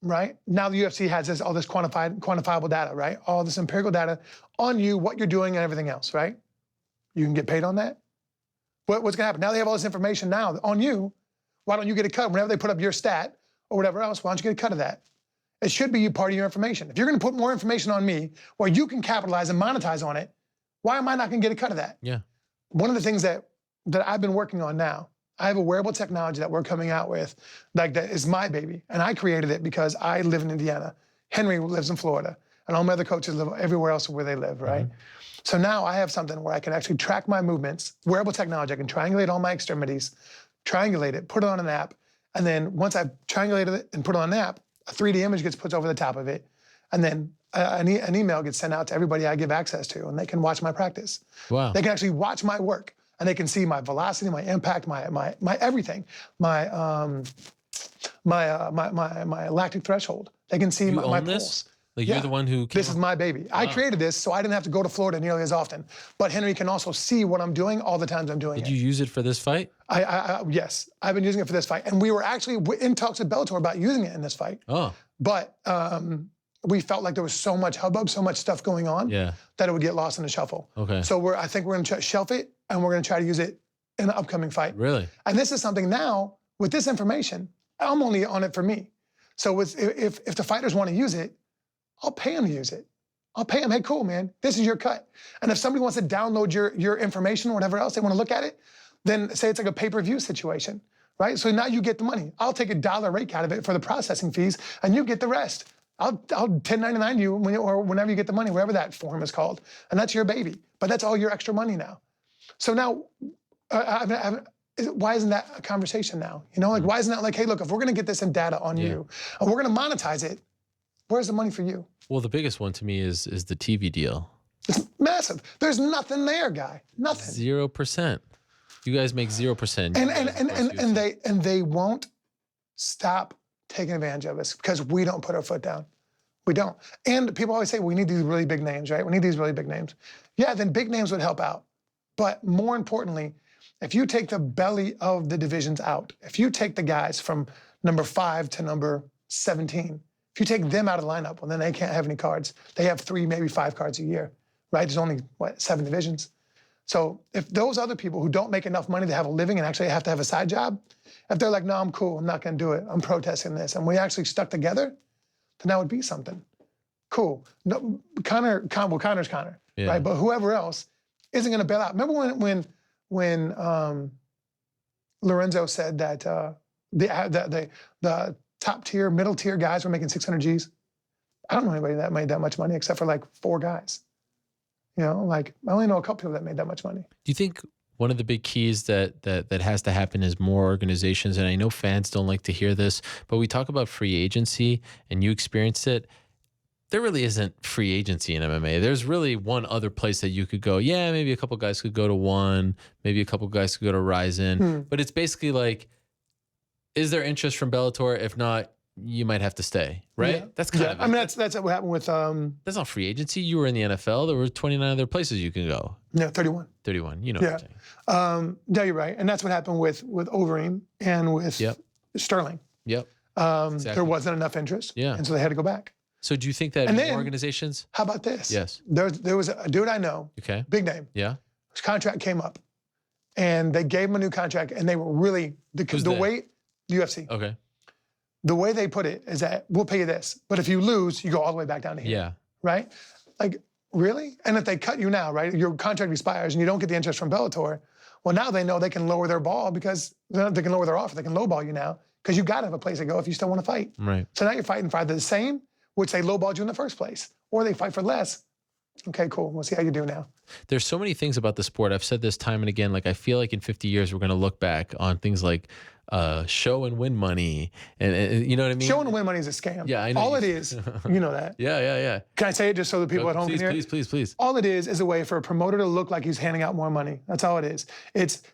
right? Now the UFC has all this quantifiable data, right? All this empirical data on you, what you're doing, and everything else, right? You can get paid on that. What's gonna happen? Now they have all this information now on you. Why don't you get a cut whenever they put up your stat or whatever else? Why don't you get a cut of that? It should be part of your information. If you're gonna put more information on me where you can capitalize and monetize on it, why am I not gonna get a cut of that? Yeah. One of the things that I've been working on now, I have a wearable technology that we're coming out with, like that is my baby. And I created it because I live in Indiana. Henry lives in Florida. And all my other coaches live everywhere else where they live, right? So now I have something where I can actually track my movements, wearable technology. I can triangulate all my extremities, triangulate it, put it on an app. And then once I've triangulated it and put it on an app, a 3D image gets put over the top of it, and then an email gets sent out to everybody I give access to, and they can watch my practice. Wow. They can actually watch my work, and they can see my velocity, my impact, my everything, my lactic threshold. They can see my pulse. Like you're the one who came This is my baby. I created this, so I didn't have to go to Florida nearly as often. But Henry can also see what I'm doing all the times I'm doing it. Did you use it for this fight? Yes, I've been using it for this fight. And we were actually in talks with Bellator about using it in this fight. Oh. But we felt like there was so much hubbub, so much stuff going on that it would get lost in the shuffle. Okay. So I think we're gonna shelf it, and we're gonna try to use it in an upcoming fight. Really? And this is something now, with this information, I'm only on it for me. So if the fighters wanna use it, I'll pay them to use it. I'll pay them, hey, cool, man, this is your cut. And if somebody wants to download your information or whatever else, they wanna look at it, then say it's like a pay-per-view situation, right? So now you get the money. I'll take $1 rate out of it for the processing fees, and you get the rest. I'll 1099 you or whenever you get the money, whatever that form is called. And that's your baby. But that's all your extra money now. So now, why isn't that a conversation now? You know, like, why isn't that like, hey, look, if we're going to get this in data on you and we're going to monetize it, where's the money for you? Well, the biggest one to me is the TV deal. It's massive. There's nothing there, guy. Nothing. 0%. You guys make 0%. And they won't stop taking advantage of us because we don't put our foot down. We don't. And people always say, we need these really big names, right? We need these really big names. Yeah, then big names would help out. But more importantly, if you take the belly of the divisions out, if you take the guys from number 5 to number 17, if you take them out of the lineup, well, then they can't have any cards. They have 3, maybe 5 cards a year, right? There's only, 7 divisions. So if those other people who don't make enough money to have a living and actually have to have a side job, if they're like, no, I'm cool, I'm not gonna do it, I'm protesting this, and we actually stuck together, then that would be something. Cool. No, Connor's Conor, right? But whoever else isn't gonna bail out. Remember when Lorenzo said that the top tier, middle tier guys were making 600 G's? I don't know anybody that made that much money except for like 4 guys. You know, like I only know a couple people that made that much money. Do you think one of the big keys that has to happen is more organizations? And I know fans don't like to hear this, but we talk about free agency and you experienced it. There really isn't free agency in MMA. There's really one other place that you could go. Yeah, maybe a couple guys could go to one, maybe a couple guys could go to Ryzen. But it's basically like, is there interest from Bellator? If not, you might have to stay, right? Yeah. That's kind of it. I mean, that's what happened with... That's not free agency. You were in the NFL. There were 29 other places you can go. Yeah, 31. 31, you know what I'm saying. Yeah, you're right. And that's what happened with Overeem and with Sterling. Yep. Exactly. There wasn't enough interest. Yeah. And so they had to go back. So do you think that more organizations... How about this? Yes. There was a dude I know, big name. Yeah. His contract came up. And they gave him a new contract, and they were really... The UFC. Okay. The way they put it is that we'll pay you this, but if you lose, you go all the way back down to here. Yeah. Right? Like, really? And if they cut you now, right, your contract expires and you don't get the interest from Bellator, well, now they know they can lower their ball because they can lower their offer. They can lowball you now because you got to have a place to go if you still want to fight. Right. So now you're fighting for either the same, which they lowballed you in the first place, or they fight for less. Okay, cool. We'll see how you do now. There's so many things about the sport. I've said this time and again. Like, I feel like in 50 years, we're going to look back on things like show and win money. And you know what I mean? Show and win money is a scam. Yeah, I know. All it is, you know that. Yeah. Can I say it just so the people at home can hear it? Please. All it is a way for a promoter to look like he's handing out more money. That's all it is.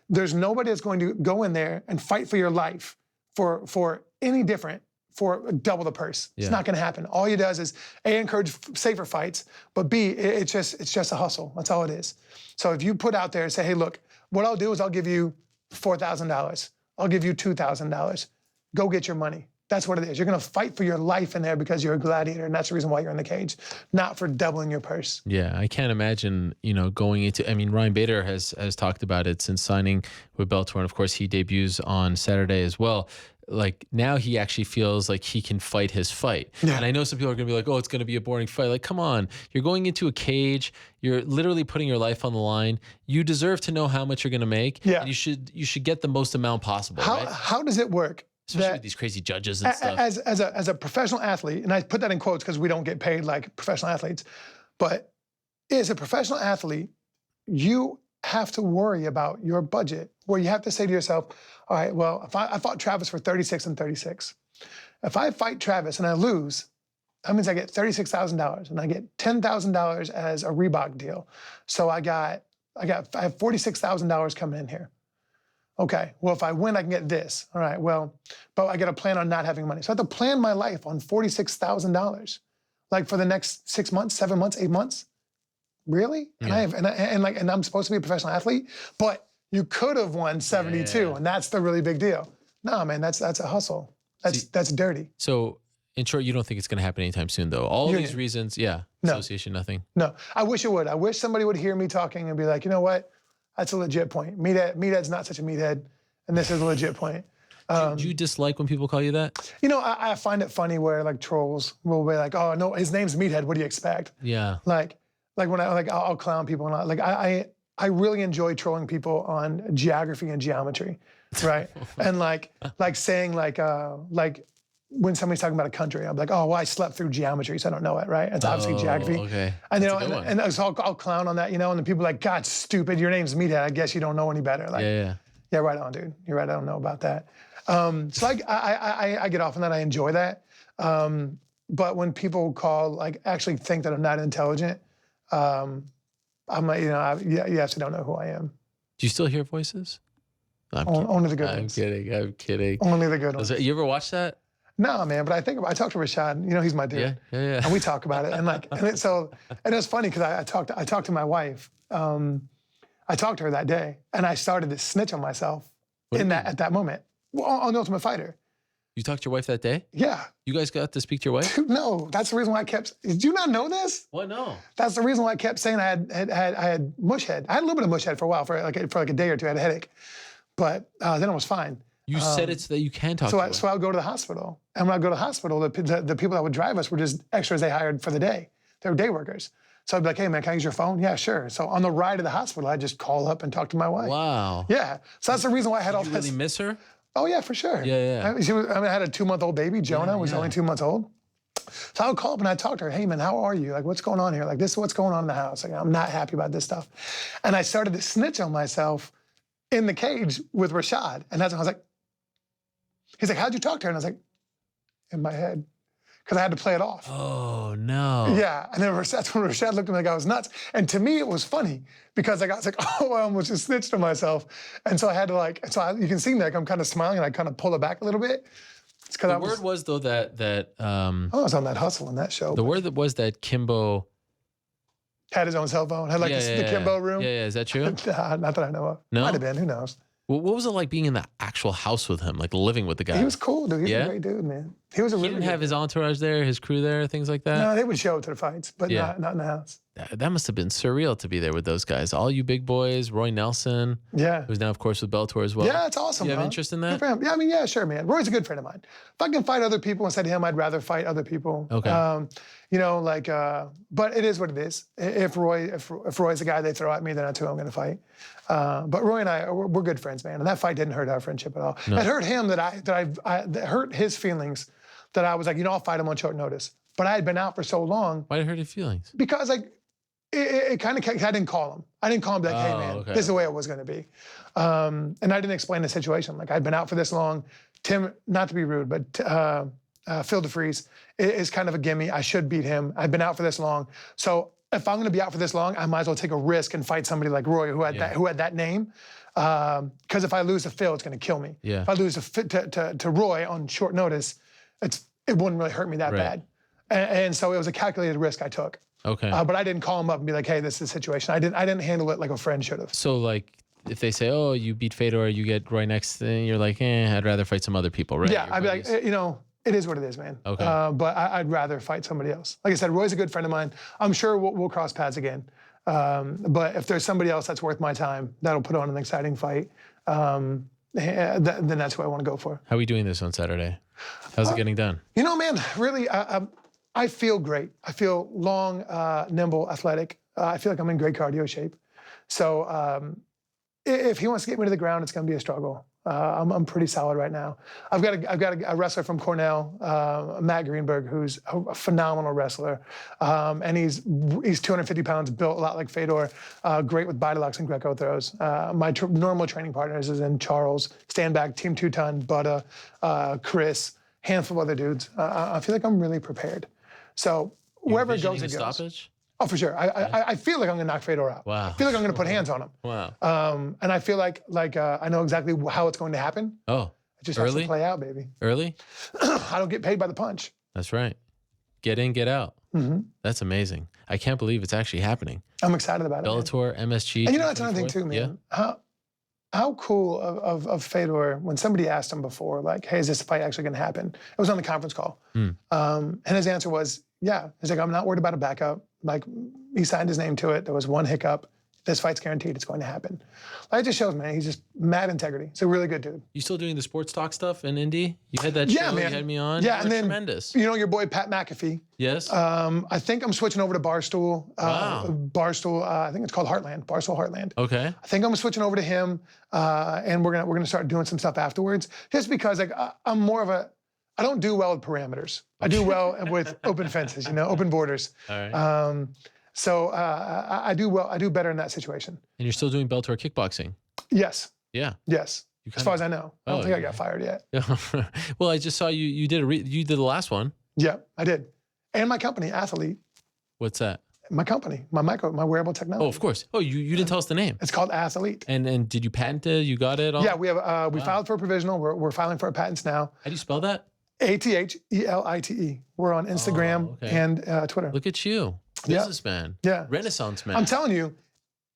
There's nobody that's going to go in there and fight for your life for any different, for double the purse. It's not going to happen. All he does is A, encourage safer fights, but B, it's just a hustle. That's all it is. So if you put out there and say, hey, look, what I'll do is I'll give you $4,000. I'll give you $2,000. Go get your money. That's what it is. You're going to fight for your life in there because you're a gladiator, and that's the reason why you're in the cage, not for doubling your purse. Yeah, I can't imagine, going into... I mean, Ryan Bader has talked about it since signing with Bellator, and of course, he debuts on Saturday as well. Like, now he actually feels like he can fight his fight. Yeah. And I know some people are going to be like, oh, it's going to be a boring fight. Like, come on. You're going into a cage. You're literally putting your life on the line. You deserve to know how much you're going to make. Yeah. And you should get the most amount possible, right? How does it work? Especially with these crazy judges and stuff. As a professional athlete, and I put that in quotes because we don't get paid like professional athletes, but as a professional athlete, you have to worry about your budget, where you have to say to yourself, all right, well, if I fought Travis for 36 and 36. If I fight Travis and I lose, that means I get $36,000 and I get $10,000 as a Reebok deal. So I have $46,000 coming in here. Okay, well, if I win, I can get this. All right, well, but I got to plan on not having money. So I have to plan my life on $46,000, like for the next 6 months, 7 months, 8 months. Really? Yeah. And I'm supposed to be a professional athlete, but you could have won 72, and that's the really big deal. No, man, that's a hustle. That's dirty. So, in short, you don't think it's going to happen anytime soon, though? All these reasons, no. Association, nothing? No, I wish it would. I wish somebody would hear me talking and be like, you know what? That's a legit point. Meathead's not such a meathead, and this is a legit point. Do you dislike when people call you that? I find it funny where like trolls will be like, oh, no, his name's Meathead. What do you expect? Yeah. Like when I'll clown people and I really enjoy trolling people on geography and geometry, right? And like saying like when somebody's talking about a country, I'm like, oh, well, I slept through geometry, so I don't know it, right? It's obviously geography. Okay. And, That's so I'll clown on that, and the people are like, God, stupid, your name's Meathead, I guess you don't know any better. Like, yeah, right on, dude. You're right, I don't know about that. So I get off on that, I enjoy that. But when people actually think that I'm not intelligent, I'm like, you actually don't know who I am. Do you still hear voices? Only the good ones. I'm kidding. Only the good ones. You ever watch that? No, man, but I talked to Rashad. He's my dude. Yeah. And we talk about it, and it was funny because I talked to my wife. I talked to her that day, and I started to snitch on myself at that moment. Well, on the Ultimate Fighter. You talked to your wife that day? Yeah. You guys got to speak to your wife? Dude, no, that's the reason why I kept. Did you not know this? What? No. That's the reason why I kept saying I had mush head. I had a little bit of mush head for a while, for like a day or two. I had a headache, but then it was fine. You said it so that you can talk. So I would go to the hospital, and when I go to the hospital, the people that would drive us were just extras they hired for the day. They were day workers. So I'd be like, hey man, can I use your phone? Yeah, sure. So on the ride to the hospital, I'd just call up and talk to my wife. Wow. Yeah. So that's the reason why I had all this. this. You really miss her? Oh yeah, for sure. Yeah. I had a 2-month-old baby. Jonah was only 2 months old. So I would call up and I'd talk to her. Hey man, how are you? Like, what's going on here? Like, this is what's going on in the house. Like, I'm not happy about this stuff. And I started to snitch on myself in the cage with Rashad. And that's when I was like, he's like, how'd you talk to her? And I was like, in my head. Because I had to play it off. Oh, no. Yeah, and then that's when Rashad looked at me like I was nuts. And to me, it was funny because I was like, oh, I almost just snitched on myself. And so I had to you can see me, I'm kind of smiling and I kind of pull it back a little bit. It's because the word was though that I was on that hustle in that show. The word that was that Kimbo had his own cell phone, had the Kimbo room. Yeah, is that true? Not that I know of. No? Might have been, who knows? Well, what was it like being in the actual house with him, like living with the guy? He was cool, dude. He was a great dude, man. He didn't have his entourage there, his crew there, things like that? No, they would show up to the fights, but not in the house. That must have been surreal to be there with those guys. All you big boys, Roy Nelson. Yeah. Who's now, of course, with Bellator as well. Yeah, it's awesome. You have interest in that? Good for him. Yeah, I mean, yeah, sure, man. Roy's a good friend of mine. If I can fight other people instead of him, I'd rather fight other people. Okay. But it is what it is. If Roy's the guy they throw at me, then that's who I'm going to fight. But Roy and I, we're good friends, man. And that fight didn't hurt our friendship at all. No. It hurt him that hurt his feelings that I was like, I'll fight him on short notice. But I had been out for so long. Why did it hurt his feelings? Because it kind of, I didn't call him. I didn't call him like, hey man, this is the way it was going to be. And I didn't explain the situation. Like I'd been out for this long. Tim, not to be rude, but Phil DeFries is kind of a gimme. I should beat him. I've been out for this long. So if I'm going to be out for this long, I might as well take a risk and fight somebody like Roy who had that name. Because if I lose to Phil, it's going to kill me. Yeah. If I lose to Roy on short notice, it wouldn't really hurt me that bad. And so it was a calculated risk I took. Okay. But I didn't call him up and be like, hey, this is the situation. I didn't handle it like a friend should have. So like, if they say, oh, you beat Fedor, you get Roy next thing, you're like, I'd rather fight some other people, right? Yeah, I'd be like, it is what it is, man. Okay. But I'd rather fight somebody else. Like I said, Roy's a good friend of mine. I'm sure we'll cross paths again. But if there's somebody else that's worth my time, that'll put on an exciting fight, then that's who I want to go for. How are we doing this on Saturday? How's it getting done? Man, really, I feel great. I feel long, nimble, athletic. I feel like I'm in great cardio shape. So if he wants to get me to the ground, it's going to be a struggle. I'm pretty solid right now. I've got a wrestler from Cornell, Matt Greenberg, who's a phenomenal wrestler, and he's 250 pounds, built a lot like Fedor, great with body and Greco throws. My normal training partners is in Charles, stand back, Team 2-ton, Butta, Chris, handful of other dudes. I feel like I'm really prepared. So wherever it goes, it goes. Stoppage? Oh, for sure. I feel like I'm going to knock Fedor out. Wow. I feel like I'm going to put hands on him. Wow. And I feel like I know exactly how it's going to happen. Oh, it just has to play out, baby. Early? I don't get paid by the punch. That's right. Get in, get out. Mm-hmm. That's amazing. I can't believe it's actually happening. I'm excited about Bellator, it. Bellator, MSG. And that's another thing too, man. Yeah. How cool of Fedor, when somebody asked him before, like, hey, is this fight actually going to happen? It was on the conference call. And his answer was, yeah. He's like, I'm not worried about a backup. Like, he signed his name to it. There was one hiccup. This fight's guaranteed. It's going to happen. Like, it just shows, man, he's just mad integrity. He's a really good dude. You still doing the sports talk stuff in Indy? You had that show, man. You had me on? Yeah, and then, tremendous. your boy Pat McAfee. Yes. I think I'm switching over to Barstool. Wow. Barstool, I think it's called Heartland, Barstool Heartland. Okay. I think I'm switching over to him, and we're gonna start doing some stuff afterwards. Just because I'm more of a, I don't do well with parameters. I do well with open fences, open borders. All right. So I do well. I do better in that situation. And you're still doing Bellator kickboxing? Yes. Yeah. Yes. As far as I know. I don't think I got fired yet. Well, I just saw you did you did the last one. Yeah, I did. And my company, Athlete. What's that? My company, my wearable technology. Oh, of course. Oh, you didn't tell us the name. It's called Athlete. And did you patent it? You got it all? Yeah, we have. We filed for a provisional. We're filing for our patents now. How do you spell that? ATHELITE. We're on Instagram and Twitter. Look at you, businessman. Yeah, Renaissance man. I'm telling you,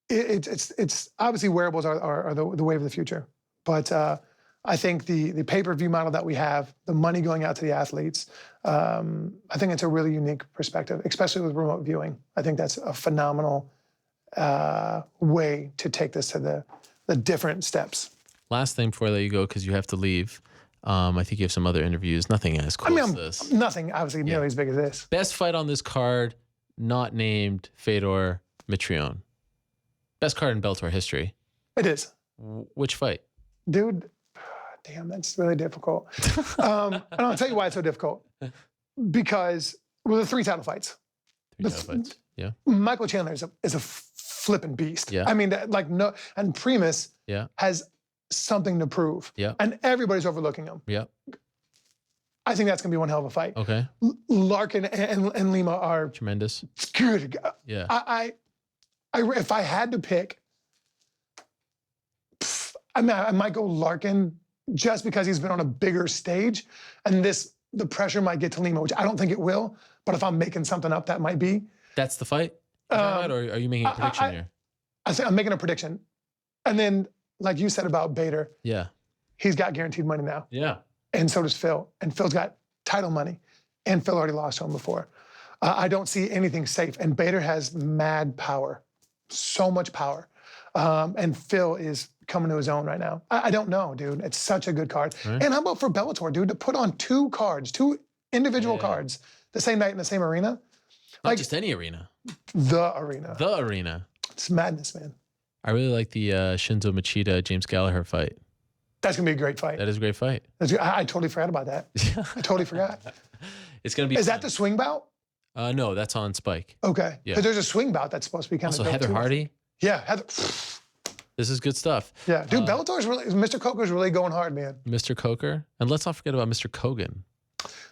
it's obviously wearables are the wave of the future. But I think the pay-per-view model that we have, the money going out to the athletes, I think it's a really unique perspective, especially with remote viewing. I think that's a phenomenal way to take this to the different steps. Last thing before I let you go, because you have to leave. I think you have some other interviews. Nothing as cool as this. Nothing, obviously, nearly as big as this. Best fight on this card, not named Fedor Mitrione. Best card in Bellator history. It is. Which fight? Dude, damn, that's really difficult. And I'll tell you why it's so difficult. Because, the 3 title fights. Yeah. Michael Chandler is a flipping beast. Yeah. I mean, and Primus has something to prove. Yeah. And everybody's overlooking him. Yeah. I think that's going to be one hell of a fight. Okay. Larkin and Lima are tremendous. Good. Yeah. I if I had to pick, I might go Larkin just because he's been on a bigger stage, and the pressure might get to Lima, which I don't think it will. But if I'm making something up, that might be. That's the fight? Or are you making a prediction here? I think I'm making a prediction. And then, like you said about Bader, he's got guaranteed money now. Yeah. And so does Phil. And Phil's got title money. And Phil already lost to him before. I don't see anything safe. And Bader has mad power. So much power. And Phil is coming to his own right now. I don't know, dude. It's such a good card. Right. And how about for Bellator, dude, to put on 2 cards, 2 individual cards the same night in the same arena? Not just any arena. The arena. The arena. It's madness, man. I really like the Shinzo Machida, James Gallagher fight. That's going to be a great fight. That is a great fight. I totally forgot about that. I totally forgot. It's going to be Is that the swing bout? No, that's on Spike. Okay. Because there's a swing bout that's supposed to be kind of Also, Heather Hardy. Yeah, Heather. This is good stuff. Yeah, dude, Mr. Coker's really going hard, man. Mr. Coker. And let's not forget about Mr. Kogan.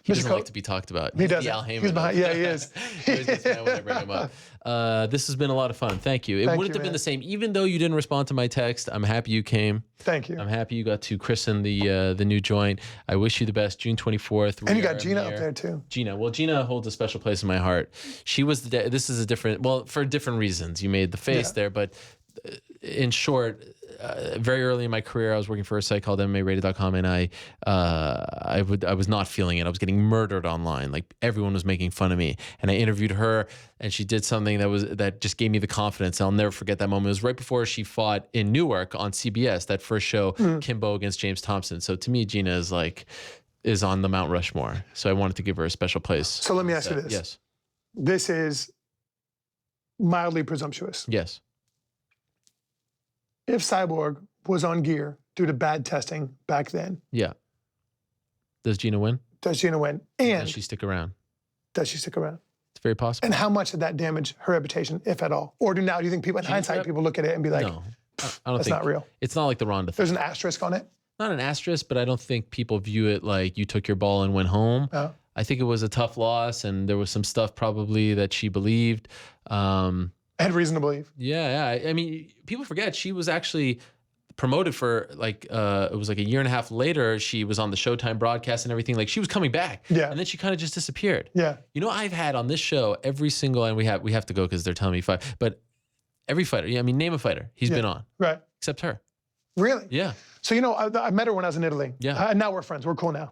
He doesn't like to be talked about. He doesn't. Al Heyman. He's behind. Yeah, he is. He always gets mad when I bring him up. This has been a lot of fun. Thank you. It wouldn't have been the same. Even though you didn't respond to my text, I'm happy you came. Thank you. I'm happy you got to christen the new joint. I wish you the best. June 24th. And you got Gina up there too. Gina. Well, Gina holds a special place in my heart. She was this is a different, well, for different reasons. You made the face there, but in short, very early in my career, I was working for a site called MMArated.com, and I was not feeling it. I was getting murdered online. Like, everyone was making fun of me. And I interviewed her, and she did something that just gave me the confidence. I'll never forget that moment. It was right before she fought in Newark on CBS, that first show, Kimbo against James Thompson. So to me, Gina is on the Mount Rushmore. So I wanted to give her a special place. So let me ask you this. Yes. This is mildly presumptuous. Yes. If Cyborg was on gear due to bad testing back then. Yeah. Does Gina win? Does Gina win? And does she stick around? Does she stick around? It's very possible. And how much did that damage her reputation, if at all? Or do you think people in hindsight, people look at it and be like, no, I don't that's think, not real? It's not like the Ronda thing. There's an asterisk on it? Not an asterisk, but I don't think people view it like you took your ball and went home. Oh. I think it was a tough loss, and there was some stuff probably that she believed. I had reason to believe. Yeah. I mean, people forget she was actually promoted for it was like a year and a half later. She was on the Showtime broadcast and everything. Like, she was coming back. Yeah. And then she kind of just disappeared. Yeah. You know, I've had on this show every single, and we have to go because they're telling me fight, but every fighter, name a fighter he's been on. Right. Except her. Really? Yeah. So, I met her when I was in Italy. Yeah. Now we're friends. We're cool now.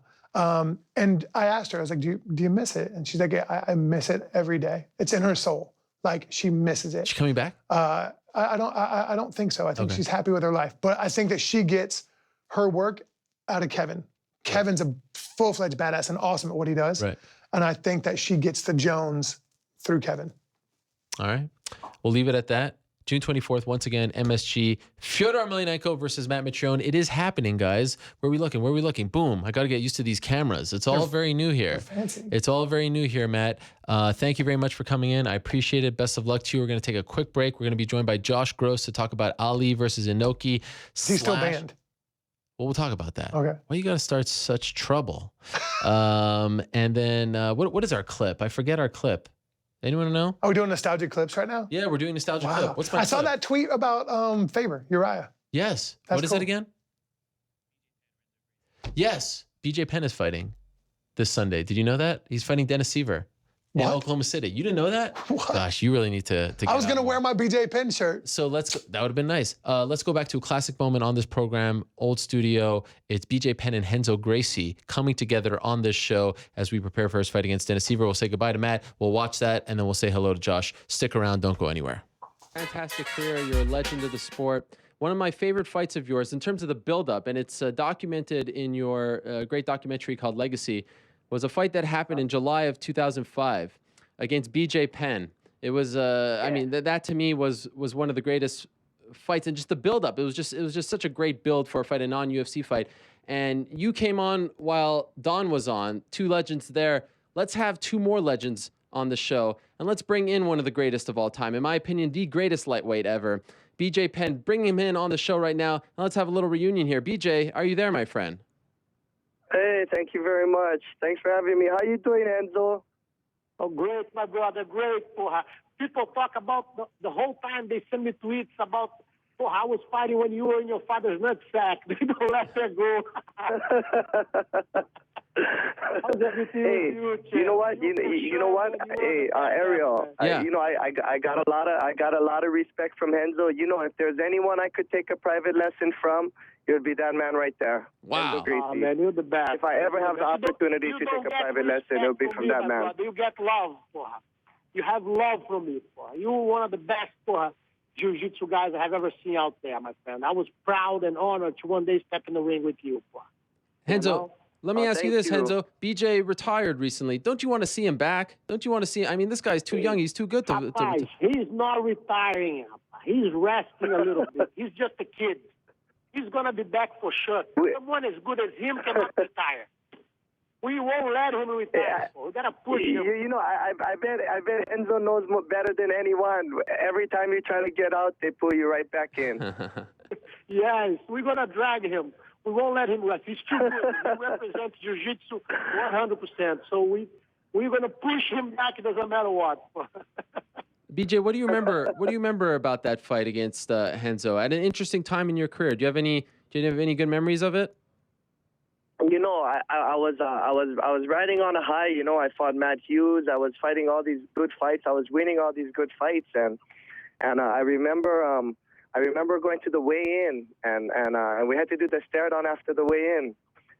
And I asked her, I was like, do you miss it? And she's like, yeah, I miss it every day. It's in her soul. Like, she misses it. She coming back? I don't think so. I think she's happy with her life. But I think that she gets her work out of Kevin. Kevin's a full-fledged badass and awesome at what he does. Right. And I think that she gets the Jones through Kevin. All right. We'll leave it at that. June 24th, once again, MSG, Fedor Emelianenko versus Matt Mitrione. It is happening, guys. Where are we looking? Where are we looking? Boom. I got to get used to these cameras. It's all very new here. Fancy. It's all very new here, Matt. Thank you very much for coming in. I appreciate it. Best of luck to you. We're going to take a quick break. We're going to be joined by Josh Gross to talk about Ali versus Inoki. Is he still banned? Well, we'll talk about that. Okay. Why you got to start such trouble? And then what is our clip? I forget our clip. Anyone know? Are we doing nostalgic clips right now? Yeah, we're doing nostalgic clip. What's my I saw clip? that tweet about Faber, Uriah. Yes. That's What is cool. it again? Yes. BJ Penn is fighting this Sunday. Did you know that? He's fighting Dennis Seaver in Oklahoma City. You didn't know that? Gosh, you really need to get I was out going to more. wear my BJ Penn shirt. So that would have been nice. Let's go back to a classic moment on this program, old studio. It's BJ Penn and Renzo Gracie coming together on this show as we prepare for his fight against Dennis Seaver. We'll say goodbye to Matt. We'll watch that, and then we'll say hello to Josh. Stick around. Don't go anywhere. Fantastic career. You're a legend of the sport. One of my favorite fights of yours in terms of the buildup, and it's documented in your great documentary called Legacy, was a fight that happened in July of 2005 against BJ Penn. It was, I mean, that to me was one of the greatest fights, and just the buildup. It was just such a great build for a fight, a non-UFC fight. And you came on while Don was on. Two legends there. Let's have two more legends on the show, and let's bring in one of the greatest of all time. In my opinion, the greatest lightweight ever, BJ Penn. Bring him in on the show right now, and let's have a little reunion here. BJ, are you there, my friend? Hey, thank you very much. Thanks for having me. How you doing, Enzo? Oh, great, my brother, great. People talk about the whole time they send me tweets about I was fighting when you were in your father's nutsack. They don't let that go. How's everything with you, Chad? You know what? You know what? Hey, Ariel. Yeah. I got a lot of respect from Enzo. You know, if there's anyone I could take a private lesson from, it would be that man right there. Wow. Oh, man, you're the best. If I ever have the opportunity to take a private lesson, it would be from that man. You get love, You have love from me, You're one of the best jiu-jitsu guys I have ever seen out there, my friend. I was proud and honored to one day step in the ring with you. Henzo, let me ask you this, Henzo. BJ retired recently. Don't you want to see him back? Don't you want to see? I mean, this guy's too young. He's too good to. He's not retiring. He's resting a little bit. He's just a kid. He's gonna be back for sure. Someone as good as him cannot retire. We won't let him retire. We gotta push him. You know, I bet Enzo knows better than anyone. Every time you try to get out, they pull you right back in. Yes, we're gonna drag him. We won't let him rest. He's too good. He represents jiu-jitsu 100%. So we're gonna push him back. It doesn't matter what. BJ, what do you remember? What do you remember about that fight against Renzo? At an interesting time in your career, do you have any good memories of it? You know, I was riding on a high. You know, I fought Matt Hughes. I was fighting all these good fights. I was winning all these good fights, and I remember going to the weigh-in, and we had to do the stare down after the weigh-in.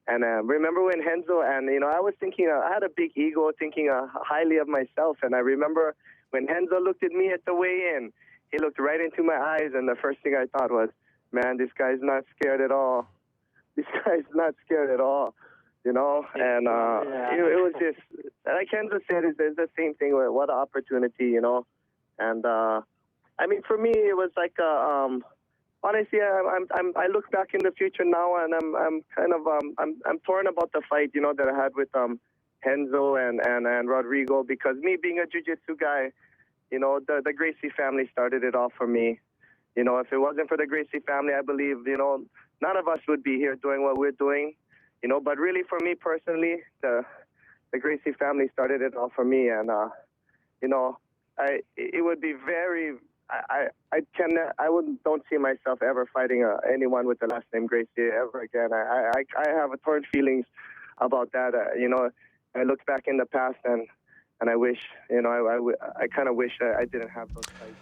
And remember when Renzo, and you know, I was thinking, I had a big ego, thinking highly of myself, and I remember when Renzo looked at me at the weigh-in, he looked right into my eyes, and the first thing I thought was, man, this guy's not scared at all. This guy's not scared at all, you know? And it was just, like Renzo said, it's the same thing. What an opportunity, you know? And, I mean, for me, it was like, honestly, I look back in the future now, and I'm kind of, I'm torn about the fight, you know, that I had with Renzo and Rodrigo, because me being a jiu-jitsu guy, you know, the Gracie family started it all for me. You know, if it wasn't for the Gracie family, I believe, you know, none of us would be here doing what we're doing, you know. But really, for me personally, the Gracie family started it all for me, and you know, it would be very. Don't see myself ever fighting anyone with the last name Gracie ever again. I have torn feelings about that. You know, I look back in the past and I wish, you know, I kind of wish I didn't have those fights.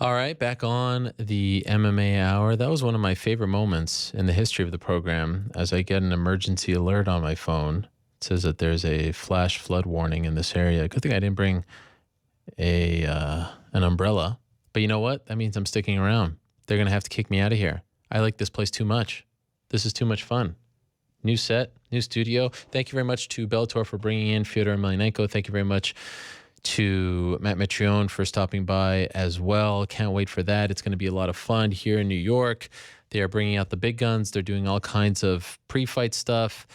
All right, back on the MMA Hour. That was one of my favorite moments in the history of the program, as I get an emergency alert on my phone. It says that there's a flash flood warning in this area. Good thing I didn't bring an umbrella. But you know what? That means I'm sticking around. They're going to have to kick me out of here. I like this place too much. This is too much fun. New set, new studio. Thank you very much to Bellator for bringing in Fedor Emelianenko. Thank you very much to Matt Mitrione for stopping by as well. Can't wait for that. It's going to be a lot of fun here in New York. They are bringing out the big guns. They're doing all kinds of pre-fight stuff.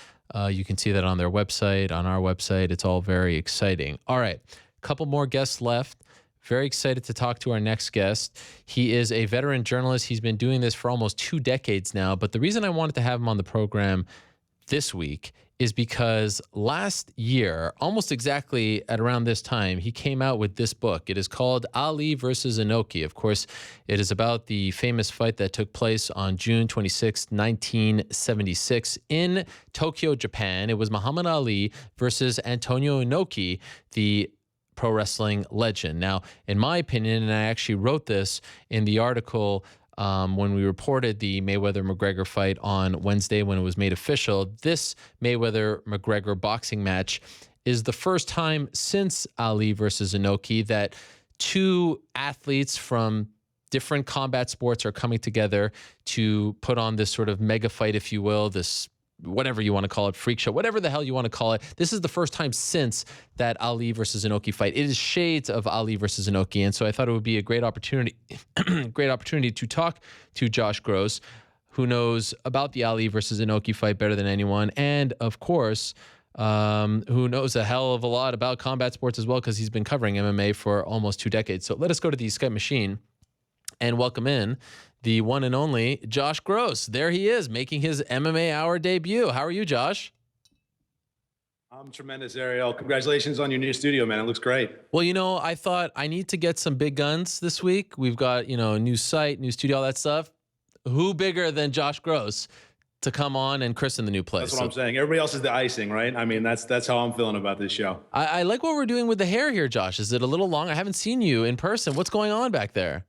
You can see that on their website, on our website. It's all very exciting. All right, a couple more guests left. Very excited to talk to our next guest. He is a veteran journalist. He's been doing this for almost 2 decades now. But the reason I wanted to have him on the program this week is because last year, almost exactly at around this time, he came out with this book. It is called Ali versus Inoki. Of course, it is about the famous fight that took place on June 26, 1976 in Tokyo, Japan. It was Muhammad Ali versus Antonio Inoki, the pro wrestling legend. Now, in my opinion, and I actually wrote this in the article when we reported the Mayweather-McGregor fight on Wednesday when it was made official, this Mayweather-McGregor boxing match is the first time since Ali versus Inoki that 2 athletes from different combat sports are coming together to put on this sort of mega fight, if you will, this whatever you want to call it, freak show, whatever the hell you want to call it. This is the first time since that Ali versus Inoki fight. It is shades of Ali versus Inoki. And so I thought it would be a great opportunity, to talk to Josh Gross, who knows about the Ali versus Inoki fight better than anyone. And of course, who knows a hell of a lot about combat sports as well, because he's been covering MMA for almost 2 decades. So let us go to the Skype machine and welcome in the one and only Josh Gross. There he is, making his MMA Hour debut. How are you, Josh? I'm tremendous, Ariel. Congratulations on your new studio, man. It looks great. Well, you know, I thought I need to get some big guns this week. We've got, you know, a new site, new studio, all that stuff. Who bigger than Josh Gross to come on and christen the new place? That's what I'm saying. Everybody else is the icing, right? I mean, that's how I'm feeling about this show. I like what we're doing with the hair here, Josh. Is it a little long? I haven't seen you in person. What's going on back there?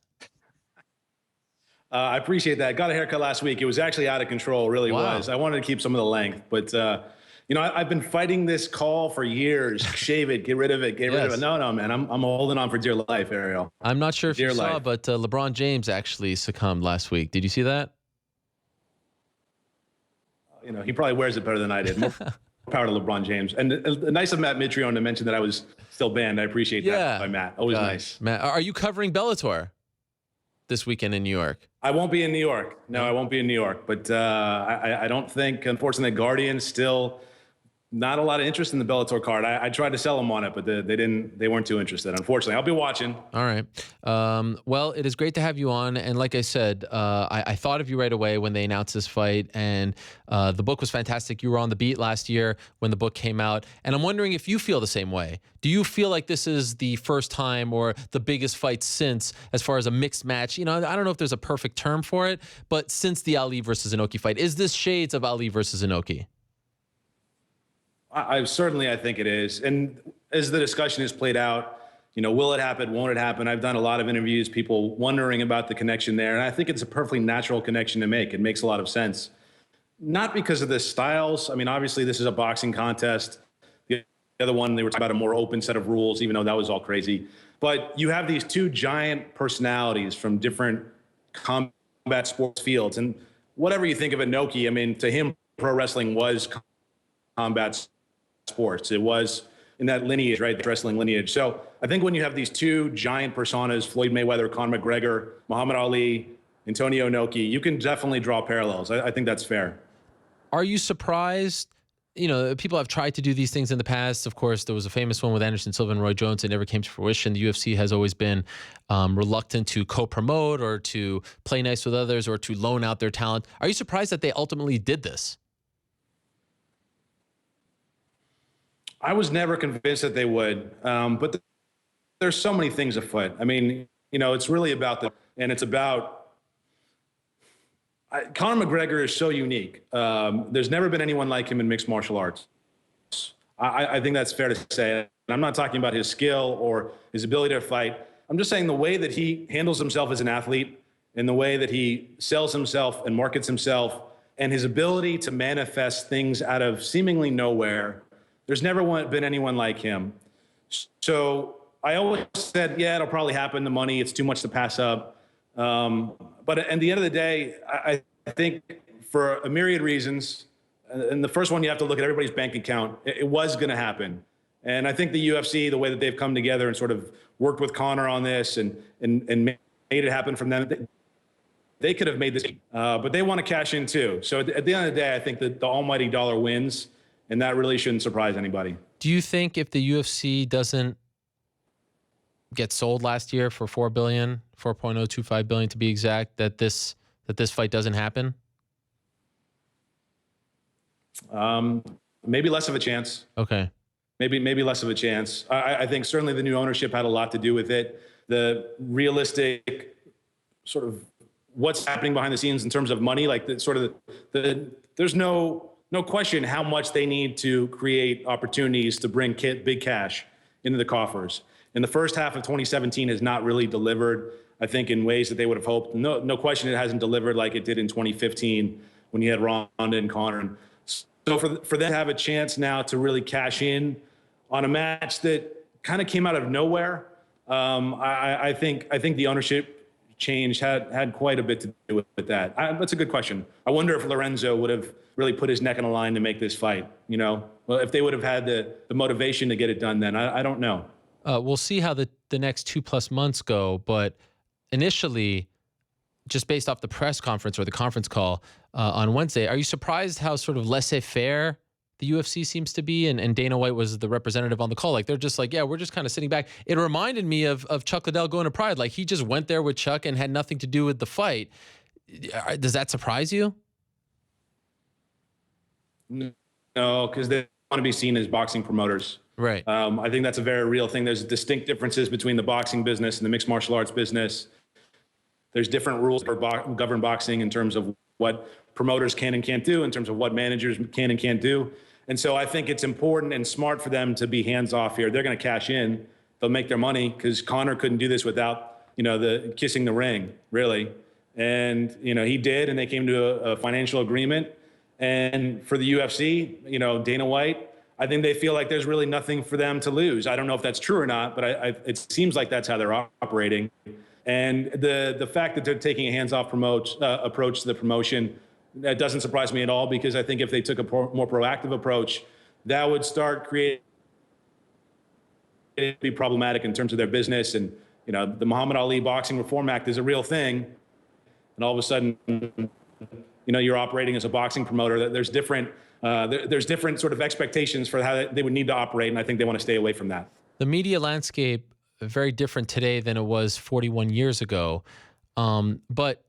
I appreciate that. Got a haircut last week. It was actually out of control, really was. I wanted to keep some of the length, but you know, I've been fighting this call for years. Shave it, get rid of it, get rid of it. No, man, I'm holding on for dear life, Ariel. I'm not sure if you saw, but LeBron James actually succumbed last week. Did you see that? You know, he probably wears it better than I did. More power to LeBron James. And nice of Matt Mitrione to mention that I was still banned. I appreciate that by Matt. Always nice. Matt, are you covering Bellator this weekend in New York? I won't be in New York. No, I won't be in New York. But I don't think, unfortunately, Guardian still not a lot of interest in the Bellator card. I tried to sell them on it, but they weren't too interested. Unfortunately, I'll be watching. All right. Well, it is great to have you on. And like I said, I thought of you right away when they announced this fight, and the book was fantastic. You were on the beat last year when the book came out, and I'm wondering if you feel the same way. Do you feel like this is the first time or the biggest fight since, as far as a mixed match? You know, I don't know if there's a perfect term for it, but since the Ali versus Inoki fight, is this shades of Ali versus Inoki? I think it is. And as the discussion has played out, you know, will it happen? Won't it happen? I've done a lot of interviews, people wondering about the connection there. And I think it's a perfectly natural connection to make. It makes a lot of sense. Not because of the styles. I mean, obviously this is a boxing contest. The other one, they were talking about a more open set of rules, even though that was all crazy. But you have these 2 giant personalities from different combat sports fields. And whatever you think of Inoki, I mean, to him, pro wrestling was combat sports. It was in that lineage, right? The wrestling lineage. So I think when you have these 2 giant personas, Floyd Mayweather, Conor McGregor, Muhammad Ali, Antonio Inoki, you can definitely draw parallels. I think that's fair. Are you surprised? You know, people have tried to do these things in the past. Of course, there was a famous one with Anderson Silva and Roy Jones. It never came to fruition. The UFC has always been reluctant to co-promote or to play nice with others or to loan out their talent. Are you surprised that they ultimately did this? I was never convinced that they would, but there's so many things afoot. I mean, you know, it's really about Conor McGregor is so unique. There's never been anyone like him in mixed martial arts. I think that's fair to say. And I'm not talking about his skill or his ability to fight. I'm just saying the way that he handles himself as an athlete and the way that he sells himself and markets himself and his ability to manifest things out of seemingly nowhere. There's never been anyone like him. So I always said, yeah, it'll probably happen. The money, it's too much to pass up. But at the end of the day, I think for a myriad reasons, and the first one, you have to look at everybody's bank account. It was going to happen. And I think the UFC, the way that they've come together and sort of worked with Conor on this and made it happen from them, they could have made this, but they want to cash in too. So at the end of the day, I think that the almighty dollar wins, and that really shouldn't surprise anybody. Do you think if the UFC doesn't get sold last year for $4.025 billion to be exact, that this fight doesn't happen? Maybe less of a chance. Okay. Maybe less of a chance. I think certainly the new ownership had a lot to do with it. The realistic sort of what's happening behind the scenes in terms of money, like there's no question how much they need to create opportunities to bring big cash into the coffers. And the first half of 2017 has not really delivered, I think, in ways that they would have hoped. No question it hasn't delivered like it did in 2015 when you had Ronda and Conor. So for them to have a chance now to really cash in on a match that kind of came out of nowhere, I think the ownership change had quite a bit to do with that. That's a good question. I wonder if Lorenzo would have really put his neck on the line to make this fight. Well, if they would have had the motivation to get it done, then I don't know. We'll see how the next 2+ months go, but initially, just based off the press conference or the conference call on Wednesday, are you surprised how sort of laissez-faire the UFC seems to be? And Dana White was the representative on the call. Like, they're just like, yeah, we're just kind of sitting back. It reminded me of Chuck Liddell going to Pride. Like, he just went there with Chuck and had nothing to do with the fight. Does that surprise you? No, because they want to be seen as boxing promoters. Right. I think that's a very real thing. There's distinct differences between the boxing business and the mixed martial arts business. There's different rules that govern boxing in terms of what promoters can and can't do, in terms of what managers can and can't do. And so I think it's important and smart for them to be hands off here. They're going to cash in. They'll make their money because Conor couldn't do this without, the kissing the ring, really. And, he did, and they came to a financial agreement. And for the UFC, Dana White, I think they feel like there's really nothing for them to lose. I don't know if that's true or not, but it seems like that's how they're operating. And the fact that they're taking a hands-off approach to the promotion, that doesn't surprise me at all, because I think if they took a more proactive approach, that would start creating it be problematic in terms of their business. And the Muhammad Ali Boxing Reform Act is a real thing, and all of a sudden, you're operating as a boxing promoter. There's different sort of expectations for how they would need to operate, and I think they want to stay away from that. The media landscape very different today than it was 41 years ago. But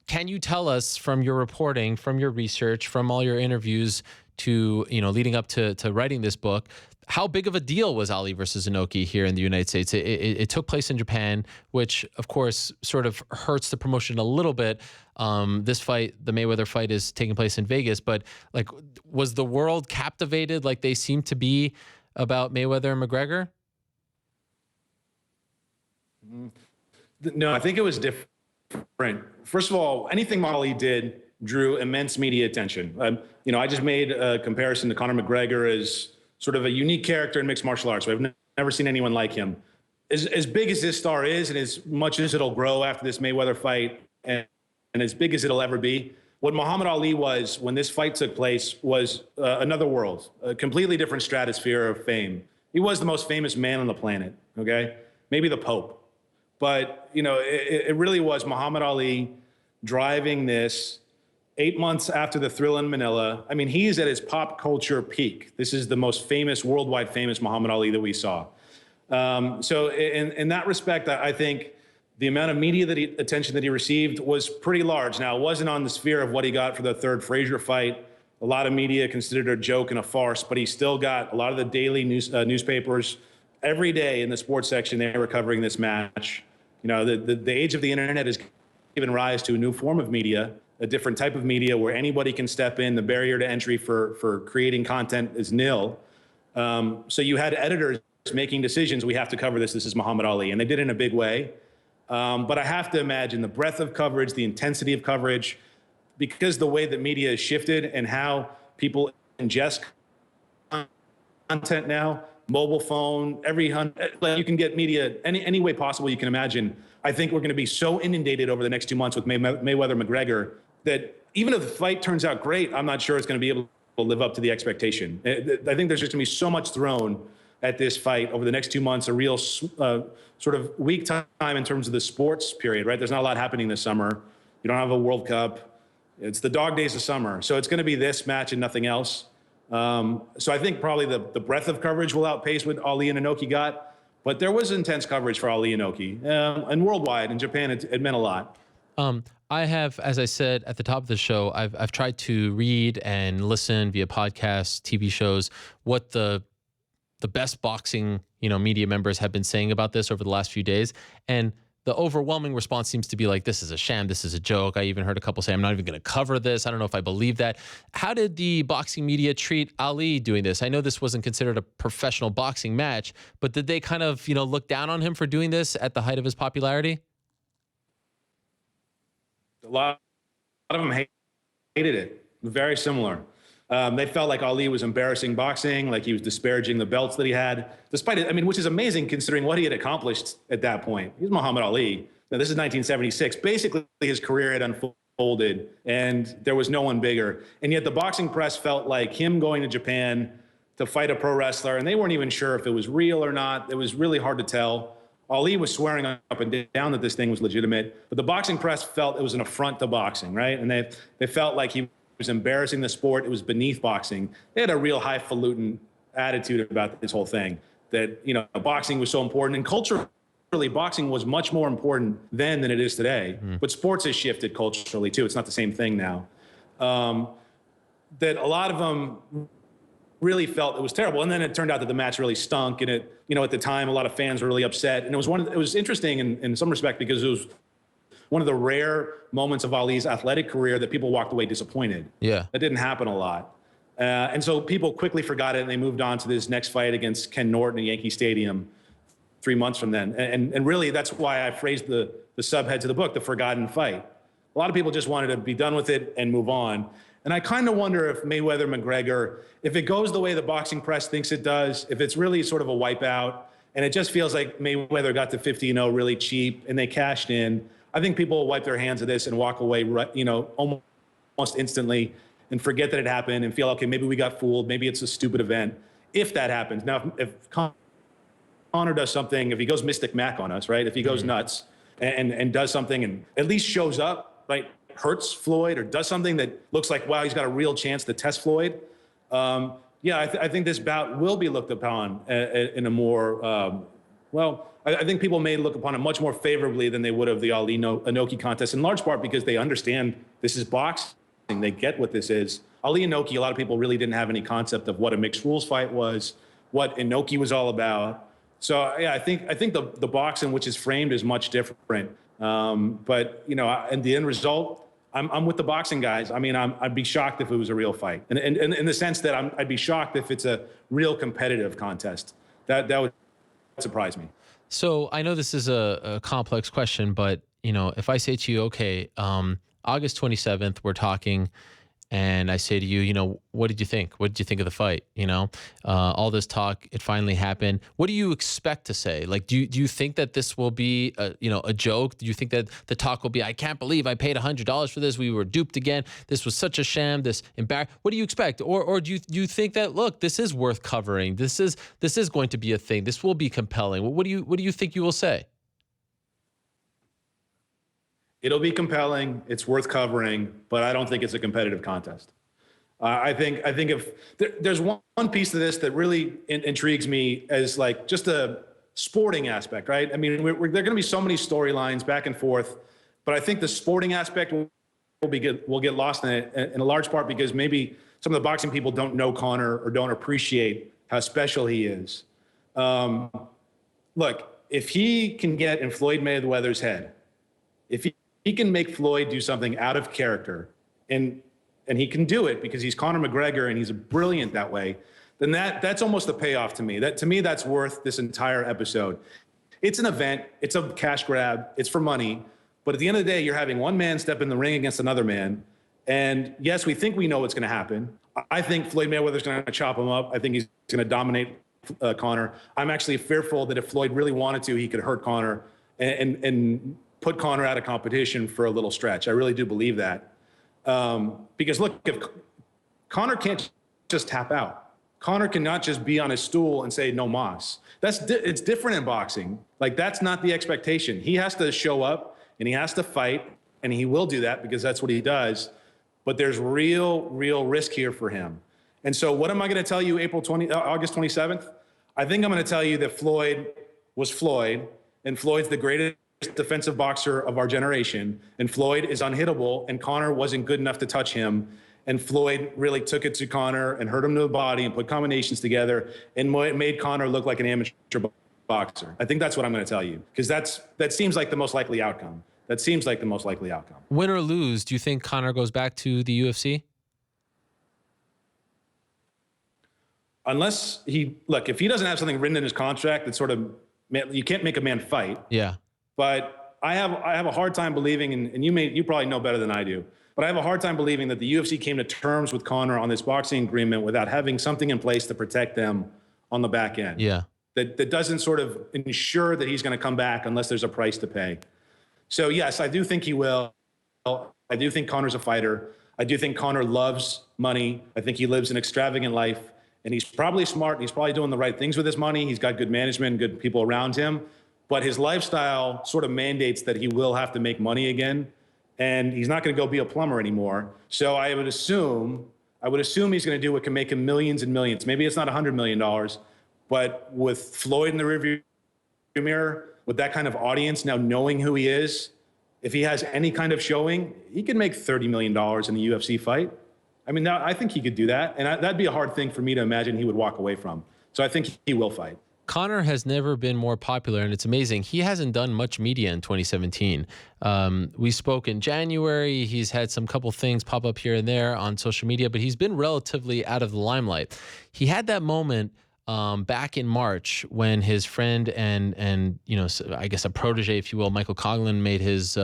can you tell us from your reporting, from your research, from all your interviews to, leading up to writing this book, how big of a deal was Ali versus Inoki here in the United States? It took place in Japan, which of course sort of hurts the promotion a little bit. This fight, the Mayweather fight, is taking place in Vegas, but like, was the world captivated like they seem to be about Mayweather and McGregor? No, I think it was different. First of all, anything Ali did drew immense media attention. I just made a comparison to Conor McGregor as sort of a unique character in mixed martial arts. I've never seen anyone like him. As big as this star is, and as much as it'll grow after this Mayweather fight, and as big as it'll ever be, what Muhammad Ali was when this fight took place was another world, a completely different stratosphere of fame. He was the most famous man on the planet, okay? Maybe the Pope. But, it really was Muhammad Ali driving this 8 months after the Thrill in Manila. I mean, he's at his pop culture peak. This is the most famous, worldwide famous Muhammad Ali that we saw. So in that respect, I think the amount of media attention that he received was pretty large. Now, it wasn't on the sphere of what he got for the third Frazier fight. A lot of media considered it a joke and a farce, but he still got a lot of the daily newspapers. Every day in the sports section, they were covering this match. The age of the internet has given rise to a new form of media, a different type of media where anybody can step in. The barrier to entry for creating content is nil. So you had editors making decisions. We have to cover this. This is Muhammad Ali. And they did it in a big way. But I have to imagine the breadth of coverage, the intensity of coverage, because the way that media has shifted and how people ingest content now, mobile phone, you can get media any way possible you can imagine. I think we're going to be so inundated over the next 2 months with Mayweather-McGregor that even if the fight turns out great, I'm not sure it's going to be able live up to the expectation. I think there's just going to be so much thrown at this fight over the next 2 months, a real sort of weak time in terms of the sports period, right? There's not a lot happening this summer. You don't have a World Cup. It's the dog days of summer. So it's going to be this match and nothing else. So I think probably the breadth of coverage will outpace what Ali and Inoki got. But there was intense coverage for Ali and Inoki. And worldwide, in Japan, it meant a lot. I have, as I said at the top of the show, I've tried to read and listen via podcasts, TV shows, what the best boxing, media members have been saying about this over the last few days. And the overwhelming response seems to be like, this is a sham, this is a joke. I even heard a couple say, I'm not even going to cover this. I don't know if I believe that. How did the boxing media treat Ali doing this? I know this wasn't considered a professional boxing match, but did they kind of, look down on him for doing this at the height of his popularity? A lot of them hated it. Very similar. They felt like Ali was embarrassing boxing, like he was disparaging the belts that he had, despite it, which is amazing considering what he had accomplished at that point. He's Muhammad Ali. Now, this is 1976. Basically, his career had unfolded, and there was no one bigger. And yet the boxing press felt like him going to Japan to fight a pro wrestler, and they weren't even sure if it was real or not. It was really hard to tell. Ali was swearing up and down that this thing was legitimate, but the boxing press felt it was an affront to boxing, right? And they felt like he was embarrassing the sport. It was beneath boxing. They had a real highfalutin attitude about this whole thing, that, boxing was so important. And culturally, boxing was much more important then than it is today. But sports has shifted culturally too. It's not the same thing now. That a lot of them really felt it was terrible. And then it turned out that the match really stunk. And it, at the time, a lot of fans were really upset. And it was interesting in some respect because it was one of the rare moments of Ali's athletic career that people walked away disappointed. Yeah. That didn't happen a lot. And so people quickly forgot it and they moved on to this next fight against Ken Norton at Yankee Stadium 3 months from then. And really, that's why I phrased the subhead to the book, The Forgotten Fight. A lot of people just wanted to be done with it and move on. And I kind of wonder if Mayweather-McGregor, if it goes the way the boxing press thinks it does, if it's really sort of a wipeout, and it just feels like Mayweather got to 50-0 really cheap and they cashed in, I think people will wipe their hands of this and walk away, almost instantly and forget that it happened and feel, okay, maybe we got fooled. Maybe it's a stupid event. If that happens. Now, if Conor does something, if he goes Mystic Mac on us, right? If he goes nuts and does something and at least shows up, right? Hurts Floyd or does something that looks like, wow, he's got a real chance to test Floyd. I think this bout will be looked upon in a more, I think people may look upon it much more favorably than they would have the Ali Inoki contest, in large part because they understand this is boxing. They get what this is. Ali Inoki, a lot of people really didn't have any concept of what a mixed rules fight was, what Inoki was all about. So yeah, I think the boxing, which is framed, is much different. But in the end result, I'm with the boxing guys. I'd be shocked if it was a real fight, and in the sense that I'd be shocked if it's a real competitive contest. That would surprise me. So I know this is a complex question, but if I say to you, okay, August 27th, we're talking, and I say to you, what did you think? What did you think of the fight? All this talk, it finally happened. What do you expect to say? Like, do you think that this will be a joke? Do you think that the talk will be, I can't believe I paid $100 for this. We were duped again. This was such a sham. What do you expect? Or do you think that, look, this is worth covering. This is going to be a thing. This will be compelling. What do you think you will say? It'll be compelling. It's worth covering, but I don't think it's a competitive contest. I think if there's one piece to this that really intrigues me as like just a sporting aspect, right? There are going to be so many storylines back and forth, but I think the sporting aspect will get lost in it, in a large part because maybe some of the boxing people don't know Conor or don't appreciate how special he is. Look, if he can get in Floyd Mayweather's head, if he can make Floyd do something out of character, and he can do it because he's Conor McGregor and he's brilliant that way, then that's almost a payoff to me. To me, that's worth this entire episode. It's an event. It's a cash grab. It's for money. But at the end of the day, you're having one man step in the ring against another man. And yes, we think we know what's going to happen. I think Floyd Mayweather's going to chop him up. I think he's going to dominate Conor. I'm actually fearful that if Floyd really wanted to, he could hurt Conor and put Conor out of competition for a little stretch. I really do believe that. Because look, if Conor can't just tap out. Conor cannot just be on his stool and say no mas. It's different in boxing. Like, that's not the expectation. He has to show up and he has to fight, and he will do that because that's what he does. But there's real risk here for him. And so what am I going to tell you August 27th? I think I'm going to tell you that Floyd was Floyd, and Floyd's the greatest defensive boxer of our generation, and Floyd is unhittable, and Conor wasn't good enough to touch him, and Floyd really took it to Conor and hurt him to the body and put combinations together and made Conor look like an amateur boxer. I think that's what I'm going to tell you, because that seems like the most likely outcome. Win or lose, do you think Conor goes back to the UFC? Unless if he doesn't have something written in his contract that sort of, you can't make a man fight. Yeah. But I have a hard time believing, and you probably know better than I do, but I have a hard time believing that the UFC came to terms with Conor on this boxing agreement without having something in place to protect them on the back end. Yeah. That doesn't sort of ensure that he's going to come back unless there's a price to pay. So yes, I do think he will. I do think Conor's a fighter. I do think Conor loves money. I think he lives an extravagant life. And he's probably smart, and he's probably doing the right things with his money. He's got good management, good people around him. But his lifestyle sort of mandates that he will have to make money again. And he's not going to go be a plumber anymore. So I would assume he's going to do what can make him millions and millions. Maybe it's not $100 million, but with Floyd in the rearview mirror, with that kind of audience now knowing who he is, if he has any kind of showing, he could make $30 million in the UFC fight. I mean, I think he could do that. And that'd be a hard thing for me to imagine he would walk away from. So I think he will fight. Conor has never been more popular, and it's amazing. He hasn't done much media in 2017. We spoke in January. He's had some couple things pop up here and there on social media, but he's been relatively out of the limelight. He had that moment back in March when his friend and I guess a protege, if you will, Michael Coughlin, made his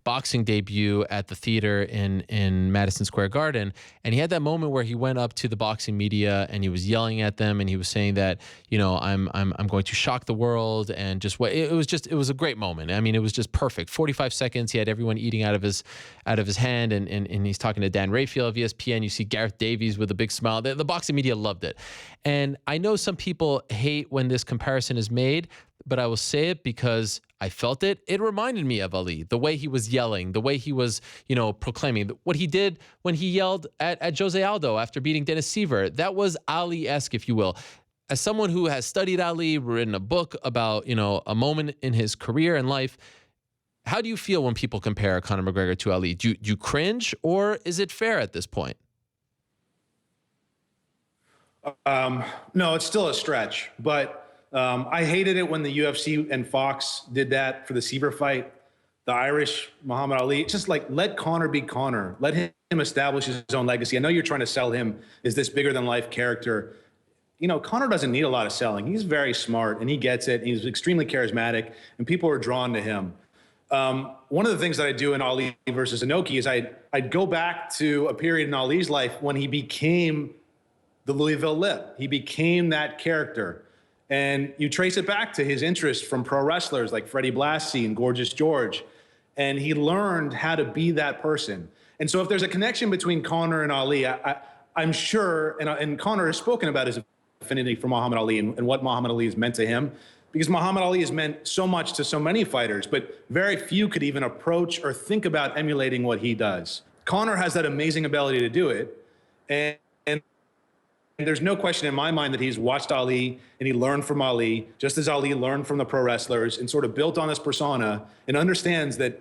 boxing debut at the theater in Madison Square Garden. And he had that moment where he went up to the boxing media and he was yelling at them, and he was saying that, I'm going to shock the world, and it was a great moment. I mean, it was just perfect. 45 seconds. He had everyone eating out of his hand, and he's talking to Dan Rayfield of ESPN. You see Gareth Davies with a big smile. The boxing media loved it. And I know some people hate when this comparison is made, but I will say it because I felt it. It reminded me of Ali, the way he was yelling, the way he was, proclaiming what he did when he yelled at Jose Aldo after beating Dennis Seaver. That was Ali-esque, if you will. As someone who has studied Ali, written a book about, a moment in his career and life, how do you feel when people compare Conor McGregor to Ali? Do you cringe, or is it fair at this point? No, it's still a stretch, but I hated it when the UFC and Fox did that for the Seaver fight, the Irish Muhammad Ali. It's just like, let Conor be Conor. Let him establish his own legacy. I know you're trying to sell him as this bigger than life character. Conor doesn't need a lot of selling. He's very smart and he gets it. He's extremely charismatic and people are drawn to him. One of the things that I do in Ali versus Inoki is I'd go back to a period in Ali's life when he became the Louisville Lip. He became that character. And you trace it back to his interest from pro wrestlers like Freddie Blassie and Gorgeous George. And he learned how to be that person. And so if there's a connection between Conor and Ali, I'm sure, and Conor has spoken about his affinity for Muhammad Ali and what Muhammad Ali has meant to him, because Muhammad Ali has meant so much to so many fighters, but very few could even approach or think about emulating what he does. Conor has that amazing ability to do it. And there's no question in my mind that he's watched Ali and he learned from Ali, just as Ali learned from the pro wrestlers, and sort of built on this persona and understands that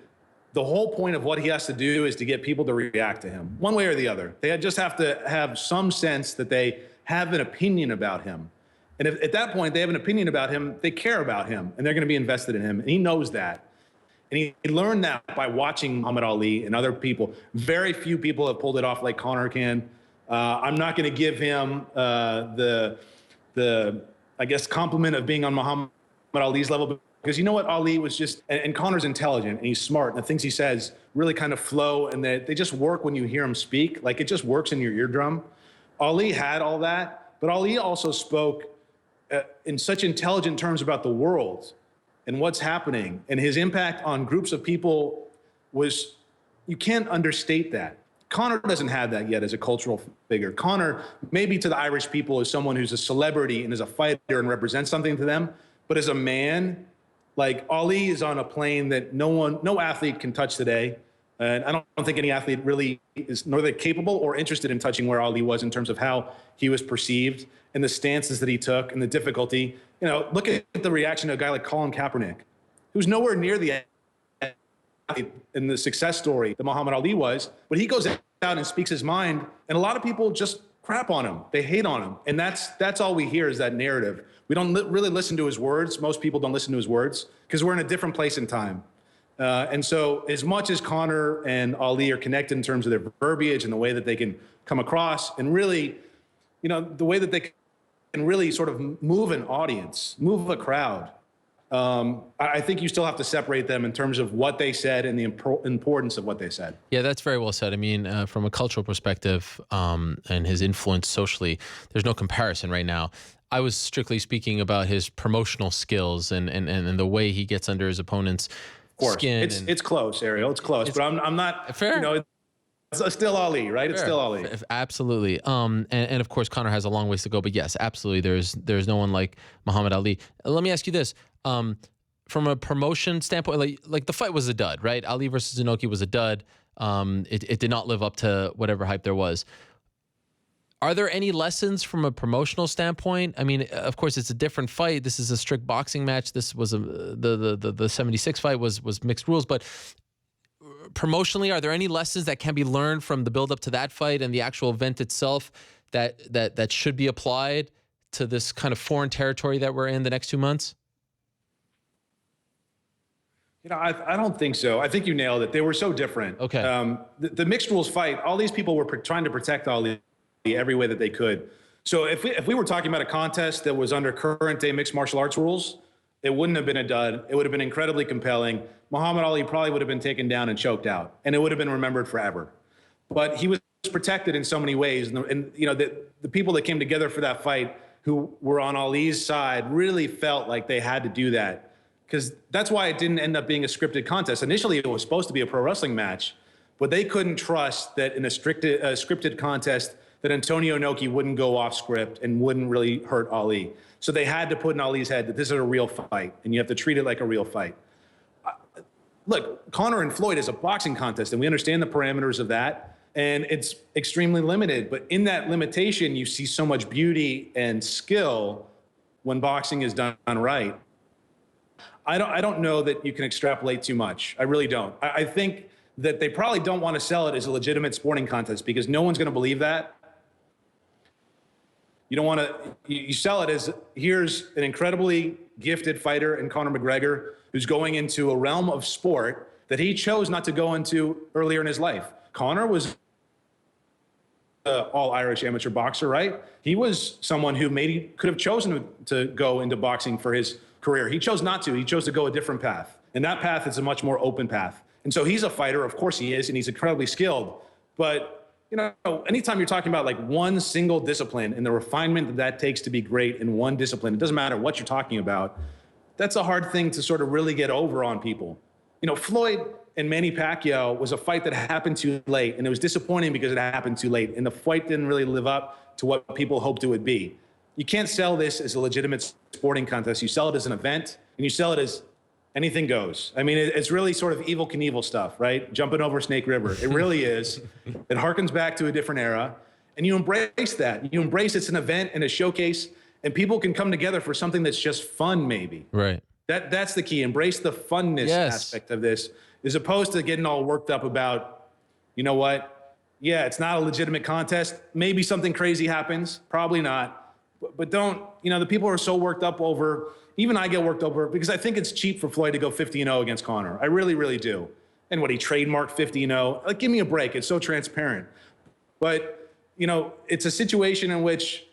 the whole point of what he has to do is to get people to react to him one way or the other. They just have to have some sense that they have an opinion about him. And if at that point they have an opinion about him, they care about him and they're going to be invested in him. And he knows that. And he learned that by watching Muhammad Ali and other people. Very few people have pulled it off like Conor can. I'm not going to give him the I guess compliment of being on Muhammad Ali's level, because you know what, Ali was just, and Conor's intelligent and he's smart, and the things he says really kind of flow, and they just work when you hear him speak. Like, it just works in your eardrum. Ali had all that, but Ali also spoke in such intelligent terms about the world and what's happening, and his impact on groups of people was, you can't understate that. Conor doesn't have that yet as a cultural figure. Conor, maybe to the Irish people, is someone who's a celebrity and is a fighter and represents something to them. But as a man, like Ali is on a plane that no athlete can touch today. And I don't think any athlete really is neither capable or interested in touching where Ali was in terms of how he was perceived and the stances that he took and the difficulty. You know, look at the reaction to a guy like Colin Kaepernick, who's nowhere near the in the success story that Muhammad Ali was, but he goes out and speaks his mind, and a lot of people just crap on him. They hate on him, and that's all we hear is that narrative. We don't really listen to his words. Most people don't listen to his words because we're in a different place in time. And so as much as Conor and Ali are connected in terms of their verbiage and the way that they can come across and really, you know, the way that they can really sort of move an audience, move a crowd, I think you still have to separate them in terms of what they said and the importance of what they said. Yeah, that's very well said. I mean, from a cultural perspective and his influence socially, there's no comparison right now. I was strictly speaking about his promotional skills and the way he gets under his opponent's skin. It's close, Ariel. It's close, but I'm not fair. You know, it's still Ali, right? It's still Ali. Absolutely. And of course, Conor has a long ways to go. But yes, absolutely. There's no one like Muhammad Ali. Let me ask you this. From a promotion standpoint, like the fight was a dud, right? Ali versus Inoki was a dud. It did not live up to whatever hype there was. Are there any lessons from a promotional standpoint? I mean, of course, it's a different fight. This is a strict boxing match. This was the 76 fight was mixed rules, but promotionally, are there any lessons that can be learned from the build up to that fight and the actual event itself that should be applied to this kind of foreign territory that we're in the next 2 months? You know, I don't think so. I think you nailed it. They were so different. Okay. The mixed rules fight, all these people were trying to protect Ali every way that they could. So if we were talking about a contest that was under current day mixed martial arts rules, it wouldn't have been a dud. It would have been incredibly compelling. Muhammad Ali probably would have been taken down and choked out, and it would have been remembered forever. But he was protected in so many ways. And you know, the people that came together for that fight who were on Ali's side really felt like they had to do that, because that's why it didn't end up being a scripted contest. Initially, it was supposed to be a pro wrestling match, but they couldn't trust that in a scripted contest that Antonio Inoki wouldn't go off script and wouldn't really hurt Ali. So they had to put in Ali's head that this is a real fight, and you have to treat it like a real fight. Look, Conor and Floyd is a boxing contest, and we understand the parameters of that, and it's extremely limited. But in that limitation, you see so much beauty and skill when boxing is done right. I don't know that you can extrapolate too much. I really don't. I think that they probably don't want to sell it as a legitimate sporting contest because no one's going to believe that. You don't want to, you sell it as here's an incredibly gifted fighter in Conor McGregor who's going into a realm of sport that he chose not to go into earlier in his life. Conor was an all-Irish amateur boxer, right? He was someone who maybe could have chosen to go into boxing for his career. He chose not to. He chose to go a different path. And that path is a much more open path. And so he's a fighter, of course he is, and he's incredibly skilled. But you know, anytime you're talking about like one single discipline and the refinement that takes to be great in one discipline, it doesn't matter what you're talking about, that's a hard thing to sort of really get over on people. You know, Floyd and Manny Pacquiao was a fight that happened too late, and it was disappointing because it happened too late, and the fight didn't really live up to what people hoped it would be. You can't sell this as a legitimate sporting contest. You sell it as an event, and you sell it as anything goes. I mean, it's really sort of Evel Knievel stuff, right? Jumping over Snake River. It really is. It harkens back to a different era. And you embrace that. You embrace it's an event and a showcase, and people can come together for something that's just fun, maybe. Right. That's the key. Embrace the funness aspect of this, as opposed to getting all worked up about, you know what? Yeah, it's not a legitimate contest. Maybe something crazy happens. Probably not. But don't, you know, the people are so worked up over, even I get worked over because I think it's cheap for Floyd to go 50-0 against Conor. I really, really do. And what, he trademarked 50-0? Like, give me a break. It's so transparent. But, you know, it's a situation in which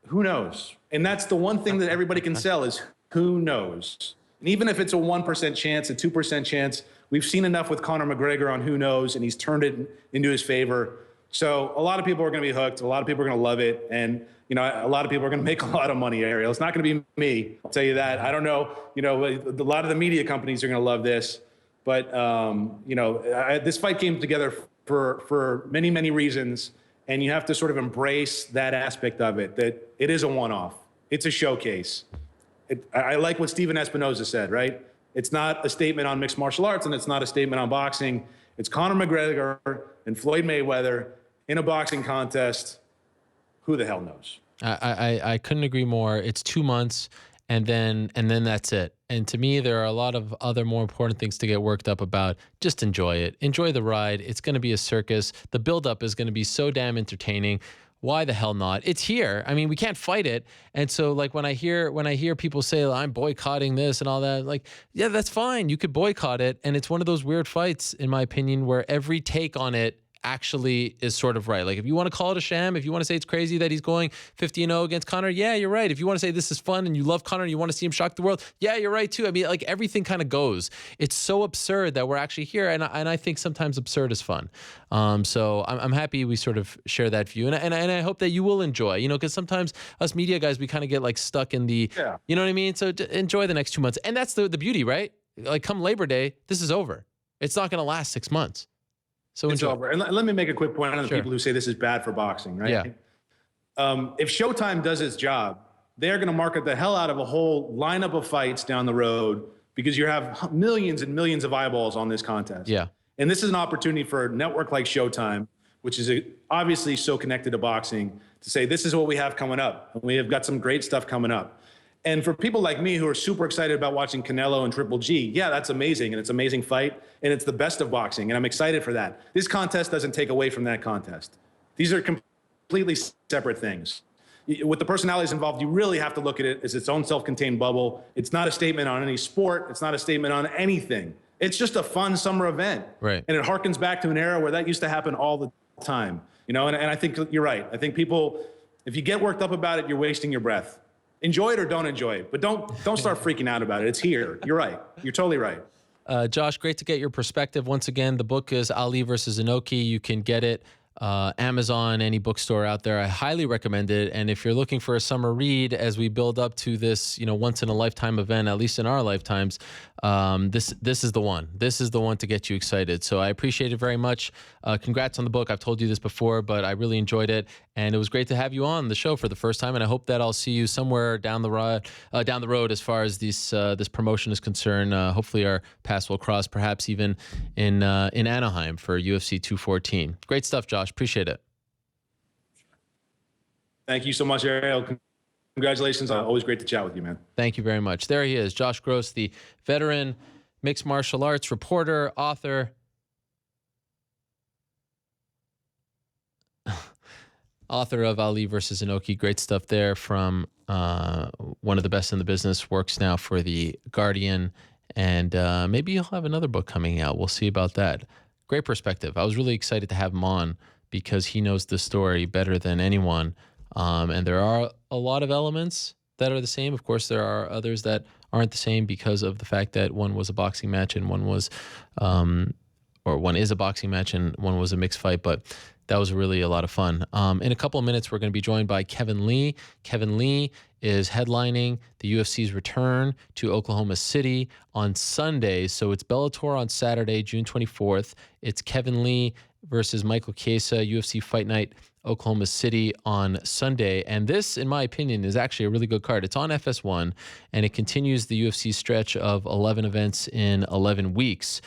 who knows? And that's the one thing that everybody can sell is who knows? And even if it's a 1% chance, a 2% chance, we've seen enough with Conor McGregor on who knows, and he's turned it into his favor. So a lot of people are going to be hooked. A lot of people are going to love it. And, you know, a lot of people are going to make a lot of money, Ariel. It's not going to be me. I'll tell you that. I don't know. You know, a lot of the media companies are going to love this. But, you know, this fight came together for many, many reasons. And you have to sort of embrace that aspect of it, that it is a one-off. It's a showcase. I like what Stephen Espinoza said, right? It's not a statement on mixed martial arts, and it's not a statement on boxing. It's Conor McGregor and Floyd Mayweather in a boxing contest. Who the hell knows? I couldn't agree more. It's 2 months, and then that's it. And to me, there are a lot of other more important things to get worked up about. Just enjoy it. Enjoy the ride. It's going to be a circus. The buildup is going to be so damn entertaining. Why the hell not? It's here. I mean, we can't fight it. And so, like, when I hear people say, I'm boycotting this and all that, like, yeah, that's fine. You could boycott it. And it's one of those weird fights, in my opinion, where every take on it actually is sort of right. Like, if you want to call it a sham, if you want to say it's crazy that he's going 50-0 against Conor, yeah, you're right. If you want to say this is fun and you love Conor and you want to see him shock the world, yeah, you're right too. I mean, like, everything kind of goes. It's so absurd that we're actually here, and I think sometimes absurd is fun. So I'm happy we sort of share that view, and I hope that you will enjoy. You know, because sometimes us media guys, we kind of get like stuck in the, you know what I mean. So enjoy the next 2 months, and that's the beauty, right? Like, come Labor Day, this is over. It's not going to last 6 months. So it's over. And let me make a quick point on the people who say this is bad for boxing, right? Yeah. If Showtime does its job, they're going to market the hell out of a whole lineup of fights down the road because you have millions and millions of eyeballs on this contest. Yeah. And this is an opportunity for a network like Showtime, which is obviously so connected to boxing, to say this is what we have coming up. We have got some great stuff coming up. And for people like me who are super excited about watching Canelo and Triple G, yeah, that's amazing. And it's an amazing fight. And it's the best of boxing. And I'm excited for that. This contest doesn't take away from that contest. These are completely separate things. With the personalities involved, you really have to look at it as its own self-contained bubble. It's not a statement on any sport. It's not a statement on anything. It's just a fun summer event. Right. And it harkens back to an era where that used to happen all the time. You know, and I think you're right. I think people, if you get worked up about it, you're wasting your breath. Enjoy it or don't enjoy it, but don't start freaking out about it. It's here. You're right. You're totally right. Josh, great to get your perspective. Once again, the book is Ali versus Inoki. You can get it Amazon, any bookstore out there. I highly recommend it. And if you're looking for a summer read as we build up to this, you know, once in a lifetime event, at least in our lifetimes, this is the one. This is the one to get you excited. So I appreciate it very much. Congrats on the book. I've told you this before, but I really enjoyed it, and it was great to have you on the show for the first time. And I hope that I'll see you somewhere down the road as far as this promotion is concerned. Hopefully our paths will cross, perhaps even in Anaheim for UFC 214. Great stuff, Josh. Appreciate it. Thank you so much, Ariel. Congratulations. Always great to chat with you, man. Thank you very much. There he is, Josh Gross, the veteran mixed martial arts reporter, author, author of Ali versus Inoki. Great stuff there from one of the best in the business, works now for The Guardian, and maybe he'll have another book coming out. We'll see about that. Great perspective. I was really excited to have him on because he knows the story better than anyone. And there are a lot of elements that are the same. Of course, there are others that aren't the same because of the fact that one was a boxing match and one was, or one is a boxing match and one was a mixed fight. But that was really a lot of fun. In a couple of minutes, we're going to be joined by Kevin Lee. Kevin Lee is headlining the UFC's return to Oklahoma City on Sunday. So it's Bellator on Saturday, June 24th. It's Kevin Lee versus Michael Chiesa, UFC Fight Night, Oklahoma City on Sunday. And this, in my opinion, is actually a really good card. It's on FS1, and it continues the UFC stretch of 11 events in 11 weeks.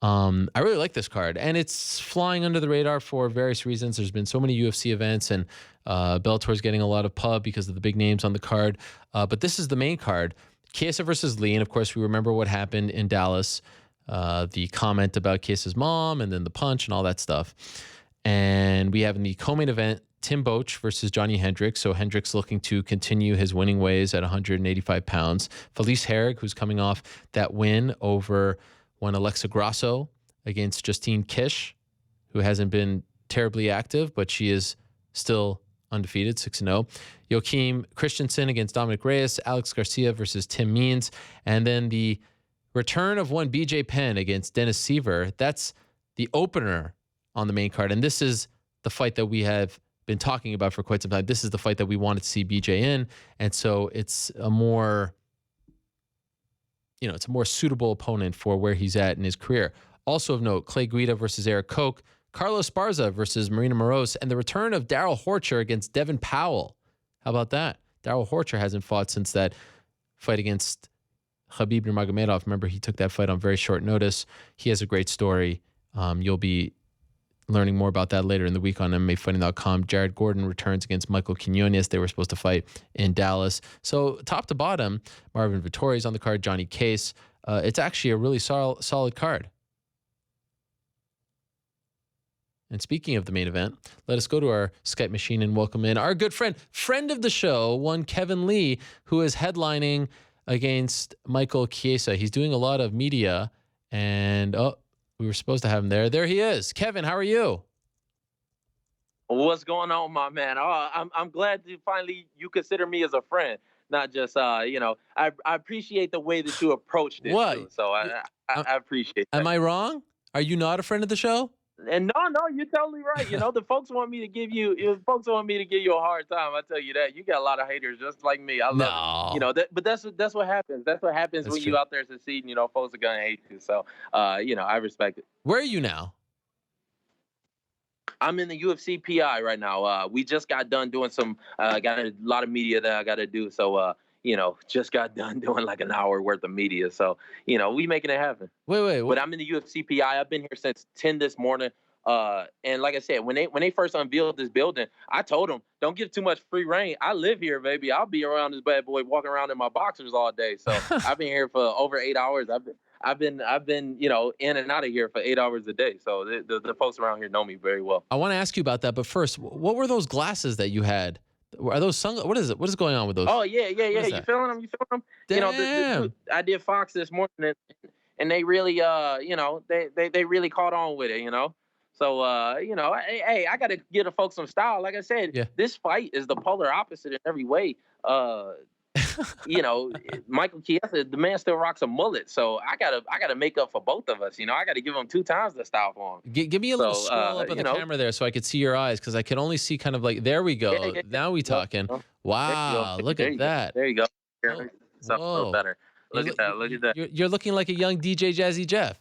I really like this card, and it's flying under the radar for various reasons. There's been so many UFC events, and Bellator's getting a lot of pub because of the big names on the card. But this is the main card, Chiesa versus Lee. And of course, we remember what happened in Dallas, the comment about Chiesa's mom, and then the punch and all that stuff. And we have in the co-main event, Tim Boetsch versus Johnny Hendricks. So Hendricks looking to continue his winning ways at 185 pounds. Felice Herrig, who's coming off that win over one Alexa Grasso against Justine Kish, who hasn't been terribly active, but she is still undefeated, 6-0. Joachim Christensen against Dominic Reyes. Alex Garcia versus Tim Means. And then the return of one BJ Penn against Dennis Seaver. That's the opener on the main card. And this is the fight that we have been talking about for quite some time. This is the fight that we wanted to see BJ in. And so it's a more, it's a more suitable opponent for where he's at in his career. Also of note, Clay Guida versus Eric Koch. Carlos Esparza versus Marina Moroz, and the return of Darrell Horcher against Devin Powell. How about that? Darrell Horcher hasn't fought since that fight against Khabib Nurmagomedov. Remember, he took that fight on very short notice. He has a great story. You'll be learning more about that later in the week on MMAfighting.com. Jared Gordon returns against Michael Quinones. They were supposed to fight in Dallas. So top to bottom, Marvin Vettori's on the card, Johnny Case. It's actually a really solid card. And speaking of the main event, let us go to our Skype machine and welcome in our good friend of the show, one Kevin Lee, who is headlining against Michael Chiesa. He's doing a lot of media, and we were supposed to have him there. There he is. Kevin, how are you? What's going on, my man? I'm glad to finally you consider me as a friend, not just I appreciate the way that you approached it. What? Too, so I appreciate that. Am I wrong? Are you not a friend of the show? And no, you're totally right. The folks want me to give you a hard time. I tell you that. You got a lot of haters just like me. I love it. But that's what happens. That's what happens when you out there succeeding. Folks are gonna hate you. So I respect it. Where are you now? I'm in the UFC PI right now. We just got done doing some got a lot of media that I got to do. So just got done doing like an hour worth of media. So, we making it happen. Wait. But I'm in the UFC PI. I've been here since 10 this morning. And like I said, when they first unveiled this building, I told them, don't give too much free reign. I live here, baby. I'll be around this bad boy walking around in my boxers all day. So I've been here for over 8 hours. I've been in and out of here for 8 hours a day. So the folks around here know me very well. I want to ask you about that. But first, what were those glasses that you had? Are those what is it? What is going on with those? Oh, yeah. You feeling them? Damn. I did Fox this morning, and they really, they really caught on with it, So, hey, I got to give the folks some style. Like I said, This fight is the polar opposite in every way. Michael Chiesa, the man still rocks a mullet, so I gotta make up for both of us. I got to give him 2 times the style for him. Give me a little scroll up on the camera there, so I could see your eyes, because I could only see kind of like. There we go. Yeah. Now we talking. Wow, look at that. There you go. Something a little better. Look at that. You're looking like a young DJ Jazzy Jeff.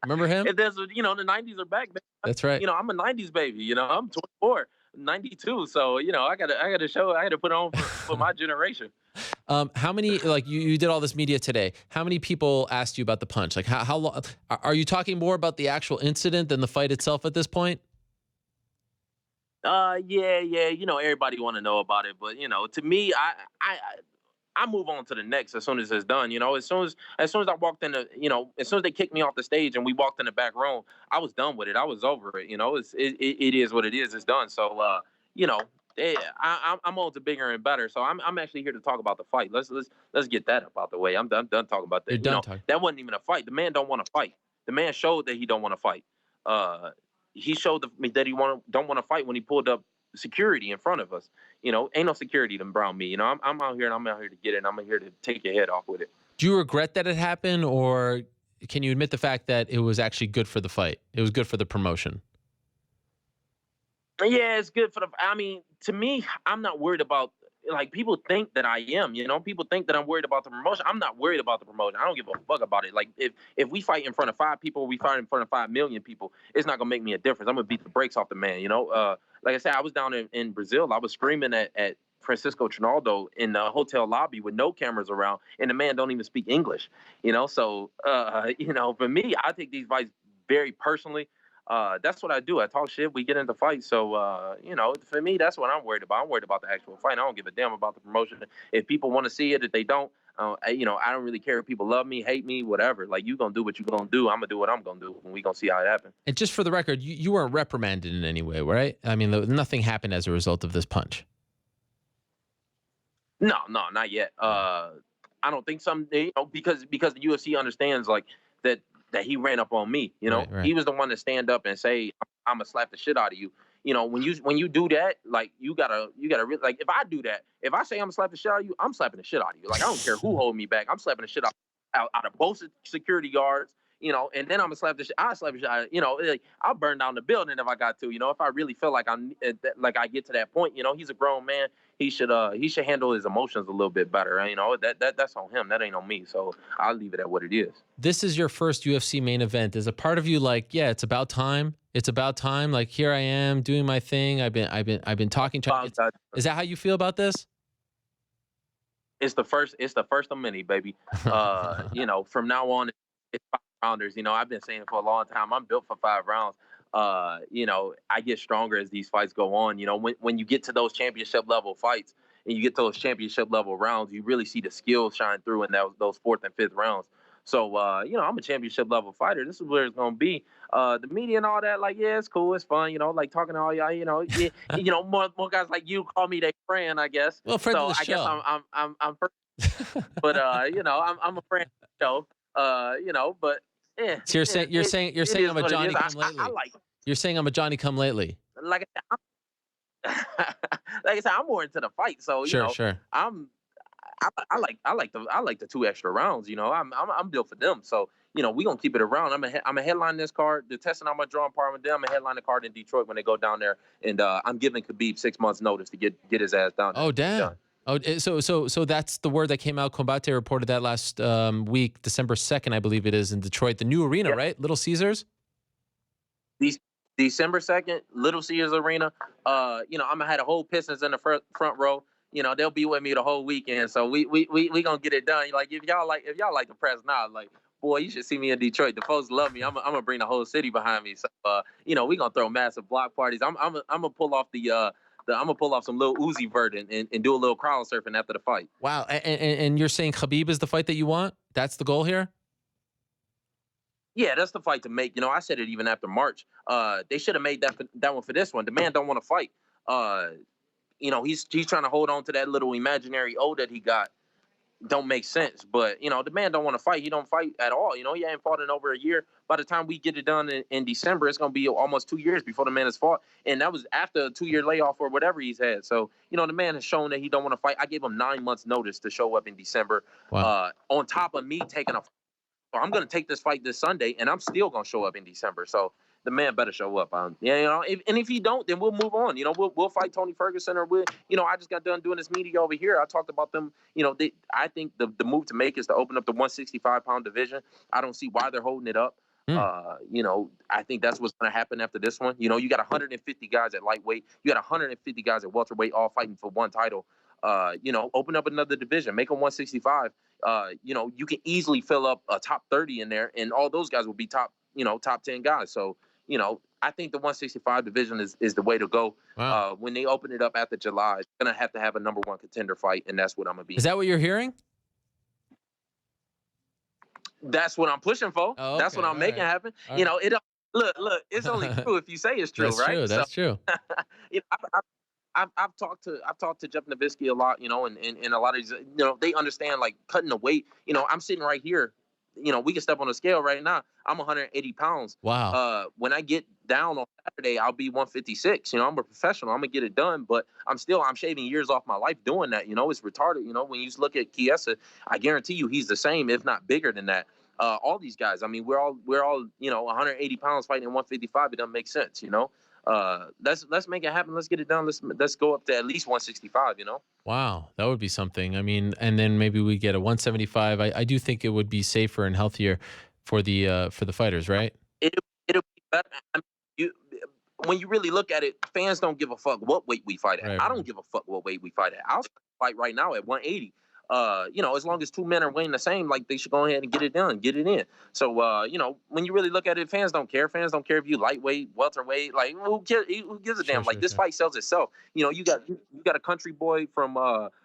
Remember him? There's, the 90s are back. Man. That's right. I'm a 90s baby. I'm 24. 92, so I gotta put on for my generation. How many, like you did all this media today, how many people asked you about the punch? Like how long are you talking more about the actual incident than the fight itself at this point? Yeah, everybody want to know about it, but to me, I move on to the next as soon as it's done. As soon as I walked in as soon as they kicked me off the stage and we walked in the back room, I was done with it. I was over it. It is what it is. It's done. So, I'm on to bigger and better. So I'm actually here to talk about the fight. Let's get that up out the way. I'm done talking about that. You're done talking. That wasn't even a fight. The man don't want to fight. The man showed that he don't want to fight. He showed me that he don't want to fight when he pulled up security in front of us. Ain't no security around me. I'm out here and I'm out here to get it. And I'm here to take your head off with it. Do you regret that it happened, or can you admit the fact that it was actually good for the fight? It was good for the promotion. Yeah, it's good for to me, I'm not worried about, like, people think that I am, people think that I'm worried about the promotion. I'm not worried about the promotion. I don't give a fuck about it. Like, if we fight in front of 5 people, or we fight in front of 5 million people, it's not gonna make me a difference. I'm gonna beat the brakes off the man, Like I said, I was down in Brazil. I was screaming at Francisco Trinaldo in the hotel lobby with no cameras around, and the man don't even speak English, So, for me, I take these fights very personally. That's what I do. I talk shit. We get into fights. So, for me, that's what I'm worried about. I'm worried about the actual fight. I don't give a damn about the promotion. If people want to see it, if they don't, I don't really care if people love me, hate me, whatever. Like, you going to do what you going to do. I'm going to do what I'm going to do, and we going to see how it happens. And just for the record, you weren't reprimanded in any way, right? I mean, nothing happened as a result of this punch. No, not yet. I don't think because the UFC understands, like, that he ran up on me, Right. He was the one to stand up and say, I'm gonna slap the shit out of you. When you do that, like, you gotta like, if I do that, if I say I'm gonna slap the shit out of you, I'm slapping the shit out of you. Like, I don't care who hold me back. I'm slapping the shit out of both security guards. and then I'm gonna slap the shit. I slap the shit. Like, I'll burn down the building if I got to. If I really feel like I get to that point. He's a grown man. He should handle his emotions a little bit better. That's on him. That ain't on me. So I'll leave it at what it is. This is your first UFC main event. Is a part of you like, yeah, it's about time. It's about time. Like, here I am doing my thing. I've been talking. Is that how you feel about this? It's the first of many, baby. From now on, it's 5 rounders. I've been saying it for a long time. I'm built for 5 rounds. I get stronger as these fights go on. When you get to those championship level fights and you get to those championship level rounds, you really see the skills shine through in those 4th and 5th rounds. So, I'm a championship level fighter. This is where it's going to be. The media and all that, like, yeah, it's cool. It's fun, like talking to all y'all, more guys like you call me their friend, I guess. Well, friend of the show. Guess I'm but, I'm a friend of the show, but yeah. So you're saying I'm a Johnny come lately. I like it. You're saying I'm a Johnny come lately. Like I said, I'm more into the fight. So, Sure. I like the 2 extra rounds. I'm built for them. So, we gonna keep it around. I'm a headline this card. The testing I'm gonna draw part with them. I'm a headline the card in Detroit when they go down there, and I'm giving Khabib 6 months notice to get his ass down there. Oh damn. Oh, so that's the word that came out. Combate reported that last week, December 2nd, I believe it is, in Detroit, the new arena, right? Little Caesars. December 2nd, Little Caesars Arena. I'm gonna have the whole Pistons in the front row. They'll be with me the whole weekend. So we gonna get it done. Like, if y'all like the press now, like, boy, you should see me in Detroit. The folks love me. I'm gonna bring the whole city behind me. So we gonna throw massive block parties. I'm gonna pull off I'm gonna pull off some little Uzi Vert and do a little crowd surfing after the fight. Wow. And you're saying Khabib is the fight that you want? That's the goal here? Yeah, that's the fight to make. I said it even after March. They should have made that one for this one. The man don't want to fight. He's trying to hold on to that little imaginary O that he got. Don't make sense. But, the man don't want to fight. He don't fight at all. He ain't fought in over a year. By the time we get it done in December, it's going to be almost 2 years before the man has fought. And that was after a 2-year layoff or whatever he's had. So, the man has shown that he don't want to fight. I gave him 9 months notice to show up in December. Wow. On top of me taking a fight. So I'm going to take this fight this Sunday, and I'm still going to show up in December. So the man better show up. If he don't, then we'll move on. We'll fight Tony Ferguson, or I just got done doing this media over here. I talked about them. I think the move to make is to open up the 165-pound division. I don't see why they're holding it up. I think that's what's going to happen after this one. You got 150 guys at lightweight. You got 150 guys at welterweight, all fighting for one title. Open up another division, make them 165. You can easily fill up a top 30 in there, and all those guys will be top 10 guys. So, I think the 165 division is the way to go. Wow. When they open it up after July, it's going to have a number 1 contender fight, and that's what I'm going to be. Is that what you're hearing? That's what I'm pushing for. Oh, okay. That's what I'm making happen. Right. Look, it's only true if you say it's true, that's right? True. That's true. I've talked to Jeff Nowitzki a lot, and a lot of these, they understand, like, cutting the weight. I'm sitting right here. We can step on the scale right now. I'm 180 pounds. Wow. When I get down on Saturday, I'll be 156. I'm a professional. I'm gonna get it done, but I'm shaving years off my life doing that. It's retarded. When you look at Chiesa, I guarantee you he's the same, if not bigger than that. All these guys. I mean, we're all 180 pounds fighting 155. It doesn't make sense. Let's make it happen. Let's get it done. Let's go up to at least 165. Wow, that would be something. I mean, and then maybe we get a 175. I do think it would be safer and healthier for the fighters, right? It'll be better. I mean, when you really look at it, fans don't give a fuck what weight we fight at. Right. I don't give a fuck what weight we fight at. I'll fight right now at 180. As long as 2 men are weighing the same, like, they should go ahead and get it done, get it in. So, when you really look at it, fans don't care. Fans don't care if you lightweight, welterweight. Like, who gives a damn? Like, this fight sells itself. You got a country boy from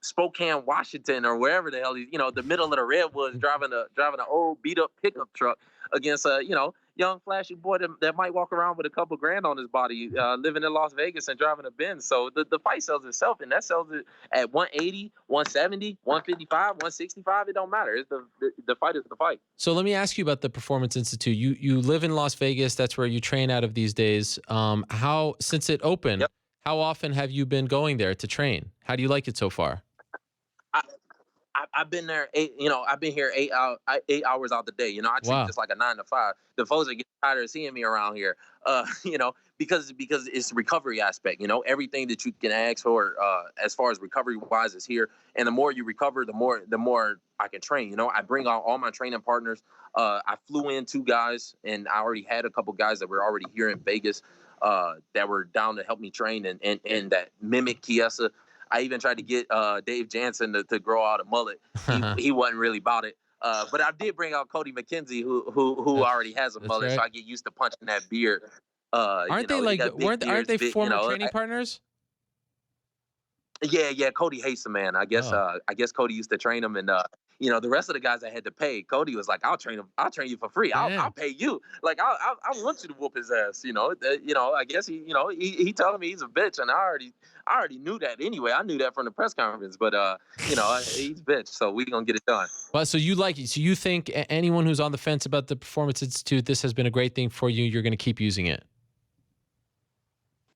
Spokane, Washington, or wherever the hell he's, the middle of the redwoods, driving an old beat up pickup truck against young flashy boy that might walk around with a couple grand on his body, living in Las Vegas and driving a Benz. So the fight sells itself, and that sells it at 180, 170, 155, 165. It don't matter. It's the fight is the fight. So let me ask you about the Performance Institute. You live in Las Vegas. That's where you train out of these days. Since it opened, Yep. How often have you been going there to train? How do you like it so far? I've been there I've been here 8 hours out the day. I treat this like a 9 to 5. The folks are getting tired of seeing me around here. Because it's the recovery aspect. Everything that you can ask for as far as recovery wise is here. And the more you recover, the more I can train. I bring out all my training partners. I flew in 2 guys, and I already had a couple guys that were already here in Vegas that were down to help me train and that mimic Chiesa. I even tried to get Dave Jansen to grow out a mullet. He wasn't really about it. But I did bring out Cody McKenzie, who already has a mullet, right. so I get used to punching that beard. Aren't they former training partners? Yeah. Cody hates him, man. I guess Cody used to train him, and the rest of the guys I had to pay, Cody was like, "I'll train him. I'll train you for free. I'll pay you. Like I want you to whoop his ass." I guess he telling me he's a bitch, and I already knew that anyway. I knew that from the press conference, but he's a bitch, so we gonna get it done. Well, so you think anyone who's on the fence about the Performance Institute, this has been a great thing for you. You're going to keep using it.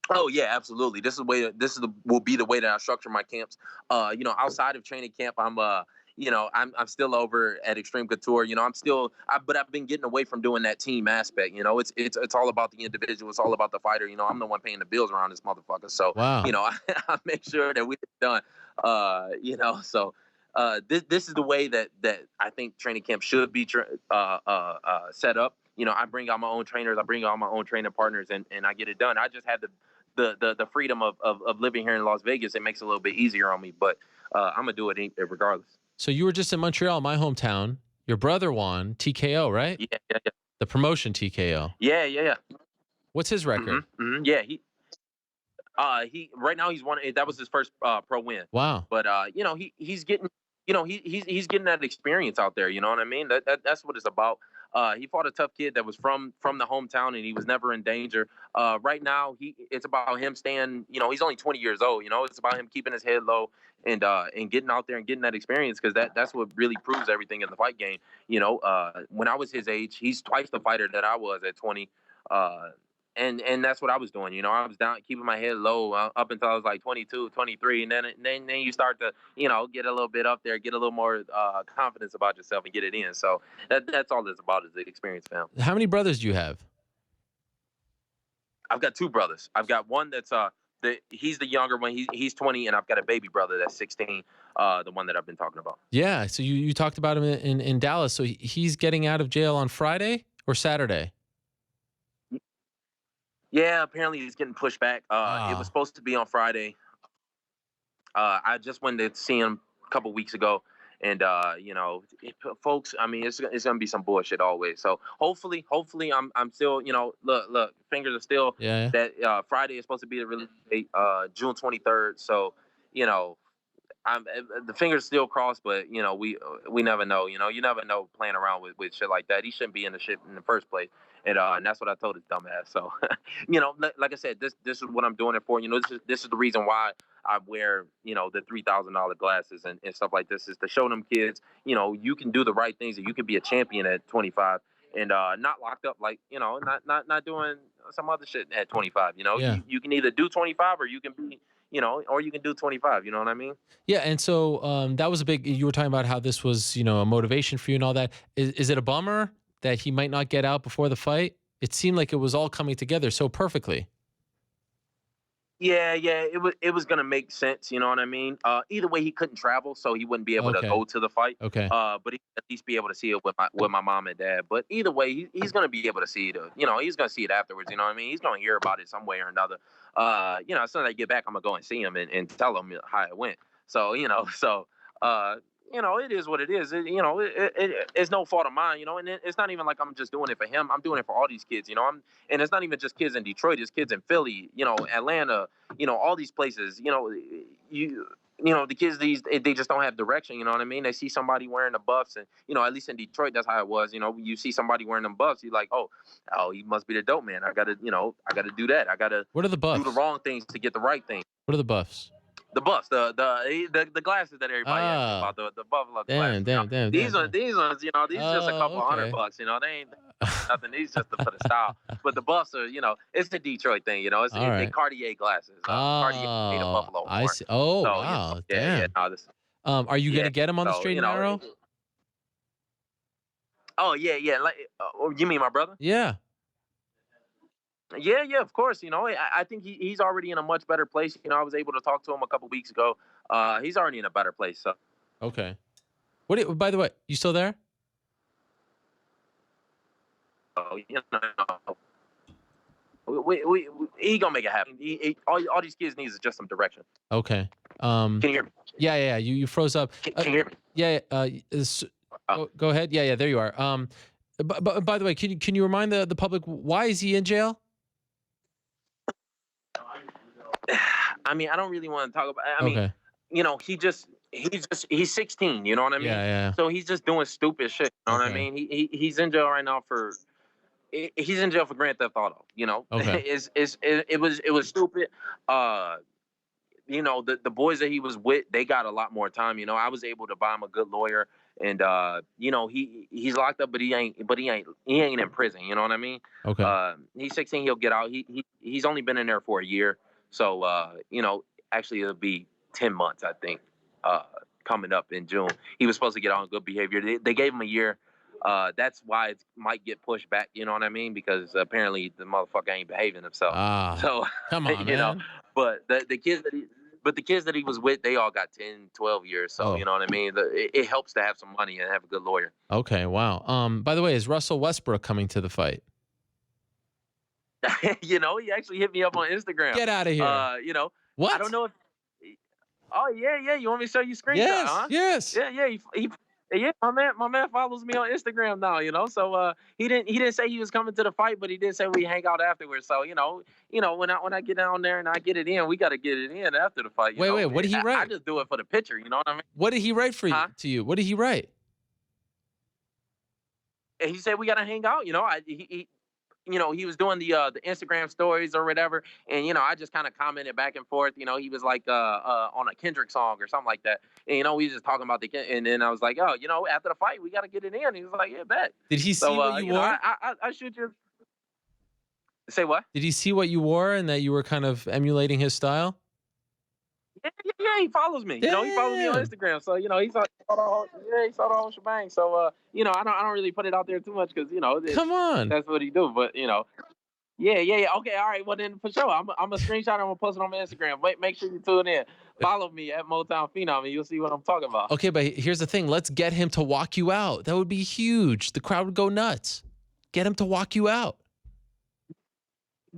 Oh yeah, absolutely. Will be the way that I structure my camps. Outside of training camp, I'm still over at Extreme Couture. But I've been getting away from doing that team aspect. It's all about the individual. It's all about the fighter. I'm the one paying the bills around this motherfucker. So wow. I make sure that we get done. This is the way that I think training camp should be set up. I bring out my own trainers. I bring out my own training partners, and I get it done. I just had the freedom of living here in Las Vegas. It makes it a little bit easier on me, but I'm gonna do it regardless. So you were just in Montreal, my hometown. Your brother won TKO, right? Yeah. The promotion TKO. Yeah. What's his record? Yeah, he right now he's won. That was his first pro win. Wow. But he's getting he's getting that experience out there. You know what I mean? That's what it's about. He fought a tough kid that was from the hometown, and he was never in danger. Right now, it's about him staying. He's only 20 years old. It's about him keeping his head low and getting out there and getting that experience, because that's what really proves everything in the fight game. When I was his age, he's twice the fighter that I was at 20. And that's what I was doing. I was down, keeping my head low up until I was like 22, 23. And then you start to, get a little bit up there, get a little more confidence about yourself and get it in. So that's all it's about, is the experience, fam. How many brothers do you have? I've got 2 brothers. I've got one that's he's the younger one. He's 20, and I've got a baby brother that's 16, the one that I've been talking about. Yeah. So you talked about him in Dallas. So he's getting out of jail on Friday or Saturday? Yeah, apparently he's getting pushed back. It was supposed to be on Friday. I just went to see him a couple weeks ago, and folks, I mean, it's gonna be some bullshit always. So hopefully, I'm still, look, fingers are still that Friday is supposed to be the release date, June 23rd. So the fingers still crossed, but we never know. You never know playing around with shit like that. He shouldn't be in the shit in the first place, and that's what I told his dumbass. So, like I said, this is what I'm doing it for. This is the reason why I wear the $3,000 glasses and stuff like this, is to show them kids, you can do the right things, and you can be a champion at 25, and not locked up, like not doing some other shit at 25. You can either do 25 or you can be. Or you can do 25, you know what I mean? Yeah, and so that was you were talking about how this was, a motivation for you and all that. Is it a bummer that he might not get out before the fight? It seemed like it was all coming together so perfectly. Yeah, it was gonna make sense, you know what I mean? Either way, he couldn't travel, so he wouldn't be able to go to the fight. Okay. But he could at least be able to see it with my mom and dad. But either way, he's gonna be able to see it. He's gonna see it afterwards. You know what I mean? He's gonna hear about it some way or another. As soon as I get back, I'm gonna go and see him and tell him how it went. So it is what it is. It's no fault of mine, and it's not even like I'm just doing it for him. I'm doing it for all these kids, and it's not even just kids in Detroit. It's kids in Philly, Atlanta, all these places, the kids, they just don't have direction. You know what I mean? They see somebody wearing the buffs, and at least in Detroit, that's how it was. You see somebody wearing them buffs, you're like, oh, he must be the dope man. I gotta do that. I gotta What are the buffs? do the wrong things to get the right thing. What are the buffs? The buffs, the glasses that everybody asks about, the Buffalo glasses. Damn. These ones, these just a couple $100. They ain't nothing. These just for the style. But the buffs are, it's the Detroit thing. It's the Cartier glasses. Cartier made a Buffalo horn. I see. Oh, So, wow. yeah. Damn. Are you gonna get him on the straight and narrow? Oh yeah. Like, you mean my brother? Yeah. Yeah, of course. I think he's already in a much better place. I was able to talk to him a couple weeks ago. He's already in a better place. So. Okay. By the way, you still there? Oh, he gonna make it happen. All these kids needs is just some direction. Okay. Can you hear me? Yeah. You froze up. Can you hear me? Yeah. Go ahead. Yeah. There you are. But by the way, can you remind the public why is he in jail? I mean, I don't really want to talk about. I mean, he's 16. You know what I mean? Yeah. So he's just doing stupid shit. You know what I mean? He's in jail right now for. He's in jail for Grand Theft Auto. Okay. It was stupid. The boys that he was with, they got a lot more time. I was able to buy him a good lawyer, and he's locked up, but he ain't in prison. You know what I mean? Okay. He's 16. He'll get out. He's only been in there for a year, so actually it'll be 10 months, I think, coming up in June. He was supposed to get out on good behavior. They gave him a year. That's why it might get pushed back. You know what I mean? Because apparently the motherfucker ain't behaving himself. So come on, man. But the kids that he was with, they all got 10, 12 years. So you know what I mean? It helps to have some money and have a good lawyer. Okay, wow. By the way, is Russell Westbrook coming to the fight? He actually hit me up on Instagram. Get out of here. What? I don't know if. Oh yeah. You want me to show you screenshot? Yes. Huh? Yes. Yeah. My man follows me on Instagram now. So he didn't say he was coming to the fight, but he did say we hang out afterwards. So when I get down there and I get it in, we got to get it in after the fight. Wait, what did he write? I just do it for the picture. You know what I mean? What did he write to you? What did he write? And he said we got to hang out. He was doing the Instagram stories or whatever, and I just kind of commented back and forth. He was like on a Kendrick song or something like that, and we was just talking about and then I was like, after the fight we got to get it in. He was like, yeah, bet. Did he see what you wore? I shoot you. Say what? Did he see what you wore and that you were kind of emulating his style? Yeah, he follows me. He follows me on Instagram. So he saw the whole shebang. So I don't really put it out there too much because come on, that's what he do. But yeah. Okay, all right. Well then, for sure, I'm a screenshot. I'm gonna post it on my Instagram. Make sure you tune in. Follow me at Motown Phenom, and you'll see what I'm talking about. Okay, but here's the thing. Let's get him to walk you out. That would be huge. The crowd would go nuts. Get him to walk you out.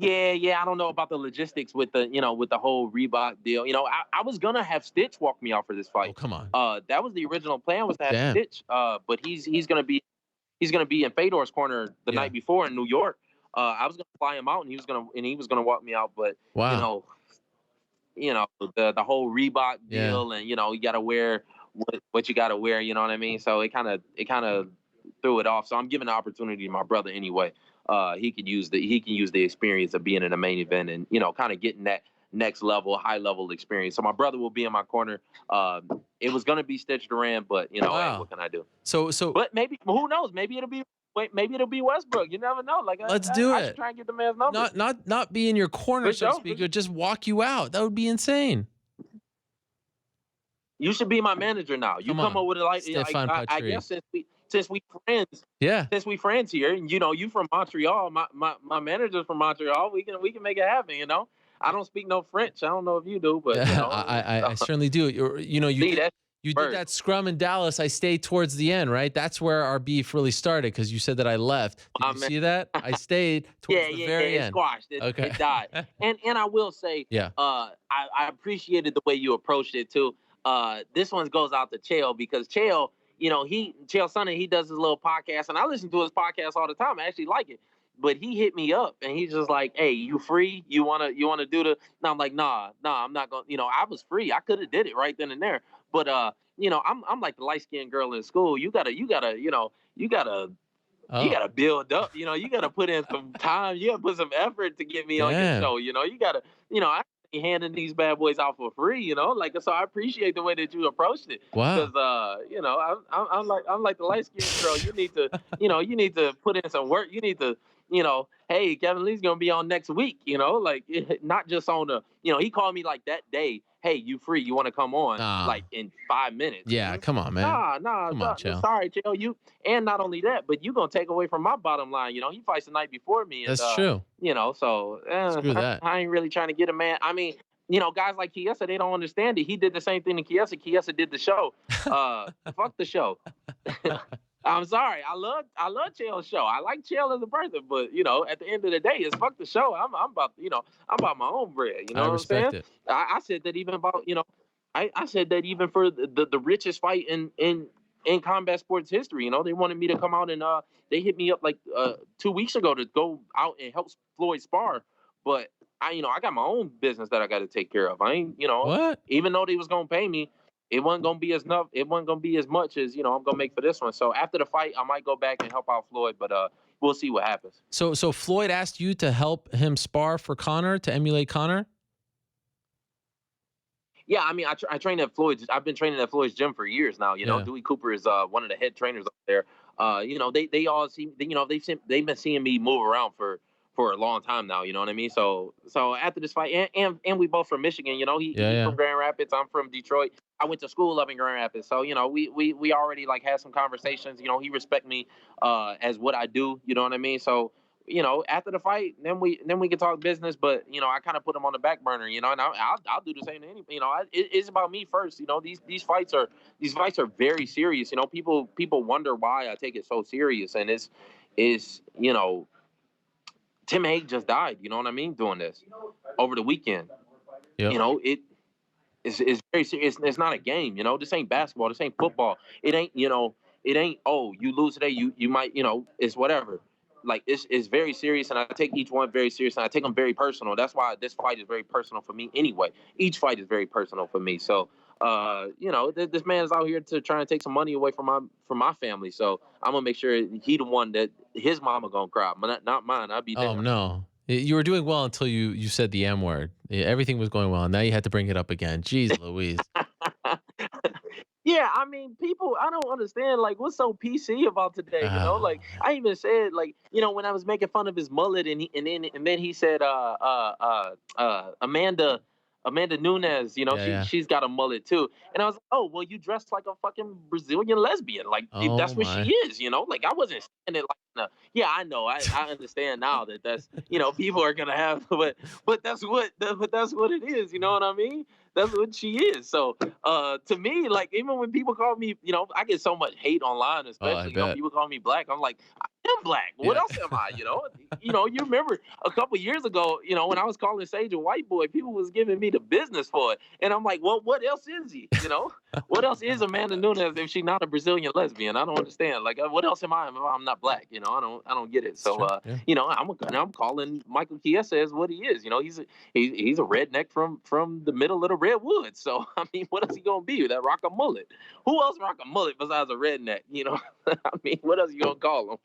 Yeah. I don't know about the logistics with the whole Reebok deal. I was gonna have Stitch walk me out for this fight. Oh, come on. That was the original plan, was to have Stitch. But he's gonna be in Fedor's corner the night before in New York. I was gonna fly him out, and he was gonna walk me out. But wow. The whole Reebok deal, and you gotta wear what you gotta wear. You know what I mean? So it kind of threw it off. So I'm giving the opportunity to my brother anyway. He can use the experience of being in a main event and kind of getting that next level, high level experience. So my brother will be in my corner. It was gonna be Stitch Duran, but hey, what can I do? So but maybe, who knows? Maybe it'll be Westbrook. You never know. Like let's do it. I should try and get the man's number. Not be in your corner, so to speak, but just walk you out. That would be insane. You should be my manager now. You come up with I guess since we friends. Yeah. Since we friends here, and you from Montreal, my manager's from Montreal. We can make it happen. I don't speak no French. I don't know if you do, but I certainly do. You did that scrum in Dallas. I stayed towards the end, right? That's where our beef really started because you said that I left. Did you see that? I stayed towards the very end. Squashed. It died. And I will say, I appreciated the way you approached it too. This one goes out to Chael because Chael, Chael Sonnen, he does his little podcast, and I listen to his podcast all the time. I actually like it. But he hit me up, and he's just like, "Hey, you free? You wanna do the?" And I'm like, "Nah, I'm not gonna." I was free. I could have did it right then and there. But I'm like the light skinned girl in school. You gotta build up. You gotta put in some time. You gotta put some effort to get me on your show. You gotta. I handing these bad boys out for free, so I appreciate the way that you approached it. Wow. Because I'm like the light skinned girl. You need to put in some work. You need to hey, Kevin Lee's gonna be on next week. Like not just on the, he called me like that day. Hey, you free? You want to come on? Like in 5 minutes? Yeah, come on, man. Nah. Come on, Chael. Sorry, Chael. And not only that, but you gonna take away from my bottom line. He fights the night before me. And, That's true. So Screw that. I ain't really trying to get a man. I mean, guys like Chiesa, they don't understand it. He did the same thing to Chiesa. Chiesa did the show. Fuck the show. I'm sorry. I love Chael's show. I like Chael as a person, but at the end of the day, it's fuck the show. I'm about I'm about my own bread. You know I what I'm respect saying? it. I said that even about I said that even for the richest fight in combat sports history. They wanted me to come out and they hit me up like 2 weeks ago to go out and help Floyd spar, but I got my own business that I got to take care of. I ain't What? Even though they was gonna pay me, it wasn't gonna be as enough. It wasn't gonna be as much as I'm gonna make for this one. So after the fight, I might go back and help out Floyd, but we'll see what happens. So Floyd asked you to help him spar for Conor, to emulate Conor? Yeah, I mean, I train at Floyd's. I've been training at Floyd's gym for years now. Yeah. Dewey Cooper is one of the head trainers up there. They all see. They've been seeing me move around for a long time now. You know what I mean? So after this fight, and we both from Michigan. He's from Grand Rapids. I'm from Detroit. I went to school up in Grand Rapids. So we already like had some conversations. He respect me as what I do. You know what I mean? So. After the fight, then we can talk business. But I kind of put them on the back burner. And I'll do the same to anybody. It's about me first. These fights are very serious. People wonder why I take it so serious, and it's Tim Hague just died. You know what I mean? Doing this over the weekend. Yep. It's very serious. It's not a game. This ain't basketball. This ain't football. It ain't. It ain't. Oh, you lose today. You might. It's whatever. Like it's very serious, and I take each one very serious, and I take them very personal. That's why this fight is very personal for me anyway. Each fight is very personal for me. So, this man is out here to try and take some money away from my family. So I'm gonna make sure he the one that his mama gonna cry, not mine. I'll be there. Oh no, you were doing well until you said the M word. Everything was going well. Now you had to bring it up again. Jeez Louise. Yeah, I mean, people, I don't understand, like, what's so PC about today, Like, I even said, like, when I was making fun of his mullet, and then he said, Amanda Nunes, she's got a mullet too, and I was like, oh, well, you dressed like a fucking Brazilian lesbian, like that's what she is, Like I wasn't saying it like, yeah, I know, I understand now that's people are gonna have, but that's what it is, you know what I mean? That's what she is. So to me, like even when people call me, I get so much hate online, especially people call me black. I'm like, I am black. What else am I? You remember a couple years ago, when I was calling Sage a white boy, people was giving me the business for it, and I'm like, well, what else is he? What else is Amanda Nunes if she's not a Brazilian lesbian? I don't understand. Like, what else am I if I'm not black? I don't get it. So I'm calling Michael Chiesa as what he is. He's a redneck from the middle of the redwoods. So I mean, what else he gonna be? That rock a mullet? Who else rock a mullet besides a redneck? I mean, what else you gonna call him?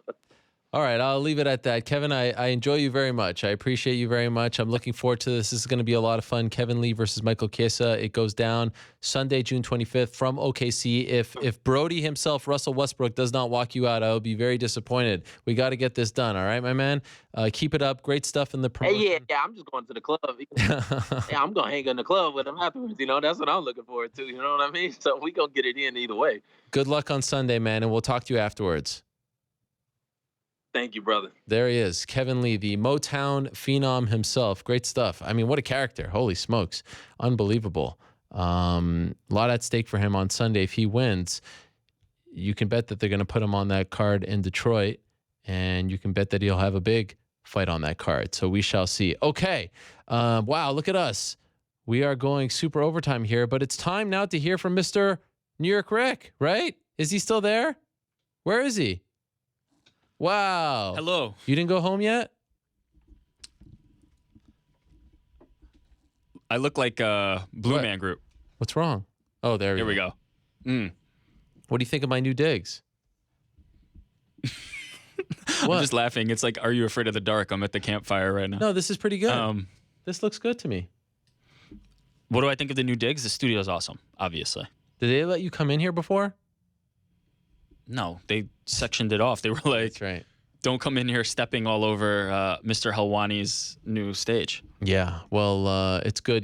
All right, I'll leave it at that. Kevin, I enjoy you very much. I appreciate you very much. I'm looking forward to this. This is going to be a lot of fun. Kevin Lee versus Michael Chiesa. It goes down Sunday, June 25th from OKC. If Brody himself, Russell Westbrook, does not walk you out, I will be very disappointed. We got to get this done. All right, my man? Keep it up. Great stuff in the promotion. Hey, yeah, I'm just going to the club. Yeah, I'm going to hang in the club with him afterwards. That's what I'm looking forward to. You know what I mean? So we going to get it in either way. Good luck on Sunday, man, and we'll talk to you afterwards. Thank you, brother. There he is, Kevin Lee, the Motown phenom himself. Great stuff. I mean, what a character. Holy smokes. Unbelievable. A lot at stake for him on Sunday. If he wins, you can bet that they're going to put him on that card in Detroit, and you can bet that he'll have a big fight on that card. So we shall see. Okay. Wow, look at us. We are going super overtime here, but it's time now to hear from Mr. New York Rick, right? Is he still there? Where is he? Wow. Hello. You didn't go home yet? I look like a Blue Man Group. What's wrong? Oh, there we go. What do you think of my new digs? I'm just laughing. It's like, are you afraid of the dark? I'm at the campfire right now. No, this is pretty good. This looks good to me. What do I think of the new digs? The studio's awesome, obviously. Did they let you come in here before? No, they sectioned it off. They were like, that's right. don't come in here stepping all over Mr. Helwani's new stage. Yeah, well, it's good.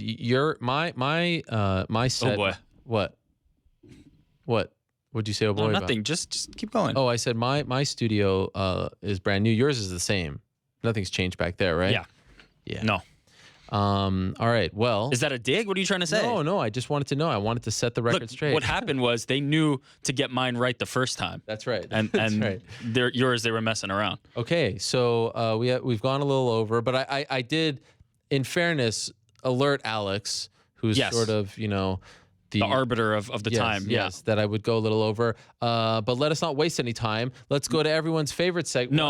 My set. Oh boy. What? What'd you say? Oh boy. No, about? nothing. Just keep going. Oh, I said my studio is brand new. Yours is the same. Nothing's changed back there, right? Yeah. Yeah. No. All right. Well, is that a dig? What are you trying to say? No. I just wanted to know. I wanted to set the record straight. What happened was they knew to get mine right the first time. That's right. And right. Yours, they were messing around. Okay, so we've gone a little over, but I did, in fairness, alert Alex, who's sort of the arbiter of the time. Yes, that I would go a little over. But let us not waste any time. Let's go to everyone's favorite segment. No.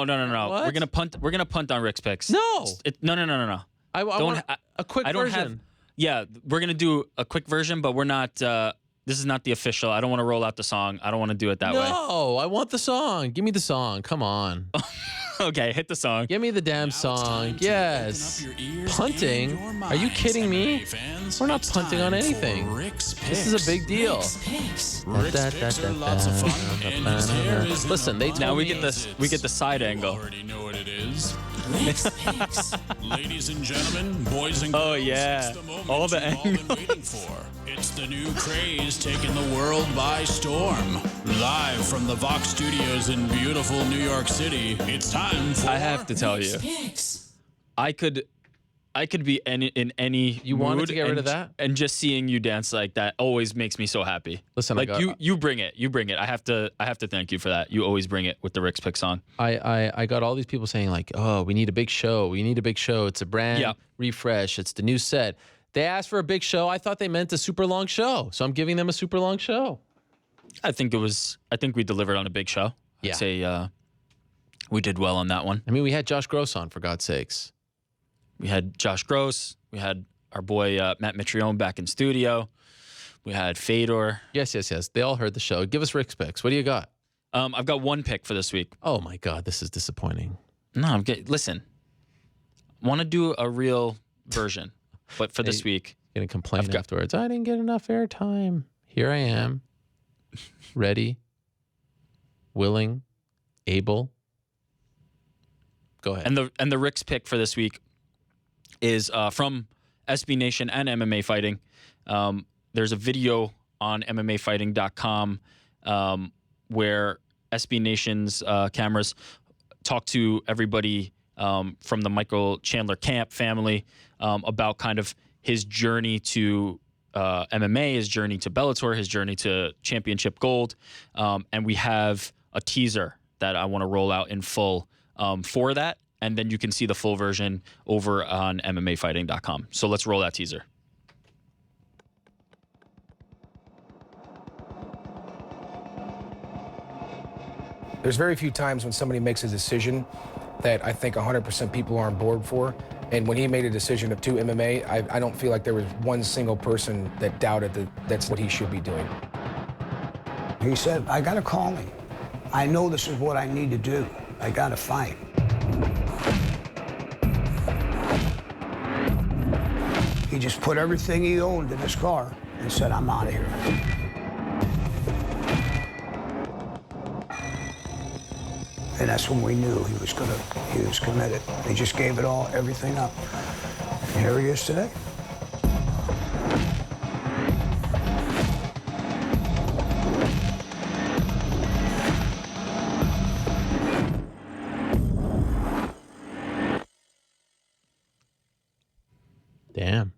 What? We're gonna punt on Rick's picks. No. No. I want a quick version. We're gonna do a quick version, but we're not. This is not the official. I don't want to roll out the song. I don't want to do it that way. No, I want the song. Give me the song. Come on. Okay, hit the song. Give me the damn song. Yes. Punting? Are you kidding me? We're not punting on anything. This is a big deal. Listen, they told now we me get the side angle. Already know what it is. Rick's Picks. Ladies and gentlemen, boys and girls. Oh yeah. It's the moment All the you've all angles. been waiting for. It's the new craze taking the world by storm. Live from the Vox Studios in beautiful New York City, it's time for I have to tell you, I could be in any. You mood wanted to get rid of that? and just seeing you dance like that always makes me so happy. Listen, like you bring it. I have to thank you for that. You always bring it with the Rick's Pick song. I got all these people saying like, oh, we need a big show. We need a big show. It's a brand refresh. It's the new set. They asked for a big show. I thought they meant a super long show. So I'm giving them a super long show. I think we delivered on a big show. Yeah. I'd say we did well on that one. I mean, we had Josh Gross on, for God's sakes. We had Josh Gross. We had our boy Matt Mitrione back in studio. We had Fedor. Yes. They all heard the show. Give us Rick's picks. What do you got? I've got one pick for this week. Oh my God, this is disappointing. No, listen. Want to do a real version, but for this week, gonna complain afterwards. I didn't get enough airtime. Here I am, ready, willing, able. Go ahead. And the Rick's pick for this week is from SB Nation and MMA Fighting. There's a video on MMAfighting.com where SB Nation's cameras talk to everybody from the Michael Chandler Camp family about kind of his journey to MMA, his journey to Bellator, his journey to championship gold. And we have a teaser that I want to roll out in full for that. And then you can see the full version over on MMAfighting.com. So let's roll that teaser. There's very few times when somebody makes a decision that I think 100% people are on board for. And when he made a decision to MMA, I don't feel like there was one single person that doubted that that's what he should be doing. He said, I got to call me. I know this is what I need to do. I got to fight. He just put everything he owned in his car and said, I'm out of here. And that's when we knew he was committed. He just gave it all, everything up. And here he is today. Damn.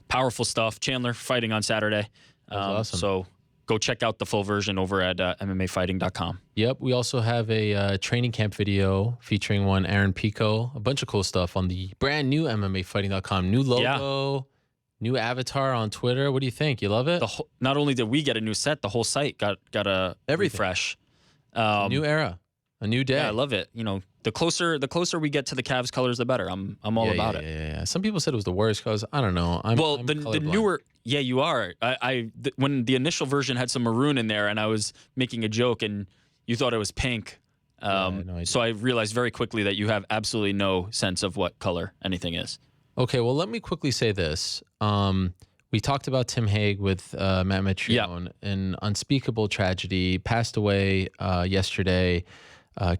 Powerful stuff. Chandler fighting on Saturday. Awesome. So go check out the full version over at MMAfighting.com. Yep. We also have a training camp video featuring one Aaron Pico. A bunch of cool stuff on the brand new MMAfighting.com. New logo, new avatar on Twitter. What do you think? You love it? Not only did we get a new set, the whole site got a refresh. A new era, a new day. Yeah, I love it. You know, the closer we get to the Cavs colors, the better. I'm all about it. Yeah. Some people said it was the worst because I don't know. I'm the colorblind. newer. Yeah, you are. When the initial version had some maroon in there, and I was making a joke, and you thought it was pink. So I realized very quickly that you have absolutely no sense of what color anything is. Okay, well, let me quickly say this. We talked about Tim Hague with Matt Mitrione, an unspeakable tragedy, passed away yesterday.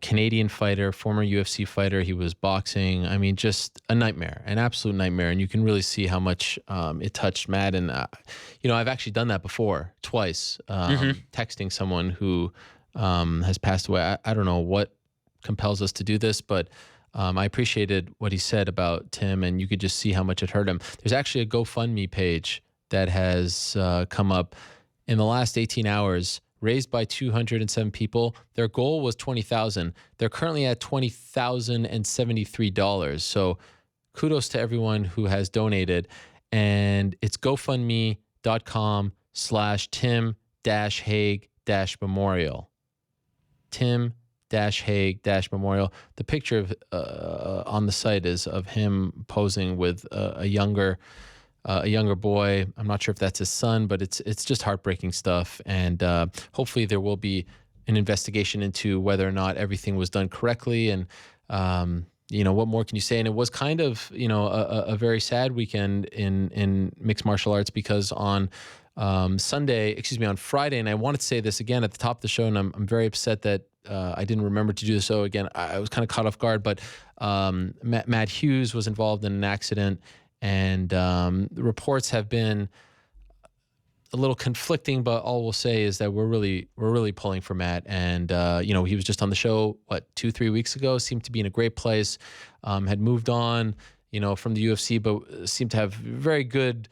Canadian fighter, former UFC fighter. He was boxing. I mean, just a nightmare, an absolute nightmare. And you can really see how much it touched Matt. And, I've actually done that before, twice, texting someone who has passed away. I don't know what compels us to do this, but I appreciated what he said about Tim, and you could just see how much it hurt him. There's actually a GoFundMe page that has come up in the last 18 hours, raised by 207 people. Their goal was $20,000. They're currently at $20,073. So kudos to everyone who has donated. And it's GoFundMe.com/Tim-Hague-Memorial. Tim-Hague-Memorial. The picture of on the site is of him posing with a younger boy. I'm not sure if that's his son, but it's just heartbreaking stuff. And hopefully there will be an investigation into whether or not everything was done correctly. And what more can you say? And it was kind of a very sad weekend in mixed martial arts, because on Friday, and I wanted to say this again at the top of the show, and I'm very upset that I didn't remember to do this. So again, I was kind of caught off guard, but Matt Hughes was involved in an accident. And the reports have been a little conflicting, but all we'll say is that we're really pulling for Matt. And he was just on the show 2-3 weeks ago. Seemed to be in a great place. Had moved on, from the UFC, but seemed to have very good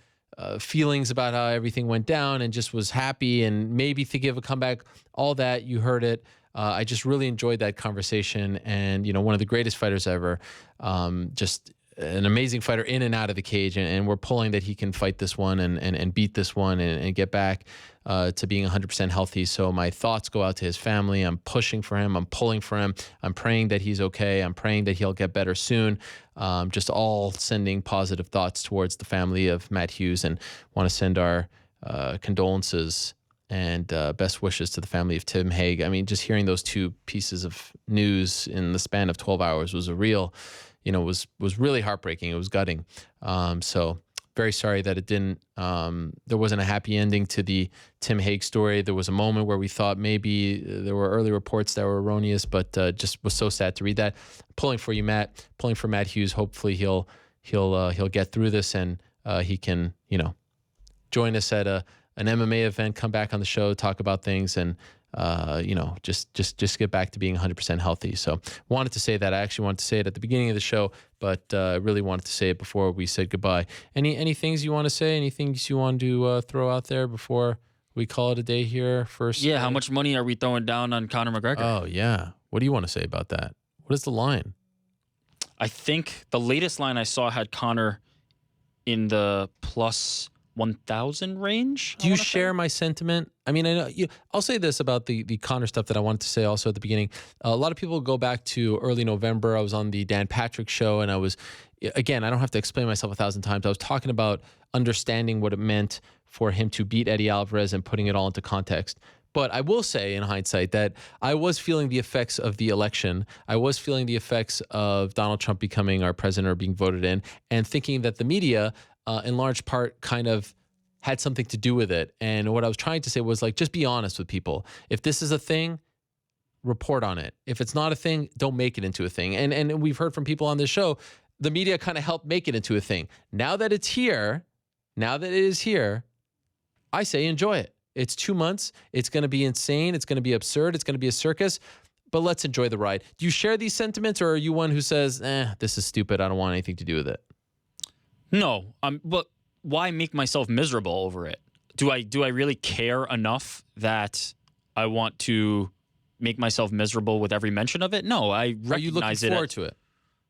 feelings about how everything went down, and just was happy and maybe thinking of a comeback. All that, you heard it. I just really enjoyed that conversation, and one of the greatest fighters ever. Just an amazing fighter in and out of the cage, and we're pulling that he can fight this one and beat this one and get back to being 100% healthy. So my thoughts go out to his family. I'm pushing for him. I'm pulling for him. I'm praying that he's okay. I'm praying that he'll get better soon. Just all sending positive thoughts towards the family of Matt Hughes, and want to send our condolences and best wishes to the family of Tim Hague. I mean, just hearing those two pieces of news in the span of 12 hours was a real... was really heartbreaking. It was gutting. So very sorry that it didn't, there wasn't a happy ending to the Tim Hague story. There was a moment where we thought maybe there were early reports that were erroneous, but just was so sad to read that. Pulling for you, Matt, pulling for Matt Hughes. Hopefully he'll get through this, and he can, join us at an MMA event, come back on the show, talk about things, and just get back to being 100% healthy. So wanted to say that. I actually wanted to say it at the beginning of the show, but I really wanted to say it before we said goodbye. Any things you want to say? Any things you want to throw out there before we call it a day here first? Yeah, how much money are we throwing down on Conor McGregor? Oh, yeah. What do you want to say about that? What is the line? I think the latest line I saw had Conor in the plus 1,000 range. Do you share my sentiment? I mean, I know I'll say this about the Conor stuff that I wanted to say also at the beginning. A lot of people go back to early November. I was on the Dan Patrick show, and I was, again, I don't have to explain myself 1,000 times. I was talking about understanding what it meant for him to beat Eddie Alvarez and putting it all into context. But I will say in hindsight that I was feeling the effects of the election. I was feeling the effects of Donald Trump becoming our president or being voted in, and thinking that the media, in large part, kind of had something to do with it. And what I was trying to say was, just be honest with people. If this is a thing, report on it. If it's not a thing, don't make it into a thing. And we've heard from people on this show, the media kind of helped make it into a thing. Now that it is here, I say enjoy it. It's 2 months. It's going to be insane. It's going to be absurd. It's going to be a circus. But let's enjoy the ride. Do you share these sentiments, or are you one who says, this is stupid, I don't want anything to do with it? No, but why make myself miserable over it? Do I really care enough that I want to make myself miserable with every mention of it? No, I recognize it. Are you looking forward to it?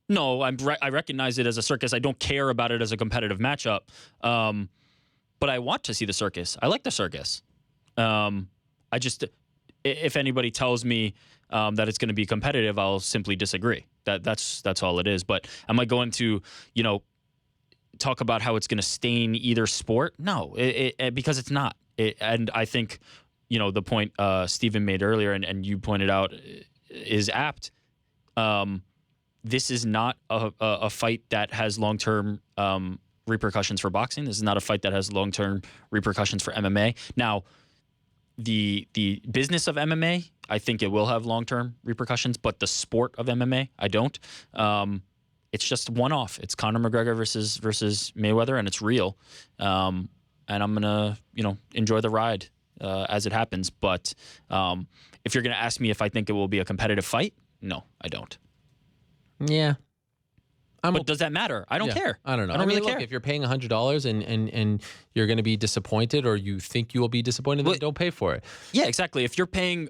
No, I recognize it as a circus. I don't care about it as a competitive matchup. But I want to see the circus. I like the circus. I just, if anybody tells me that it's going to be competitive, I'll simply disagree. That's all it is. But am I going to, talk about how it's going to stain either sport? No, because it's not. And I think, the point Stephen made earlier and you pointed out is apt. This is not a fight that has long-term repercussions for boxing. This is not a fight that has long-term repercussions for MMA. Now, the business of MMA, I think it will have long-term repercussions, but the sport of MMA, I don't. It's just one-off. It's Conor McGregor versus Mayweather, and it's real. And I'm gonna, enjoy the ride as it happens. But if you're gonna ask me if I think it will be a competitive fight, no, I don't. Yeah. But does that matter? I don't care. I don't know. I don't really care. Look, if you're paying $100 and you're going to be disappointed, or you think you will be disappointed, then don't pay for it. Yeah, exactly. If you're paying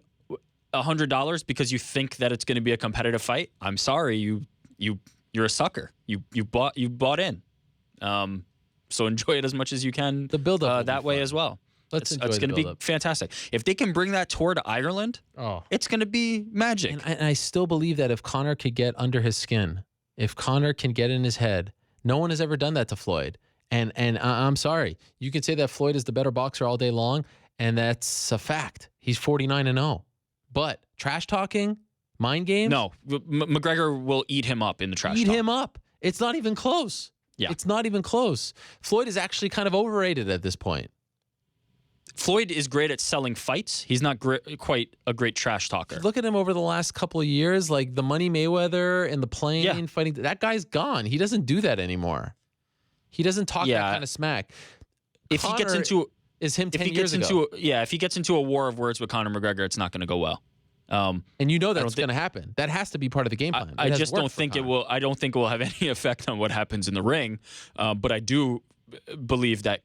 $100 because you think that it's going to be a competitive fight, I'm sorry, you're a sucker. You bought in. So enjoy it as much as you can. The build-up that way as well. Let's enjoy it's the going to be build-up. fantastic. If they can bring that tour to Ireland, it's going to be magic. And I still believe that if Conor could get under his skin, if Conor can get in his head, no one has ever done that to Floyd. And I'm sorry, you can say that Floyd is the better boxer all day long, and that's a fact. He's 49-0. But trash talking, mind games? No, McGregor will eat him up in the trash talk. Eat him up. It's not even close. Yeah. It's not even close. Floyd is actually kind of overrated at this point. Floyd is great at selling fights. He's not quite a great trash talker. Look at him over the last couple of years, like the Money Mayweather and the plane fighting. That guy's gone. He doesn't do that anymore. He doesn't talk that kind of smack. If Conor he gets into is him 10 if he years gets ago. if he gets into a war of words with Conor McGregor, it's not going to go well. And you know that's going to happen. That has to be part of the game plan. I just don't think it will. I don't think it will have any effect on what happens in the ring. But I do believe that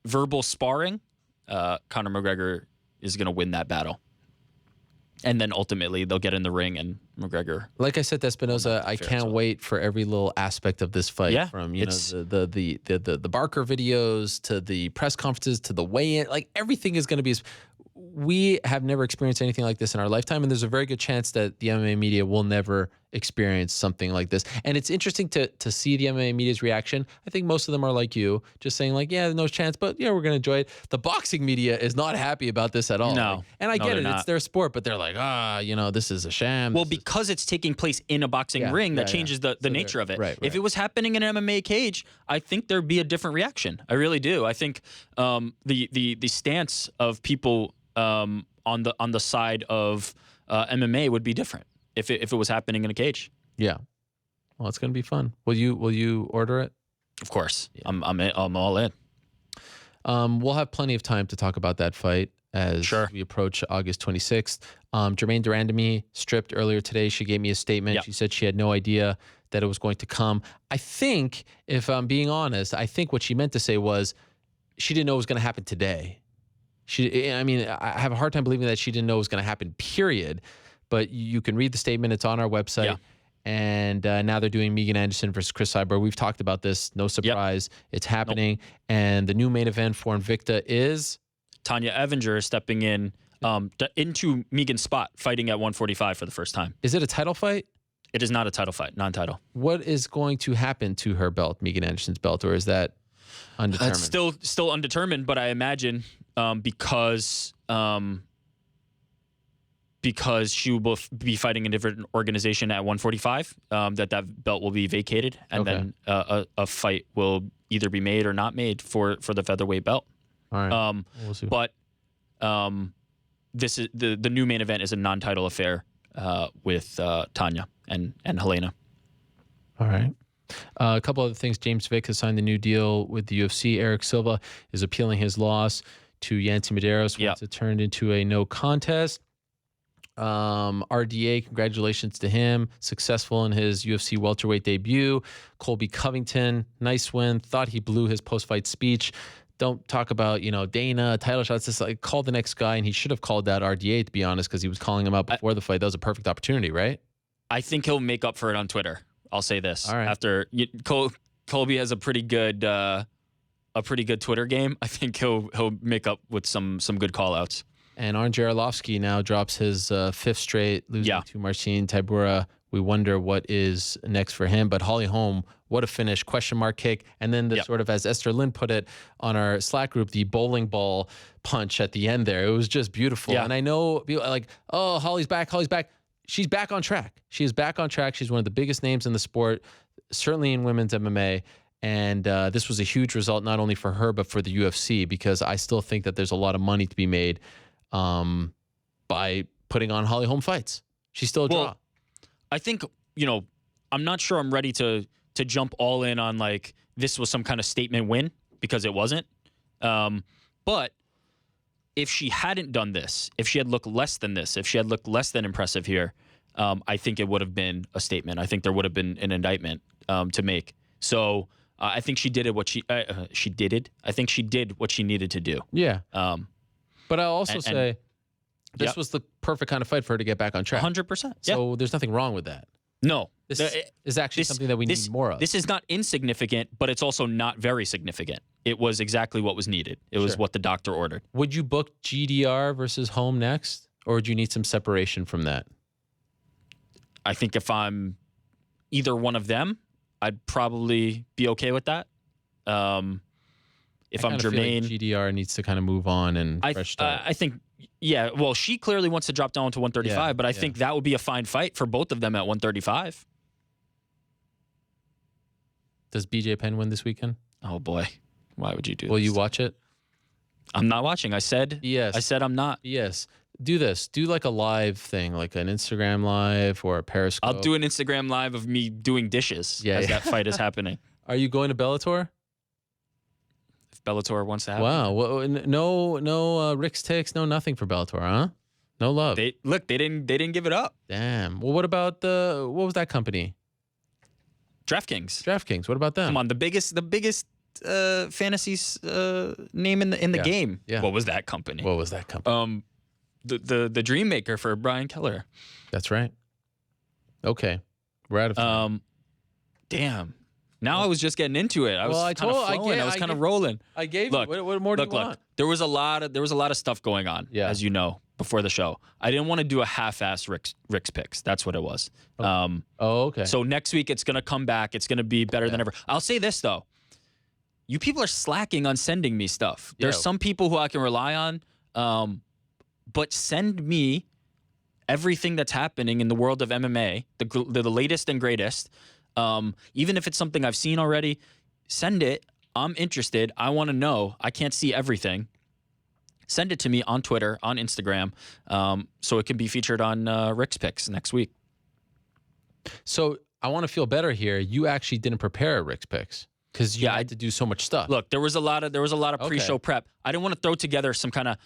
verbal sparring, Conor McGregor is going to win that battle. And then ultimately they'll get in the ring and McGregor. Like I said to Espinoza, I can't wait for every little aspect of this fight. Yeah, from the Barker videos to the press conferences to the weigh-in. Like everything is going to be. We have never experienced anything like this in our lifetime, and there's a very good chance that the MMA media will never experience something like this. And it's interesting to see the MMA media's reaction. I think most of them are like you, just saying like, yeah, no chance, but yeah, we're going to enjoy it. The boxing media is not happy about this at all. No. And I get it. It's their sport, but they're like, this is a sham. Well, because it's taking place in a boxing ring, that changes the nature of it. Right. If it was happening in an MMA cage, I think there'd be a different reaction. I really do. I think the stance of people on the side of MMA would be different if it was happening in a cage. Yeah. Well, it's going to be fun. Will you order it? Of course. Yeah. I'm all in. We'll have plenty of time to talk about that fight as we approach August 26th. Jermaine Durandamy stripped earlier today. She gave me a statement. Yeah. She said she had no idea that it was going to come. I think, if I'm being honest, I think what she meant to say was she didn't know it was going to happen today. I have a hard time believing that she didn't know it was going to happen, period. But you can read the statement. It's on our website. Yeah. And now they're doing Megan Anderson versus Chris Cyborg. We've talked about this. No surprise. Yep. It's happening. Nope. And the new main event for Invicta is? Tanya Evinger stepping in into Megan's spot, fighting at 145 for the first time. Is it a title fight? It is not a title fight, non-title. What is going to happen to her belt, Megan Anderson's belt, or is that undetermined? It's still undetermined, but I imagine because she will be fighting a different organization at 145, that belt will be vacated, and then a fight will either be made or not made for the featherweight belt. All right. We'll see. But this is the new main event is a non-title affair with Tanya and Helena. All right. A couple other things. James Vick has signed the new deal with the UFC. Eric Silva is appealing his loss to Yancy Medeiros once it turned into a no contest. RDA, congratulations to him. Successful in his UFC welterweight debut. Colby Covington, nice win. Thought he blew his post-fight speech. Don't talk about, Dana, title shots. Just like call the next guy, and he should have called that RDA, to be honest, because he was calling him out before the fight. That was a perfect opportunity, right? I think he'll make up for it on Twitter. I'll say this. All right. After Colby has a pretty good Twitter game, I think he'll make up with some good call-outs. And Andrzej Arlovski now drops his fifth straight, losing to Marcin Tybura. We wonder what is next for him. But Holly Holm, what a finish, question mark kick. And then the sort of, as Esther Lynn put it on our Slack group, the bowling ball punch at the end there. It was just beautiful. Yeah. And I know people are like, oh, Holly's back. She's back on track. She is back on track. She's one of the biggest names in the sport, certainly in women's MMA. And this was a huge result, not only for her, but for the UFC, because I still think that there's a lot of money to be made by putting on Holly Holm fights. She's still a draw. I think, I'm not sure I'm ready to jump all in on like this was some kind of statement win, because it wasn't. But if she hadn't done this, if she had looked less than this, if she had looked less than impressive here, I think it would have been a statement. I think there would have been an indictment to make. So I think she did it. I think she did what she needed to do. Yeah. But I'll also say this was the perfect kind of fight for her to get back on track. 100%. So there's nothing wrong with that. No. This is actually something that we need more of. This is not insignificant, but it's also not very significant. It was exactly what was needed. It was what the doctor ordered. Would you book GDR versus Holm next, or would you need some separation from that? I think if I'm either one of them, I'd probably be okay with that. If I'm Jermaine, like GDR needs to kind of move on and fresh start. I think, well, she clearly wants to drop down to 135, but I think that would be a fine fight for both of them at 135. Does BJ Penn win this weekend? Oh boy, why would you do this? Will you watch it? I'm not watching. I said yes. I said I'm not. Yes. Do this. Do like a live thing, like an Instagram live or a Periscope. I'll do an Instagram live of me doing dishes as that fight is happening. Are you going to Bellator? If Bellator wants to have Wow. Well, no Rick's takes, no nothing for Bellator, huh? No love. They didn't give it up. Damn. Well, what about what was that company? DraftKings. What about them? Come on, the biggest fantasy name in the game. Yeah. What was that company? The Dream Maker for Brian Keller. That's right. Okay. We're out of time. Damn. Now I was just getting into it. I was kind of flowing. I was kind of rolling. I gave you. What more do you want? There was a lot of stuff going on, as you know, before the show. I didn't want to do a half-ass Rick's picks. That's what it was. Okay. So next week it's going to come back. It's going to be better than ever. I'll say this, though. You people are slacking on sending me stuff. There's some people who I can rely on, but send me everything that's happening in the world of MMA, the latest and greatest. Even if it's something I've seen already, send it. I'm interested. I want to know. I can't see everything. Send it to me on Twitter, on Instagram, so it can be featured on Rick's Picks next week. So I want to feel better here. You actually didn't prepare Rick's Picks because you had to do so much stuff. Look, there was a lot of pre-show prep. I didn't want to throw together some kind of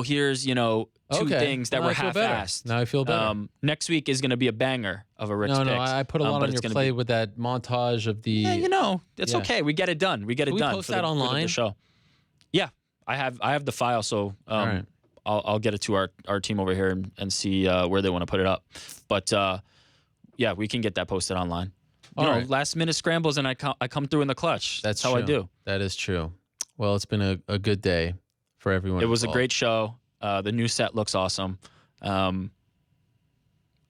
here's two things that were half-assed. Now I feel better. Next week is going to be a banger of a Rick's Picks. No, I put a lot on your plate with that montage of the. Yeah, it's okay. We get it done. We get it done. Post that online? For the show. Yeah, I have the file, so I'll get it to our team over here and see where they want to put it up. But yeah, we can get that posted online. Last minute scrambles, and I come through in the clutch. That's how I do. That is true. Well, it's been a good day for everyone. It was a great show. The new set looks awesome. Now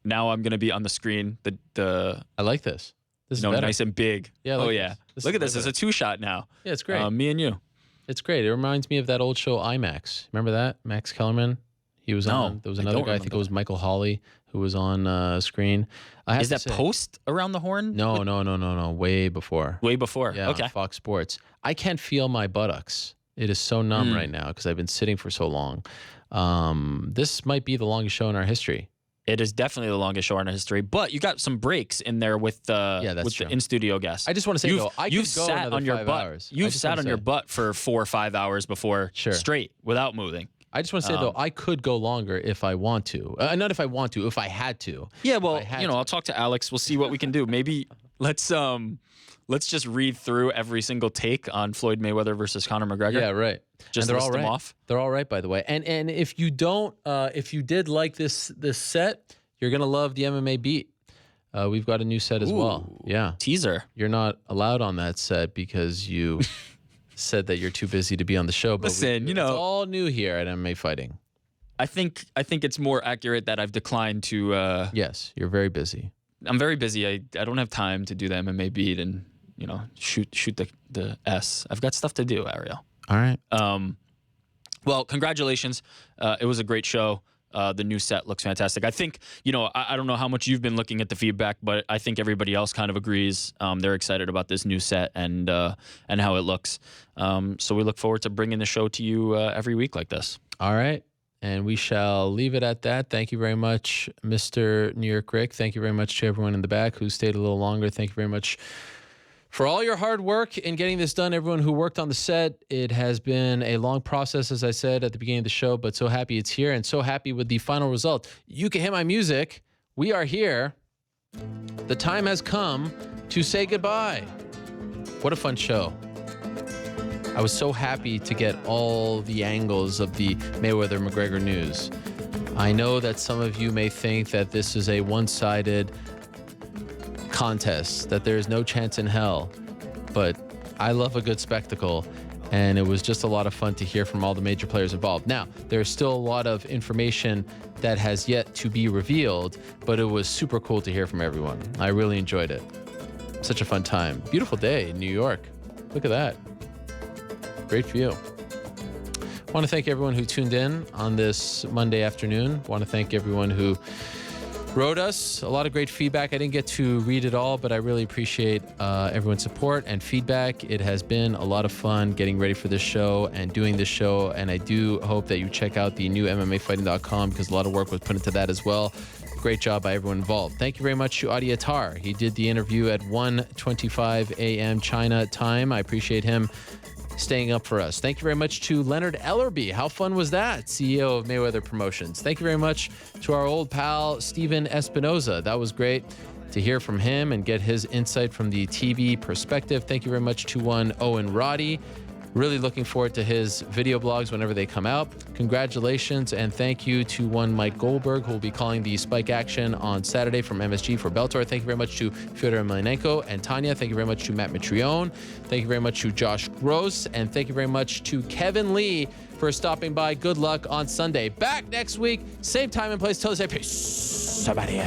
I'm going to be on the screen. I like this. This is better. Nice and big. Yeah. Look at this. It's a 2-shot now. Yeah, it's great. Me and you. It's great. It reminds me of that old show IMAX. Remember that? Max Kellerman? He was on. There was another guy. I think it was Michael Hawley who was on screen. Is that post Around the Horn? No. Way before. Way before. Yeah. Okay. On Fox Sports. I can't feel my buttocks. It is so numb right now because I've been sitting for so long. This might be the longest show in our history. It is definitely the longest show in our history, but you got some breaks in there with the in-studio guests. I just want to say you've, though, you've sat on your butt. Hours. You've sat on your butt for 4 or 5 hours before straight without moving. I just want to say though, I could go longer if I want to. Not if I want to, if I had to. Yeah, well, I'll talk to Alex. We'll see what we can do. Maybe let's just read through every single take on Floyd Mayweather versus Conor McGregor. Yeah, right. Just they're list all right. them off. They're all right, by the way. And if you don't, if you did like this set, you're gonna love the MMA beat. We've got a new set as well. Yeah, teaser. You're not allowed on that set because you said that you're too busy to be on the show. But listen, it's all new here at MMA Fighting. I think it's more accurate that I've declined to. Yes, you're very busy. I'm very busy. I don't have time to do the MMA beat and shoot the S. I've got stuff to do, Ariel. All right. Well, congratulations. It was a great show. The new set looks fantastic. I think, I don't know how much you've been looking at the feedback, but I think everybody else kind of agrees. They're excited about this new set and how it looks. So we look forward to bringing the show to you every week like this. All right. And we shall leave it at that. Thank you very much, Mr. New York Rick. Thank you very much to everyone in the back who stayed a little longer. Thank you very much for all your hard work in getting this done. Everyone who worked on the set. It has been a long process, as I said at the beginning of the show, but so happy it's here and so happy with the final result. You can hit my music. We are here. The time has come to say goodbye. What a fun show. I was so happy to get all the angles of the Mayweather-McGregor news. I know that some of you may think that this is a one-sided contest, that there is no chance in hell, but I love a good spectacle, and it was just a lot of fun to hear from all the major players involved. Now, there's still a lot of information that has yet to be revealed, but it was super cool to hear from everyone. I really enjoyed it. Such a fun time. Beautiful day in New York. Look at that. Great view. I want to thank everyone who tuned in on this Monday afternoon. I want to thank everyone who wrote us. A lot of great feedback. I didn't get to read it all, but I really appreciate everyone's support and feedback. It has been a lot of fun getting ready for this show and doing this show, and I do hope that you check out the new MMAfighting.com because a lot of work was put into that as well. Great job by everyone involved. Thank you very much to Audie Attar. He did the interview at 1:25 a.m. China time. I appreciate him staying up for us. Thank you very much to Leonard Ellerbe. How fun was that? CEO of Mayweather Promotions. Thank you very much to our old pal, Steven Espinoza. That was great to hear from him and get his insight from the TV perspective. Thank you very much to one Owen Roddy. Really looking forward to his video blogs whenever they come out. Congratulations and thank you to one Mike Goldberg, who will be calling the Spike action on Saturday from MSG for Bellator. Thank you very much to Fedor Emelianenko and Tanya. Thank you very much to Matt Mitrione. Thank you very much to Josh Gross. And thank you very much to Kevin Lee for stopping by. Good luck on Sunday. Back next week, same time and place. Till Peace. Somebody.